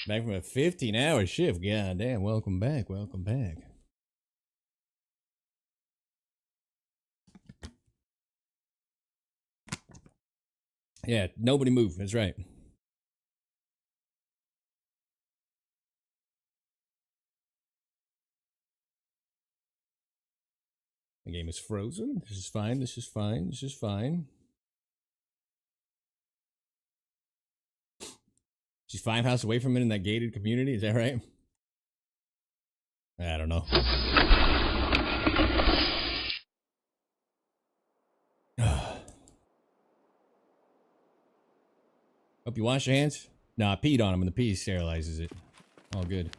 Back from a 15-hour shift. God damn, welcome back. Welcome back. Yeah, nobody move. That's right. The game is frozen. This is fine. This is fine. This is fine. She's 5 houses away from it in that gated community. Is that right? I don't know. Hope you wash your hands. No, I peed on them and the pee sterilizes it. All good.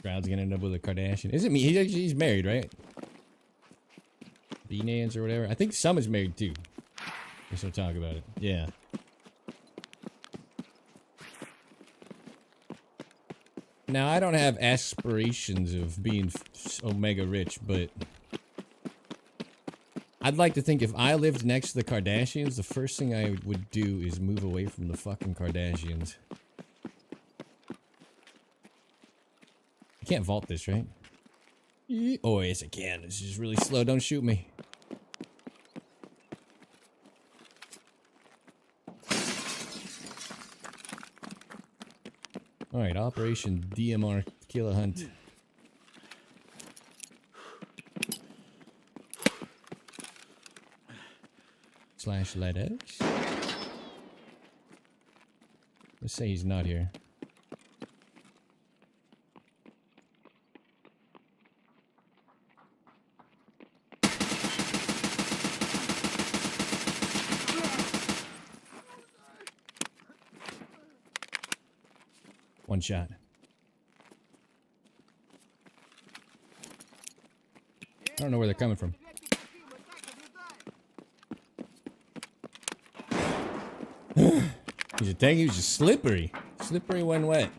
Crowd's gonna end up with a Kardashian. Is it me? He's married, right? B-Nans or whatever. I think Summer's married too. Guess we'll talk about it. Yeah. Now, I don't have aspirations of being omega rich, but I'd like to think if I lived next to the Kardashians, the first thing I would do is move away from the fucking Kardashians. I can't vault this, right? Oh, yes, I can. This is really slow. Don't shoot me. Alright, Operation DMR Killa Hunt. / LEDX. Let's say he's not here. One shot. I don't know where they're coming from. He's a tank. He was just slippery. Slippery when wet.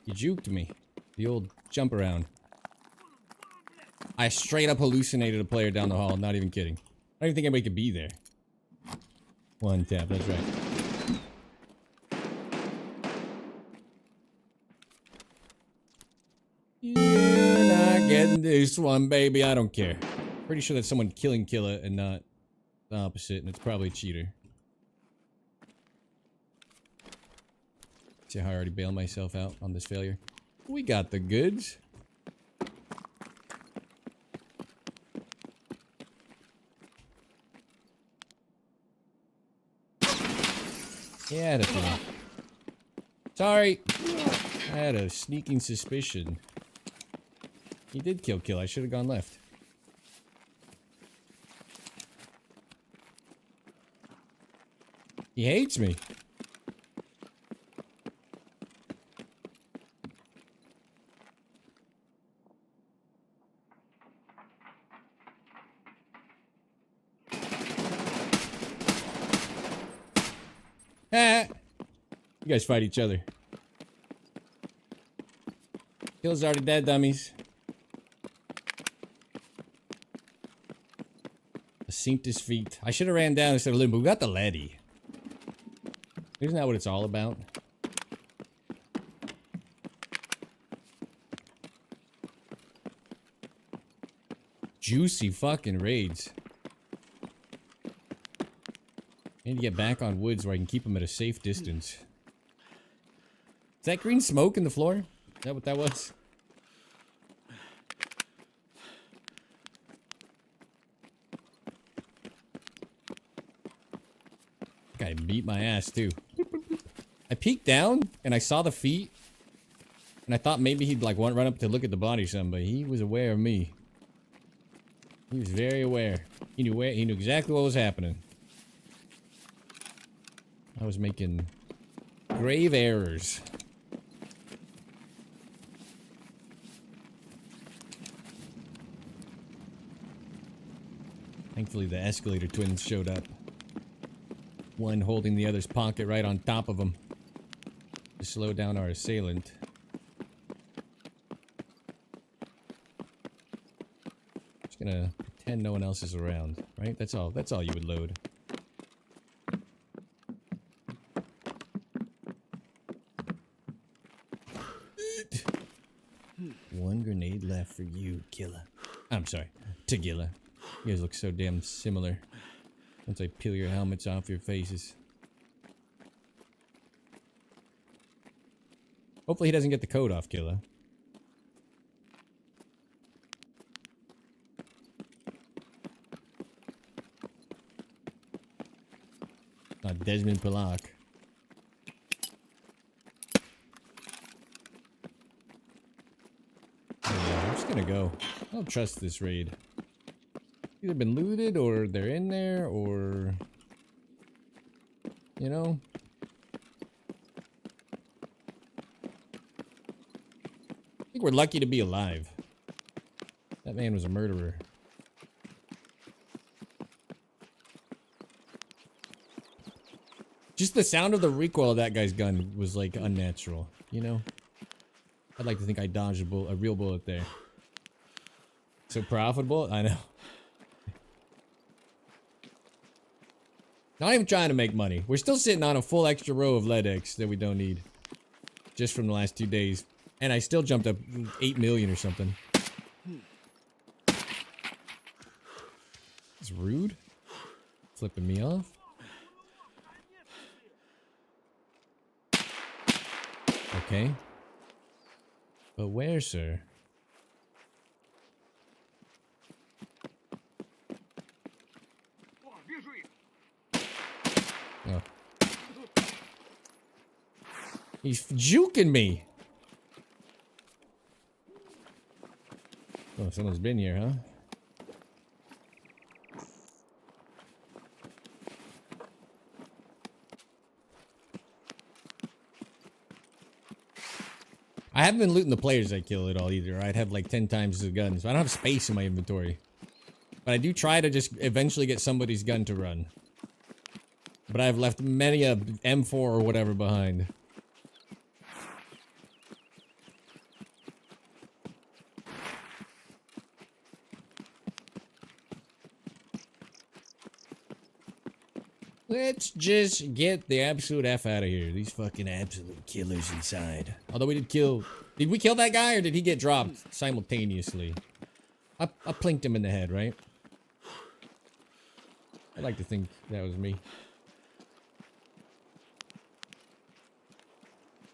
He juked me. The old jump around. I straight up hallucinated a player down the hall. Not even kidding. I don't even think anybody could be there. One tap, that's right. You're not getting this one, baby. I don't care. Pretty sure that's someone killing Killa and not the opposite, and it's probably a cheater. See how I already bailed myself out on this failure? We got the goods. Yeah, that's enough. Sorry. I had a sneaking suspicion. He did kill Kill. I should have gone left. He hates me. Ah! You guys fight each other. Kill's already dead, dummies. Seemed his feet. I should have ran down instead of living, but we got the leady. Isn't that what it's all about? Juicy fucking raids. I need to get back on woods where I can keep them at a safe distance. Is that green smoke in the floor? Is that what that was? Guy beat my ass too. I peeked down and I saw the feet. And I thought maybe he'd like run up to look at the body or something, but he was aware of me. He was very aware. He knew exactly what was happening. I was making grave errors. Thankfully the escalator twins showed up. One holding the other's pocket right on top of him to slow down our assailant. Just gonna pretend no one else is around, right? That's all you would load. One grenade left for you, Killa. I'm sorry, Tagilla. You guys look so damn similar. Once I peel your helmets off your faces. Hopefully he doesn't get the code off, Killa. Not Desmond Pollock. Yeah, I'm just gonna go. I don't trust this raid. Either been looted or they're in there or... You know? I think we're lucky to be alive. That man was a murderer. Just the sound of the recoil of that guy's gun was like unnatural, you know? I'd like to think I dodged a real bullet there. So profitable? I know. Not even trying to make money. We're still sitting on a full extra row of LEDX that we don't need. Just from the last 2 days. And I still jumped up 8 million or something. It's rude. Flipping me off. Okay. But where, sir? Oh. He's juking me. Oh, someone's been here, huh? I haven't been looting the players I kill at all either. I'd have like 10 times the guns. So I don't have space in my inventory. But I do try to just eventually get somebody's gun to run. But I've left many a M4 or whatever behind. Let's just get the absolute F out of here. These fucking absolute killers inside. Although we did kill... Did we kill that guy or did he get dropped simultaneously? I plinked him in the head, right? I like to think that was me.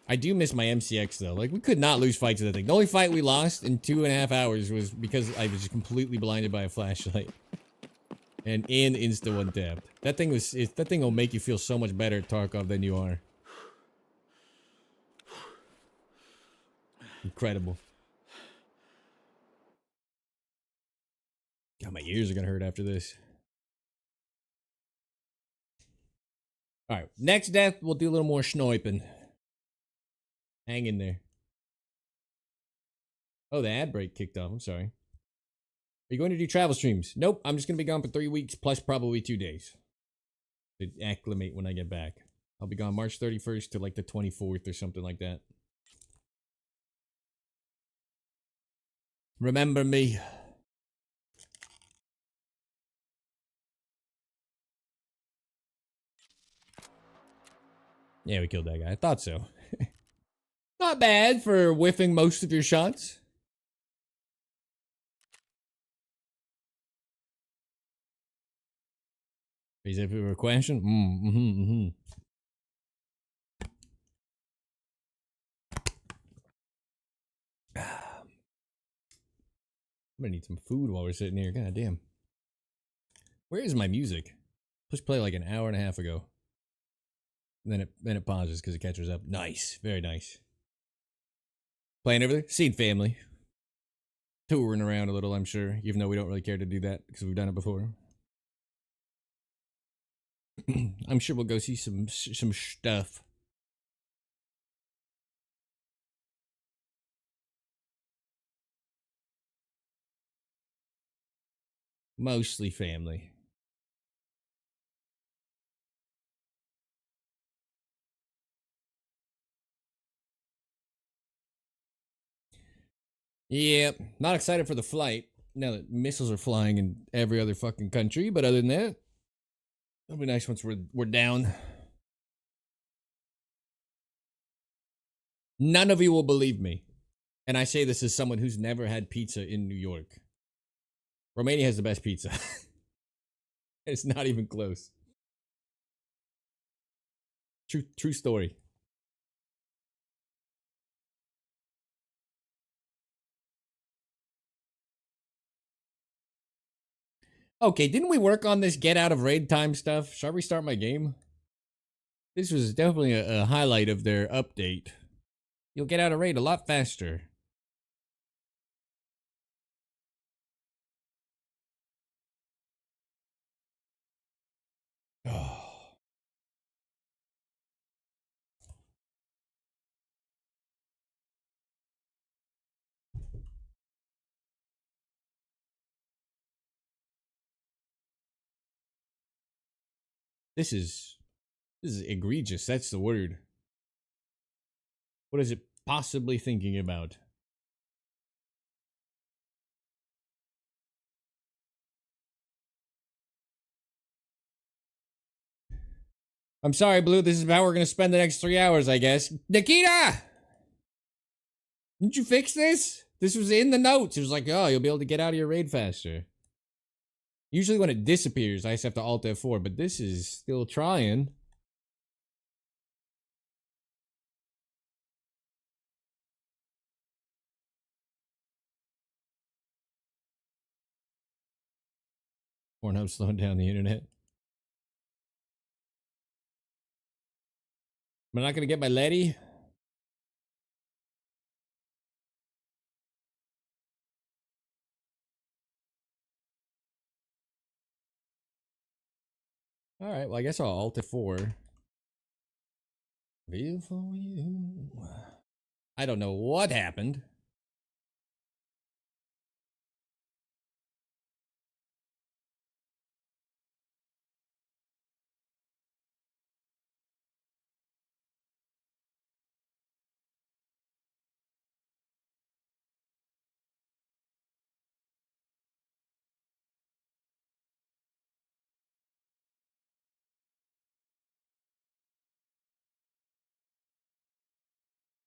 I do miss my MCX though. Like, we could not lose fights with that thing. The only fight we lost in 2.5 hours was because I was just completely blinded by a flashlight. And insta one tapped. That thing was... that thing will make you feel so much better at Tarkov than you are. Incredible. God, my ears are gonna hurt after this. Alright, next death, we'll do a little more sniping. Hang in there. Oh, the ad break kicked off. I'm sorry. Are you going to do travel streams? Nope, I'm just gonna be gone for 3 weeks, plus probably 2 days. To acclimate when I get back. I'll be gone March 31st to like the 24th or something like that. Remember me. Yeah, we killed that guy. I thought so. Not bad for whiffing most of your shots. Is that a question? I'm gonna need some food while we're sitting here. God damn. Where is my music? Push play like an hour and a half ago. And then it pauses because it catches up. Nice. Very nice. Playing over there? Seed family. Touring around a little, I'm sure. Even though we don't really care to do that because we've done it before. I'm sure we'll go see some stuff. Mostly family. Yep. Not excited for the flight. Now that missiles are flying in every other fucking country, but other than that, it'll be nice once we're down. None of you will believe me. And I say this as someone who's never had pizza in New York. Romania has the best pizza. It's not even close. True story. Okay, didn't we work on this get out of raid time stuff? Shall I restart my game? This was definitely a highlight of their update. You'll get out of raid a lot faster. Oh. This is egregious. That's the word. What is it possibly thinking about? I'm sorry, Blue. This is how we're going to spend the next 3 hours, I guess. Nikita! Didn't you fix this? This was in the notes. It was like, oh, you'll be able to get out of your raid faster. Usually when it disappears, I just have to Alt F4, but this is still trying. Pornhub slowing down the internet. Am I not going to get my Letty? Alright, well, I guess I'll Alt F4. View for you. I don't know what happened.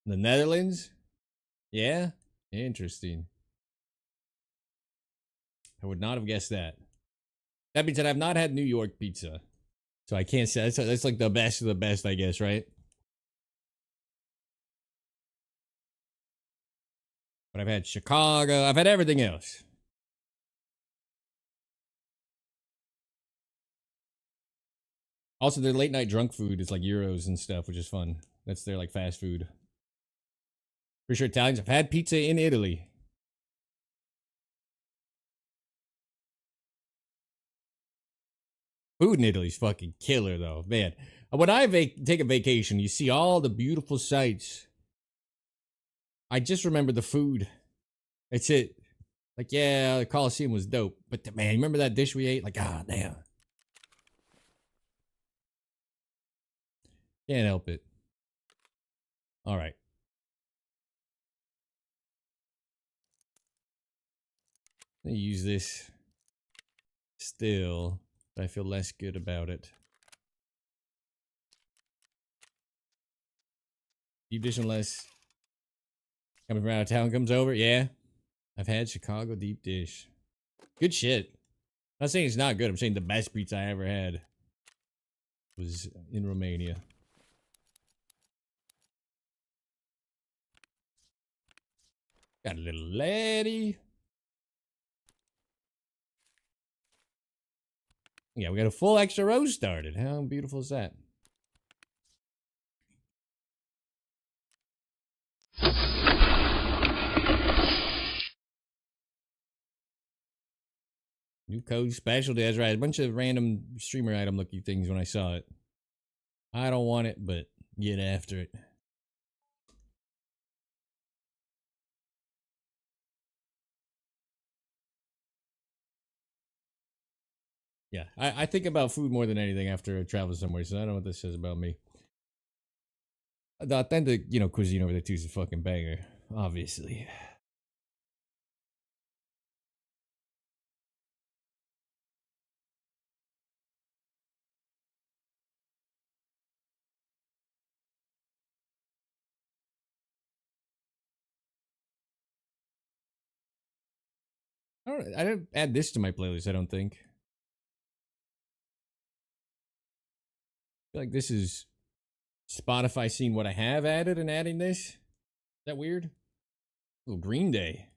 The Netherlands? Yeah? Interesting. I would not have guessed that. That means that I've not had New York pizza. So I can't say that's like the best of the best, I guess, right? But I've had Chicago. I've had everything else. Also, their late night drunk food is like gyros and stuff, which is fun. That's their like fast food. Pretty sure Italians have had pizza in Italy. Food in Italy's fucking killer, though, man. When I take a vacation, you see all the beautiful sights. I just remember the food. That's it. Like, yeah, the Coliseum was dope, but man, remember that dish we ate? Like, ah, damn. Can't help it. All right. Let me use this still, but I feel less good about it. Deep dish unless coming from out of town comes over. Yeah. I've had Chicago deep dish. Good shit. I'm not saying it's not good. I'm saying the best pizza I ever had was in Romania. Got a little lady. Yeah, we got a full extra row started. How beautiful is that? New code specialty. That's right. A bunch of random streamer item looking things when I saw it. I don't want it, but get after it. Yeah, I think about food more than anything after I travel somewhere, so I don't know what this says about me. The authentic, cuisine over there too is a fucking banger, obviously. I didn't add this to my playlist, I don't think. I feel like this is Spotify seeing what I have added and adding this. Is that weird? Little Green Day.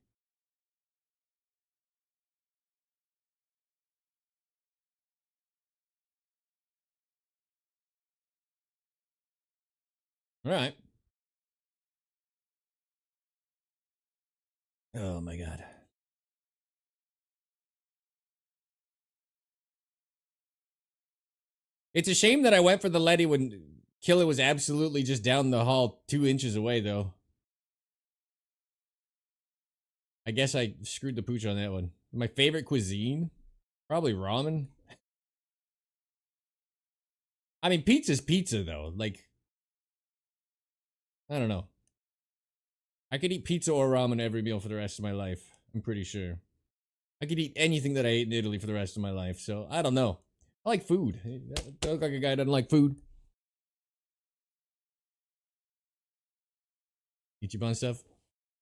All right. Oh my god. It's a shame that I went for the Letty when Killa was absolutely just down the hall 2 inches away, though. I guess I screwed the pooch on that one. My favorite cuisine? Probably ramen. I mean, pizza's pizza, though. Like, I don't know. I could eat pizza or ramen every meal for the rest of my life. I'm pretty sure. I could eat anything that I ate in Italy for the rest of my life, so I don't know. I like food. I look like a guy who doesn't like food. Ichiban stuff?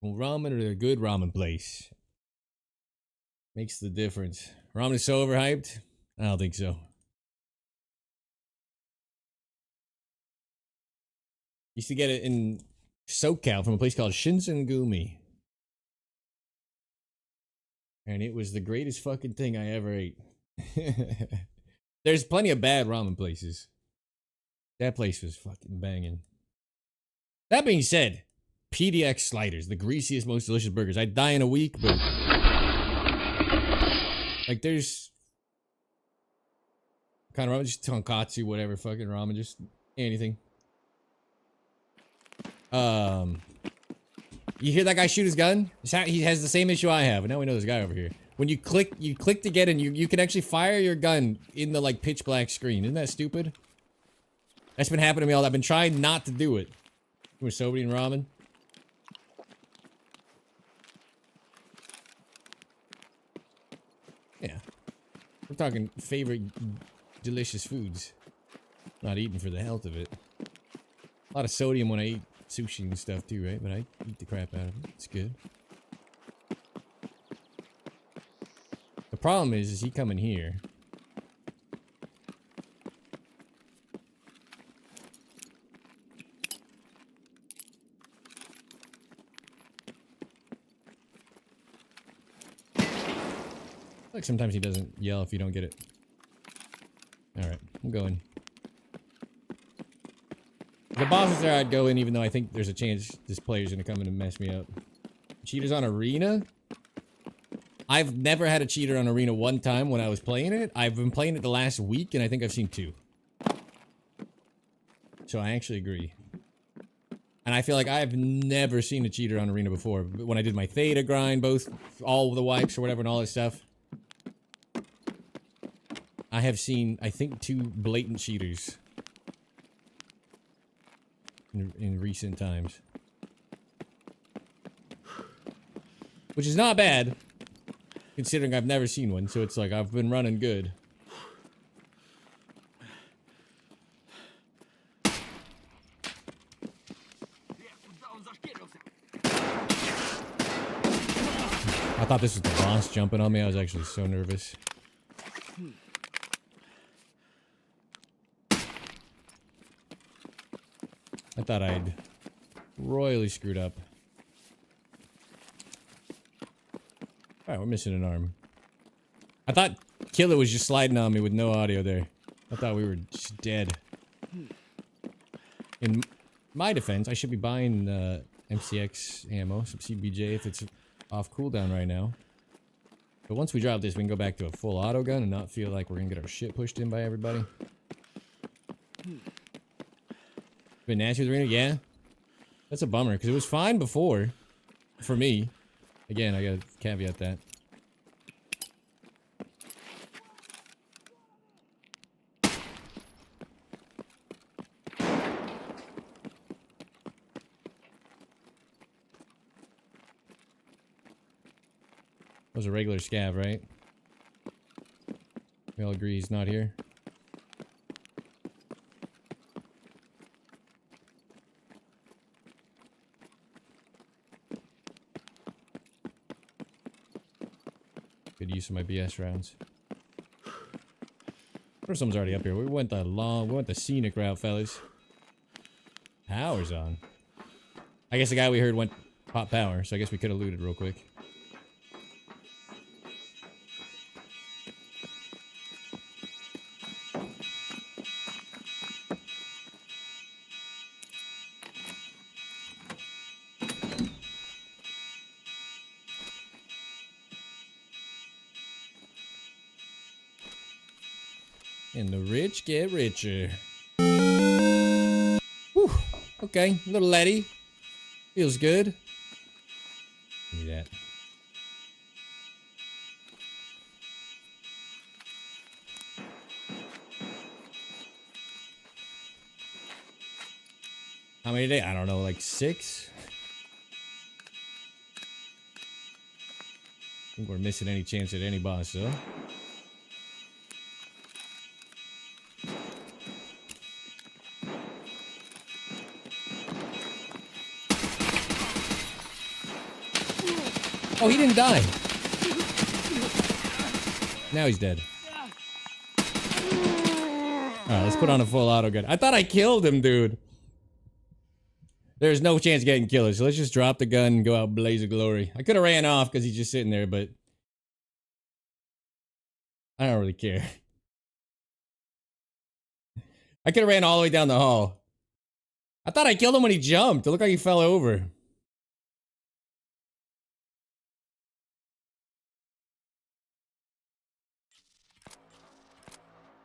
Well, ramen or a good ramen place? Makes the difference. Ramen is so overhyped? I don't think so. Used to get it in SoCal from a place called Shinsengumi. And it was the greatest fucking thing I ever ate. There's plenty of bad ramen places. That place was fucking banging. That being said, PDX sliders, the greasiest, most delicious burgers. I'd die in a week, but like there's kind of ramen, just tonkatsu, whatever, fucking ramen, just anything. You hear that guy shoot his gun? He has the same issue I have, and now we know this guy over here. When you click to get in, you can actually fire your gun in the like pitch black screen. Isn't that stupid? That's been happening to me all. I've been trying not to do it. We're sober eating ramen. Yeah, we're talking favorite delicious foods. Not eating for the health of it. A lot of sodium when I eat sushi and stuff too, right? But I eat the crap out of it. It's good. The problem is he coming here? Like sometimes he doesn't yell if you don't get it. Alright, I'm going. If the boss is there, I'd go in even though I think there's a chance this player's gonna come in and mess me up. Cheaters on Arena? I've never had a cheater on Arena one time when I was playing it. I've been playing it the last week and I think I've seen 2. So I actually agree. And I feel like I've never seen a cheater on Arena before. When I did my Theta grind, both, all the wipes or whatever and all that stuff. I have seen, I think, 2 blatant cheaters in recent times. Which is not bad, considering I've never seen one, so it's like I've been running good. I thought this was the boss jumping on me. I was actually so nervous. I thought I'd royally screwed up. Alright, we're missing an arm. I thought Killa was just sliding on me with no audio there. I thought we were just dead. In my defense, I should be buying MCX ammo, some CBJ if it's off cooldown right now. But once we drop this, we can go back to a full auto gun and not feel like we're gonna get our shit pushed in by everybody. Been nasty with Arena? Yeah. That's a bummer, because it was fine before. For me. Again, I gotta caveat that. That was a regular scav, right? We all agree he's not here. Good use of my BS rounds. Or someone's already up here. We went the scenic route, fellas. Power's on. I guess the guy we heard went pop power, so I guess we could have looted real quick. And the rich get richer. Whew. Okay, little laddie. Feels good. Give me that. How many days? I don't know, like 6? I think we're missing any chance at any boss, though. Oh, he didn't die. Now he's dead. Alright, let's put on a full auto gun. I thought I killed him, dude. There's no chance of getting killed, so let's just drop the gun and go out blaze of glory. I could have ran off because he's just sitting there, but I don't really care. I could have ran all the way down the hall. I thought I killed him when he jumped. It looked like he fell over.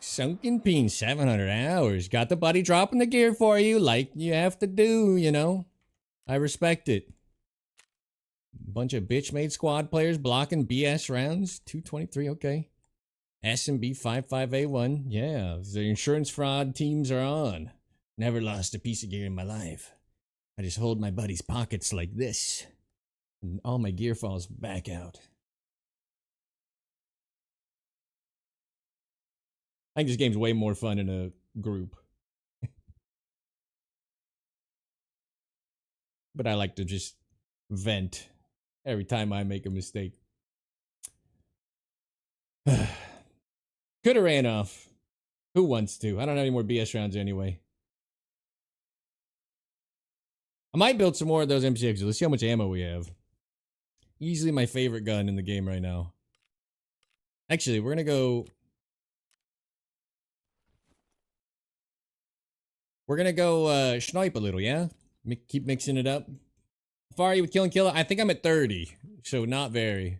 Sunken Peen, 700 hours. Got the buddy dropping the gear for you like you have to do, you know. I respect it. Bunch of bitch-made squad players blocking BS rounds. 223, okay. S&B 55A1. Yeah, the insurance fraud teams are on. Never lost a piece of gear in my life. I just hold my buddy's pockets like this. And all my gear falls back out. I think this game's way more fun in a group. but I like to just vent every time I make a mistake. Could have ran off. Who wants to? I don't have any more BS rounds anyway. I might build some more of those MCXs. Let's see how much ammo we have. Easily my favorite gun in the game right now. Actually, we're gonna go... We're gonna go snipe a little, yeah? Keep mixing it up. How far are you with killing Killa? I think I'm at 30, so not very.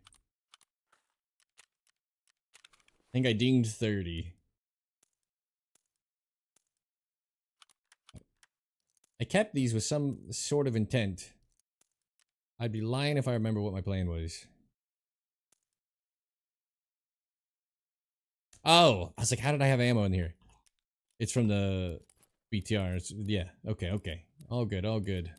I think I dinged 30. I kept these with some sort of intent. I'd be lying if I remember what my plan was. Oh, I was like, how did I have ammo in here? It's from the BTR. Yeah, okay, okay. All good, all good.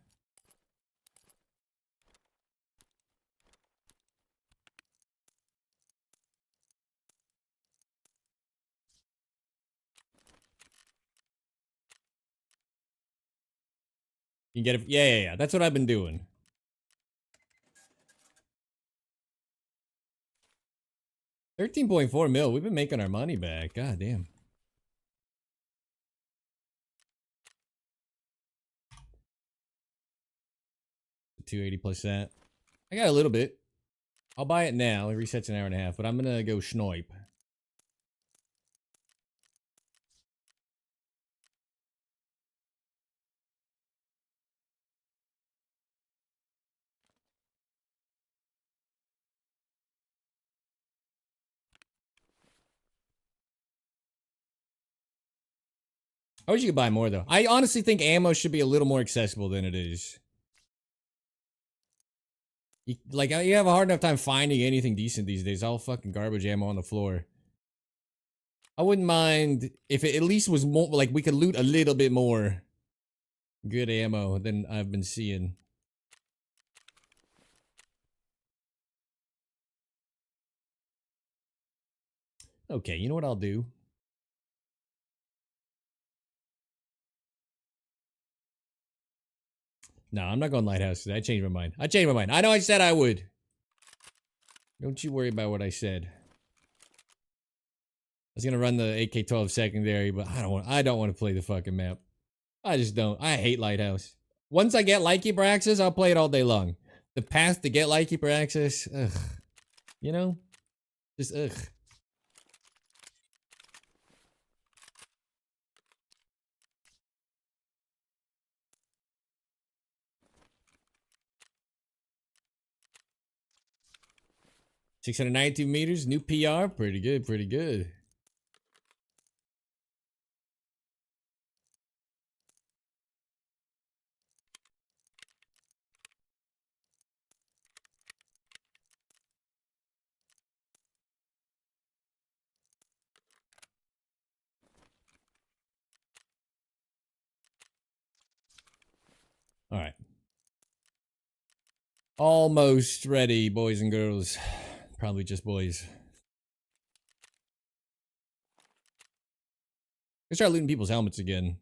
You can get it. Yeah. That's what I've been doing. $13.4 mil. We've been making our money back. God damn. $280 plus that. I got a little bit. I'll buy it now. It resets an hour and a half, but I'm gonna go snipe. I wish you could buy more though. I honestly think ammo should be a little more accessible than it is. You have a hard enough time finding anything decent these days. All fucking garbage ammo on the floor. I wouldn't mind if it at least was more like we could loot a little bit more good ammo than I've been seeing. Okay, you know what I'll do? No, I'm not going Lighthouse today. I changed my mind. I know I said I would. Don't you worry about what I said. I was gonna run the AK-12 secondary, but I don't want to play the fucking map. I just don't. I hate Lighthouse. Once I get Lightkeeper access, I'll play it all day long. The path to get Lightkeeper access, ugh. You know? Just ugh. $692 meters, new PR, pretty good, pretty good. All right. Almost ready, boys and girls. Probably just boys. Let's start looting people's helmets again.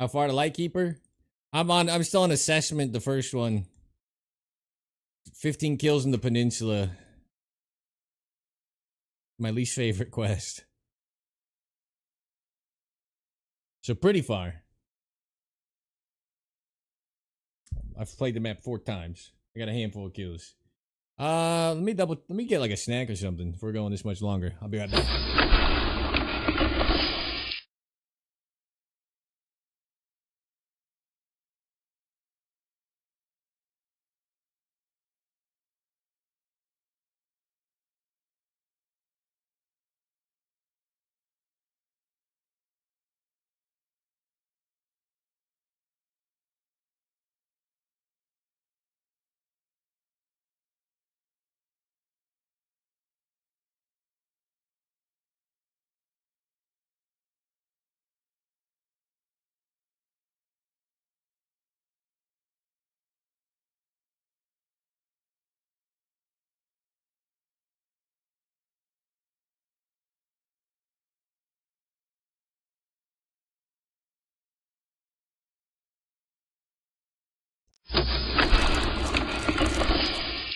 How far to Lightkeeper? I'm still on assessment, the first one. 15 kills in the peninsula. My least favorite quest. So pretty far. I've played the map 4 times. I got a handful of kills. Let me get like a snack or something if we're going this much longer. I'll be right back.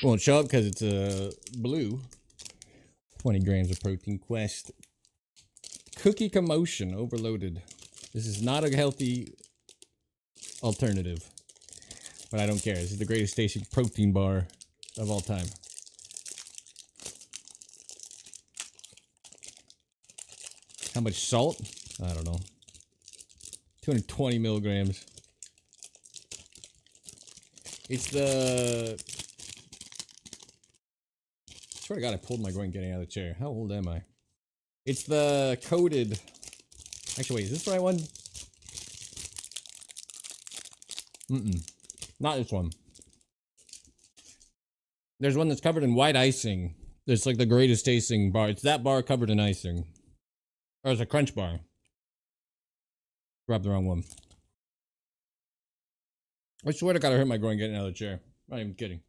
Won't show up because it's blue. 20 grams of protein. Quest. Cookie commotion overloaded. This is not a healthy alternative. But I don't care. This is the greatest tasting protein bar of all time. How much salt? I don't know. 220 milligrams. It's the... I swear to God, I pulled my groin getting out of the chair. How old am I? It's the coated... Actually, wait, is this the right one? Not this one. There's one that's covered in white icing. It's like the greatest tasting bar. It's that bar covered in icing. Or it's a crunch bar. Grabbed the wrong one. I swear to God, I hurt my groin getting out of the chair. I'm not even kidding.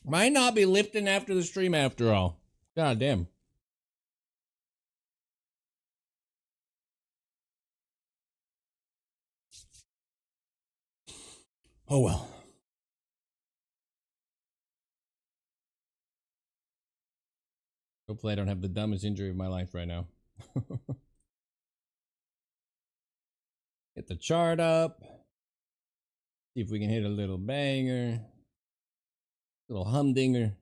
Might not be lifting after the stream after all. God damn. Oh well. Hopefully I don't have the dumbest injury of my life right now. Get the chart up. See if we can hit a little banger. Little humdinger.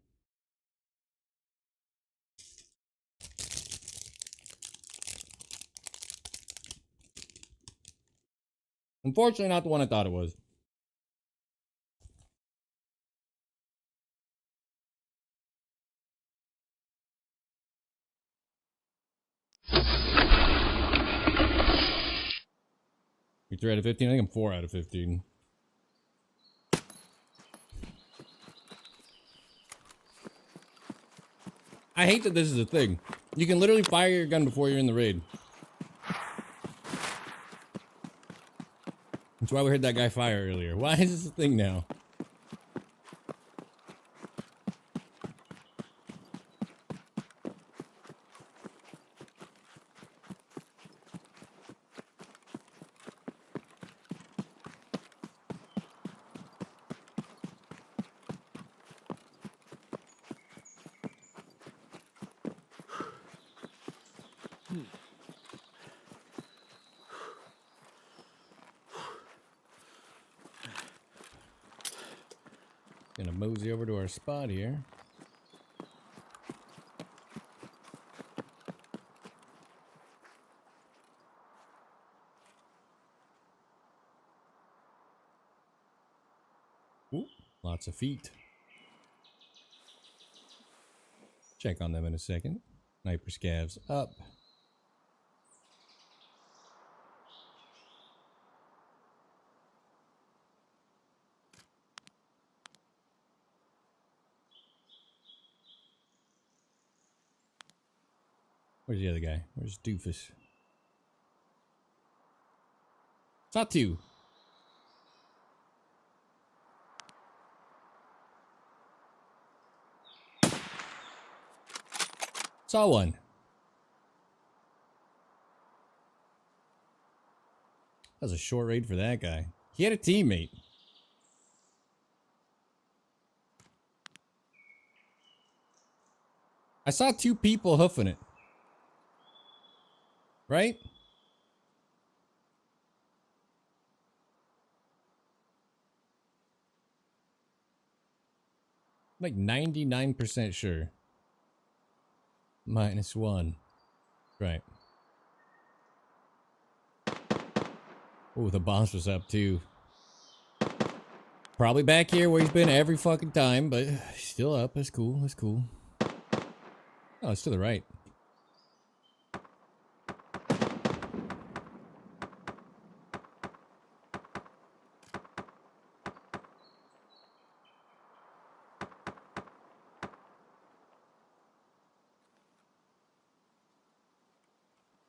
Unfortunately, not the one I thought it was. You 3 out of 15? I think I'm 4 out of 15. I hate that this is a thing. You can literally fire your gun before you're in the raid. That's why we heard that guy fire earlier. Why is this a thing now? Gonna mosey over to our spot here. Ooh, lots of feet. Check on them in a second. Sniper scavs up. Where's the other guy? Where's Doofus? Saw 2. Saw 1. That was a short raid for that guy. He had a teammate. I saw 2 people hoofing it. Right? I'm like 99% sure. -1. Right. Oh, the boss was up too. Probably back here where he's been every fucking time, but still up. That's cool. That's cool. Oh, it's to the right.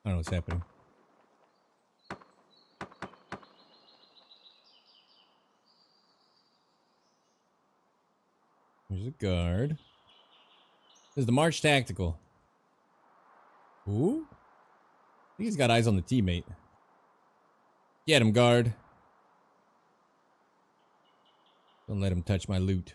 I don't know what's happening. There's a guard. This is the March Tactical. Ooh. I think he's got eyes on the teammate. Get him, guard. Don't let him touch my loot.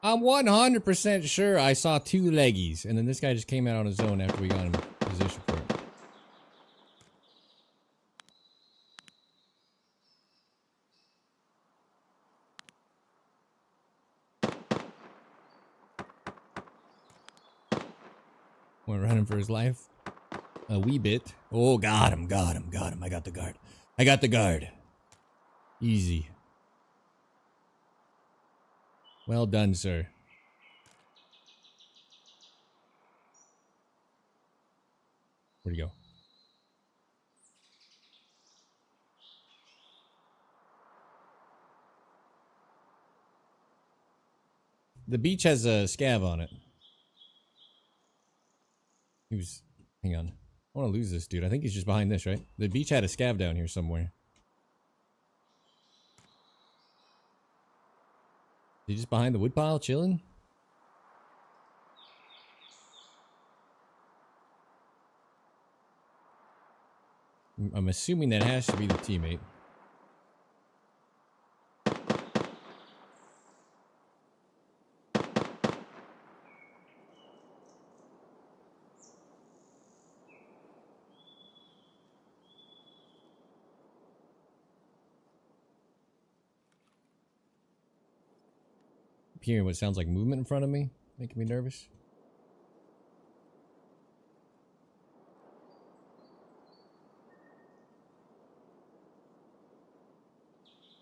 I'm 100% sure I saw 2 leggies, and then this guy just came out on his own after we got him in position for it. We're running for his life. A wee bit. Oh, got him, got him, got him. I got the guard. I got the guard. Easy. Well done, sir. Where'd he go? The beach has a scav on it. He was... Hang on. I want to lose this dude. I think he's just behind this, right? The beach had a scav down here somewhere. Is he just behind the woodpile chilling? I'm assuming that has to be the teammate. I'm hearing what sounds like movement in front of me, making me nervous.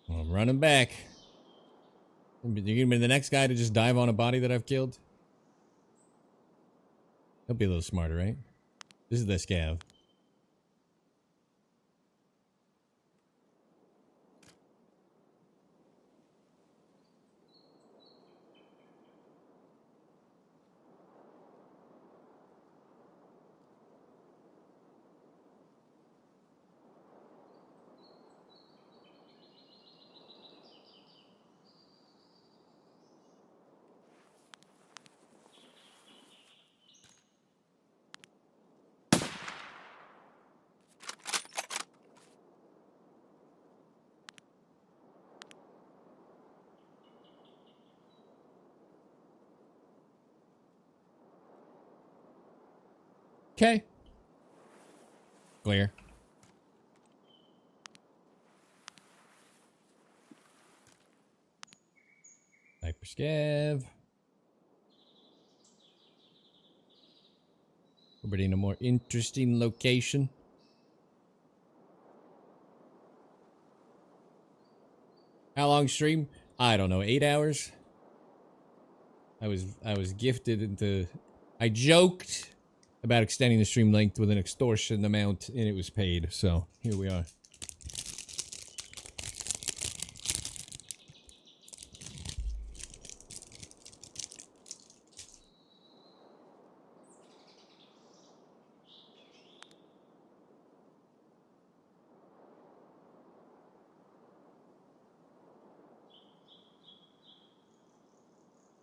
Well, I'm running back. You're gonna be the next guy to just dive on a body that I've killed? He'll be a little smarter, right? This is the scav. Okay. Clear. Hyper scav. Everybody in a more interesting location. How long stream? I don't know. 8 hours? I was gifted into... I joked about extending the stream length with an extortion amount, and it was paid. So, here we are.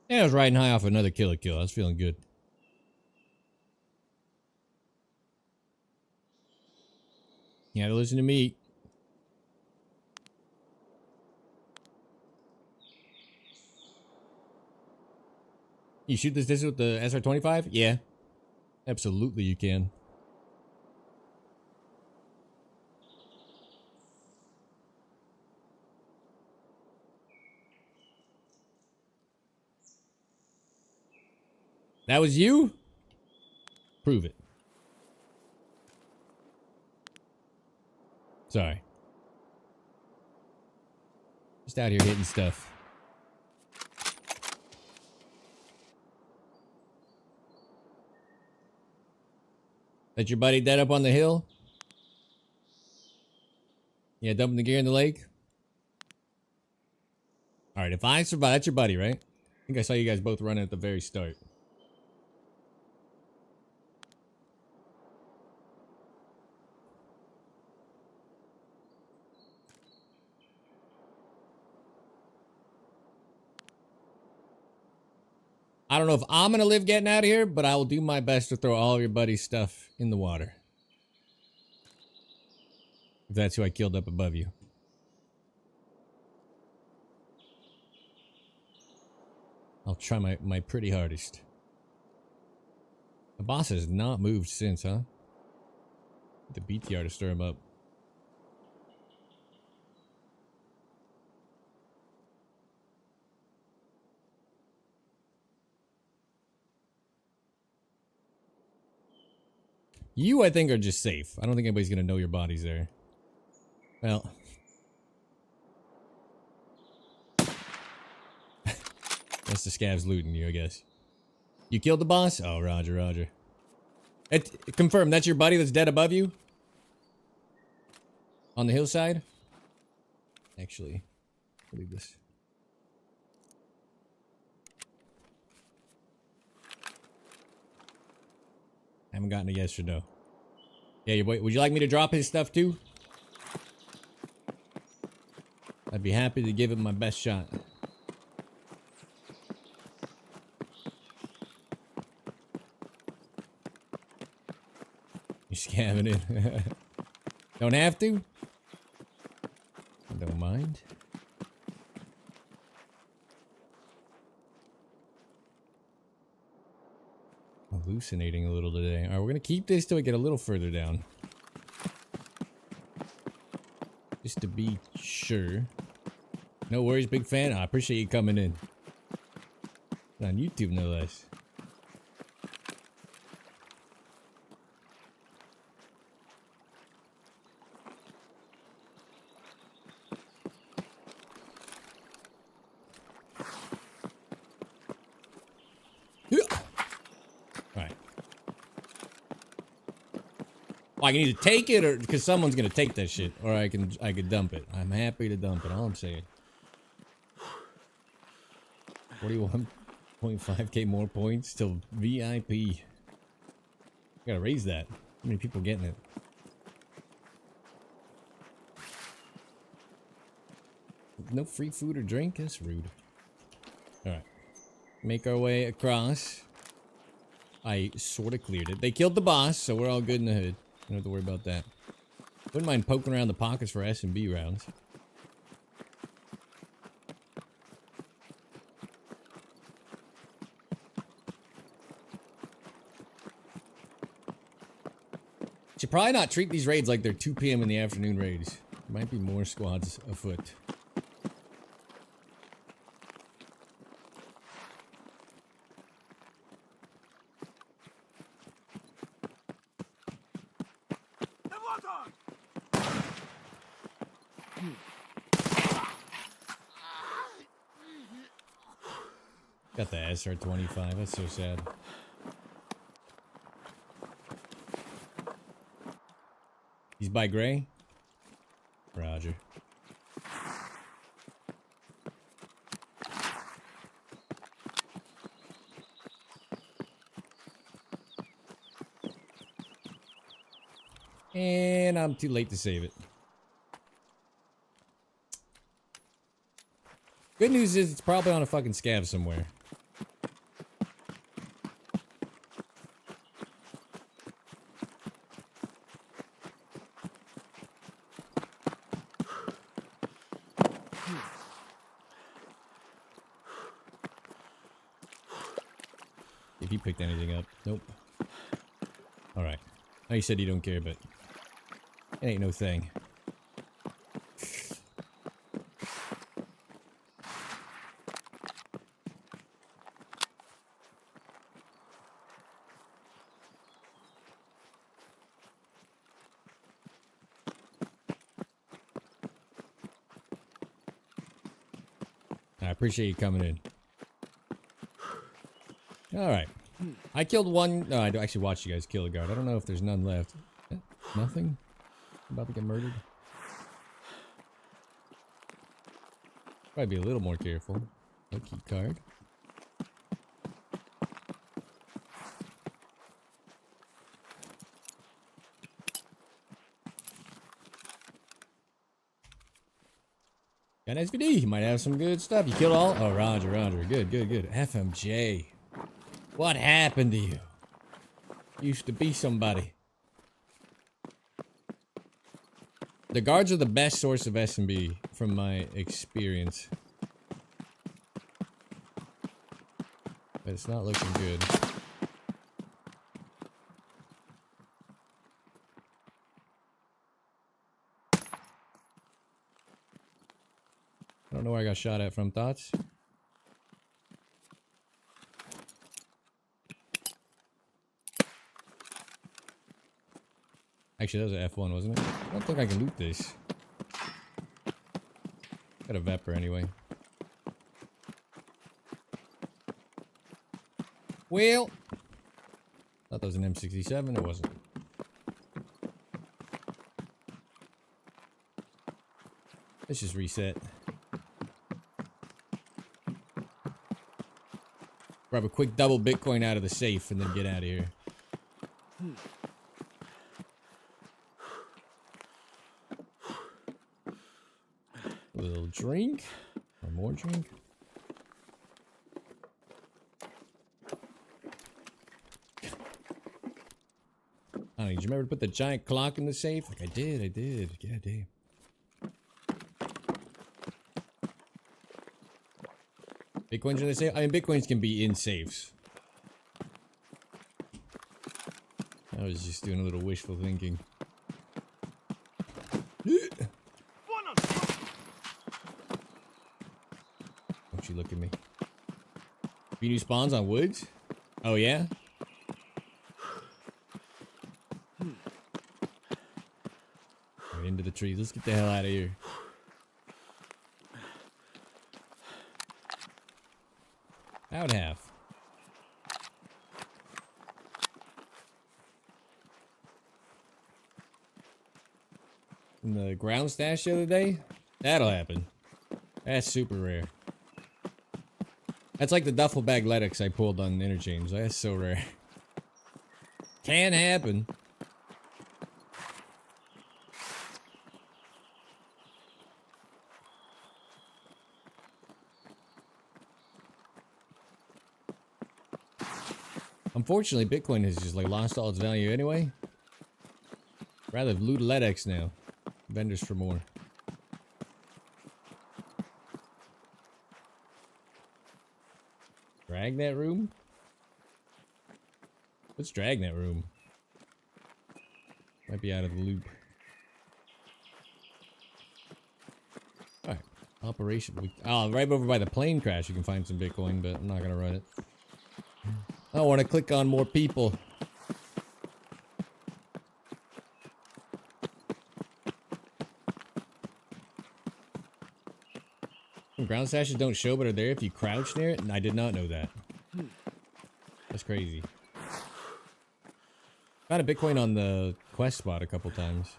Yeah, I was riding high off another killer kill. I was feeling good. You had to listen to me. You shoot this with the SR-25? Yeah. Absolutely you can. That was you? Prove it. Sorry. Just out here hitting stuff. That your buddy dead up on the hill? Yeah, dumping the gear in the lake? Alright, if I survive, that's your buddy, right? I think I saw you guys both running at the very start. I don't know if I'm gonna live getting out of here, but I will do my best to throw all of your buddy's stuff in the water. If that's who I killed up above you. I'll try my pretty hardest. The boss has not moved since, huh? The BTR to stir him up. You, I think, are just safe. I don't think anybody's gonna know your body's there. Well. That's the scavs looting you, I guess. You killed the boss? Oh, roger, roger. Confirm, that's your buddy that's dead above you? On the hillside? Actually, I'll leave this. I haven't gotten a yes or no. Yeah, would you like me to drop his stuff too? I'd be happy to give him my best shot. You're scamming it. Don't have to? I don't mind. Hallucinating a little today. Alright, we're gonna keep this till we get a little further down. Just to be sure. No worries, big fan. I appreciate you coming in. On YouTube, no less. I can either take it or because someone's gonna take that shit, or I could dump it. I'm happy to dump it. All I'm saying. 41.5k more points till VIP. Gotta raise that. How many people getting it? No free food or drink? That's rude. Alright. Make our way across. I sort of cleared it. They killed the boss, so we're all good in the hood. Don't have to worry about that. Wouldn't mind poking around the pockets for S&B rounds. Should probably not treat these raids like they're 2 p.m. in the afternoon raids. There might be more squads afoot. Got the SR-25, that's so sad. He's by Gray? Roger. And I'm too late to save it. Good news is it's probably on a fucking scav somewhere. If you picked anything up. Nope. Alright. I know you said you don't care, but it ain't no thing. I appreciate you coming in. Alright. I killed one. No, I actually watched you guys kill a guard. I don't know if there's none left. Nothing? I'm about to get murdered. Probably be a little more careful. No key card. Got SVD. You might have some good stuff. You killed all? Oh, roger, roger. Good, good, good. FMJ. What happened to you? Used to be somebody. The guards are the best source of S&B from my experience. But it's not looking good. I don't know where I got shot at from. Thoughts? Actually, that was an F1, wasn't it? I don't think I can loot this. Got a Vepper anyway. Well, thought that was an M67. It wasn't. Let's just reset. Grab a quick double Bitcoin out of the safe and then get out of here. A little drink. Or more drink. Oh, did you remember to put the giant clock in the safe? Like I did. Yeah, damn. Bitcoins in the safe? I mean, Bitcoins can be in safes. I was just doing a little wishful thinking. Don't you look at me. Few new spawns on woods? Oh, yeah? Right into the trees. Let's get the hell out of here. I would have. In the ground stash the other day? That'll happen. That's super rare. That's like the duffel bag LEDX I pulled on interchange. That's so rare. Can happen. Unfortunately, Bitcoin has just like lost all its value anyway. Rather loot LEDX now. Vendors for more. Dragnet room? What's Dragnet room? Might be out of the loop. Alright. Operation. Oh, right over by the plane crash you can find some Bitcoin, but I'm not gonna run it. I want to click on more people. Ground stashes don't show but are there if you crouch near it, and I did not know that. That's crazy. Found a Bitcoin on the quest spot a couple times.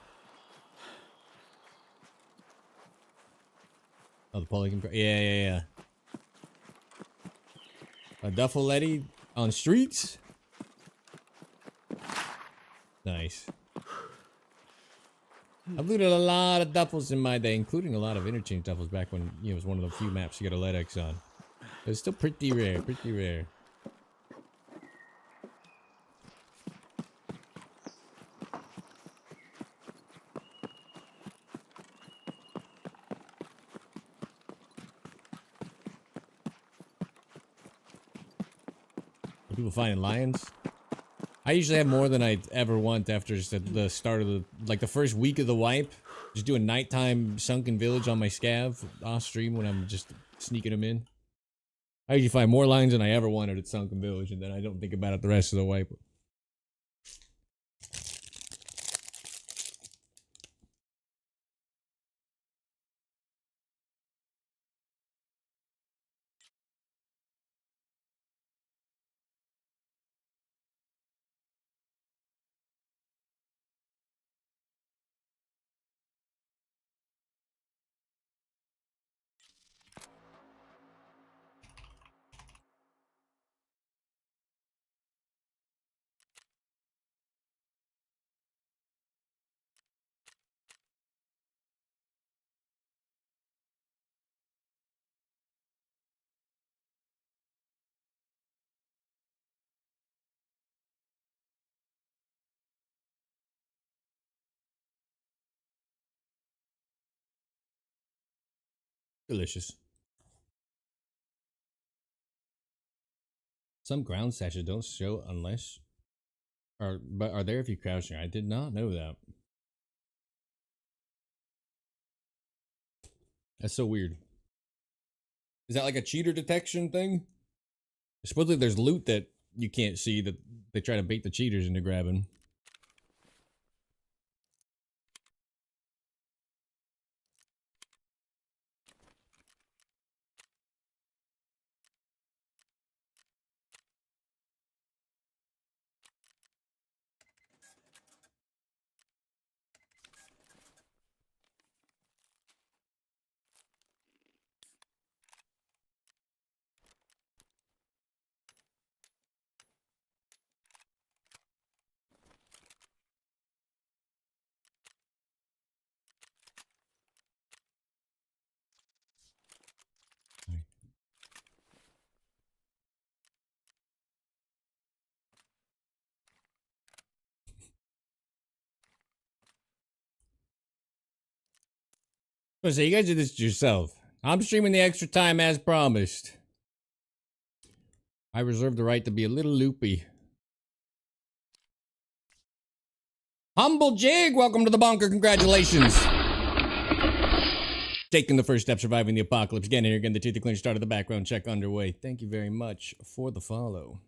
Oh, the Polygon. Yeah. A duffel Letty on streets. Nice. I've looted a lot of duffels in my day, including a lot of interchange duffels back when, you know, it was one of the few maps you got a LEDX on. But it's still pretty rare, Are people finding lions? I usually have more than I ever want after just the start of the first week of the wipe. Just do a nighttime sunken village on my scav off stream when I'm just sneaking them in. I usually find more lions than I ever wanted at sunken village, and then I don't think about it the rest of the wipe. Delicious. Some ground stashes don't show unless but are there if you crouching. I did not know that. That's so weird. Is that like a cheater detection thing? Supposedly there's loot that you can't see that they try to bait the cheaters into grabbing. So you guys did this yourself. I'm streaming the extra time as promised. I reserve the right to be a little loopy. Humble Jig, welcome to the bunker. Congratulations. Taking the first step, surviving the apocalypse. Again, here again, the Tooth Cleaner started the background check underway. Thank you very much for the follow.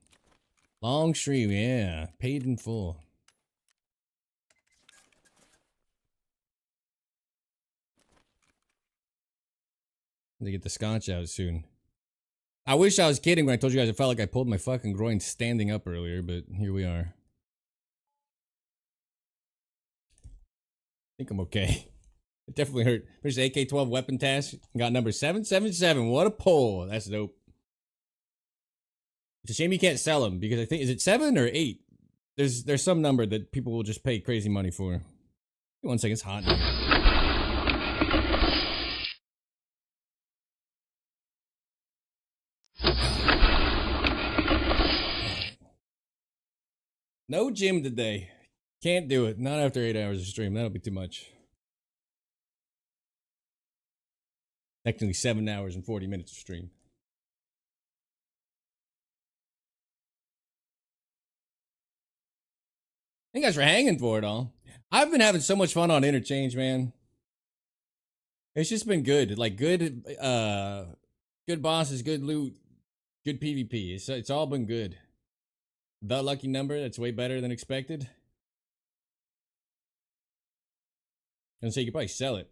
Long stream, yeah. Paid in full. To get the scotch out soon. I wish I was kidding when I told you guys I felt like I pulled my fucking groin standing up earlier, but here we are. I think I'm okay. It definitely hurt. There's the AK-12 weapon task. Got number 777. What a pull. That's dope. It's a shame you can't sell them because I think, is it 7 or 8? There's some number that people will just pay crazy money for. 1 second, it's hot in here. No gym today. Can't do it. Not after 8 hours of stream. That'll be too much. Technically 7 hours and 40 minutes of stream. Thank you guys for hanging for it all. I've been having so much fun on Interchange, man. It's just been good. Like good bosses, good loot, good PvP. It's all been good. The lucky number, that's way better than expected. And so you could probably sell it.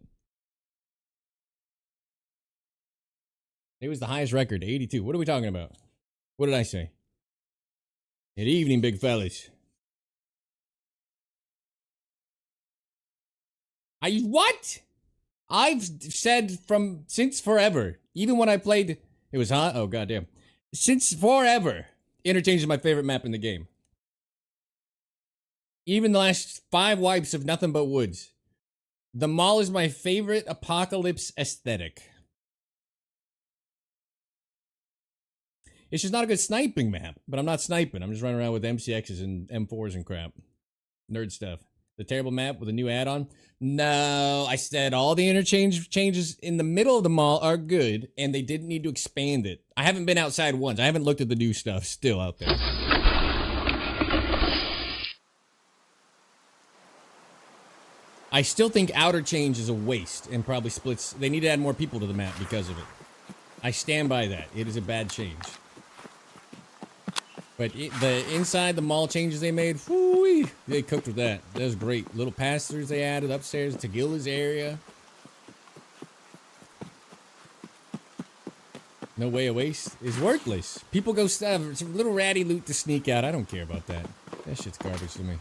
It was the highest record, 82. What are we talking about? What did I say? Good evening, big fellas. What? I've said since forever. Even when I played, it was hot. Oh, goddamn. Since forever, Interchange is my favorite map in the game. Even the last 5 wipes of nothing but woods. The mall is my favorite apocalypse aesthetic. It's just not a good sniping map, but I'm not sniping. I'm just running around with MCXs and M4s and crap. Nerd stuff. The terrible map with a new add-on? No, I said all the interchange changes in the middle of the mall are good, and they didn't need to expand it. I haven't been outside once. I haven't looked at the new stuff still out there. I still think outer change is a waste and probably splits. They need to add more people to the map because of it. I stand by that. It is a bad change. But the inside, the mall changes they made, whoo-wee, they cooked with that. That was great. Little pass-throughs they added upstairs to Gilla's area. No way a waste is worthless. People go stuff. It's a little ratty loot to sneak out. I don't care about that. That shit's garbage to me.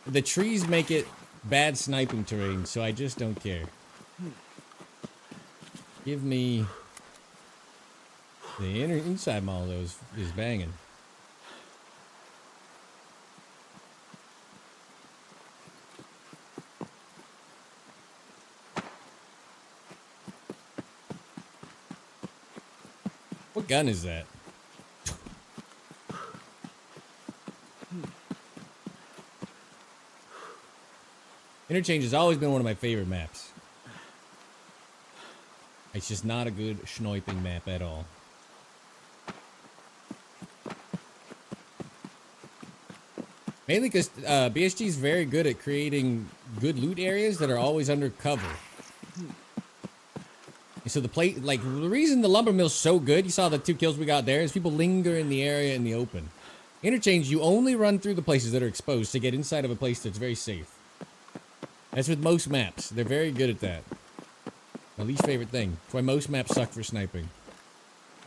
The trees make it bad sniping terrain, so I just don't care. Give me the inside mall though is banging. What gun is that? Interchange has always been one of my favorite maps. It's just not a good sniping map at all. Mainly because BSG is very good at creating good loot areas that are always under cover. And so the reason the lumber mill's so good, you saw the 2 kills we got there, is people linger in the area in the open. Interchange, you only run through the places that are exposed to get inside of a place that's very safe. That's with most maps. They're very good at that. My least favorite thing. That's why most maps suck for sniping.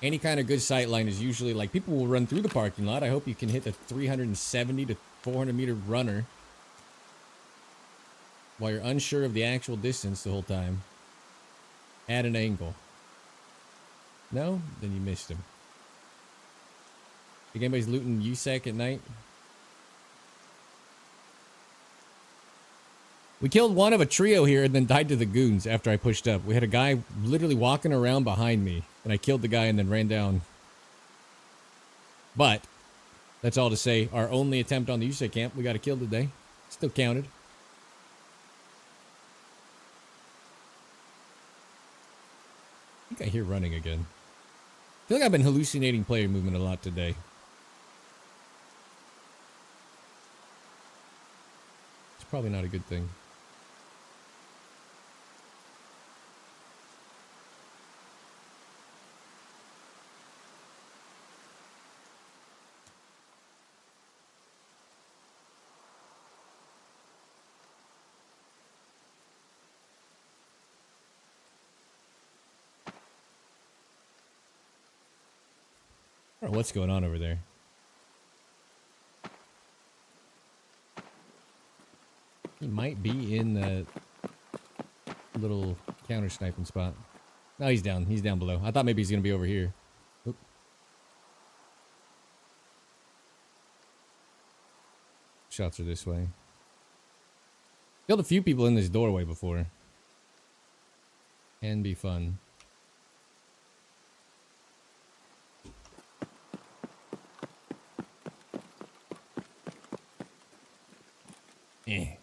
Any kind of good sight line is usually like, people will run through the parking lot. I hope you can hit the 370 to 400 meter runner while you're unsure of the actual distance the whole time. At an angle. No? Then you missed him. Think anybody's looting USAC at night? We killed one of a trio here and then died to the goons after I pushed up. We had a guy literally walking around behind me, and I killed the guy and then ran down. But, that's all to say, our only attempt on the USAC camp, we got a kill today. Still counted. I think I hear running again. I feel like I've been hallucinating player movement a lot today. It's probably not a good thing. I don't know what's going on over there. He might be in the little counter sniping spot. No, he's down. He's down below. I thought maybe he's going to be over here. Oop. Shots are this way. Killed a few people in this doorway before. Can be fun. Eh. Is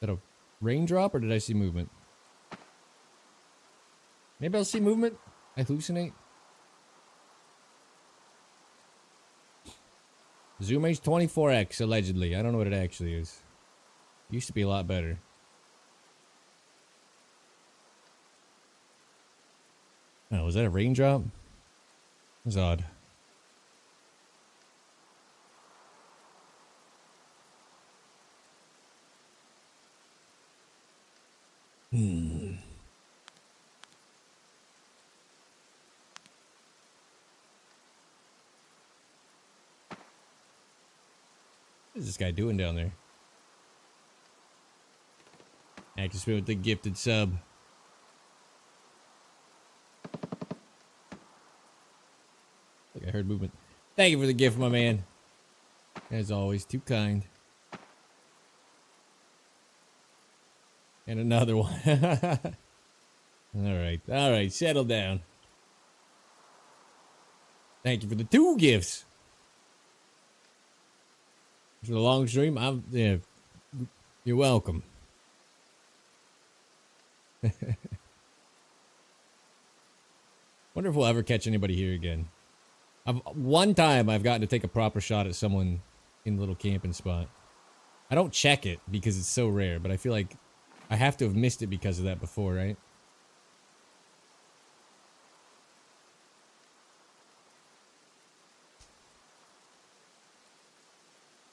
that a raindrop or did I see movement? Maybe I'll see movement? I hallucinate? Zoom H24X, allegedly. I don't know what it actually is. Used to be a lot better. Oh, was that a raindrop? That's odd. What is this guy doing down there? Active Spin with the gifted sub. I think I heard movement. Thank you for the gift, my man. As always, too kind. And another one. Alright, settle down. Thank you for the 2 gifts. For the long stream, yeah, you're welcome. Wonder if we'll ever catch anybody here again. One time I've gotten to take a proper shot at someone in the little camping spot. I don't check it because it's so rare, but I feel like I have to have missed it because of that before, right?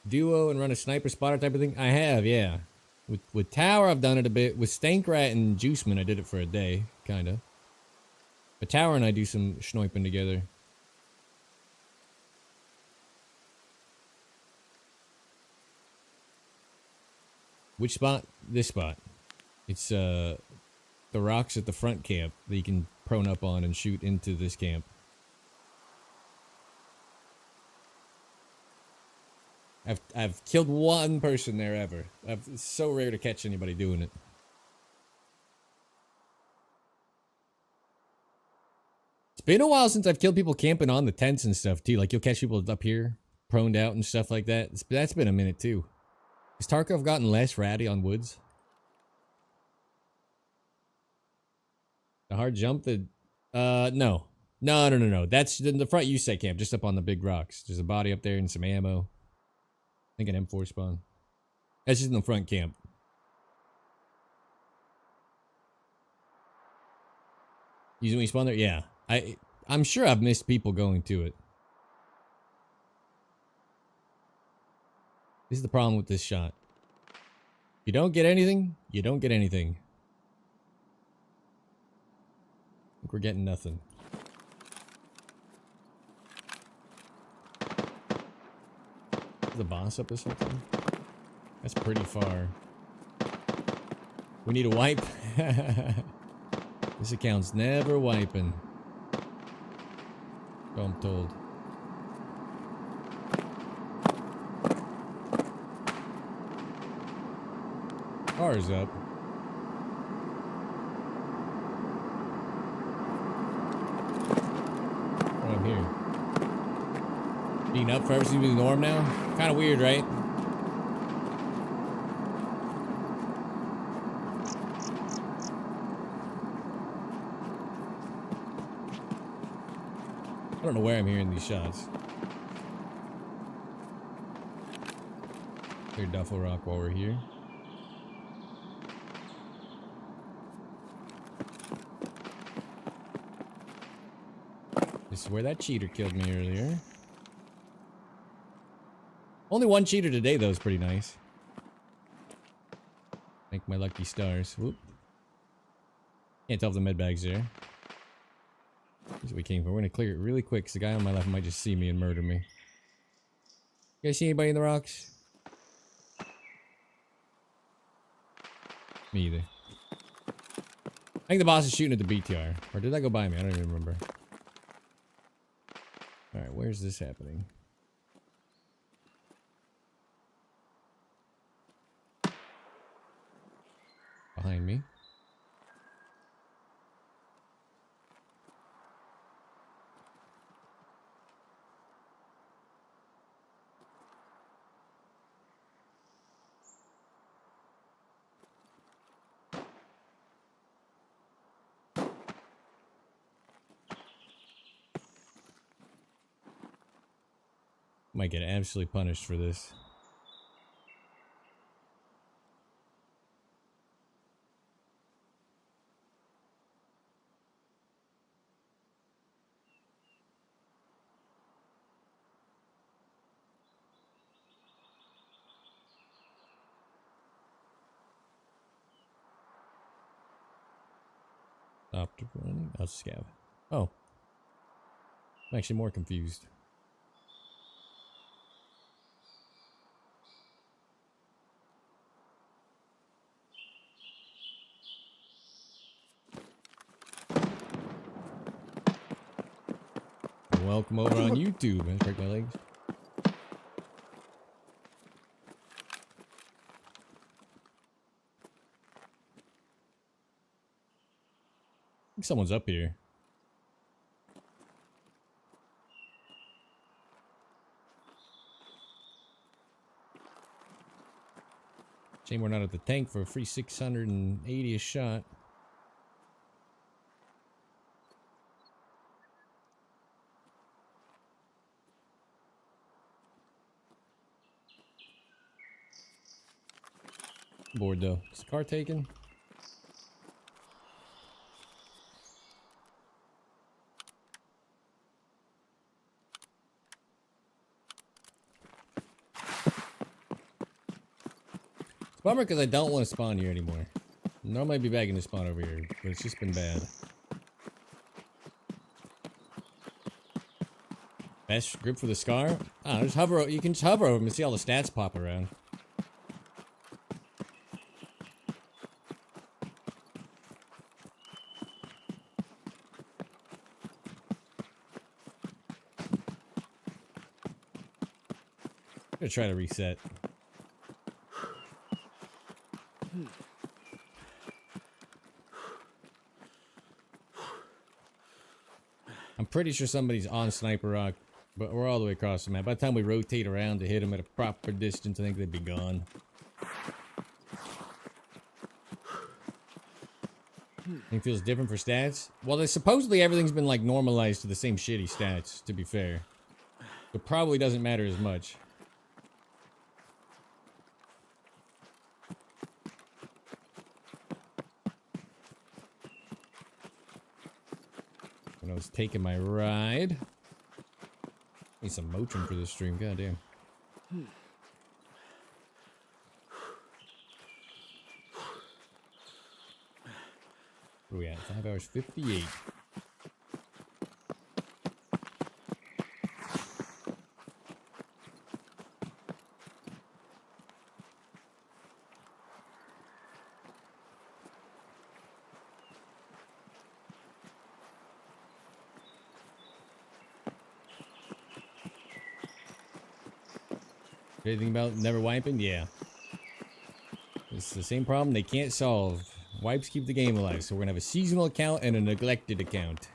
Duo and run a sniper spotter type of thing? I have, yeah. With Tower, I've done it a bit. With Stankrat and Juiceman, I did it for a day, kind of. But Tower and I do some sniping together. Which spot? This spot. It's the rocks at the front camp that you can prone up on and shoot into this camp. I've killed one person there ever. It's so rare to catch anybody doing it. been a while since I've killed people camping on the tents and stuff too. Like you'll catch people up here, proned out and stuff like that. That's been a minute too. Has Tarkov gotten less ratty on woods? The hard jump? No. No. That's in the front USEC camp, just up on the big rocks. There's a body up there and some ammo. I think an M4 spawn. That's just in the front camp. Usually when you spawn there? Yeah. I'm sure I've missed people going to it. This is the problem with this shot. If you don't get anything, you don't get anything. I think we're getting nothing. Is the boss up this whole time? That's pretty far. We need a wipe. This account's never wiping. So I'm told. Car's up. What I'm here. Being up forever seems to be the norm now. Kind of weird, right? I don't know where I'm hearing these shots. Clear duffel rock while we're here. This is where that cheater killed me earlier. Only one cheater today, though, is pretty nice. Thank my lucky stars. Whoop. Can't tell if the med bag's there. Here's what we came for. We're gonna clear it really quick, because the guy on my left might just see me and murder me. You guys see anybody in the rocks? Me either. I think the boss is shooting at the BTR. Or did that go by me? I don't even remember. Alright, where's this happening? Behind me. Might get absolutely punished for this. Stopped running. Oh, scav. Oh. I'm actually more confused. Welcome over on YouTube. I break my legs. I think someone's up here. Shame we're not at the tank for a free 680 a shot. Bored though. Is the car taken? It's a bummer because I don't want to spawn here anymore. Normally I'd be bagging to spawn over here, but it's just been bad. Best grip for the scar? Ah, just hover. You can just hover over them and see all the stats pop around. I'm gonna try to reset. I'm pretty sure somebody's on Sniper Rock, but we're all the way across the map. By the time we rotate around to hit them at a proper distance, I think they'd be gone. Think feels different for stats? Well, supposedly everything's been like normalized to the same shitty stats, to be fair. It probably doesn't matter as much. When I was taking my ride. Need some Motrin for this stream, goddamn. Where are we at? 5 hours 58. Anything about never wiping? Yeah. It's the same problem they can't solve. Wipes keep the game alive, so we're gonna have a seasonal account and a neglected account.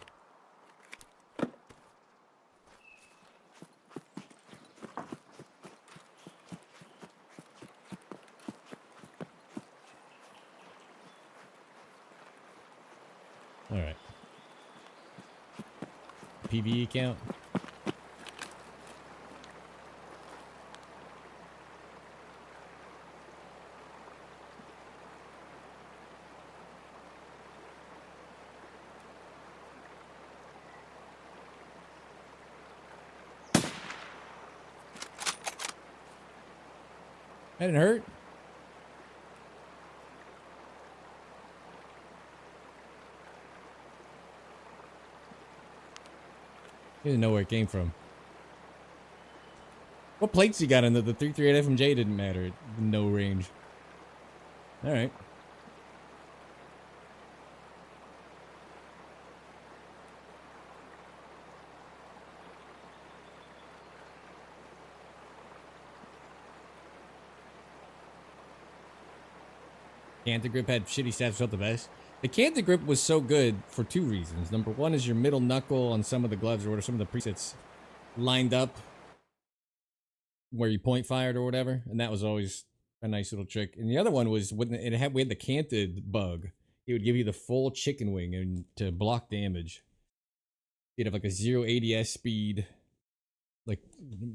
Alright. PvE account. That didn't hurt. He didn't know where it came from. What plates he got in the 338 FMJ didn't matter. No range. Alright. Canter grip had shitty stats, felt the best. The canter grip was so good for two reasons. Number one is your middle knuckle on some of the gloves or whatever, some of the presets lined up where you point fired or whatever, and that was always a nice little trick. And the other one was when we had the canted bug, it would give you the full chicken wing and to block damage. You'd have like a 0 ADS speed, like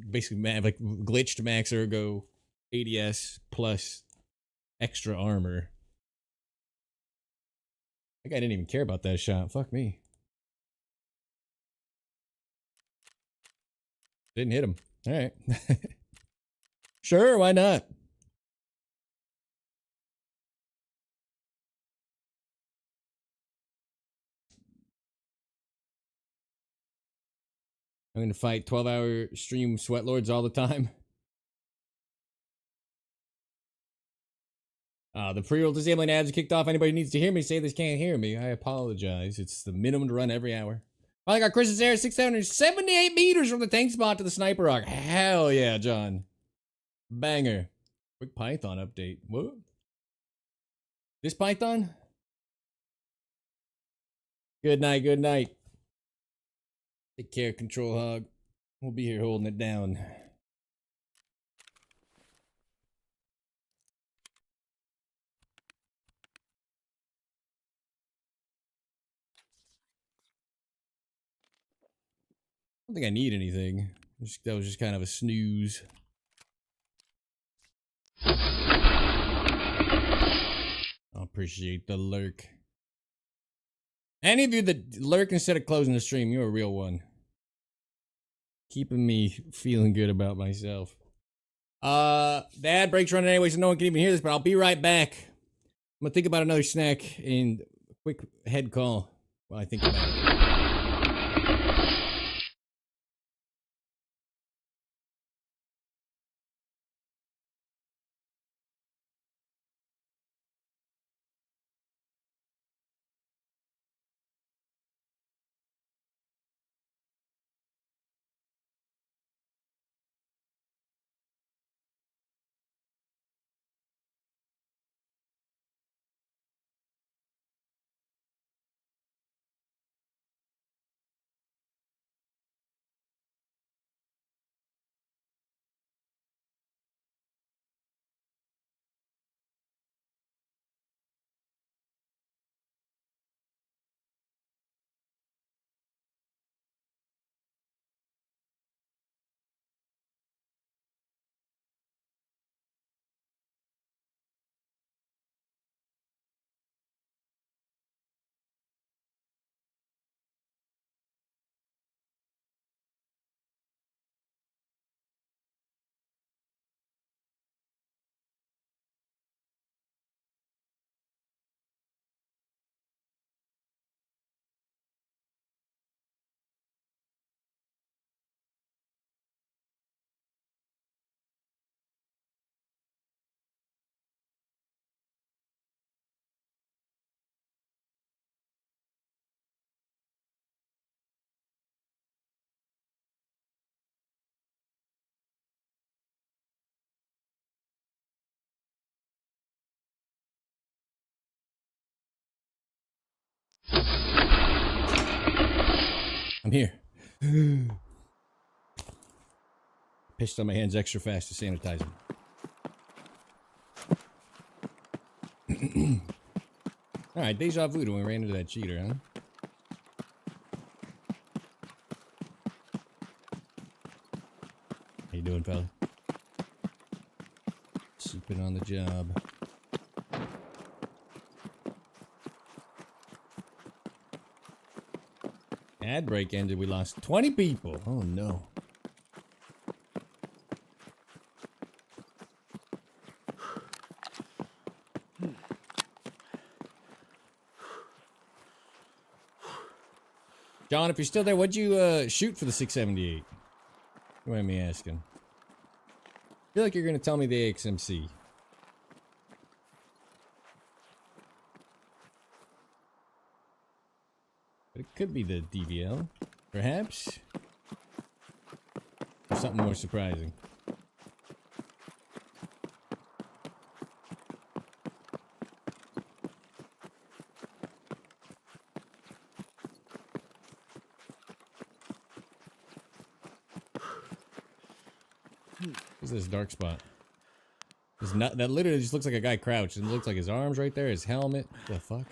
basically like glitched max ergo ADS plus extra armor. That guy didn't even care about that shot. Fuck me. Didn't hit him. All right. Sure, why not? I'm going to fight 12-hour stream sweat lords all the time. The pre-roll disabling ads kicked off. Anybody needs to hear me say this can't hear me. I apologize. It's the minimum to run every hour. I got Chris's air 678 meters from the tank spot to the sniper rock. Hell yeah, John. Banger. Quick Python update. What? This Python? Good night, good night. Take care, Control Hog. We'll be here holding it down. I don't think I need anything. That was just kind of a snooze. I appreciate the lurk. Any of you that lurk instead of closing the stream, you're a real one. Keeping me feeling good about myself. The ad break's running anyway, so no one can even hear this, but I'll be right back. I'm gonna think about another snack and a quick head call while I think about it. I'm here. Pissed on my hands extra fast to sanitize them. Alright, deja vu when we ran into that cheater, huh? How you doing, fella? Sleeping on the job. Ad break ended. We lost 20 people. Oh no. John, if you're still there, what'd you shoot for the 678? What am I asking? I feel like you're gonna tell me the AXMC. But it could be the DVL, perhaps? Or something more surprising. What's this dark spot? That literally just looks like a guy crouched. It looks like his arms right there, his helmet. What the fuck?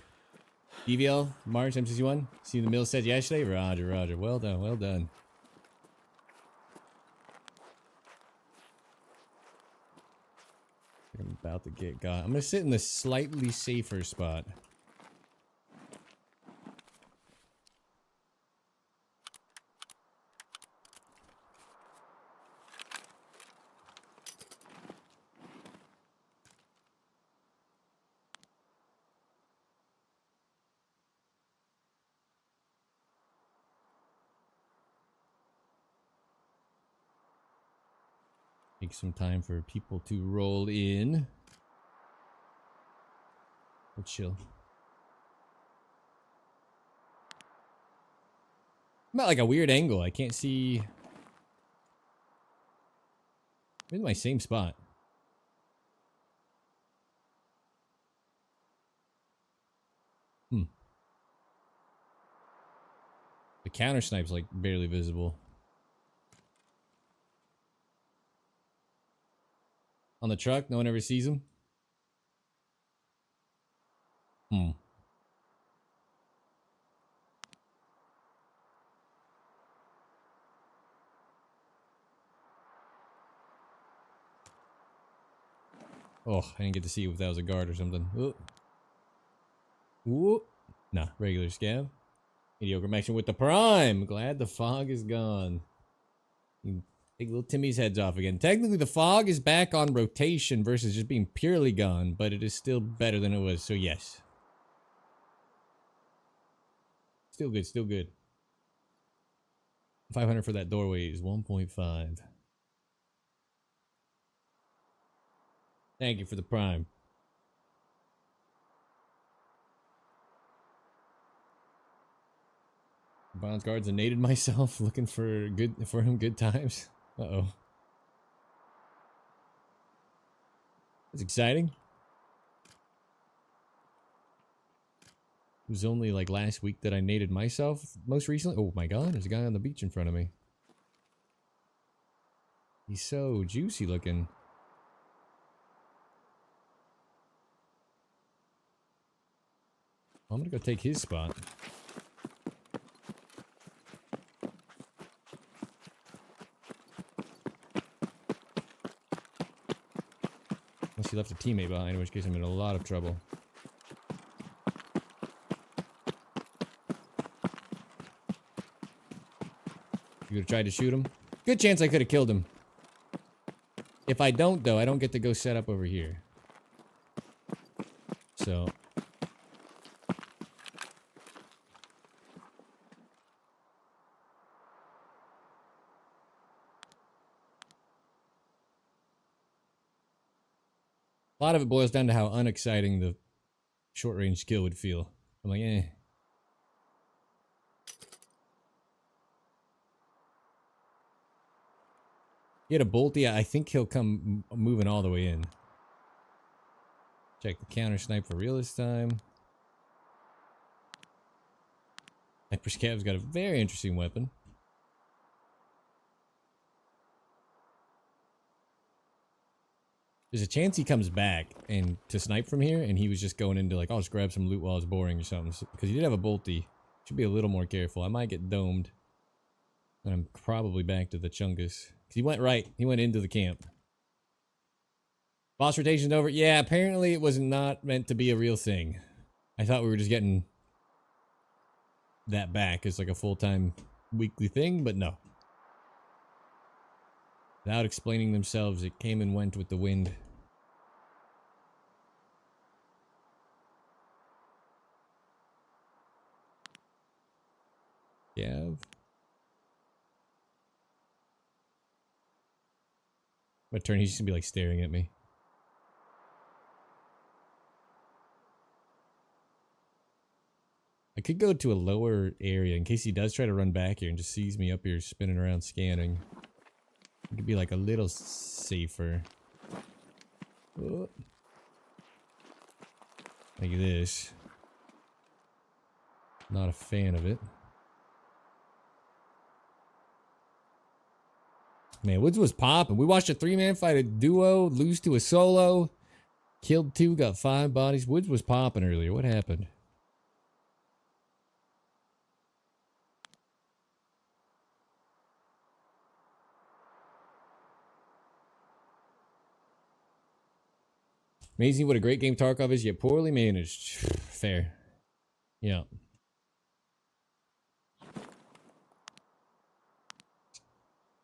DVL, March, M61. See the mill said yesterday? Roger, roger. Well done, well done. I'm about to get got. I'm gonna sit in the slightly safer spot. Take some time for people to roll in. We'll chill. I'm at like a weird angle. I can't see. I'm in my same spot. The counter snipe's like barely visible. On the truck, no one ever sees him. Oh, I didn't get to see if that was a guard or something. Ooh. Ooh. Nah, regular scav. Mediocre action with the prime. Glad the fog is gone. You can take little Timmy's heads off again. Technically, the fog is back on rotation versus just being purely gone, but it is still better than it was, so yes. Still good, still good. 500 for that doorway is 1.5. Thank you for the prime. Bonds guards and naded myself looking for him good times. Uh-oh. That's exciting. It was only like last week that I naded myself most recently. Oh my god, there's a guy on the beach in front of me. He's so juicy looking. I'm gonna go take his spot. Unless he left a teammate behind, in which case I'm in a lot of trouble. You could have tried to shoot him? Good chance I could have killed him. If I don't, though, I don't get to go set up over here. So. A lot of it boils down to how unexciting the short-range kill would feel. I'm like, eh. He had a bolty. I think he'll come moving all the way in. Check the counter snipe for real this time. Sniper Scav's got a very interesting weapon. There's a chance he comes back and to snipe from here, and he was just going into like, I'll just grab some loot while it's boring or something. Because he did have a bolty. Should be a little more careful. I might get domed. And I'm probably back to the Chungus. Because he went right. He went into the camp. Boss rotation's over. Yeah, apparently it was not meant to be a real thing. I thought we were just getting that back as like a full-time weekly thing, but no. Without explaining themselves, it came and went with the wind. Yeah. My turn, he's just gonna be like staring at me. I could go to a lower area in case he does try to run back here and just sees me up here spinning around scanning. It could be like a little safer. Oh. Like this. Not a fan of it. Man, Woods was popping. We watched a 3-man fight, a duo, lose to a solo. Killed 2, got 5 bodies. Woods was popping earlier. What happened? Amazing what a great game Tarkov is, yet poorly managed. Fair. Yeah.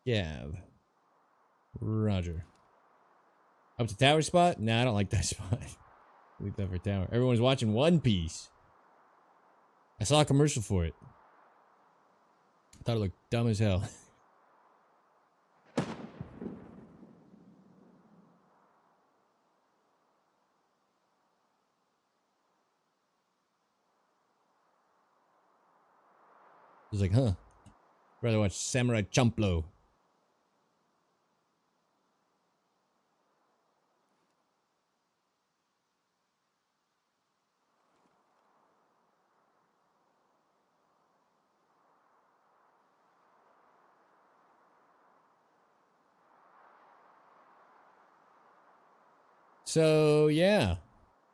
Gav. Roger. Up to tower spot? Nah, I don't like that spot. Leave that for tower. Everyone's watching One Piece. I saw a commercial for it. I thought it looked dumb as hell. I was like, huh. Rather watch Samurai Champloo. So, yeah.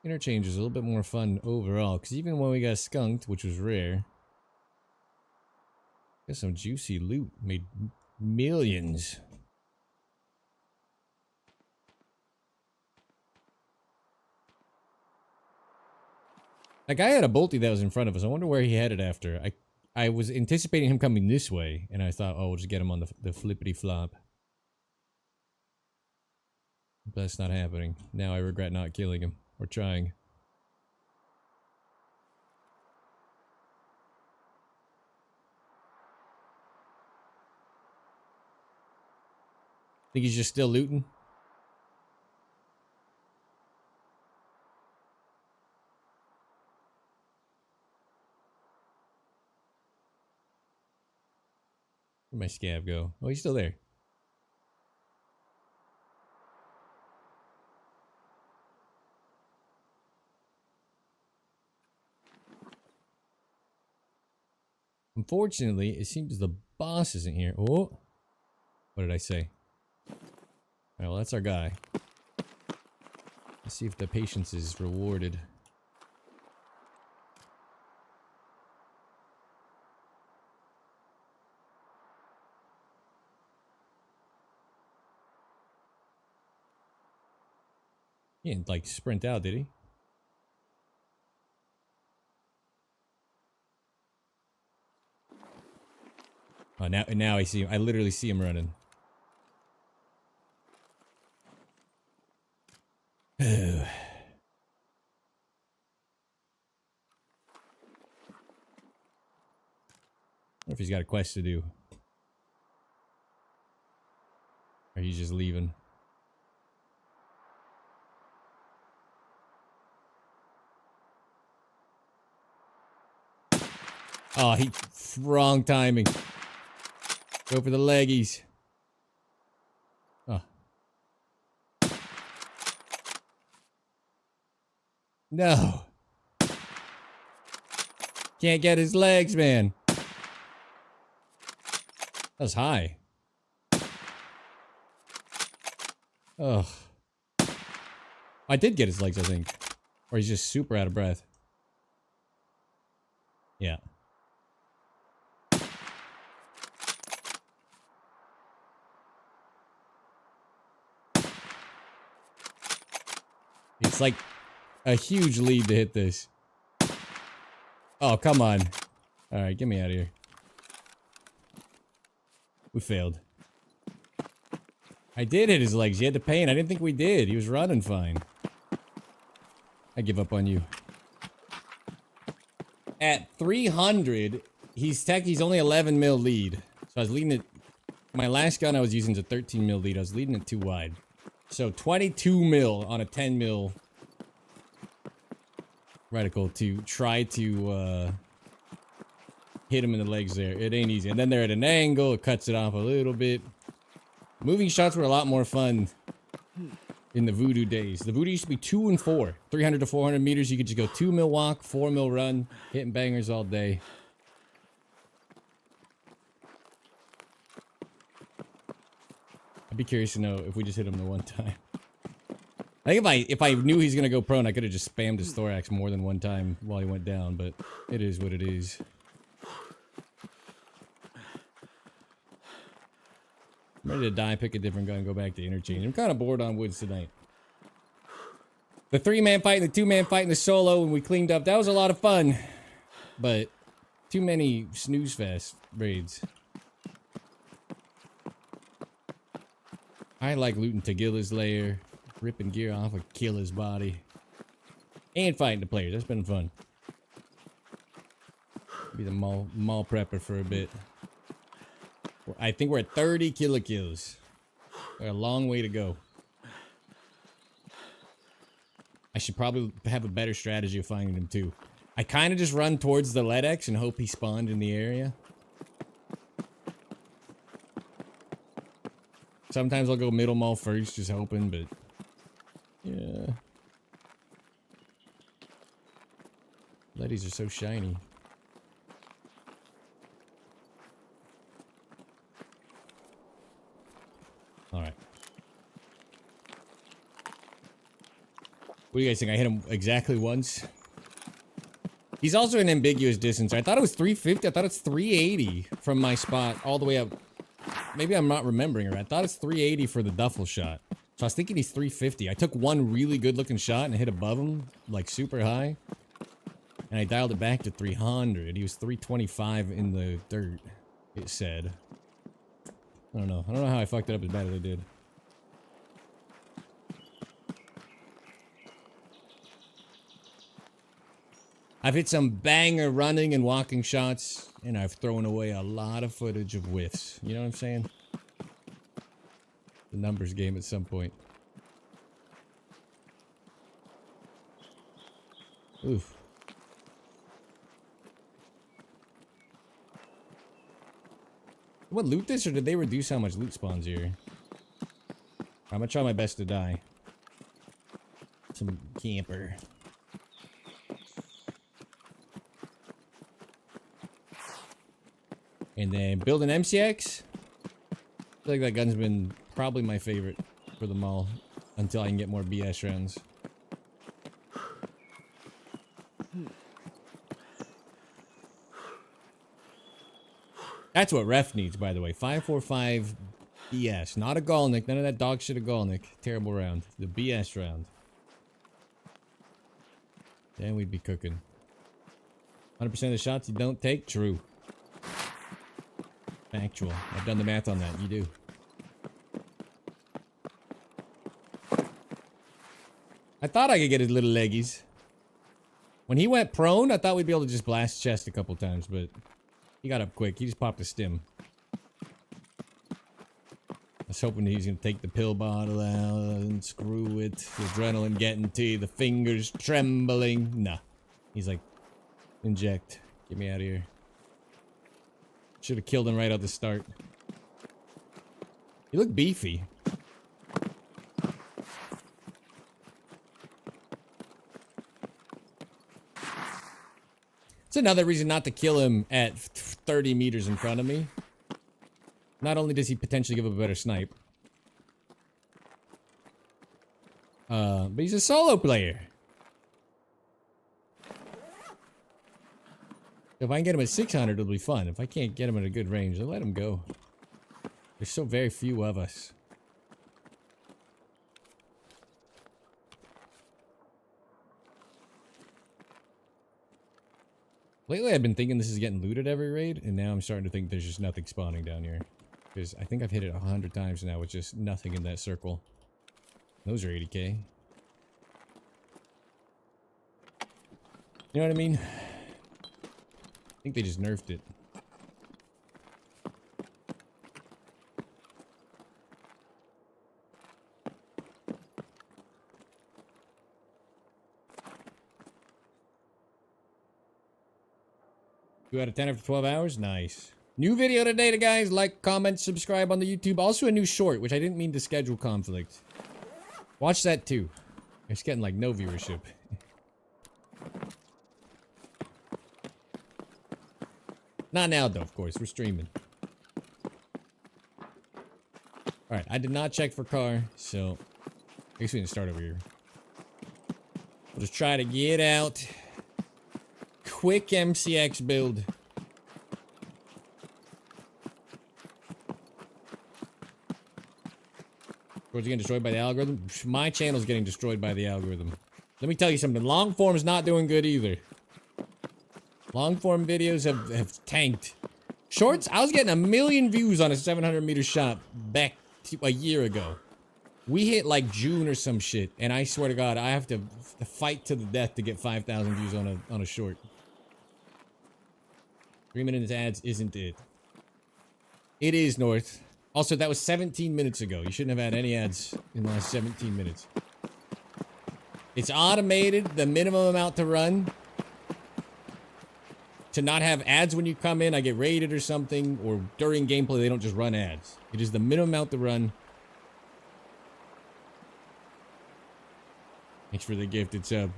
Interchange is a little bit more fun overall, because even when we got skunked, which was rare, got some juicy loot. Made millions. That guy had a bolty that was in front of us. I wonder where he headed after. I was anticipating him coming this way, and I thought, oh, we'll just get him on the flippity flop. But that's not happening. Now I regret not killing him. Or trying. Think he's just still looting? Where'd my scav go? Oh, he's still there. Unfortunately, it seems the boss isn't here. Oh! What did I say? Alright, well, that's our guy. Let's see if the patience is rewarded. He didn't, like, sprint out, did he? Oh, now I see him. I literally see him running. Or if he's got a quest to do. Or he's just leaving. Oh, wrong timing. Go for the leggies. Oh. No. Can't get his legs, man. That was high. Ugh. I did get his legs, I think. Or he's just super out of breath. Yeah. It's like a huge lead to hit this. Oh, come on. Alright, get me out of here. We failed. I did hit his legs. He had the pain. I didn't think we did. He was running fine. I give up on you. At 300, he's only 11 mil lead. So I was leading it. My last gun I was using is a 13 mil lead. I was leading it too wide. So 22 mil on a 10 mil reticle to try to hit him in the legs there. It ain't easy. And then they're at an angle. It cuts it off a little bit. Moving shots were a lot more fun in the Voodoo days. The Voodoo used to be 2 and 4. 300 to 400 meters. You could just go 2 mil walk, 4 mil run. Hitting bangers all day. I'd be curious to know if we just hit him the one time. I think if I knew he's gonna go prone, I could have just spammed his thorax more than one time while he went down, but it is what it is. I'm ready to die, pick a different gun, go back to interchange. I'm kind of bored on woods tonight. The 3-man fight and the 2-man fight and the solo when we cleaned up, that was a lot of fun. But too many snooze fest raids. I like looting Tagilla's lair, ripping gear off of Killa's body, and fighting the players. That's been fun. Be the mall prepper for a bit. I think we're at 30 Killa kills. Got a long way to go. I should probably have a better strategy of finding him too. I kind of just run towards the LEDX and hope he spawned in the area. Sometimes I'll go middle mall first, just hoping, but yeah. Leddies are so shiny. Alright. What do you guys think? I hit him exactly once. He's also an ambiguous distance. I thought it was 350. I thought it's 380 from my spot all the way up. Maybe I'm not remembering it. I thought it's 380 for the duffel shot. So I was thinking he's 350. I took one really good looking shot and hit above him, like super high. And I dialed it back to 300. He was 325 in the dirt, it said. I don't know. I don't know how I fucked it up as bad as I did. I've hit some banger running and walking shots, and I've thrown away a lot of footage of whiffs. You know what I'm saying? The numbers game at some point. Oof. What, loot this, or did they reduce how much loot spawns here? I'm gonna try my best to die. Some camper. And then build an MCX. I feel like that gun's been probably my favorite for the mall until I can get more BS rounds. That's what ref needs, by the way. 545 BS. Not a Galnick. None of that dog shit of Galnick. Terrible round. The BS round. Then we'd be cooking. 100% of the shots you don't take? True. Factual. I've done the math on that. You do. I thought I could get his little leggies. When he went prone, I thought we'd be able to just blast chest a couple times, but he got up quick. He just popped a stim. I was hoping he was going to take the pill bottle out and screw it. The adrenaline getting to you. The fingers trembling. Nah. He's like, inject. Get me out of here. Should have killed him right at the start. He looked beefy. It's another reason not to kill him at 30 meters in front of me. Not only does he potentially give a better snipe, but he's a solo player. If I can get him at 600, it'll be fun. If I can't get him at a good range, I'll let him go. There's so very few of us. Lately, I've been thinking this is getting looted every raid, and now I'm starting to think there's just nothing spawning down here. Because I think I've hit it 100 times now with just nothing in that circle. Those are 80k. You know what I mean? I think they just nerfed it. Two out of 10 after 12 hours? Nice. New video today, guys. Like, comment, subscribe on the YouTube. Also a new short, which I didn't mean to schedule conflict. Watch that too. It's getting like no viewership. Not now though, of course. We're streaming. Alright, I did not check for car, so I guess we can start over here. We'll just try to get out. Quick MCX build. Where's it getting destroyed by the algorithm? My channel's getting destroyed by the algorithm. Let me tell you something. Long form's not doing good either. Long form videos have tanked. Shorts, I was getting 1 million views on a 700-meter shot back a year ago. We hit like June or some shit, and I swear to God, I have to fight to the death to get 5,000 views on a short. 3 minutes ads isn't it. It is, North. Also, that was 17 minutes ago. You shouldn't have had any ads in the last 17 minutes. It's automated, the minimum amount to run. To not have ads when you come in, I get raided or something, or during gameplay, they don't just run ads. It is the minimum amount to run. Thanks for the gifted sub.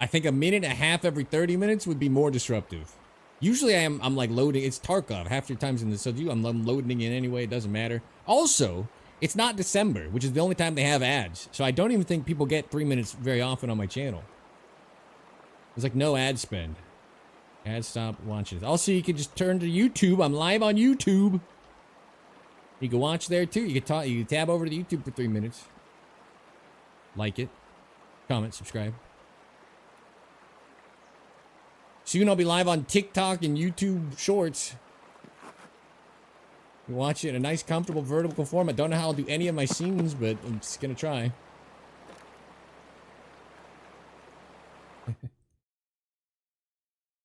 I think 1.5 minutes every 30 minutes would be more disruptive. Usually I'm like loading, it's Tarkov, half your time's in the sub, I'm loading in anyway, it doesn't matter. Also, it's not December, which is the only time they have ads. So I don't even think people get 3 minutes very often on my channel. There's like no ad spend. Ad stop watches. Also, you can just turn to YouTube. I'm live on YouTube. You can watch there too. You can tab over to YouTube for 3 minutes. Like it. Comment, subscribe. Soon I'll be live on TikTok and YouTube Shorts. You watch it in a nice, comfortable, vertical form. I don't know how I'll do any of my scenes, but I'm just gonna try.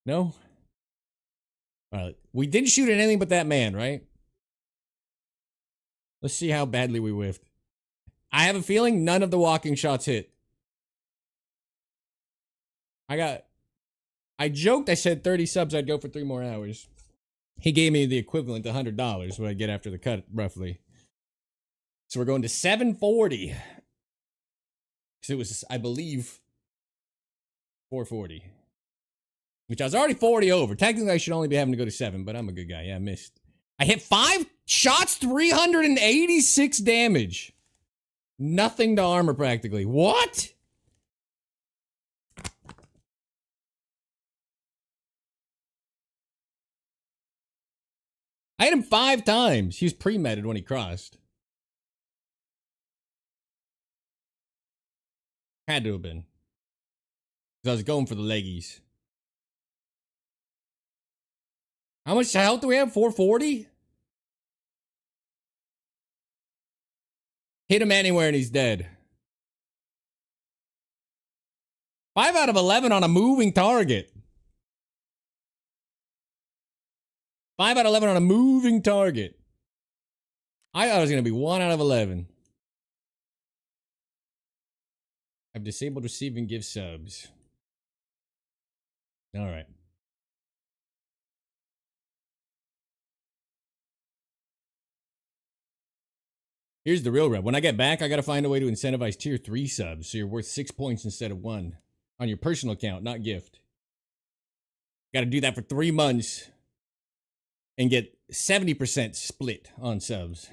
No? Alright. We didn't shoot at anything but that man, right? Let's see how badly we whiffed. I have a feeling none of the walking shots hit. I joked, I said 30 subs, I'd go for 3 more hours. He gave me the equivalent to $100, what I get after the cut, roughly. So we're going to 740. So it was, I believe, 440. Which I was already 40 over. Technically, I should only be having to go to 7, but I'm a good guy. Yeah, I missed. I hit 5 shots, 386 damage. Nothing to armor, practically. What? I hit him 5 times. He was pre-meted when he crossed. Had to have been. Because I was going for the leggies. How much health do we have? 440? Hit him anywhere and he's dead. 5 out of 11 on a moving target. 5 out of 11 on a moving target. I thought it was going to be 1 out of 11. I've disabled receiving gift subs. All right. Here's the real rub. When I get back, I got to find a way to incentivize tier 3 subs so you're worth 6 points instead of 1 on your personal account, not gift. Got to do that for 3 months. and get 70% split on subs.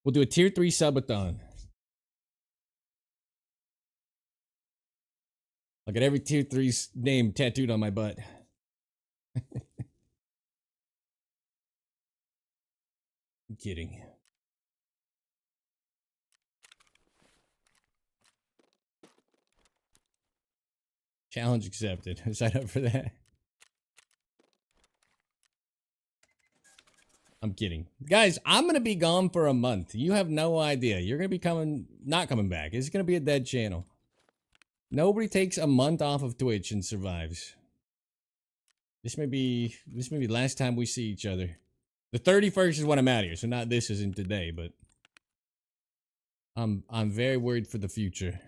We'll do a tier 3 subathon. I'll get every tier 3's name tattooed on my butt. I'm kidding. Challenge accepted. Sign up for that. I'm kidding. Guys, I'm going to be gone for a month. You have no idea. You're going to be not coming back. It's going to be a dead channel. Nobody takes a month off of Twitch and survives. This may be the last time we see each other. The 31st is when I'm out here, so not this isn't today, but I'm very worried for the future.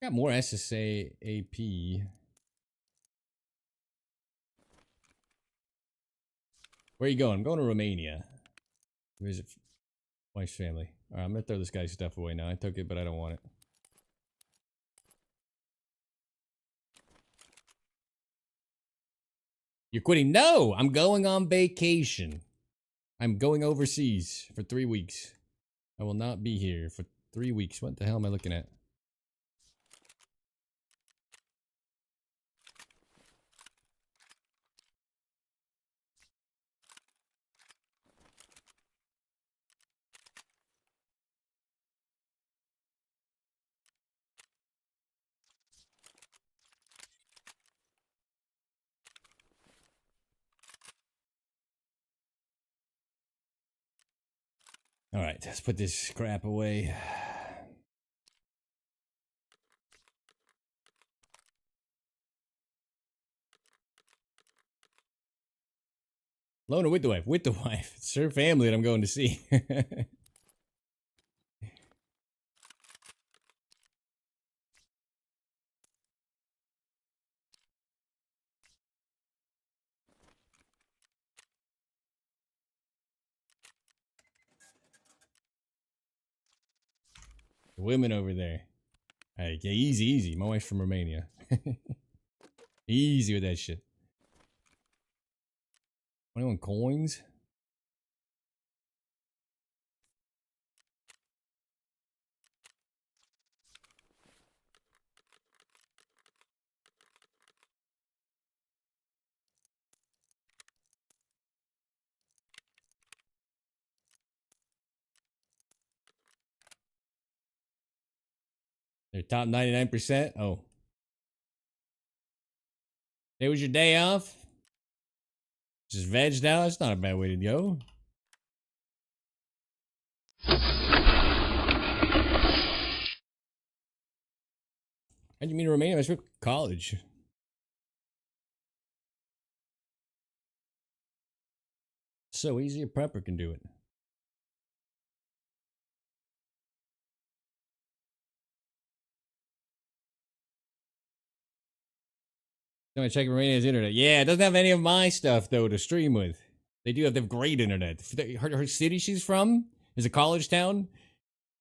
Got more SSA AP. Where are you going? I'm going to Romania. Visit wife's family. Alright, I'm gonna throw this guy's stuff away now. I took it, but I don't want it. You're quitting? No! I'm going on vacation. I'm going overseas for 3 weeks. I will not be here for 3 weeks. What the hell am I looking at? Alright, let's put this crap away. Alone or with the wife? With the wife. It's her family that I'm going to see. The women over there. Hey, yeah, easy, easy. My wife's from Romania. Easy with that shit. 21 coins? They're top 99%? Oh. It was your day off? Just veg now? That's not a bad way to go. How'd you meet in Romania? I was with college. So easy, a prepper can do it. Don't check Romania's internet. Yeah, it doesn't have any of my stuff though to stream with. They have great internet. Her city she's from is a college town.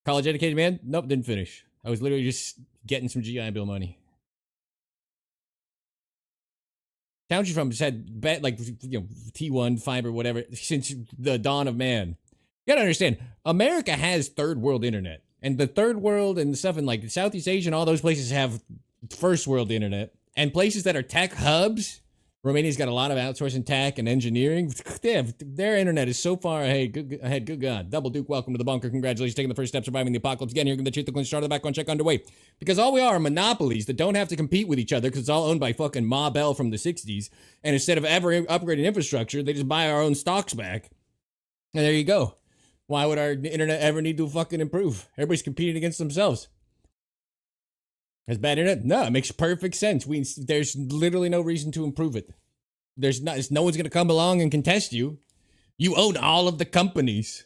College educated man? Nope, didn't finish. I was literally just getting some GI Bill money. Town she's from just had T1 fiber, whatever, since the dawn of man. You gotta understand, America has third world internet. And the third world and stuff in like Southeast Asia and all those places have first world internet. And places that are tech hubs, Romania's got a lot of outsourcing tech and engineering. Their internet is so far ahead. Good God. Double Duke, welcome to the bunker. Congratulations, taking the first step, surviving the apocalypse. Again, here, the truth, the clinch, start of the background check underway. Because all we are monopolies that don't have to compete with each other because it's all owned by fucking Ma Bell from the 60s. And instead of ever upgrading infrastructure, they just buy our own stocks back. And there you go. Why would our internet ever need to fucking improve? Everybody's competing against themselves. Has bad internet? No, it makes perfect sense. There's literally no reason to improve it. No one's gonna come along and contest you. You own all of the companies.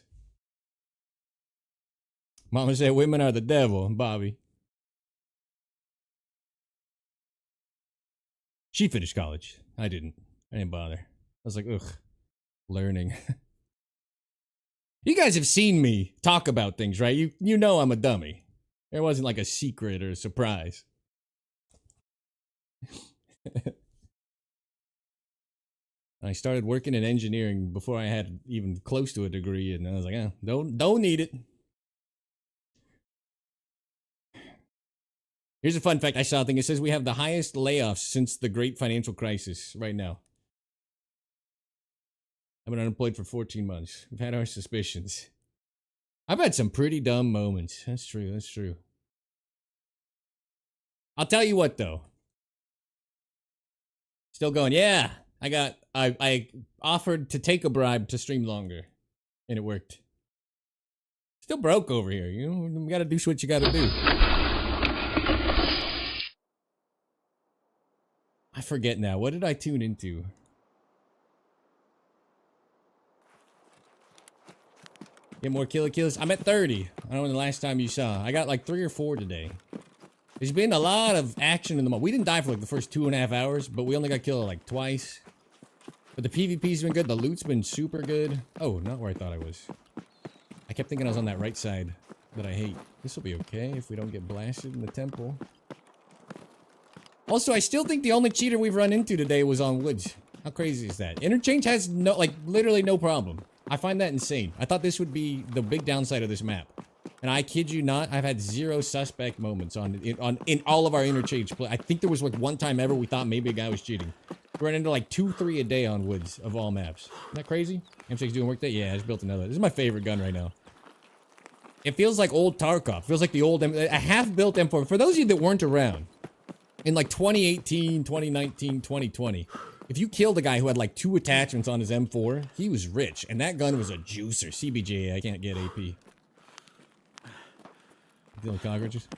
Mama said women are the devil, Bobby. She finished college. I didn't. I didn't bother. I was like, ugh, learning. You guys have seen me talk about things, right? You know I'm a dummy. There wasn't like a secret or a surprise. I started working in engineering before I had even close to a degree, and I was like, don't need it. Here's a fun fact I saw a thing. It says we have the highest layoffs since the great financial crisis right now. I've been unemployed for 14 months. We've had our suspicions. I've had some pretty dumb moments. That's true, that's true. I'll tell you what, though. Still going, yeah. I offered to take a bribe to stream longer, and it worked. Still broke over here, you know? You gotta do what you gotta do. I forget now. What did I tune into? Get more killer kills? I'm at 30. I don't know when the last time you saw. I got like 3 or 4 today. There's been a lot of action in the mall. We didn't die for like the first 2.5 hours, but we only got killed like twice. But the PvP's been good. The loot's been super good. Oh, not where I thought I was. I kept thinking I was on that right side that I hate. This will be okay if we don't get blasted in the temple. Also, I still think the only cheater we've run into today was on woods. How crazy is that? Interchange has no, like, literally no problem. I find that insane. I thought this would be the big downside of this map. And I kid you not, I've had 0 suspect moments in all of our interchange play. I think there was like one time ever we thought maybe a guy was cheating. We ran into like 2, 3 a day on woods of all maps. Isn't that crazy? M6 doing work day? Yeah, I just built another. This is my favorite gun right now. It feels like old Tarkov. It feels like the old a half-built M4. For those of you that weren't around, in like 2018, 2019, 2020, if you killed a guy who had like 2 attachments on his M4, he was rich. And that gun was a juicer. CBJ, I can't get AP. Dealing with cockroaches.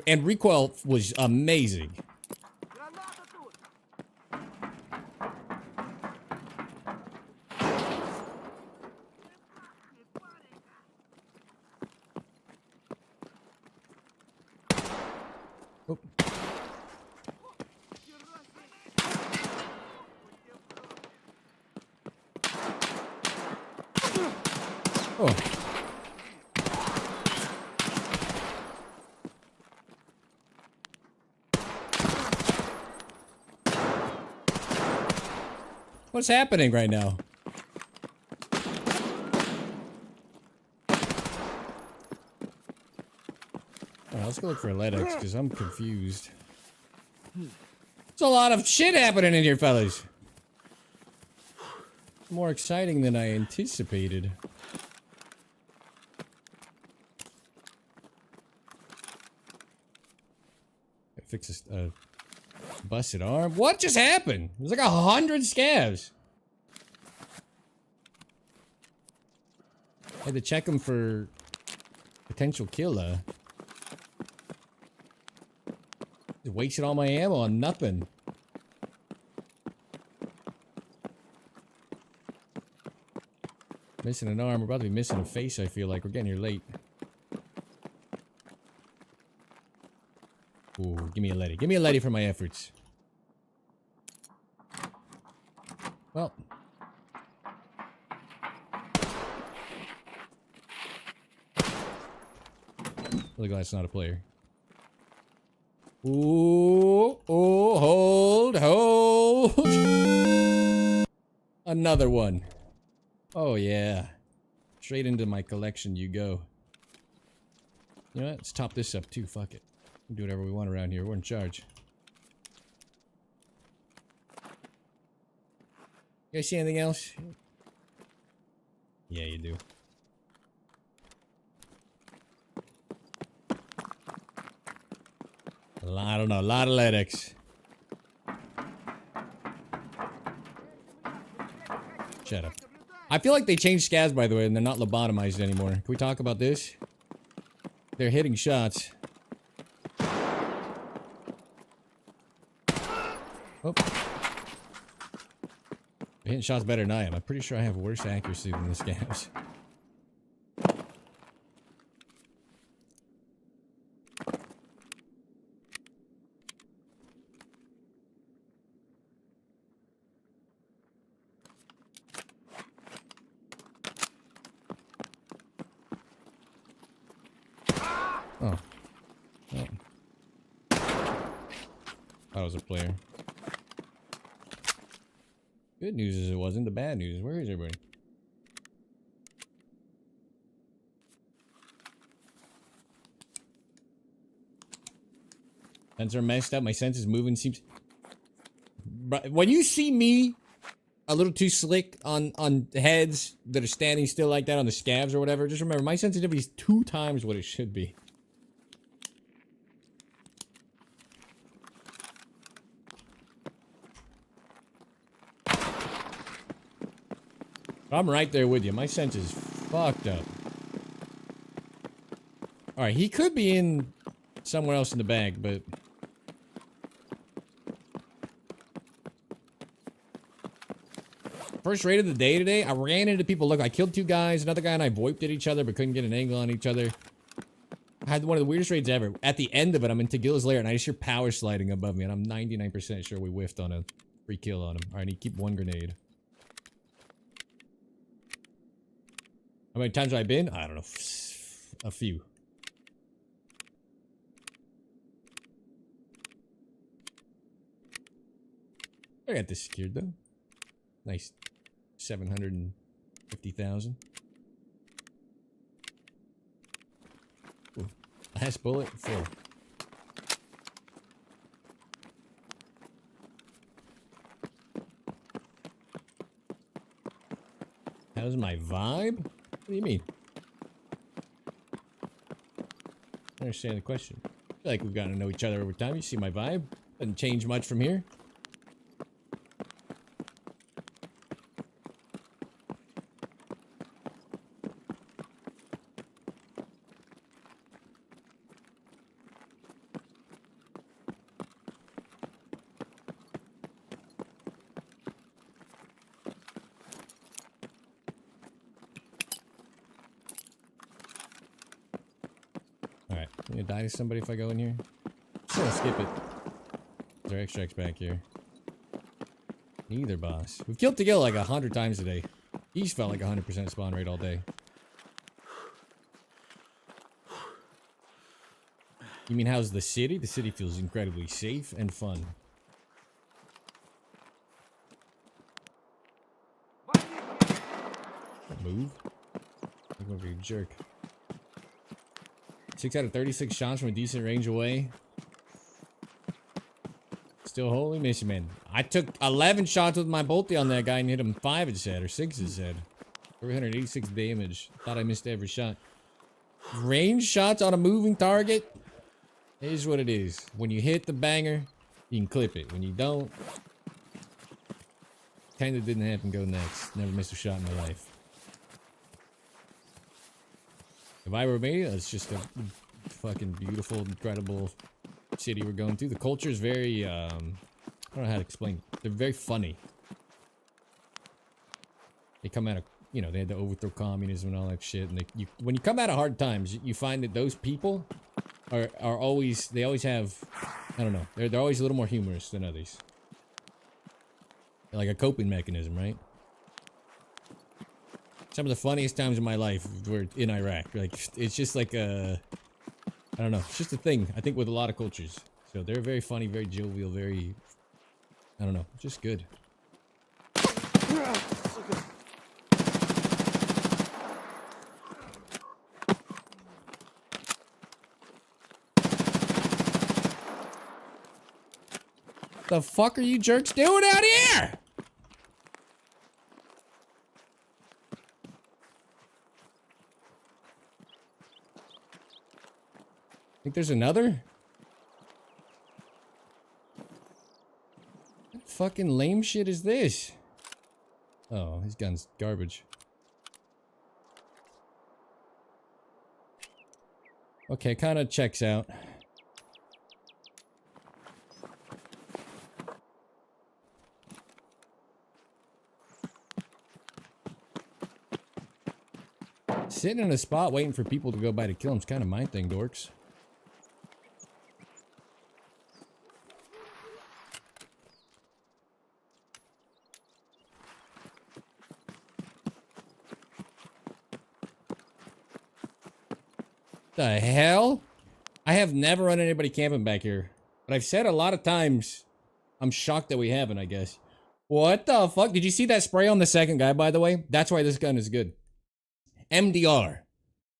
And recoil was amazing. Oh. Oh. What's happening right now? Alright, let's go look for a LEDX because I'm confused. There's a lot of shit happening in here, fellas. More exciting than I anticipated. Fix this, busted arm. What just happened? There's like 100 scavs. I had to check them for potential Killa. Just wasted all my ammo on nothing. Missing an arm. We're about to be missing a face, I feel like. We're getting here late. Ooh, give me a Letty. Give me a Letty for my efforts. Well. Look, that's not a player. Ooh, oh, hold. Another one. Oh, yeah. Straight into my collection you go. You know what? Let's top this up too. Fuck it. We can do whatever we want around here. We're in charge. You guys see anything else? Yeah, you do. I don't know. A lot of LEDX. Shut up. I feel like they changed scavs, by the way, and they're not lobotomized anymore. Can we talk about this? They're hitting shots. Oh. They're hitting shots better than I am. I'm pretty sure I have worse accuracy than the scavs. Oh. Oh. Thought it was a player. Good news is it wasn't. The bad news. Where is everybody? Sensor messed up. My sense moving. Seems. But when you see me a little too slick on heads that are standing still like that on the scavs or whatever, just remember my sensitivity is 2 times what it should be. I'm right there with you. My sense is fucked up. Alright, he could be in somewhere else in the bag, but... First raid of the day today, I ran into people. Look, I killed 2 guys. Another guy and I voiped at each other, but couldn't get an angle on each other. I had one of the weirdest raids ever. At the end of it, I'm in Gilla's lair, and I just hear power sliding above me, and I'm 99% sure we whiffed on a free kill on him. Alright, I need to keep 1 grenade. How many times have I been? I don't know. A few. I got this secured, though. Nice. 750,000. Last bullet, full. How's my vibe? What do you mean? I understand the question. I feel like we've gotten to know each other over time. You see my vibe? Doesn't change much from here. Alright, I'm gonna die to somebody if I go in here. Just gonna skip it. There's our extracts back here. Neither, boss. We've killed Killa like 100 times today. He's felt like 100% spawn rate all day. You mean how's the city? The city feels incredibly safe and fun. Move. Look over you, jerk. 6 out of 36 shots from a decent range away. Still holy mission, man. I took 11 shots with my bolty on that guy and hit him 5 it said, or 6 it said. 386 damage. Thought I missed every shot. Range shots on a moving target is what it is. When you hit the banger, you can clip it. When you don't, kinda didn't happen. Go next. Never missed a shot in my life. If I were Romania, it's just a fucking beautiful, incredible city we're going to. The culture is very, I don't know how to explain. They're very funny. They come out of, you know, they had to overthrow communism and all that shit. And when you come out of hard times, you find that those people are always, they always have, I don't know, they're always a little more humorous than others. They're like a coping mechanism, right? Some of the funniest times in my life were in Iraq. Like, it's just like a, I don't know, it's just a thing, I think, with a lot of cultures. So they're very funny, very jovial, very, I don't know, just good. The fuck are you jerks doing out here? Think there's another? What fucking lame shit is this? Oh, his gun's garbage. Okay, kind of checks out. Sitting in a spot waiting for people to go by to kill him's kind of my thing, dorks. The hell? I have never run anybody camping back here. But I've said a lot of times, I'm shocked that we haven't, I guess. What the fuck? Did you see that spray on the second guy, by the way? That's why this gun is good. MDR.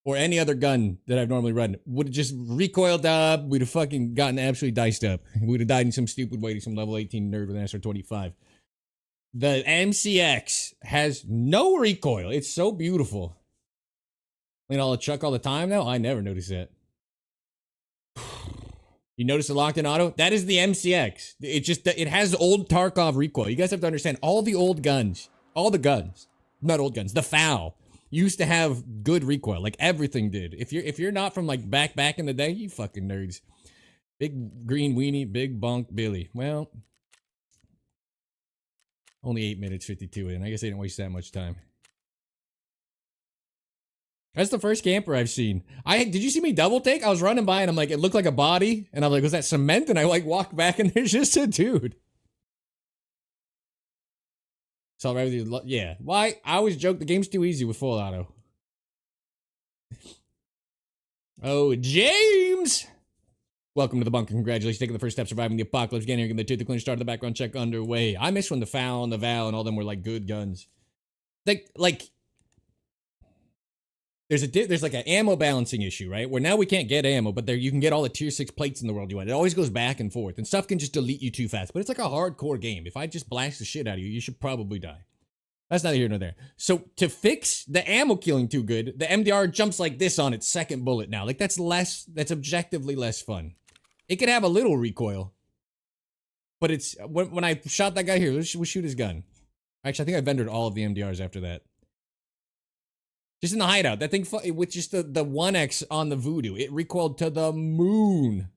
Or any other gun that I've normally run would have just recoiled up. We'd have fucking gotten absolutely diced up. We'd have died in some stupid way to some level 18 nerd with an SR-25. The MCX has no recoil. It's so beautiful. You know, I'll chuck all the time now? I never noticed that. You notice the locked in auto? That is the MCX. It has old Tarkov recoil. You guys have to understand, all the old guns, not old guns, the FAL, used to have good recoil. Like everything did. If you're not from like back in the day, you fucking nerds. Big green weenie, big bonk Billy. Well, only 8 minutes 52 in. I guess I didn't waste that much time. That's the first camper I've seen. Did you see me double take? I was running by and I'm like, it looked like a body, and I'm like, was that cement? And I like walked back and there's just a dude. It's all right with you. Yeah. Why? I always joke the game's too easy with full auto. Oh, James! Welcome to the bunker. Congratulations, taking the first step, surviving the apocalypse, getting the clean start of the background check underway. I miss when the FAL and the VAL and all them were like good guns. Like there's like an ammo balancing issue, right? Where now we can't get ammo, but there you can get all the tier 6 plates in the world you want. It always goes back and forth, and stuff can just delete you too fast. But it's like a hardcore game. If I just blast the shit out of you, you should probably die. That's neither here nor there. So to fix the ammo killing too good, the MDR jumps like this on its second bullet now. Like that's objectively less fun. It could have a little recoil, but it's when I shot that guy here, we'll shoot his gun. Actually, I think I vendored all of the MDRs after that. Just in the hideout, that thing with just the 1X on the Voodoo, it recoiled to the moon.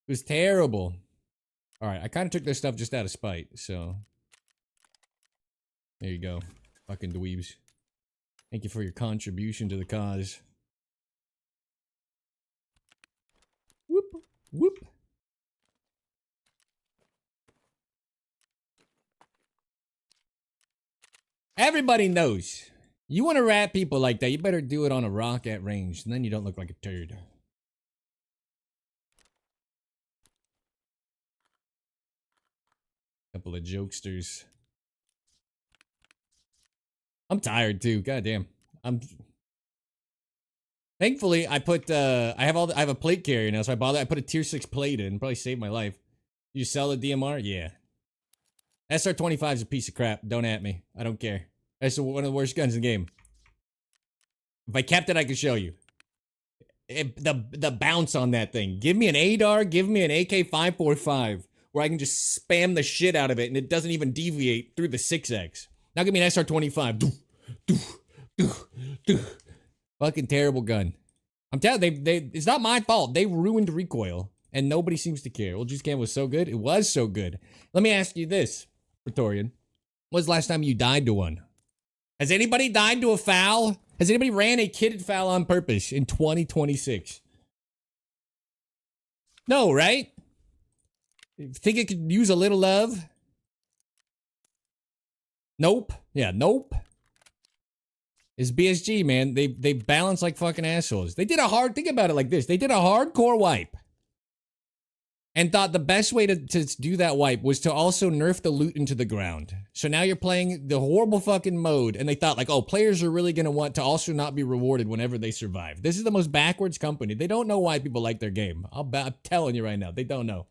It was terrible. All right, I kind of took this stuff just out of spite, so there you go, fucking dweebs. Thank you for your contribution to the cause. Whoop, whoop. Everybody knows. You want to rat people like that, you better do it on a rock at range, and then you don't look like a turd. Couple of jokesters. I'm tired too. Goddamn. Thankfully, I put I have a plate carrier now, so I put a tier 6 plate in. Probably saved my life. You sell a DMR? Yeah. SR-25 is a piece of crap. Don't at me. I don't care. That's one of the worst guns in the game. If I kept it, I could show you. The bounce on that thing. Give me an ADAR, give me an AK-545, where I can just spam the shit out of it and it doesn't even deviate through the 6X. Now give me an SR-25. Fucking terrible gun. I'm telling you, it's not my fault. They ruined recoil, and nobody seems to care. Old Juice Can was so good. It was so good. Let me ask you this, Praetorian. When was the last time you died to one? Has anybody died to a FAL? Has anybody ran a kitted FAL on purpose in 2026? No, right? Think it could use a little love? Nope. Yeah, nope. It's BSG, man. They balance like fucking assholes. Think about it like this. They did a hardcore wipe. And thought the best way to do that wipe was to also nerf the loot into the ground. So now you're playing the horrible fucking mode, and they thought like, oh, players are really gonna want to also not be rewarded whenever they survive. This is the most backwards company. They don't know why people like their game. I'm telling you right now, they don't know.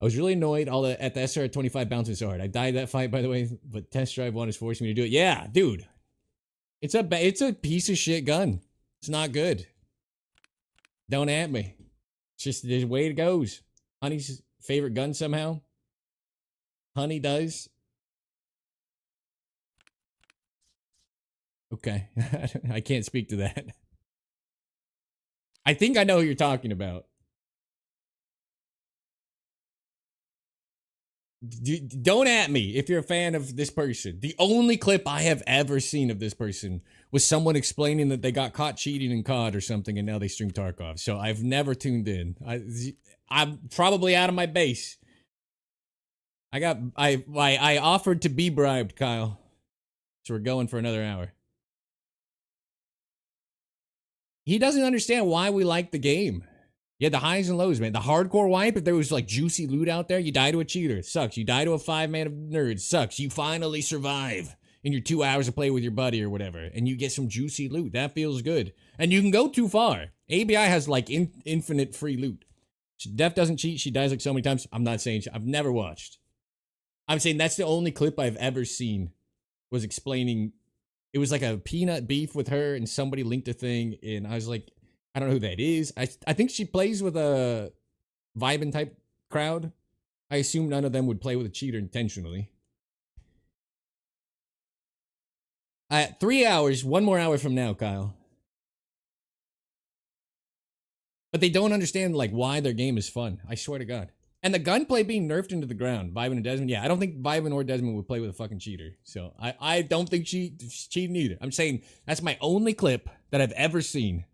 I was really annoyed at the SR-25 bouncing so hard. I died that fight, by the way, but Test Drive 1 is forcing me to do it. Yeah, dude. It's a piece of shit gun. It's not good. Don't at me. It's just the way it goes. Honey's favorite gun somehow. Honey does. Okay. I can't speak to that. I think I know who you're talking about. Don't at me if you're a fan of this person. The only clip I have ever seen of this person was someone explaining that they got caught cheating in COD or something and now they stream Tarkov. So I've never tuned in. I'm probably out of my base. I offered to be bribed, Kyle. So we're going for another hour. He doesn't understand why we like the game. You had the highs and lows, man. The hardcore wipe, if there was like juicy loot out there, you die to a cheater. Sucks. You die to a 5-man of nerds. Sucks. You finally survive in your 2 hours of play with your buddy or whatever, and you get some juicy loot. That feels good. And you can go too far. ABI has like infinite free loot. Def doesn't cheat. She dies like so many times. I'm not saying I've never watched. I'm saying that's the only clip I've ever seen was explaining. It was like a peanut beef with her and somebody linked a thing. And I was like, I don't know who that is. I think she plays with a vibing type crowd. I assume none of them would play with a cheater intentionally. 3 hours, 1 more hour from now, Kyle. But they don't understand like why their game is fun. I swear to God. And the gunplay being nerfed into the ground. Vibin and Desmond. Yeah, I don't think Vibin or Desmond would play with a fucking cheater. So I don't think she's cheating either. I'm saying that's my only clip that I've ever seen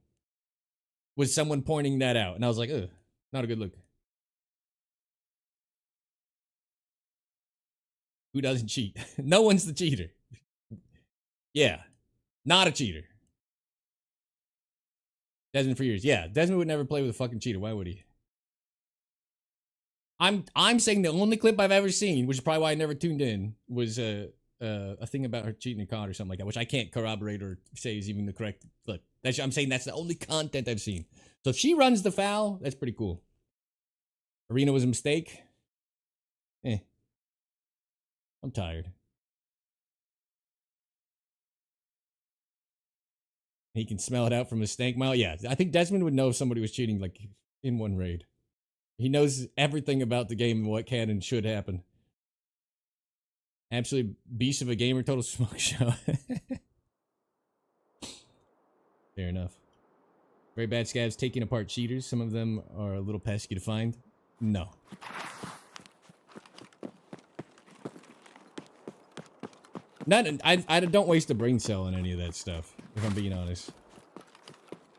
was someone pointing that out. And I was like, ugh, not a good look. Who doesn't cheat? No one's the cheater. Yeah, not a cheater. Desmond for years. Yeah, Desmond would never play with a fucking cheater. Why would he? I'm saying the only clip I've ever seen, which is probably why I never tuned in, was a thing about her cheating in COD or something like that, which I can't corroborate or say is even the correct look. I'm saying that's the only content I've seen. So if she runs the foul, that's pretty cool. Arena was a mistake. I'm tired. He can smell it out from his stank mile. Yeah, I think Desmond would know if somebody was cheating like in one raid. He knows everything about the game and what can and should happen. Absolute beast of a gamer, total smoke show. Fair enough. Very bad scavs taking apart cheaters. Some of them are a little pesky to find. No. I don't waste a brain cell on any of that stuff, if I'm being honest.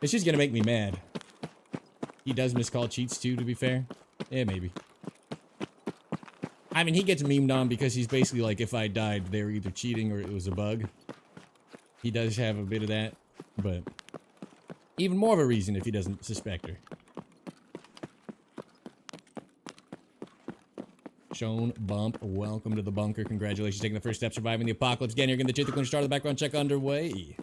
It's just gonna make me mad. He does miscall cheats too, to be fair. Yeah, maybe. I mean, he gets memed on because he's basically like, if I died, they were either cheating or it was a bug. He does have a bit of that, but even more of a reason if he doesn't suspect her. Sean Bump, welcome to the bunker. Congratulations, taking the first step, surviving the apocalypse. Again, you're going to cheat the clean start of the background check underway.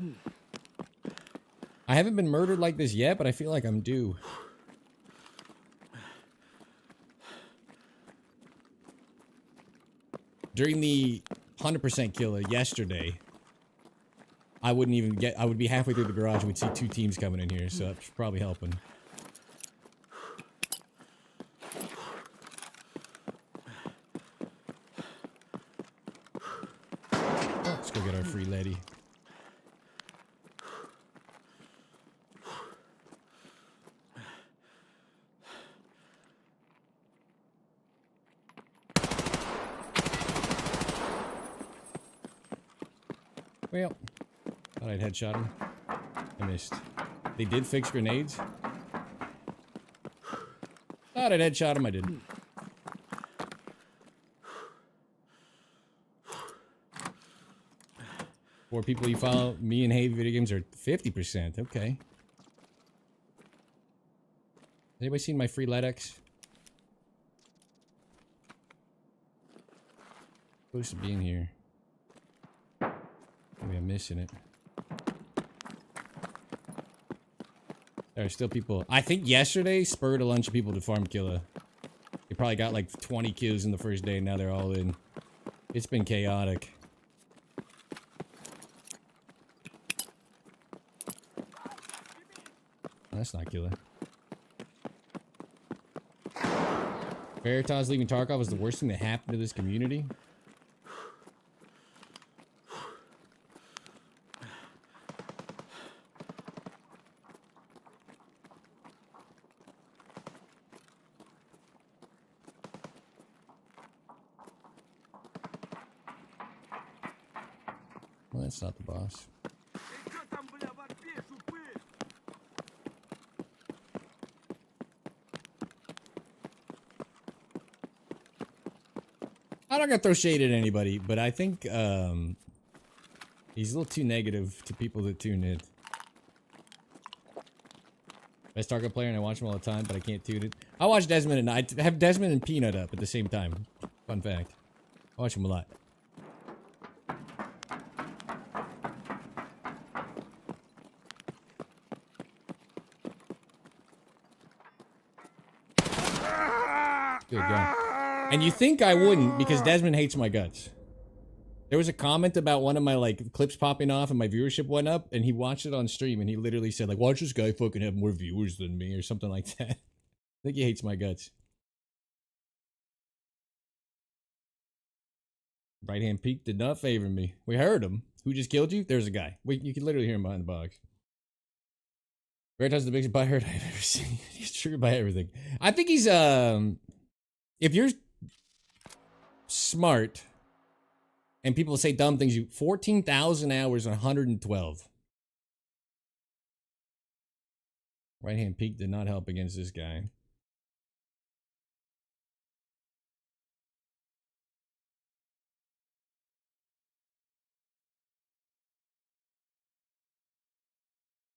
I haven't been murdered like this yet, but I feel like I'm due. During the 100% Killa yesterday, I wouldn't even get, I would be halfway through the garage and we'd see 2 teams coming in here, so that's probably helping. Let's go get our free Letty. Well, thought I'd headshot him. I missed. They did fix grenades. Thought I'd headshot him, I didn't. Four people you follow, me and Hey Video Games are 50%. Okay. Has anybody seen my free LEDX? Supposed to be in here. Maybe I'm missing it. There are still people. I think yesterday spurred a bunch of people to farm Killa. They probably got like 20 kills in the first day and now they're all in. It's been chaotic. That's not Killa. Veritas leaving Tarkov was the worst thing that happened to this community. Well, that's not the boss. I'm not gonna throw shade at anybody, but I think he's a little too negative to people that tune in. Best Target player, and I watch him all the time, but I can't tune it. I watch Desmond and I have Desmond and Peanut up at the same time. Fun fact. I watch him a lot. Good God. And you think I wouldn't because Desmond hates my guts. There was a comment about one of my like clips popping off and my viewership went up, and he watched it on stream and he literally said like, watch this guy fucking have more viewers than me or something like that. I think he hates my guts. Right hand peak did not favor me. We heard him. Who just killed you? There's a guy. You can literally hear him behind the box. Veritas is the biggest butthurt I've ever seen. He's triggered by everything. I think he's if you're smart and people say dumb things, you 14,000 hours and 112. Right hand peak did not help against this guy.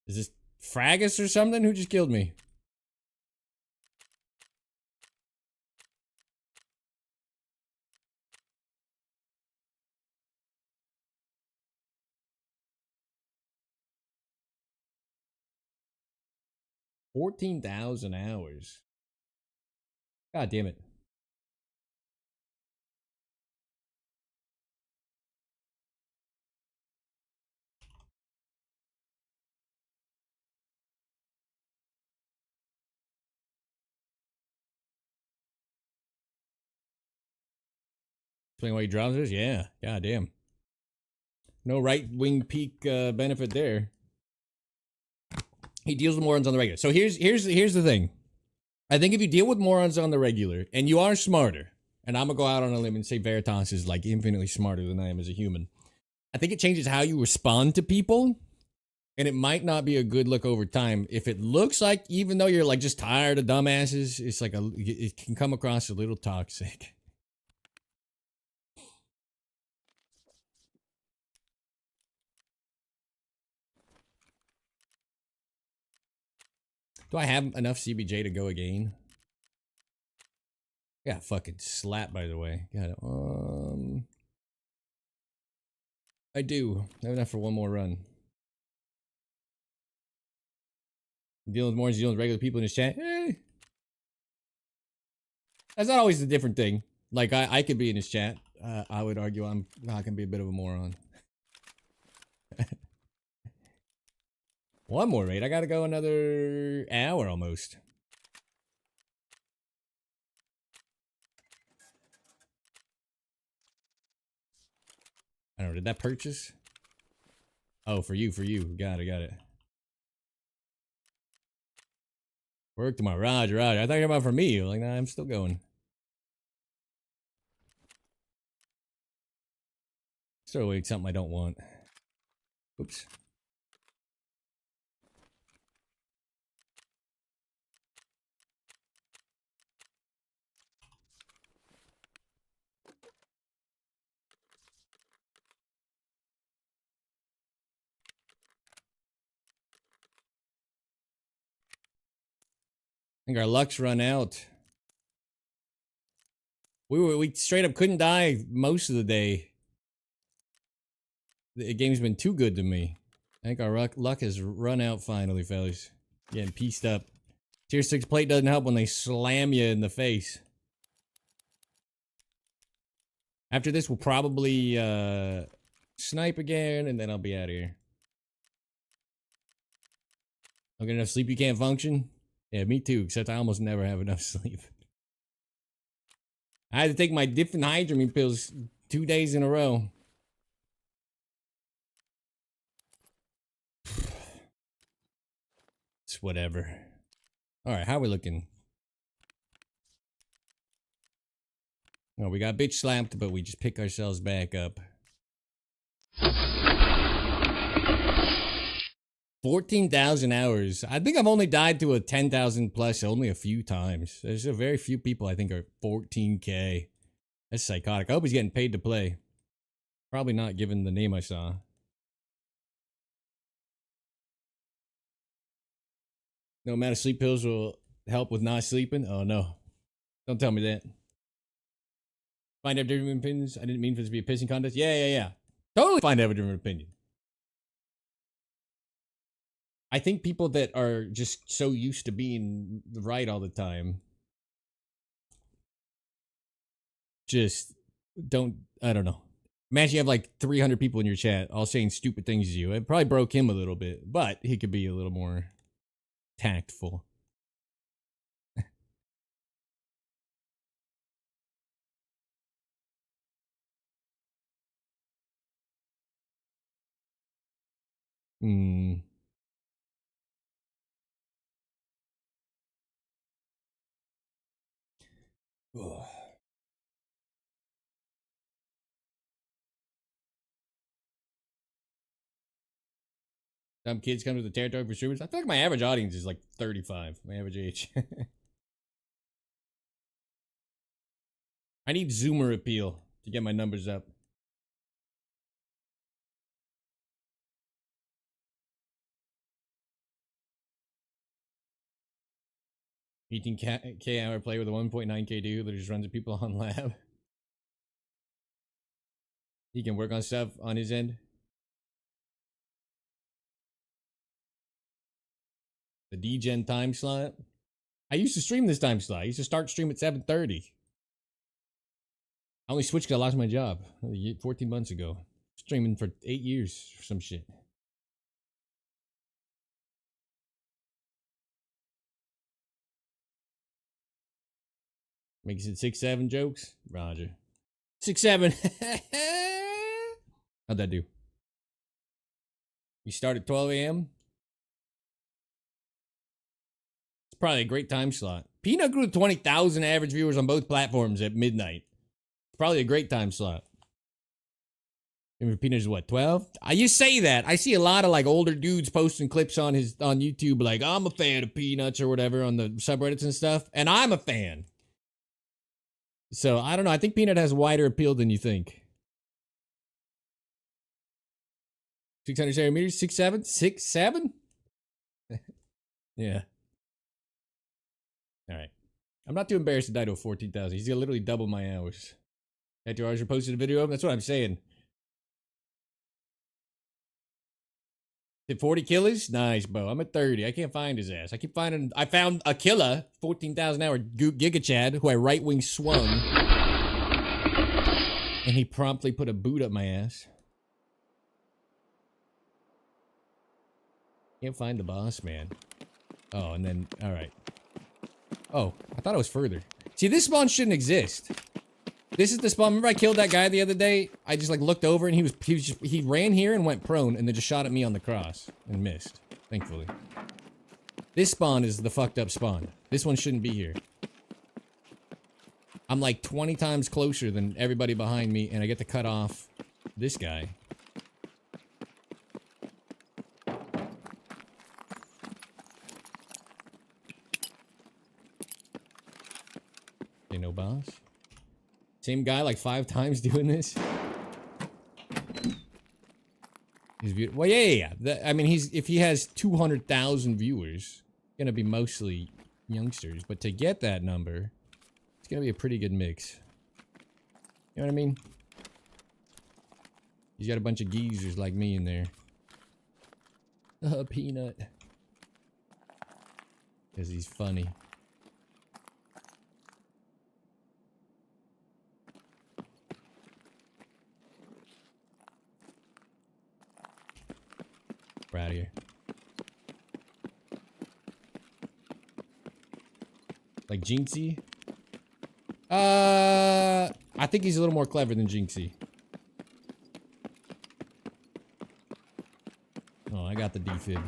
Is this Fragus or something? Who just killed me? $14,000 hours. God damn it. Explain why he drops this? Yeah. God damn. No right wing peak benefit there. He deals with morons on the regular. So here's the thing. I think if you deal with morons on the regular and you are smarter, and I'm gonna go out on a limb and say Veritas is like infinitely smarter than I am as a human, I think it changes how you respond to people, and it might not be a good look over time if it looks like, even though you're like just tired of dumbasses, it's like it can come across a little toxic. Do I have enough CBJ to go again? Yeah, fucking slap, by the way. Got it. I do. I have enough for one more run. Dealing with more, dealing with regular people in his chat. That's not always a different thing. Like, I could be in his chat. I would argue I can be a bit of a moron. One more raid. I gotta go another hour almost. I don't know. Did that purchase? Oh, for you. Got it. Work tomorrow. Roger. I thought you were about for me. Like, nah, I'm still going. Throw away something I don't want. Oops. I think our luck's run out. We straight up couldn't die most of the day. The game's been too good to me. I think our luck has run out finally, fellas. Getting pieced up. Tier 6 plate doesn't help when they slam you in the face. After this, we'll probably snipe again, and then I'll be out of here. Don't get enough sleep, you can't function? Yeah, me too, except I almost never have enough sleep. I had to take my diphenhydramine pills 2 days in a row. It's whatever. Alright, how are we looking? Oh, we got bitch slapped, but we just pick ourselves back up. 14,000 hours. I think I've only died to a 10,000 plus only a few times. There's a very few people I think are 14K. That's psychotic. I hope he's getting paid to play. Probably not given the name I saw. No amount of sleep pills will help with not sleeping. Oh no. Don't tell me that. Find out different opinions. I didn't mean for this to be a pissing contest. Yeah. Totally find out a different opinion. I think people that are just so used to being right all the time just don't, I don't know. Imagine you have like 300 people in your chat all saying stupid things to you. It probably broke him a little bit, but he could be a little more tactful. Hmm. Ugh. Some kids come to the territory for streamers. I feel like my average audience is like 35, my average age. I need Zoomer appeal to get my numbers up. $18K hour play with a 1.9K dude that just runs at people on lab. He can work on stuff on his end. The D-Gen time slot. I used to stream this time slot. I used to start stream at 7:30. I only switched because I lost my job 14 months ago. Streaming for 8 years or some shit. Makes it 6-7 jokes? Roger. 6-7. How'd that do? You start at 12 a.m.? It's probably a great time slot. Peanut grew to 20,000 average viewers on both platforms at midnight. It's probably a great time slot. And Peanut is what, 12? You say that. I see a lot of like older dudes posting clips on YouTube like, I'm a fan of Peanuts or whatever on the subreddits and stuff. And I'm a fan. So, I don't know. I think Peanut has wider appeal than you think. 600 centimeters? 6'7"? 6'7"? Yeah. Alright. I'm not too embarrassed to die to a 14,000. He's gonna literally double my hours. Had 2 hours posted a video of him? That's what I'm saying. Did 40 killers? Nice, Bo. I'm at 30. I can't find his ass. I found a Killa, 14,000 hour Giga Chad, who I right wing swung. And he promptly put a boot up my ass. Can't find the boss, man. Oh, and then, alright. Oh, I thought it was further. See, this spawn shouldn't exist. This is the spawn. Remember I killed that guy the other day? I just like looked over and he ran here and went prone and then just shot at me on the cross and missed, thankfully. This spawn is the fucked up spawn. This one shouldn't be here. I'm like 20 times closer than everybody behind me and I get to cut off this guy. Okay, no boss. Same guy like 5 times doing this. Well, yeah. I mean, if he has 200,000 viewers, it's gonna be mostly youngsters. But to get that number, it's gonna be a pretty good mix. You know what I mean? He's got a bunch of geezers like me in there. Peanut. Because he's funny. We're out of here. Like Jinxie? I think he's a little more clever than Jinxie. Oh, I got the defib.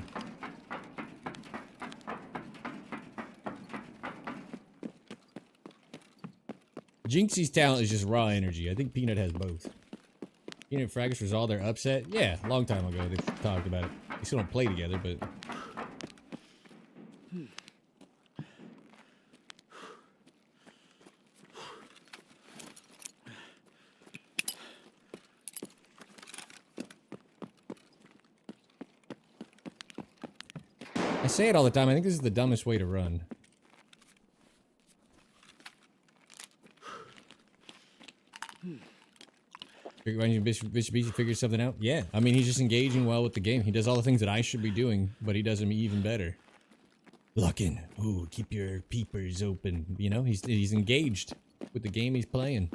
Jinxie's talent is just raw energy. I think Peanut has both. Peanut and Fracus resolved their upset? Yeah, a long time ago they talked about it. They still don't play together, but... I say it all the time. I think this is the dumbest way to run. Mitsubishi figures something out? Yeah. I mean, he's just engaging well with the game. He does all the things that I should be doing, but he does them even better. Looking. Ooh, keep your peepers open. You know, he's engaged with the game he's playing.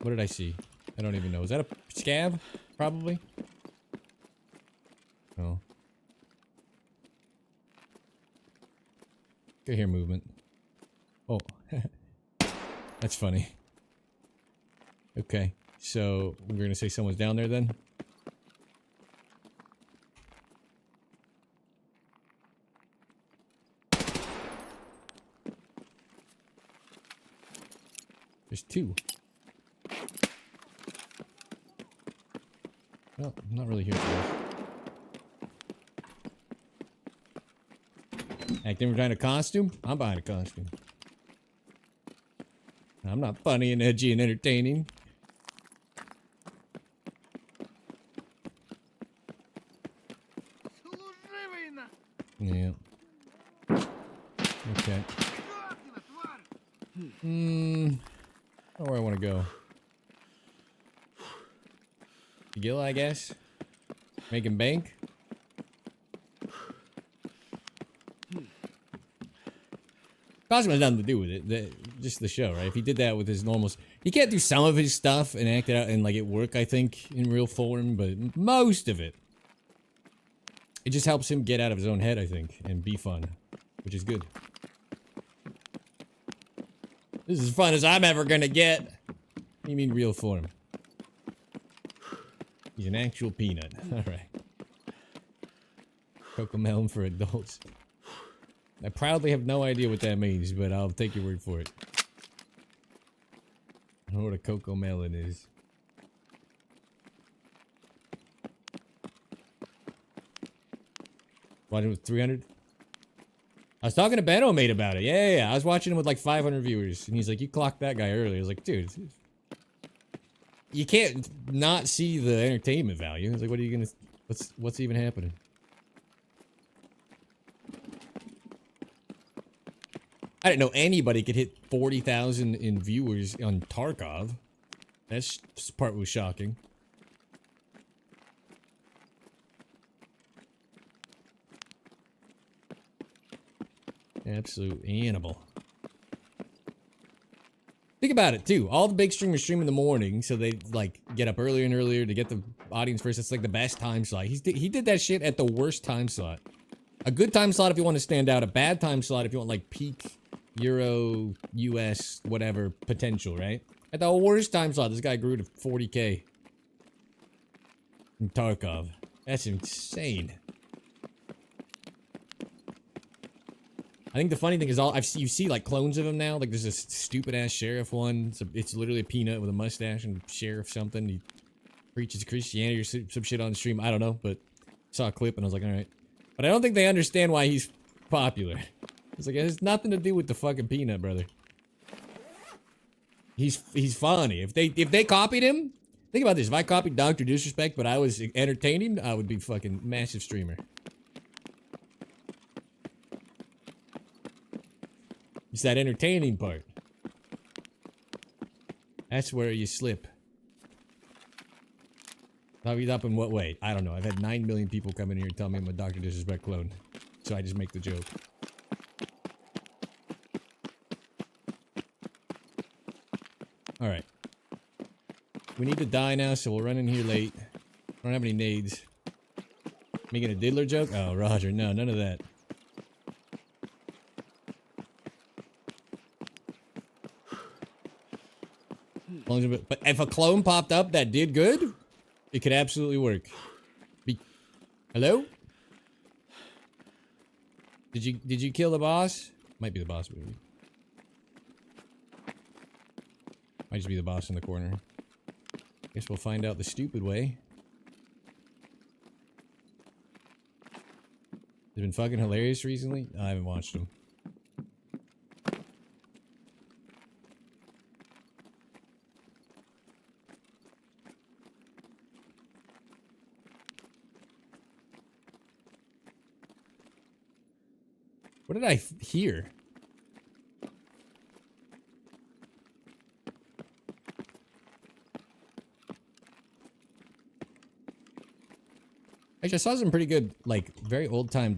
What did I see? I don't even know. Is that a scab? Probably. Oh. Could hear movement. Oh. That's funny. Okay. So, we're gonna say someone's down there then? There's two. Well, I'm not really here for this. Acting behind a costume? I'm behind a costume. I'm not funny and edgy and entertaining. Yeah. Okay. I don't know where I want to go. Killa, I guess. Making bank. Costume has nothing to do with it. Just the show, right? If he did that with his normal... He can't do some of his stuff and act it out and like it work, I think, in real form, but most of it. It just helps him get out of his own head, I think, and be fun, which is good. This is as fun as I'm ever gonna get. What do you mean real form? He's an actual peanut. Alright. Cocomelon for adults. I proudly have no idea what that means, but I'll take your word for it. I don't know what a cocomelon is. Watching with 300? I was talking to Benno mate about it. Yeah. I was watching him with like 500 viewers, and he's like, "You clocked that guy early." I was like, "Dude, you can't not see the entertainment value." I was like, "What are you gonna? What's even happening?" I didn't know anybody could hit 40,000 in viewers on Tarkov. This part was shocking. Absolute animal. Think about it too. All the big streamers stream in the morning, so they like get up earlier and earlier to get the audience first. It's like the best time slot. He did that shit at the worst time slot. A good time slot if you want to stand out. A bad time slot if you want like peak Euro, US, whatever potential, right? At the worst time slot, this guy grew to 40k. In Tarkov. That's insane. I think the funny thing is you see like clones of him now. Like there's this stupid ass sheriff one. It's literally a peanut with a mustache and sheriff something. He preaches Christianity or some shit on stream. I don't know, but saw a clip and I was like, all right. But I don't think they understand why he's popular. It's like it has nothing to do with the fucking peanut, brother. He's funny. If they copied him, think about this. If I copied Dr. Disrespect, but I was entertaining, I would be fucking massive streamer. It's that entertaining part. That's where you slip. Copied up in what way? I don't know. I've had 9 million people come in here and tell me I'm a Dr. Disrespect clone. So I just make the joke. Alright. We need to die now, so we'll run in here late. I don't have any nades. Making a diddler joke? Oh, Roger. No, none of that. But if a clone popped up that did good, it could absolutely work. Hello? Did you kill the boss? Might be the boss movie. Might just be the boss in the corner. Guess we'll find out the stupid way. It's been fucking hilarious recently. I haven't watched them. What did I hear? Actually, I saw some pretty good, like, very old-time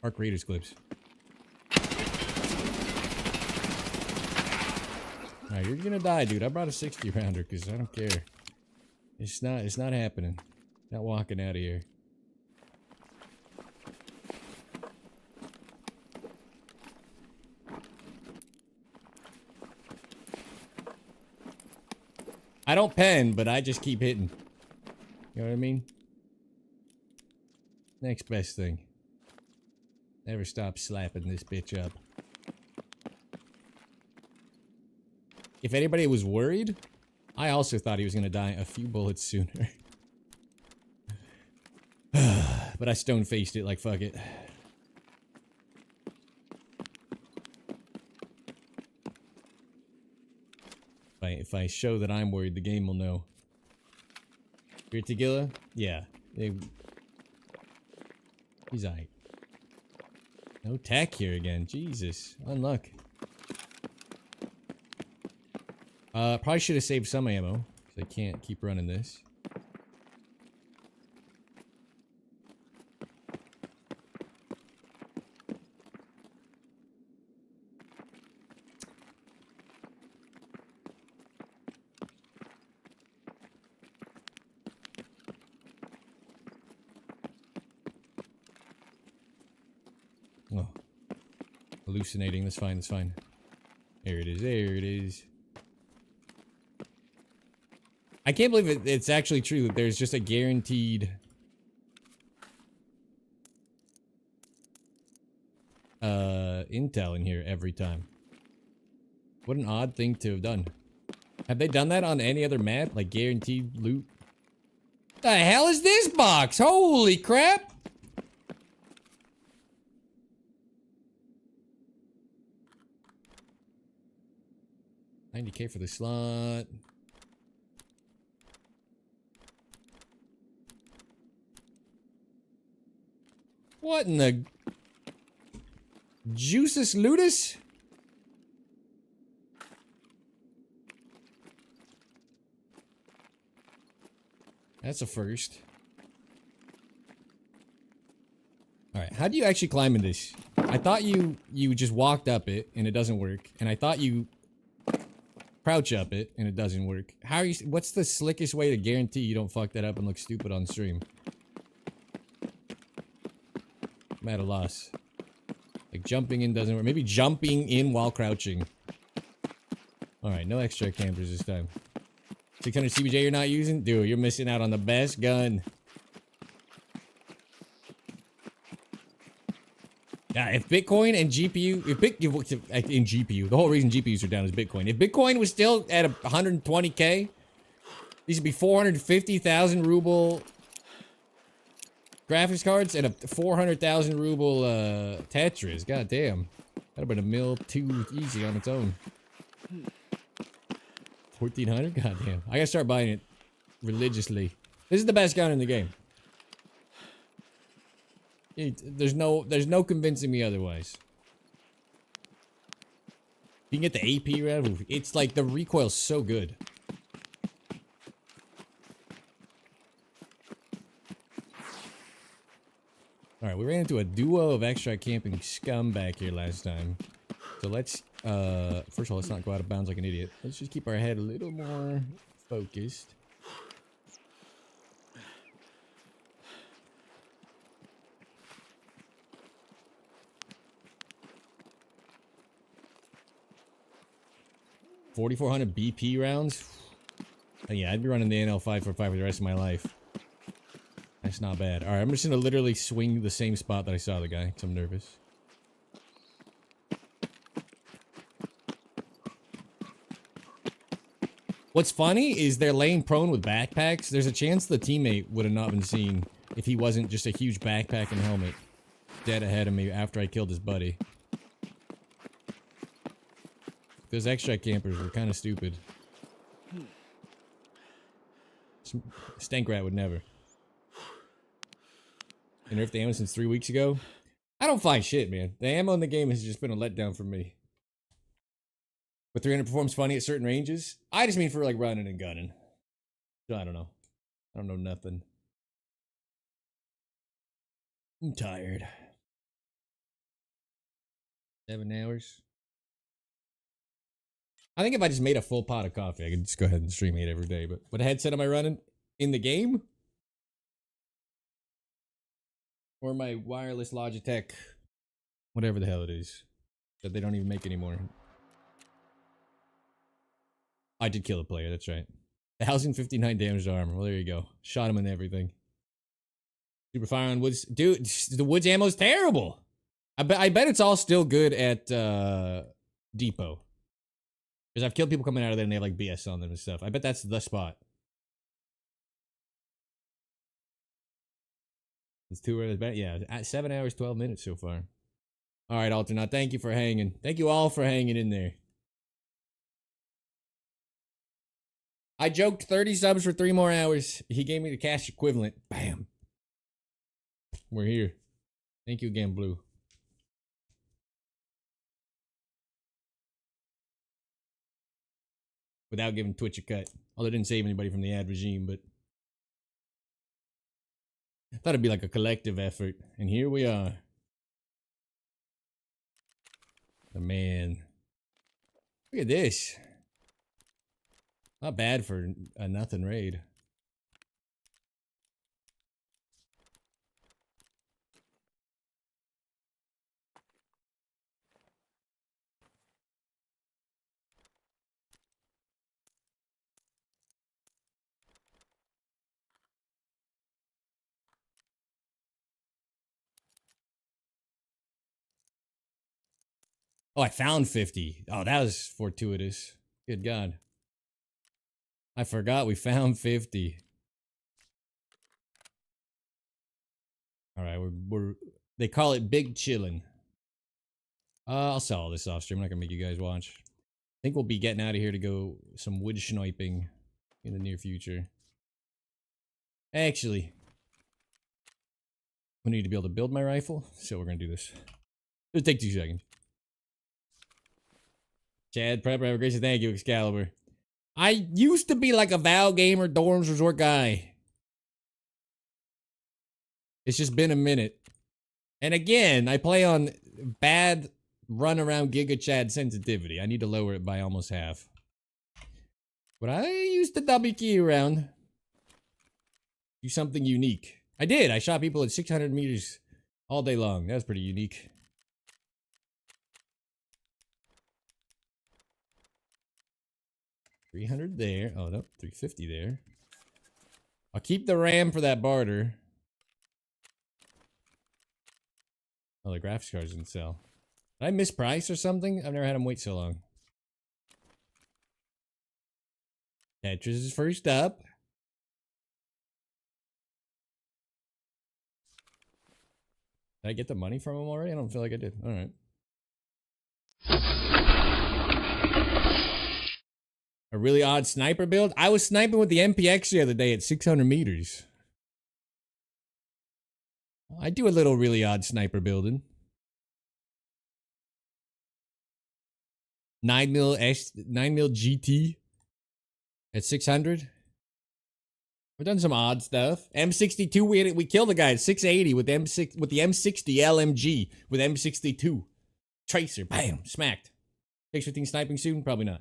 Arc Raiders clips. Alright, you're gonna die, dude. I brought a 60 rounder because I don't care. It's not happening. Not walking out of here. I don't pen, but I just keep hitting. You know what I mean? Next best thing. Never stop slapping this bitch up. If anybody was worried, I also thought he was gonna die a few bullets sooner. But I stone-faced it like fuck it. If I show that I'm worried, the game will know. You're Killa? Yeah. He's alright. No tech here again. Jesus. Unluck. Probably should have saved some ammo. Because I can't keep running this. Oh. Hallucinating. That's fine. That's fine. There it is. There it is. I can't believe it's actually true that there's just a guaranteed intel in here every time. What an odd thing to have done. Have they done that on any other map? Like guaranteed loot? The hell is this box? Holy crap! $90K for the slot. What in the Juices Ludus? That's a first. Alright, how do you actually climb in this? I thought you just walked up it and it doesn't work. And I thought you crouch up it and it doesn't work. How are you? What's the slickest way to guarantee you don't fuck that up and look stupid on stream? I'm at a loss. Like jumping in doesn't work. Maybe jumping in while crouching. Alright, no extra campers this time. 600 CBJ you're not using? Dude, you're missing out on the best gun. Yeah, if Bitcoin and GPU, in GPU, the whole reason GPUs are down is Bitcoin. If Bitcoin was still at 120K, these would be 450,000 ruble graphics cards and a 400,000 ruble Tetris. God damn. That'd have been a mil too easy on its own. 1,400? God damn. I gotta start buying it religiously. This is the best gun in the game. There's no convincing me otherwise. You can get the AP round. It's like the recoil's so good. Alright, we ran into a duo of extra camping scum back here last time. So let's, first of all, let's not go out of bounds like an idiot. Let's just keep our head a little more focused. $4,400 BP rounds? Oh, yeah, I'd be running the NL545 for the rest of my life. That's not bad. Alright, I'm just gonna literally swing the same spot that I saw the guy, because I'm nervous. What's funny is they're laying prone with backpacks. There's a chance the teammate would have not been seen if he wasn't just a huge backpack and helmet dead ahead of me after I killed his buddy. Those extra campers were kind of stupid. Stank Rat would never. And nerfed the ammo since 3 weeks ago. I don't find shit, man. The ammo in the game has just been a letdown for me. But 300 performs funny at certain ranges. I just mean for like running and gunning. So I don't know. I don't know nothing. I'm tired. 7 hours. I think if I just made a full pot of coffee, I could just go ahead and stream it every day. But what headset am I running? In the game? Or my wireless Logitech? Whatever the hell it is. That they don't even make anymore. I did kill a player, that's right. 1,059 damage to armor. Well, there you go. Shot him and everything. Super fire on woods. Dude, the woods ammo's terrible. I bet it's all still good at Depot. Because I've killed people coming out of there and they have like BS on them and stuff. I bet that's the spot. It's 2 hours. Yeah, at 7 hours, 12 minutes so far. All right, Alternaut. Thank you for hanging. Thank you all for hanging in there. I joked 30 subs for 3 more hours. He gave me the cash equivalent. Bam. We're here. Thank you again, Blue. Without giving Twitch a cut. Although I didn't save anybody from the ad regime, but I thought it'd be like a collective effort. And here we are. Oh, man. Look at this. Not bad for a nothing raid. Oh, I found 50. Oh, that was fortuitous. Good God. I forgot we found 50. All right, we're they call it big chillin'. I'll sell all this off stream. I'm not gonna make you guys watch. I think we'll be getting out of here to go some wood sniping in the near future. Actually, we need to be able to build my rifle, so we're gonna do this. It'll take 2 seconds. Chad Prepper, have a great day. Thank you, Excalibur. I used to be like a Val Gamer Dorms Resort guy. It's just been a minute. And again, I play on bad run around Giga Chad sensitivity. I need to lower it by almost half. But I used to W key around. Do something unique. I did. I shot people at 600 meters all day long. That was pretty unique. $300 there. Oh, no. $350 there. I'll keep the RAM for that barter. Oh, the graphics cards didn't sell. Did I miss price or something? I've never had them wait so long. Tetris is first up. Did I get the money from him already? I don't feel like I did. All right. A really odd sniper build? I was sniping with the MPX the other day at 600 meters. I do a little really odd sniper building. 9mm GT at 600. We've done some odd stuff. M62, we killed a guy at 680 with the M60 LMG with M62. Tracer, bam, smacked. X15 sniping soon? Probably not.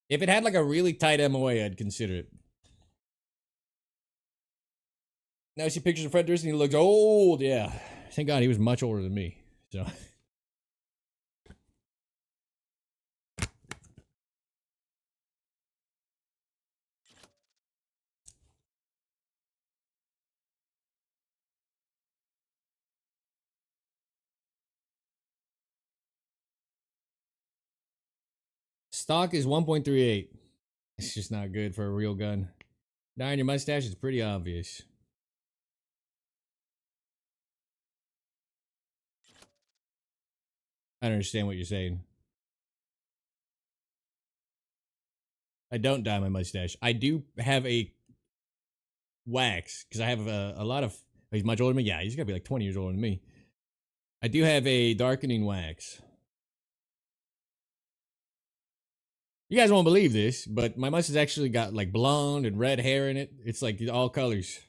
If it had like a really tight MOA, I'd consider it. Now I see pictures of Fred Durst and he looks old. Yeah. Thank God he was much older than me. So. Stock is 1.38. It's just not good for a real gun. Dyeing your mustache is pretty obvious. I don't understand what you're saying. I don't dye my mustache. I do have a wax because I have a lot of. He's much older than me. Yeah, he's gotta be like 20 years older than me. I do have a darkening wax. You guys won't believe this, but my mustache actually got like blonde and red hair in it. It's like all colors.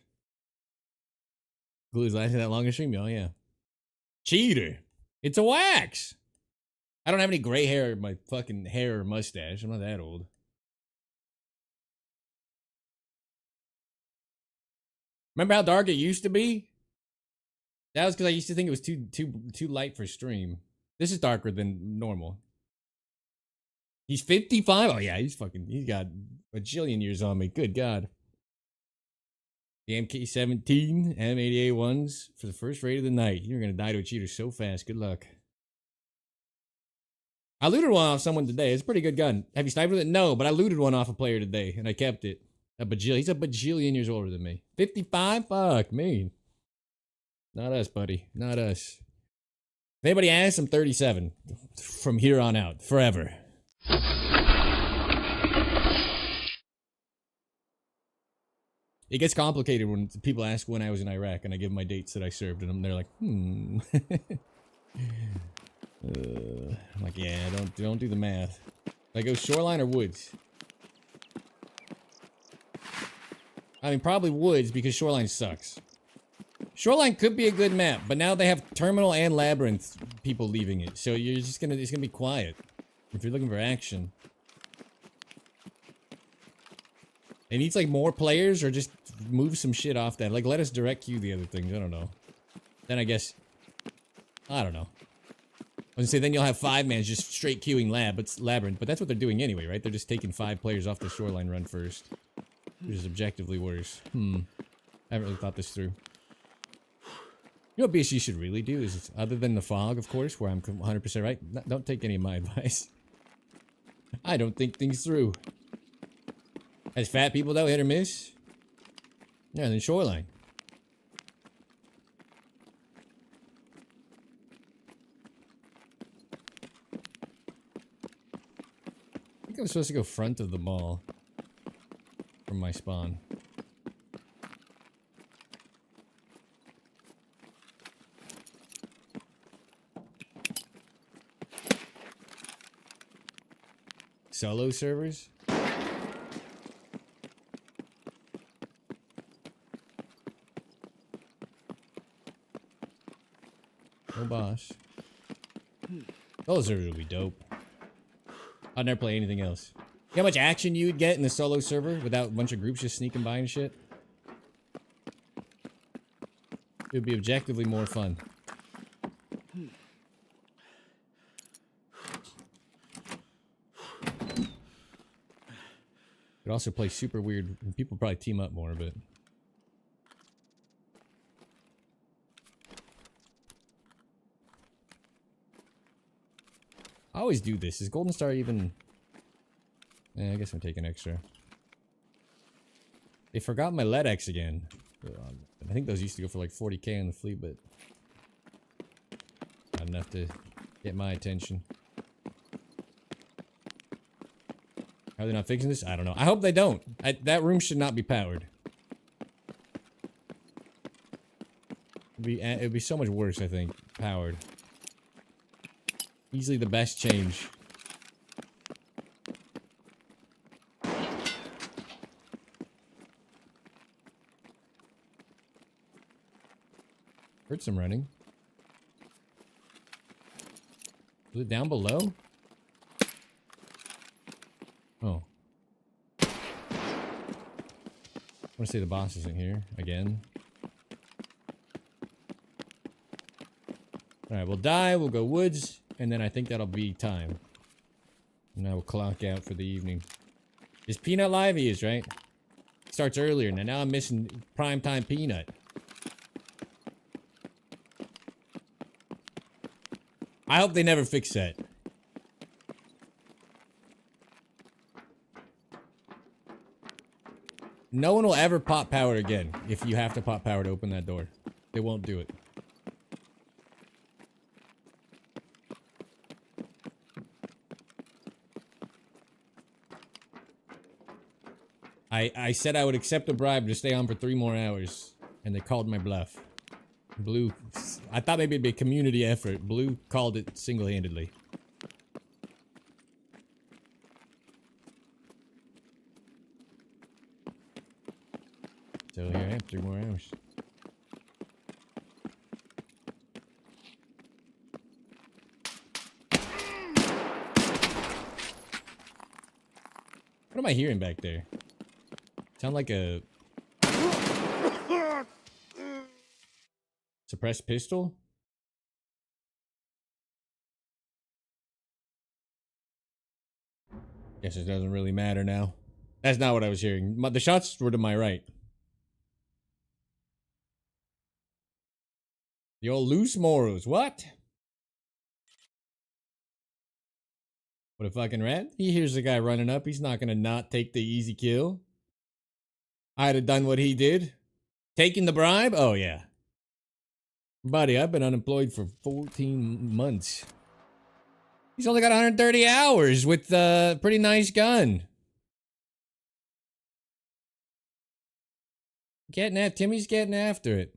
Glue's lasting that long in stream? Oh yeah. Cheater. It's a wax. I don't have any gray hair in my fucking hair or mustache. I'm not that old. Remember how dark it used to be? That was because I used to think it was too light for stream. This is darker than normal. He's 55? Oh yeah, he's got a bajillion years on me. Good God. The MK17 M88-1s for the first raid of the night. You're gonna die to a cheater so fast. Good luck. I looted one off someone today. It's a pretty good gun. Have you sniped with it? No, but I looted one off a player today, and I kept it. He's a bajillion years older than me. 55? Fuck me. Not us, buddy. Not us. If anybody asks, I'm 37. From here on out. Forever. It gets complicated when people ask when I was in Iraq and I give my dates that I served and they're like, I'm like, yeah, don't do the math. I go shoreline or woods? I mean, probably woods because shoreline sucks. Shoreline could be a good map, but now they have terminal and labyrinth people leaving it, so it's gonna be quiet if you're looking for action. It needs like more players or just move some shit off that. Like let us direct queue the other things. I don't know. Then I guess I don't know. I was gonna say then you'll have 5 mans just straight queuing labyrinth, but that's what they're doing anyway, right? They're just taking 5 players off the shoreline run first, which is objectively worse. I haven't really thought this through. You know what BSG should really do is, other than the fog, of course, where I'm 100% right, don't take any of my advice. I don't think things through. As fat people, though, hit or miss. Yeah, then shoreline. I think I'm supposed to go front of the mall from my spawn. Solo servers? No boss. Solo servers would be dope. I'd never play anything else. You know how much action you would get in the solo server without a bunch of groups just sneaking by and shit? It would be objectively more fun. Could also play super weird. People probably team up more, but I always do this. Is Golden Star even? Yeah, I guess I'm taking extra. They forgot my LEDX again. I think those used to go for like 40k on the fleet, but not enough to get my attention. How are they not fixing this? I don't know. I hope they don't. That room should not be powered. It'd be so much worse, I think, powered. Easily the best change. Heard some running. Was it down below? Oh. I want to say the boss isn't here again. Alright, we'll die, we'll go woods, and then I think that'll be time. And I will clock out for the evening. Is Peanut live? He is, right? Starts earlier, now I'm missing primetime Peanut. I hope they never fix that. No one will ever pop power again if you have to pop power to open that door. They won't do it. I said I would accept a bribe to stay on for 3 more hours, and they called my bluff. Blue, I thought maybe it'd be a community effort. Blue called it single-handedly. So here I am, 3 more hours. What am I hearing back there? Sound like a suppressed pistol? Guess it doesn't really matter now. That's not what I was hearing. The shots were to my right. The old loose morals. What? What a fucking rat. He hears the guy running up. He's not gonna not take the easy kill. I'd have done what he did. Taking the bribe? Oh, yeah. Buddy, I've been unemployed for 14 months. He's only got 130 hours with a pretty nice gun. Timmy's getting after it.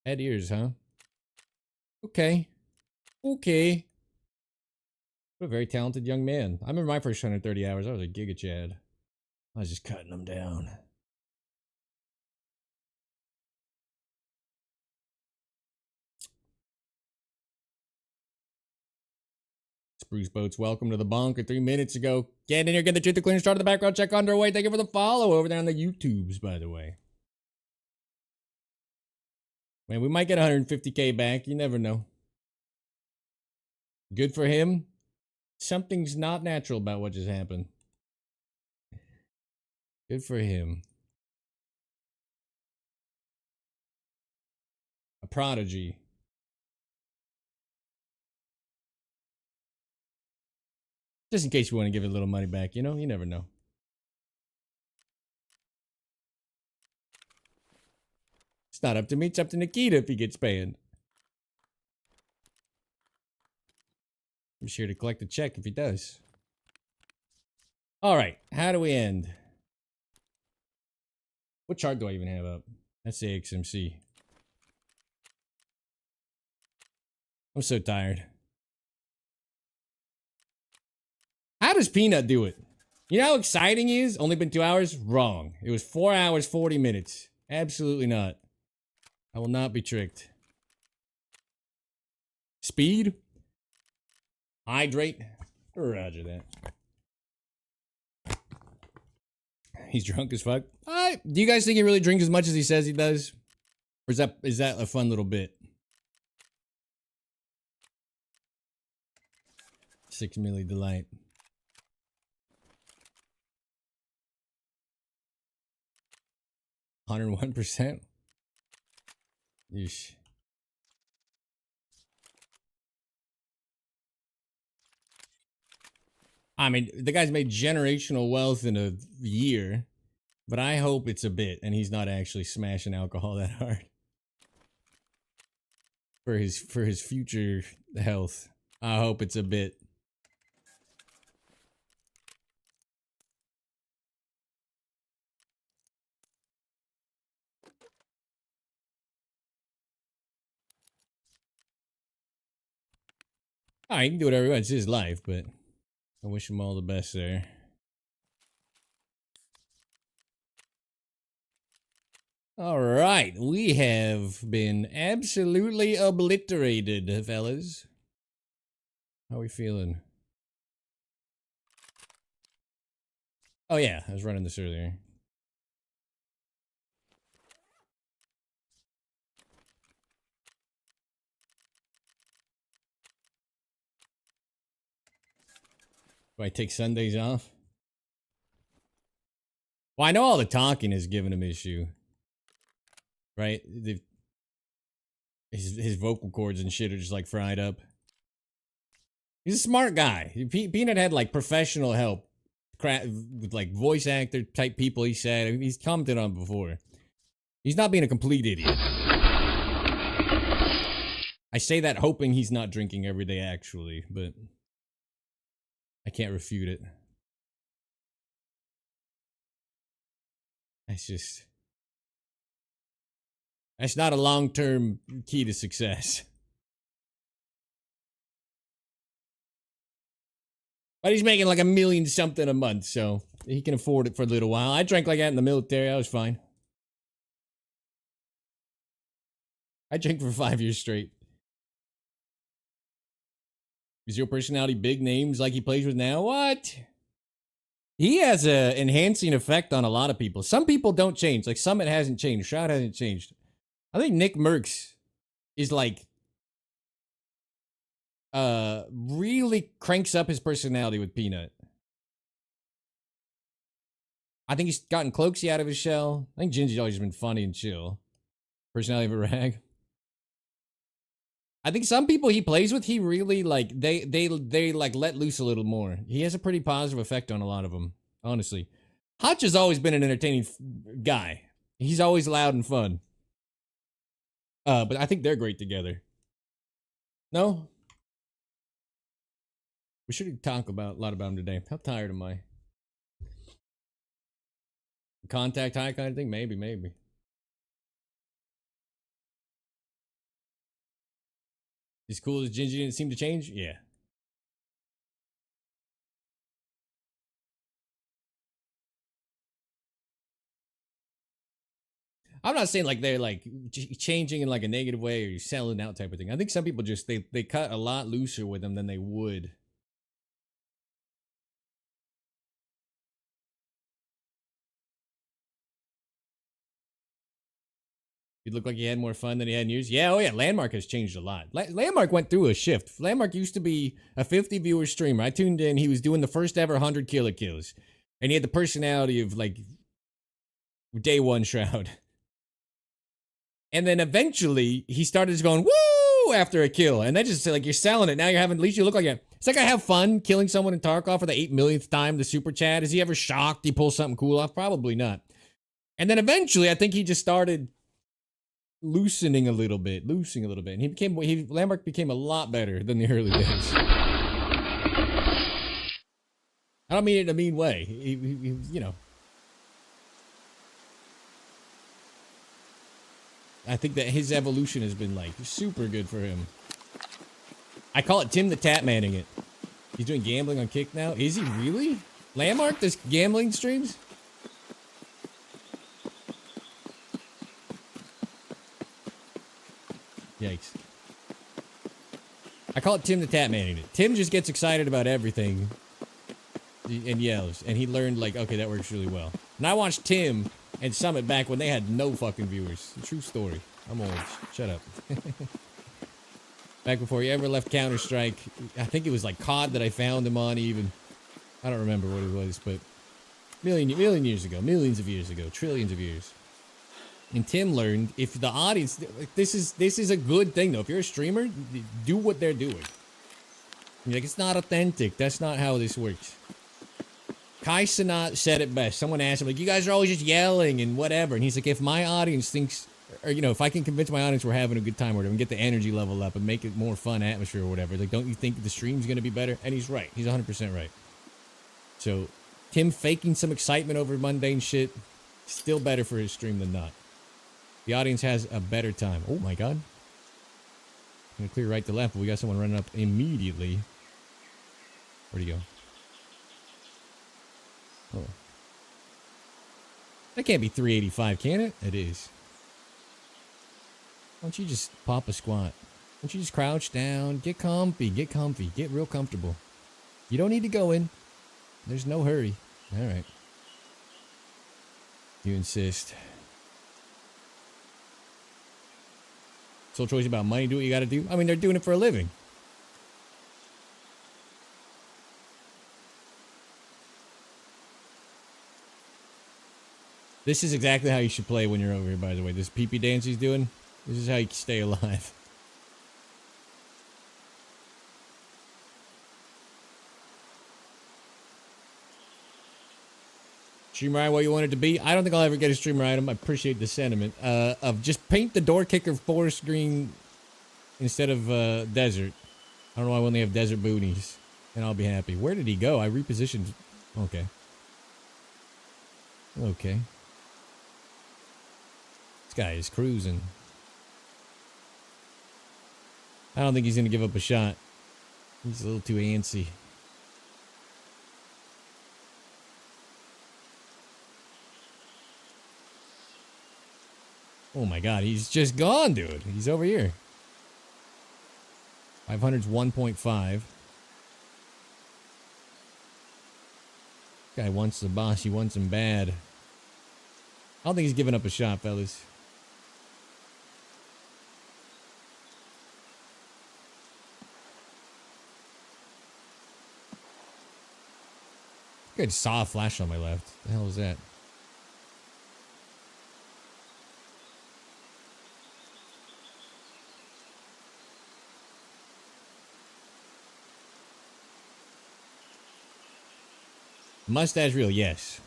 Head ears, huh? Okay. Okay. What a very talented young man. I remember my first 130 hours. I was a Giga Chad. I was just cutting them down. Spruce Boats, welcome to the bunker 3 minutes ago. Get in here, get the truth to clean, start the background check underway. Thank you for the follow over there on the YouTubes, by the way. Man, we might get 150K back. You never know. Good for him. Something's not natural about what just happened. Good for him. A prodigy. Just in case you want to give it a little money back, you know? You never know. It's not up to me, it's up to Nikita if he gets banned. I'm sure to collect a check if he does. Alright, how do we end? What chart do I even have up? That's the XMC. I'm so tired. How does Peanut do it? You know how exciting he is? Only been 2 hours? Wrong. It was 4 hours, 40 minutes. Absolutely not. I will not be tricked. Speed? Hydrate? Roger that. He's drunk as fuck. Do you guys think he really drinks as much as he says he does? Or is that a fun little bit? 6 milli delight. 101%? Yeesh. I mean, the guy's made generational wealth in a year, but I hope it's a bit and he's not actually smashing alcohol that hard. For his future health. I hope it's a bit. Alright, he can do whatever he wants. It's his life, but I wish him all the best there. Alright, we have been absolutely obliterated, fellas. How are we feeling? Oh yeah, I was running this earlier. Do I take Sundays off? Well, I know all the talking is giving him issue. Right? His vocal cords and shit are just like fried up. He's a smart guy. Peanut had like professional help. With like voice actor type people, he said. I mean, he's commented on before. He's not being a complete idiot. I say that hoping he's not drinking every day actually, but I can't refute it. That's not a long-term key to success. But he's making like $1 million something a month, so he can afford it for a little while. I drank like that in the military. I was fine. I drank for 5 years straight. Is your personality big names like he plays with now? What? He has a enhancing effect on a lot of people. Some people don't change. Like Summit hasn't changed. Shroud hasn't changed. I think Nick Merckx is like really cranks up his personality with Peanut. I think he's gotten Cloaksy out of his shell. I think Gingy's always been funny and chill. Personality of a rag. I think some people he plays with, he really like they like let loose a little more. He has a pretty positive effect on a lot of them, honestly. Hutch has always been an entertaining guy. He's always loud and fun. But I think they're great together. No? We should talk about a lot about him today. How tired am I? Contact high kind of thing? Maybe. As cool as Gingy didn't seem to change? Yeah. I'm not saying like they're like changing in like a negative way or selling out type of thing. I think some people just they cut a lot looser with them than they would. You look like he had more fun than he had in years. Yeah, oh yeah, Landmark has changed a lot. Landmark went through a shift. Landmark used to be a 50 viewer streamer. I tuned in. He was doing the first ever 100 Killa kills. And he had the personality of like day one Shroud. And then eventually he started just going, woo, after a kill. And then just like, you're selling it. Now you're having, at least you look like a, it's like I have fun killing someone in Tarkov for the 8 millionth time, the super chat. Is he ever shocked he pulls something cool off? Probably not. And then eventually I think he just started loosening a little bit. And Landmark became a lot better than the early days. I don't mean it in a mean way. He you know. I think that his evolution has been like super good for him. I call it Tim the Tap Manning it. He's doing gambling on Kick now. Is he really? Landmark does gambling streams? Yikes. I call it Tim the Tap Manning it. Tim just gets excited about everything and yells. And he learned like, okay, that works really well. And I watched Tim and Summit back when they had no fucking viewers. True story. I'm old. Shut up. Back before he ever left Counter-Strike. I think it was like COD that I found him on even. I don't remember what it was, but million years ago. Millions of years ago. Trillions of years. And Tim learned if the audience, this is a good thing though. If you're a streamer, do what they're doing. You're like, it's not authentic. That's not how this works. Kai Cenat said it best. Someone asked him, like, you guys are always just yelling and whatever. And he's like, if my audience thinks, or, you know, if I can convince my audience we're having a good time or whatever and get the energy level up and make it more fun atmosphere or whatever, like, don't you think the stream's going to be better? And he's right. He's 100% right. So, Tim faking some excitement over mundane shit, still better for his stream than not. The audience has a better time. Oh, my God. I'm going to clear right to left, but we got someone running up immediately. Where'd he go? Oh. That can't be 385, can it? It is. Why don't you just pop a squat? Why don't you just crouch down, get comfy, get real comfortable. You don't need to go in. There's no hurry. All right. You insist. Sole choice about money, do what you gotta do. I mean, they're doing it for a living. This is exactly how you should play when you're over here, by the way. This pee-pee dance he's doing, this is how you stay alive. Streamer item what you want it to be? I don't think I'll ever get a streamer item. I appreciate the sentiment. Of just paint the door kicker forest green instead of desert. I don't know why we only have desert booties. And I'll be happy. Where did he go? I repositioned. Okay. Okay. guy is cruising. I don't think he's gonna give up a shot. He's a little too antsy. Oh my god, he's just gone, dude. He's over here. 500's 1.5. Guy wants the boss. He wants him bad. I don't think he's giving up a shot, fellas. I just saw a flash on my left. The hell was that? Mustache reel, yes.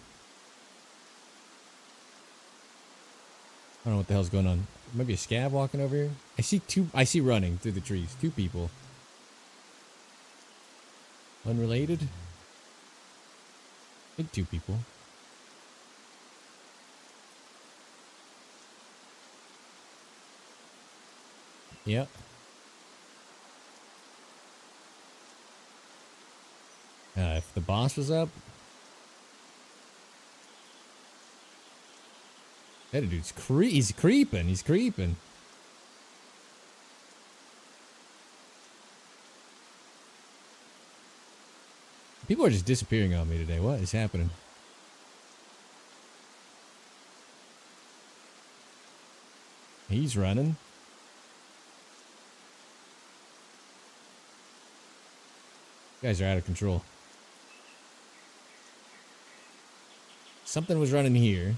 I don't know what the hell's going on. Maybe a scab walking over here. I see running through the trees. 2 people. Unrelated? I think 2 people. Yep. If the boss was up. That dude's he's creeping. He's creeping. People are just disappearing on me today. What is happening? He's running. You guys are out of control. Something was running here.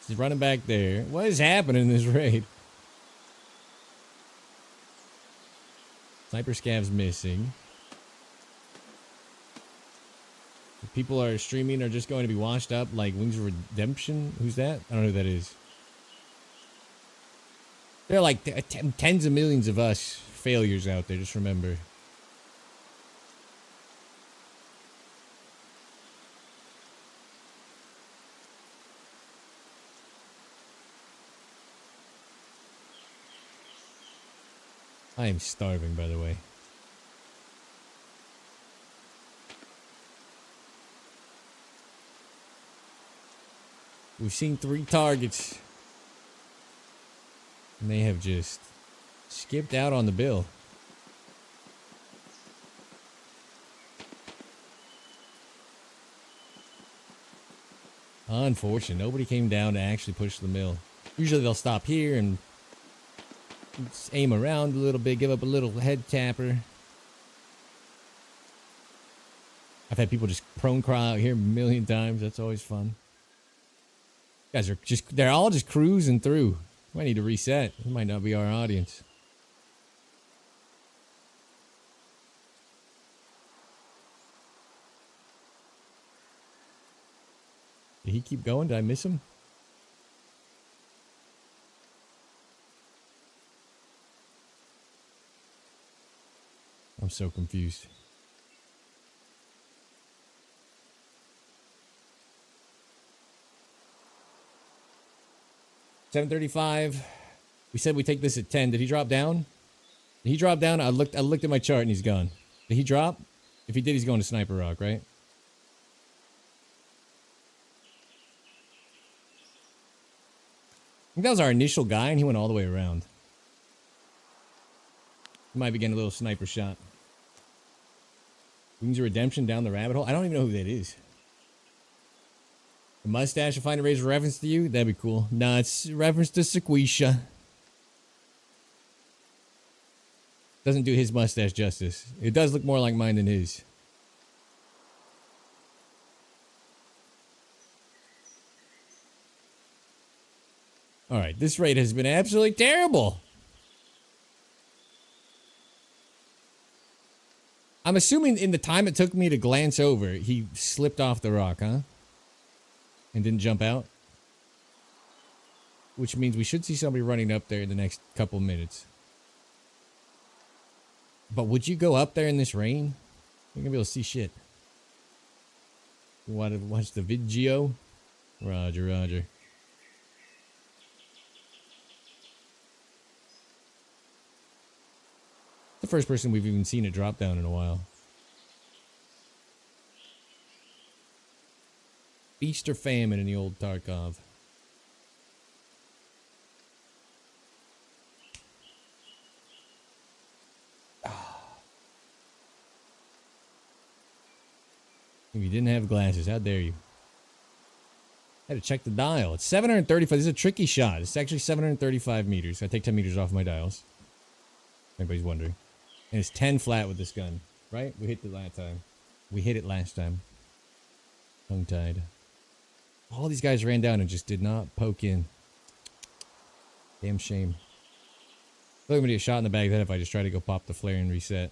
He's running back there. What is happening in this raid? Sniper scav's missing. The people are streaming are just going to be washed up like Wings of Redemption. Who's that? I don't know who that is. There are like tens of millions of us failures out there. Just remember. I am starving, by the way. We've seen 3 targets. And they have just skipped out on the bill. Unfortunate. Nobody came down to actually push the mill. Usually they'll stop here and just aim around a little bit, give up a little head tapper. I've had people just prone crawl out here a million times. That's always fun. Guys are they're all just cruising through. We might need to reset. It might not be our audience. Did he keep going? Did I miss him? I'm so confused. $7:35. We said we take this at 10. Did he drop down? Did he drop down? I looked at my chart and he's gone. Did he drop? If he did, he's going to Sniper Rock, right? I think that was our initial guy and he went all the way around. He might be getting a little sniper shot. Wings of Redemption down the rabbit hole. I don't even know who that is. The mustache, if I find a raise reference to you, that'd be cool. Nah, it's reference to Sequisha. Doesn't do his mustache justice. It does look more like mine than his. Alright, this raid has been absolutely terrible. I'm assuming in the time it took me to glance over, he slipped off the rock, huh? And didn't jump out? Which means we should see somebody running up there in the next couple minutes. But would you go up there in this rain? You're gonna be able to see shit. You want to watch the video? Roger, roger. The first person we've even seen it drop down in a while. Feast or famine in the old Tarkov. If you didn't have glasses, how dare you? I had to check the dial. It's 735. This is a tricky shot. It's actually 735 meters. I take 10 meters off my dials. Anybody's wondering. And it's 10 flat with this gun. Right? We hit it last time. We hit it last time. Tongue-tied. All these guys ran down and just did not poke in. Damn shame. I feel like I'm gonna get shot in the back of the head if I just try to go pop the flare and reset.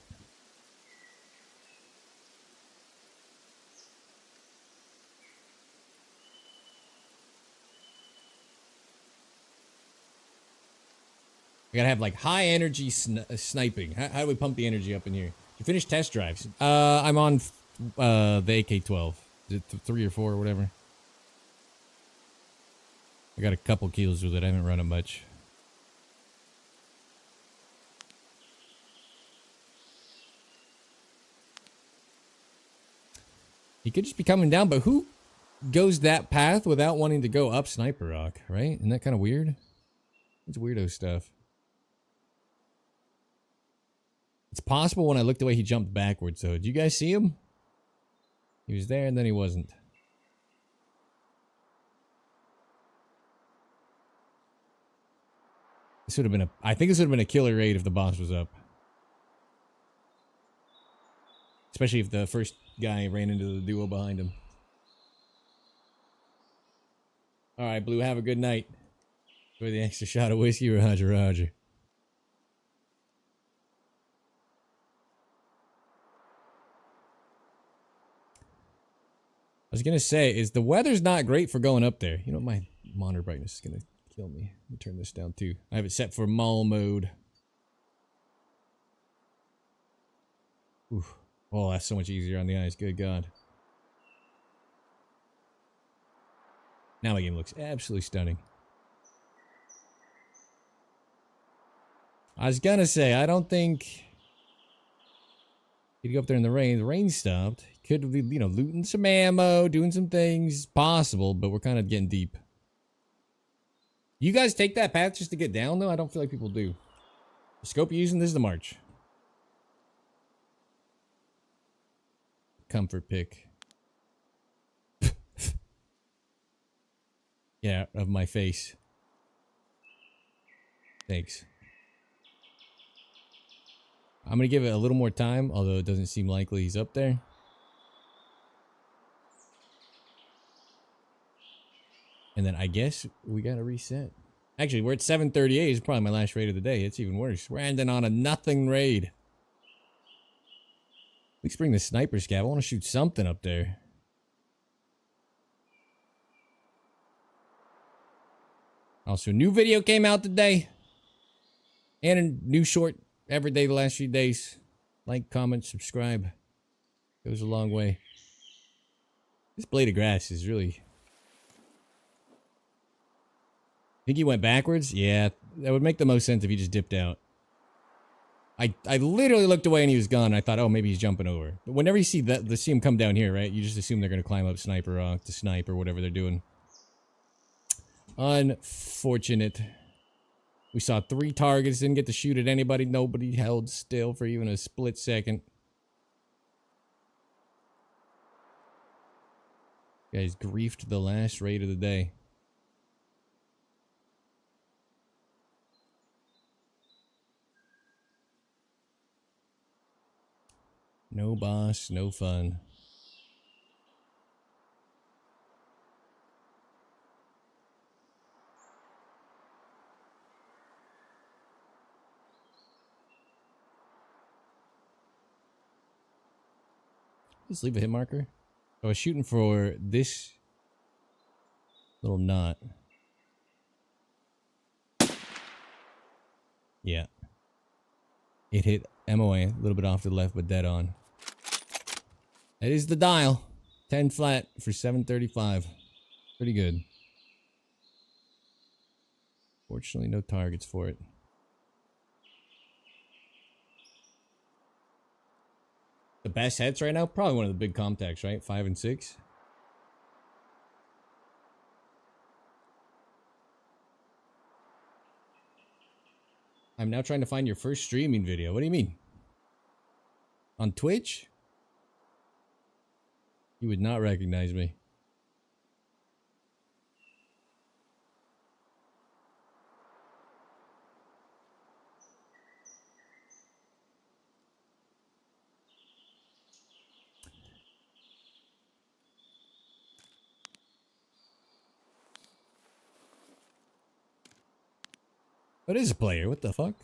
I gotta have like high energy sniping. How do we pump the energy up in here? You finish test drives. I'm on the AK-12. Is it 3 or 4 or whatever? I got a couple kills with it. I haven't run it much. He could just be coming down, but who goes that path without wanting to go up Sniper Rock, right? Isn't that kind of weird? It's weirdo stuff. It's possible when I looked away he jumped backwards, so did you guys see him? He was there and then he wasn't. This would have been I think this would have been a killer raid if the boss was up. Especially if the first guy ran into the duo behind him. Alright, Blue, have a good night. Enjoy the extra shot of whiskey, Roger, Roger. I was gonna say, is the weather's not great for going up there. You know, my monitor brightness is gonna kill me. Let me turn this down too. I have it set for mall mode. Oof. Oh, that's so much easier on the eyes. Good God. Now my game looks absolutely stunning. I was gonna say, I don't think he'd go up there in the rain. The rain stopped. Could be, you know, looting some ammo, doing some things. Possible, but we're kind of getting deep. You guys take that path just to get down, though? I don't feel like people do. The scope you're using, this is the March. Comfort pick. Yeah, of my face. Thanks. I'm gonna give it a little more time, although it doesn't seem likely he's up there. And then I guess we gotta reset. Actually, we're at 738. It's probably my last raid of the day. It's even worse. We're ending on a nothing raid. Let's bring the sniper scav. I want to shoot something up there. Also, a new video came out today. And a new short every day the last few days. Like, comment, subscribe. Goes a long way. This blade of grass is really... Think he went backwards? Yeah, that would make the most sense if he just dipped out. I literally looked away and he was gone. I thought, oh, maybe he's jumping over. But whenever you see that, see him come down here, right? You just assume they're going to climb up Sniper Rock to snipe or whatever they're doing. Unfortunate. We saw 3 targets, didn't get to shoot at anybody. Nobody held still for even a split second. Guys griefed the last raid of the day. No boss, no fun. Just leave a hit marker. I was shooting for this little knot. Yeah. It hit MOA, a little bit off to the left, but dead on. That is the dial. 10 flat for 735. Pretty good. Fortunately, no targets for it. The best heads right now? Probably one of the big Comtechs, right? 5 and 6. I'm now trying to find your first streaming video. What do you mean? On Twitch? You would not recognize me. What is a player? What the fuck?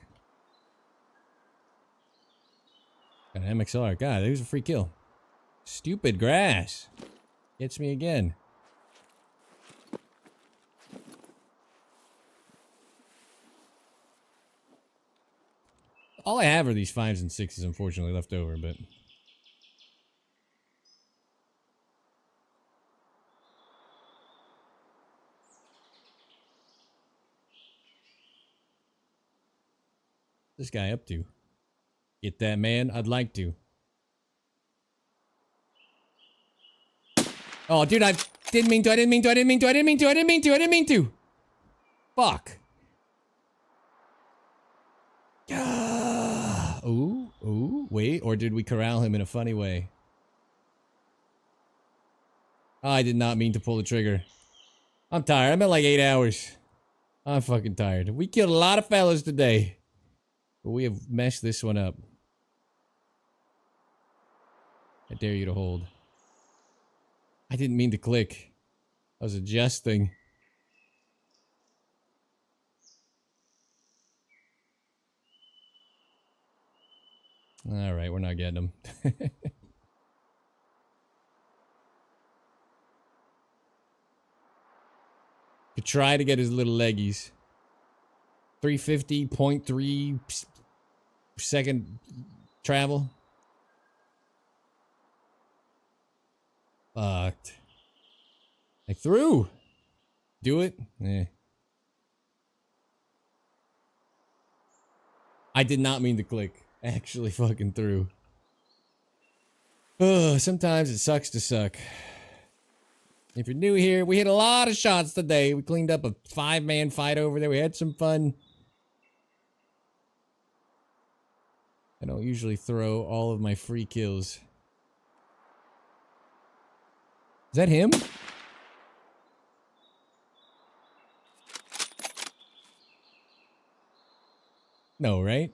Got an MXR. God, there's a free kill. Stupid grass. Gets me again. All I have are these 5s and 6s, unfortunately, left over, but... What's this guy up to? Get that, man. I'd like to. Oh, dude, I didn't mean to. Fuck. Ooh, wait, or did we corral him in a funny way? I did not mean to pull the trigger. I'm tired. I'm at like 8 hours. I'm fucking tired. We killed a lot of fellas today. But we have messed this one up. I dare you to hold. I didn't mean to click. I was adjusting. Alright, we're not getting him. Could try to get his little leggies. 350.3 second travel. Fucked. I threw. Do it? Eh. I did not mean to click. I actually fucking threw. Ugh, sometimes it sucks to suck. If you're new here, we hit a lot of shots today. We cleaned up a 5-man fight over there. We had some fun. I don't usually throw all of my free kills. Is that him? No, right?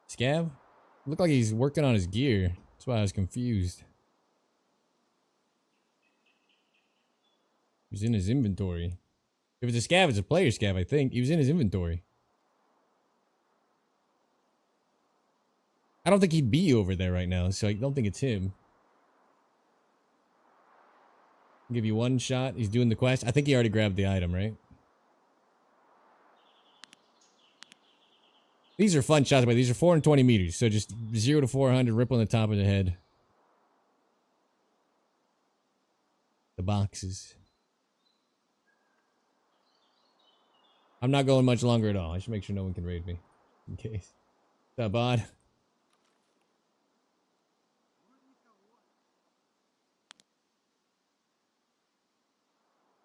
Scav? Looked like he's working on his gear. That's why I was confused. He's in his inventory. If it's a scav, it's a player scav, I think. He was in his inventory. I don't think he'd be over there right now, so I don't think it's him. I'll give you one shot. He's doing the quest. I think he already grabbed the item, right? These are fun shots, but these are 420 meters, so just 0 to 400, rip on the top of the head. The boxes. I'm not going much longer at all. I should make sure no one can raid me. In case. What's up, bud?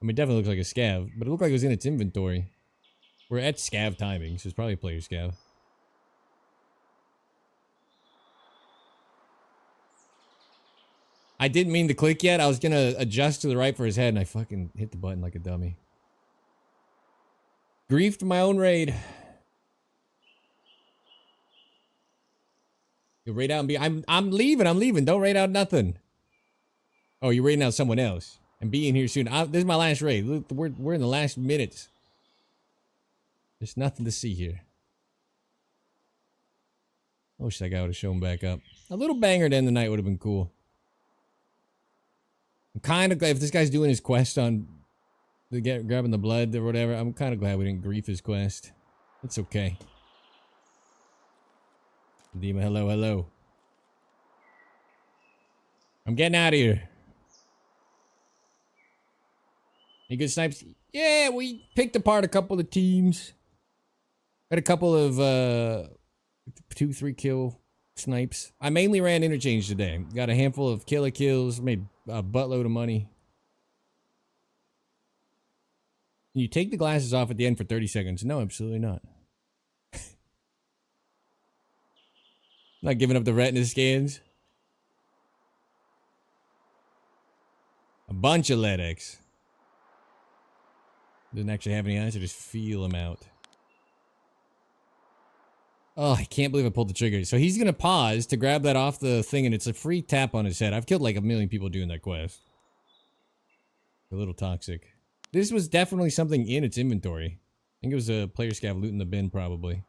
I mean, it definitely looks like a scav, but it looked like it was in its inventory. We're at scav timing, so it's probably a player scav. I didn't mean to click yet. I was gonna adjust to the right for his head, and I fucking hit the button like a dummy. Griefed my own raid. You raid out and be. I'm leaving. Don't raid out nothing. Oh, you're raiding out someone else. And being here soon. This is my last raid. Look, we're in the last minutes. There's nothing to see here. I wish that guy would have shown back up. A little banger to end the night would have been cool. I'm kind of glad if this guy's doing his quest on grabbing the blood or whatever. I'm kind of glad we didn't grief his quest. It's okay. Dima, hello. I'm getting out of here. Any good snipes? Yeah, we picked apart a couple of teams. Had a couple of 2-3 kill snipes. I mainly ran interchange today. Got a handful of Killa kills. Made a buttload of money. Can you take the glasses off at the end for 30 seconds? No, absolutely not. Not giving up the retina scans. A bunch of LEDX. Doesn't actually have any eyes, I just feel them out. Oh, I can't believe I pulled the trigger. So he's gonna pause to grab that off the thing, and it's a free tap on his head. I've killed like 1 million people doing that quest. A little toxic. This was definitely something in its inventory. I think it was a player scav looting the bin, probably.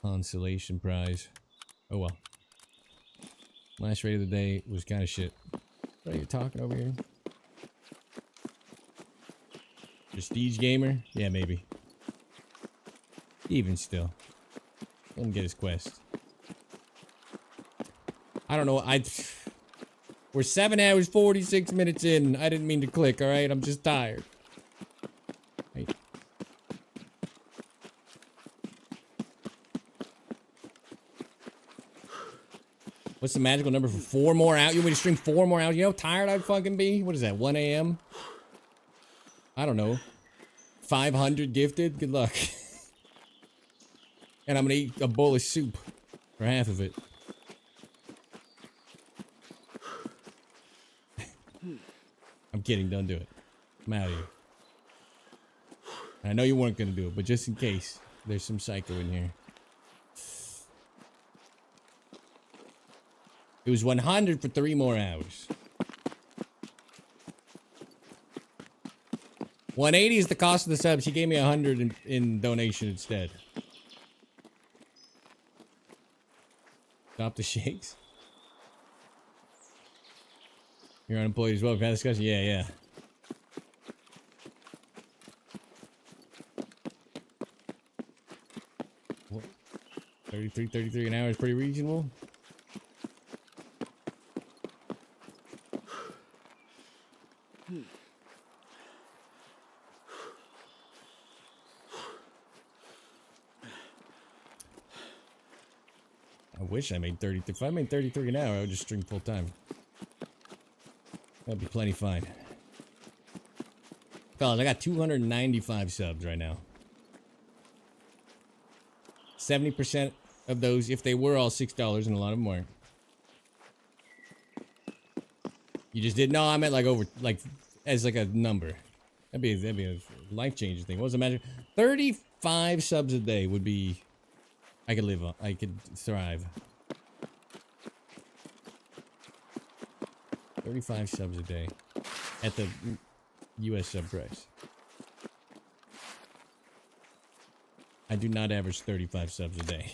Consolation prize. Oh well. Last raid of the day was kind of shit. What are you talking over here? Prestige gamer? Yeah, maybe. Even still. Let him get his quest. I don't know. We're 7 hours, 46 minutes in. I didn't mean to click, alright? I'm just tired. Hey. What's the magical number for 4 more hours? You want me to stream 4 more hours? You know how tired I'd fucking be? What is that, 1 a.m.? I don't know. 500 gifted? Good luck. And I'm gonna eat a bowl of soup for half of it. I'm kidding, don't do it. I'm out of here. I know you weren't gonna do it, but just in case, there's some psycho in here. It was 100 for 3 more hours. 180 is the cost of the subs. He gave me 100 in donation instead. Stop the shakes. You're unemployed as well. We've had a discussion. Yeah, yeah. What? 33 an hour is pretty reasonable. I wish I made 30. If I made 33 an hour, I would just stream full time. That'd be plenty fine. Fellas, I got 295 subs right now. 70% of those, if they were all $6, and a lot of them weren't. You just didn't know. I meant like over, like as like a number. That'd be a life-changing thing. What was the matter? 35 subs a day would be. I could live on. I could thrive. 35 subs a day at the US sub price. I do not average 35 subs a day.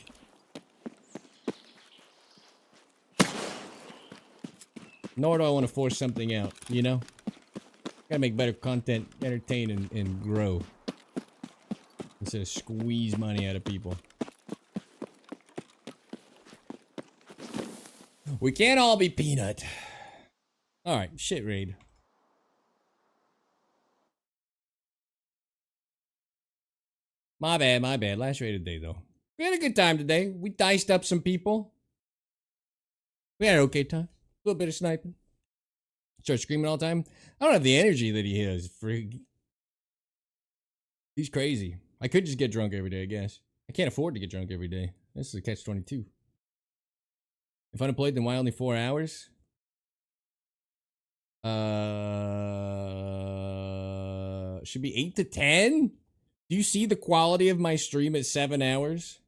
Nor do I want to force something out, you know? Gotta make better content, entertain, and grow. Instead of squeeze money out of people. We can't all be peanut. Alright, shit raid. My bad, my bad. Last raid of the day, though. We had a good time today. We diced up some people. We had an okay time. A little bit of sniping. Start screaming all the time. I don't have the energy that he has. He's crazy. I could just get drunk every day, I guess. I can't afford to get drunk every day. This is a catch-22. If unemployed, then why only 4 hours? Should be 8 to 10? Do you see the quality of my stream at 7 hours?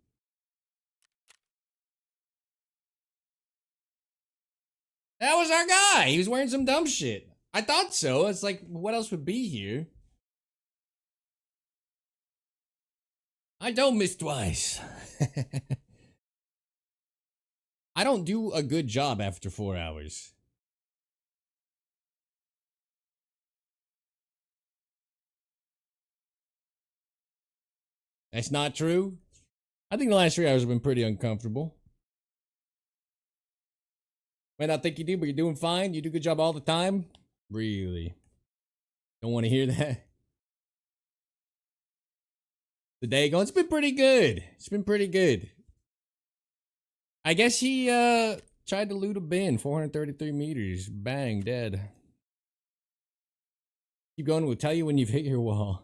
That was our guy. He was wearing some dumb shit. I thought so. It's like, what else would be here? I don't miss twice. I don't do a good job after 4 hours. That's not true. I think the last 3 hours have been pretty uncomfortable. Might not think you do, but you're doing fine. You do a good job all the time. Really? Don't want to hear that? The day going, it's been pretty good. It's been pretty good. I guess he tried to loot a bin, 433 meters. Bang, dead. Keep going, we'll tell you when you've hit your wall.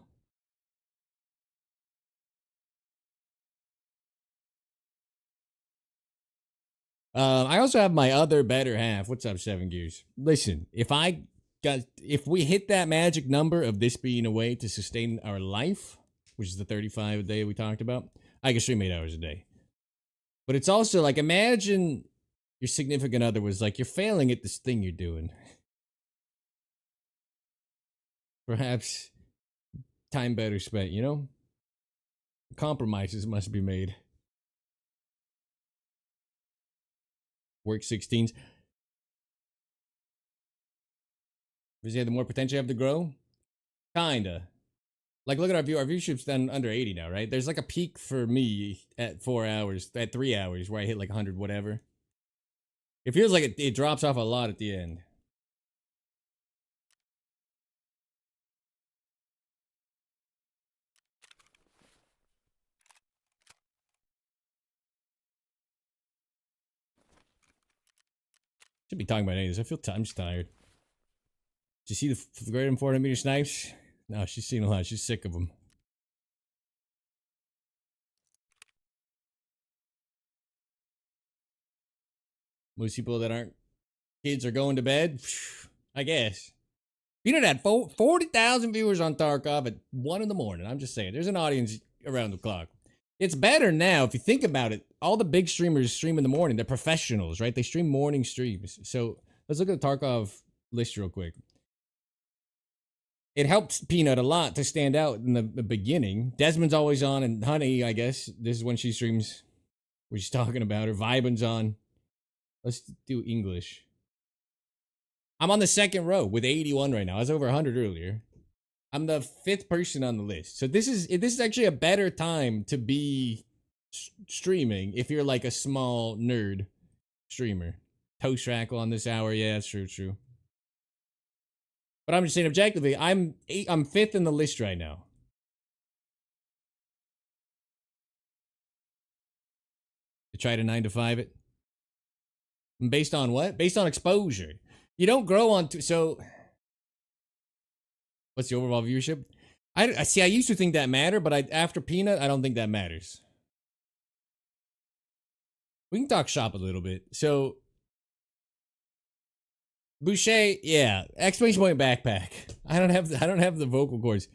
I also have my other better half. What's up, 7 Gears? Listen, if we hit that magic number of this being a way to sustain our life, which is the 35 a day we talked about, I can stream 8 hours a day. But it's also like, imagine your significant other was like, you're failing at this thing you're doing. Perhaps time better spent, you know? Compromises must be made. Work 16s. Is there the more potential you have to grow? Kinda. Like, look at our view. Our viewership's done under 80 now, right? There's like a peak for me at 4 hours, at 3 hours, where I hit like 100 whatever. It feels like it drops off a lot at the end. Should be talking about any of this. I feel I'm just tired. Did you see the greater than 400 meter snipes? No, she's seen a lot. She's sick of them. Most people that aren't kids are going to bed. I guess. Peanut had 40,000 viewers on Tarkov at 1 in the morning. I'm just saying, there's an audience around the clock. It's better now, if you think about it. All the big streamers stream in the morning. They're professionals, right? They stream morning streams. So let's look at the Tarkov list real quick. It helps Peanut a lot to stand out in the beginning. Desmond's always on, and Honey, I guess, this is when she streams, what she's talking about. Her Vibin's on. Let's do English. I'm on the second row with 81 right now. I was over 100 earlier. I'm the 5th person on the list. So this is actually a better time to be streaming if you're like a small nerd streamer. Toast Rackle on this hour. Yeah, that's true. But I'm just saying objectively, I'm 5th in the list right now. To try to 9 to 5 it. Based on what? Based on exposure. You don't grow on so what's the overall viewership? I see. I used to think that mattered, but after Peanut, I don't think that matters. We can talk shop a little bit. So Boucher, yeah, exclamation point backpack. I don't have the vocal cords.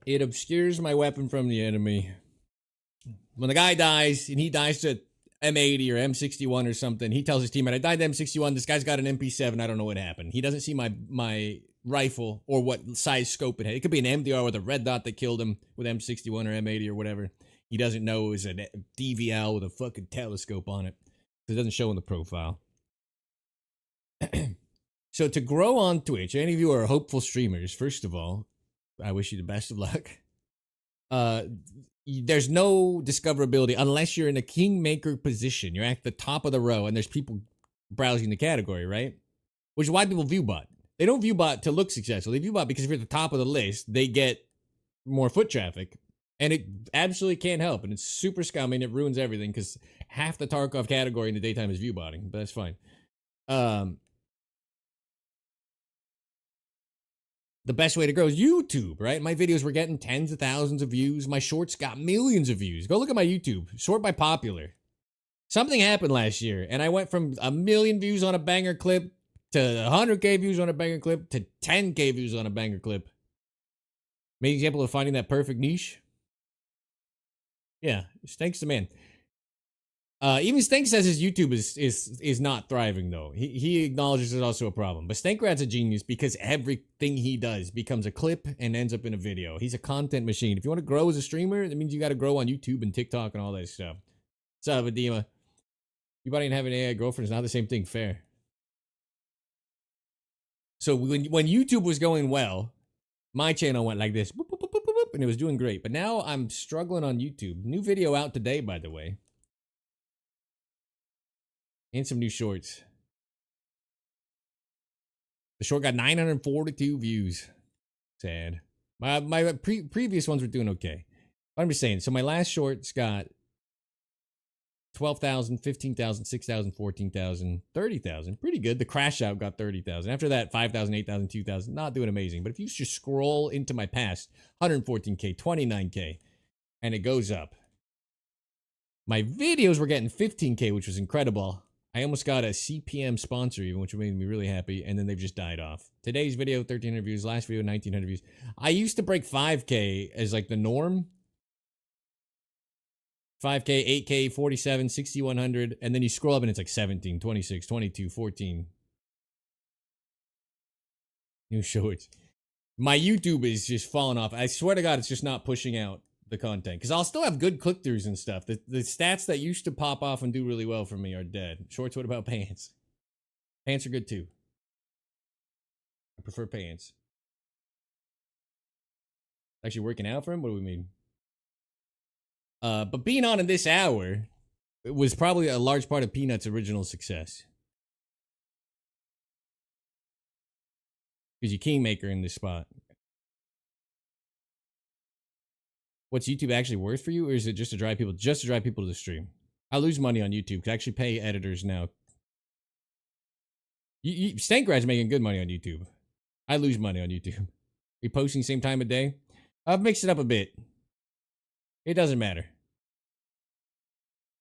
It obscures my weapon from the enemy. When the guy dies, and he dies to M80 or M61 or something, he tells his teammate, I died to M61, this guy's got an MP7, I don't know what happened. He doesn't see my rifle or what size scope it had. It could be an MDR with a red dot that killed him with M61 or M80 or whatever. He doesn't know it was a DVL with a fucking telescope on it. It doesn't show in the profile. So to grow on Twitch, any of you are hopeful streamers, first of all, I wish you the best of luck. There's no discoverability unless you're in a kingmaker position. You're at the top of the row and there's people browsing the category, right? Which is why people view bot. They don't view bot to look successful. They view bot because if you're at the top of the list, they get more foot traffic. And it absolutely can't help. And it's super scummy and it ruins everything because half the Tarkov category in the daytime is view botting, but that's fine. The best way to grow is YouTube, right? My videos were getting tens of thousands of views. My shorts got millions of views. Go look at my YouTube. Sort by popular. Something happened last year, and I went from 1 million views on a banger clip to 100K views on a banger clip to 10K views on a banger clip. Main example of finding that perfect niche. Yeah, thanks to man. Even Stank says his YouTube is not thriving though. He acknowledges it's also a problem. But Stankrad's a genius because everything he does becomes a clip and ends up in a video. He's a content machine. If you want to grow as a streamer, that means you got to grow on YouTube and TikTok and all that stuff. What's up, Adema? You buying and having an AI girlfriend is not the same thing. Fair. So when YouTube was going well, my channel went like this, boop, boop, boop, boop, boop, and it was doing great. But now I'm struggling on YouTube. New video out today, by the way. And some new shorts. The short got 942 views. Sad. My previous ones were doing okay. I'm just saying. So my last shorts got 12,000, 15,000, 6,000, 14,000, 30,000. Pretty good. The crash out got 30,000. After that, 5,000, 8,000, 2,000. Not doing amazing. But if you just scroll into my past, 114K, 29K, and it goes up. My videos were getting 15K, which was incredible. I almost got a CPM sponsor even, which made me really happy, and then they've just died off. Today's video, 1,300 views. Last video, 1,900 views. I used to break 5K as like the norm. 5K, 8K, 47, 6,100, and then you scroll up and it's like 17, 26, 22, 14. New shorts. My YouTube is just falling off. I swear to God, it's just not pushing out the content. Because I'll still have good click-throughs and stuff. The stats that used to pop off and do really well for me are dead. Shorts, what about pants? Pants are good too. I prefer pants. Actually working out for him? What do we mean? But being on in this hour, it was probably a large part of Peanut's original success. Because you kingmaker in this spot. What's YouTube actually worth for you, or is it just to drive people to the stream? I lose money on YouTube because I actually pay editors now. Stankrad's making good money on YouTube. I lose money on YouTube. You posting same time of day? I've mixed it up a bit. It doesn't matter.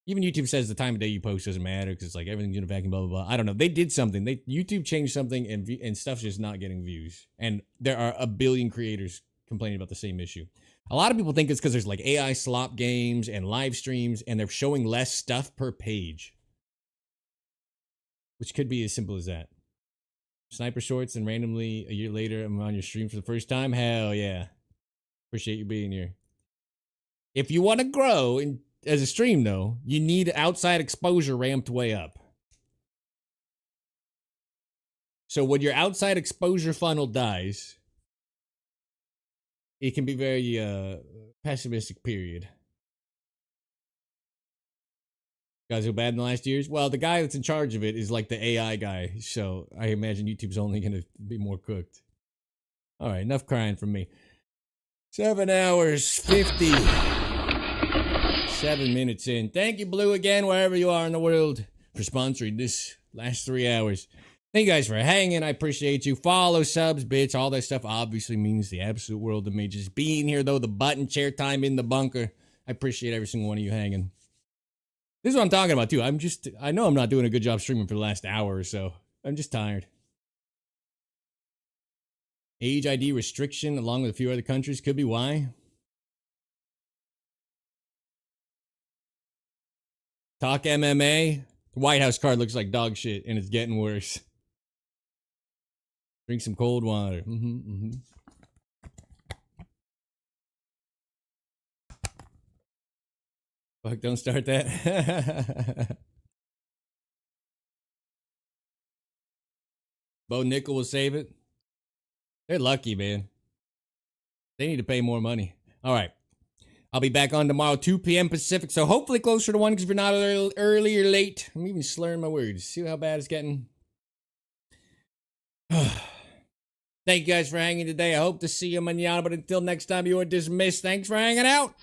Even YouTube says the time of day you post doesn't matter because it's like everything's in a vacuum, blah, blah, blah. I don't know. They did something. YouTube changed something and stuff's just not getting views. And there are a billion creators complaining about the same issue. A lot of people think it's because there's like AI slop games and live streams and they're showing less stuff per page. Which could be as simple as that. Sniper shorts and randomly a year later I'm on your stream for the first time. Hell yeah. Appreciate you being here. If you want to grow as a stream though, you need outside exposure ramped way up. So when your outside exposure funnel dies, it can be very pessimistic period. Guys who bad in the last years? Well, the guy that's in charge of it is like the AI guy, so I imagine YouTube's only going to be more cooked. All right, enough crying from me. 7 hours, 57 minutes in. Thank you, Blue, again, wherever you are in the world, for sponsoring this last 3 hours. Thank you guys for hanging. I appreciate you. Follow, subs, bits, all that stuff obviously means the absolute world to me. Just being here, though, the button, chair time in the bunker. I appreciate every single one of you hanging. This is what I'm talking about, too. I know I'm not doing a good job streaming for the last hour or so. I'm just tired. Age ID restriction, along with a few other countries, could be why. Talk MMA. The White House card looks like dog shit, and it's getting worse. Drink some cold water. Fuck, don't start that. Bo Nickel will save it. They're lucky, man. They need to pay more money. All right. I'll be back on tomorrow, 2 p.m. Pacific, so hopefully closer to 1, because if you're not early or late, I'm even slurring my words. See how bad it's getting? Thank you guys for hanging today. I hope to see you mañana, but until next time, you are dismissed. Thanks for hanging out.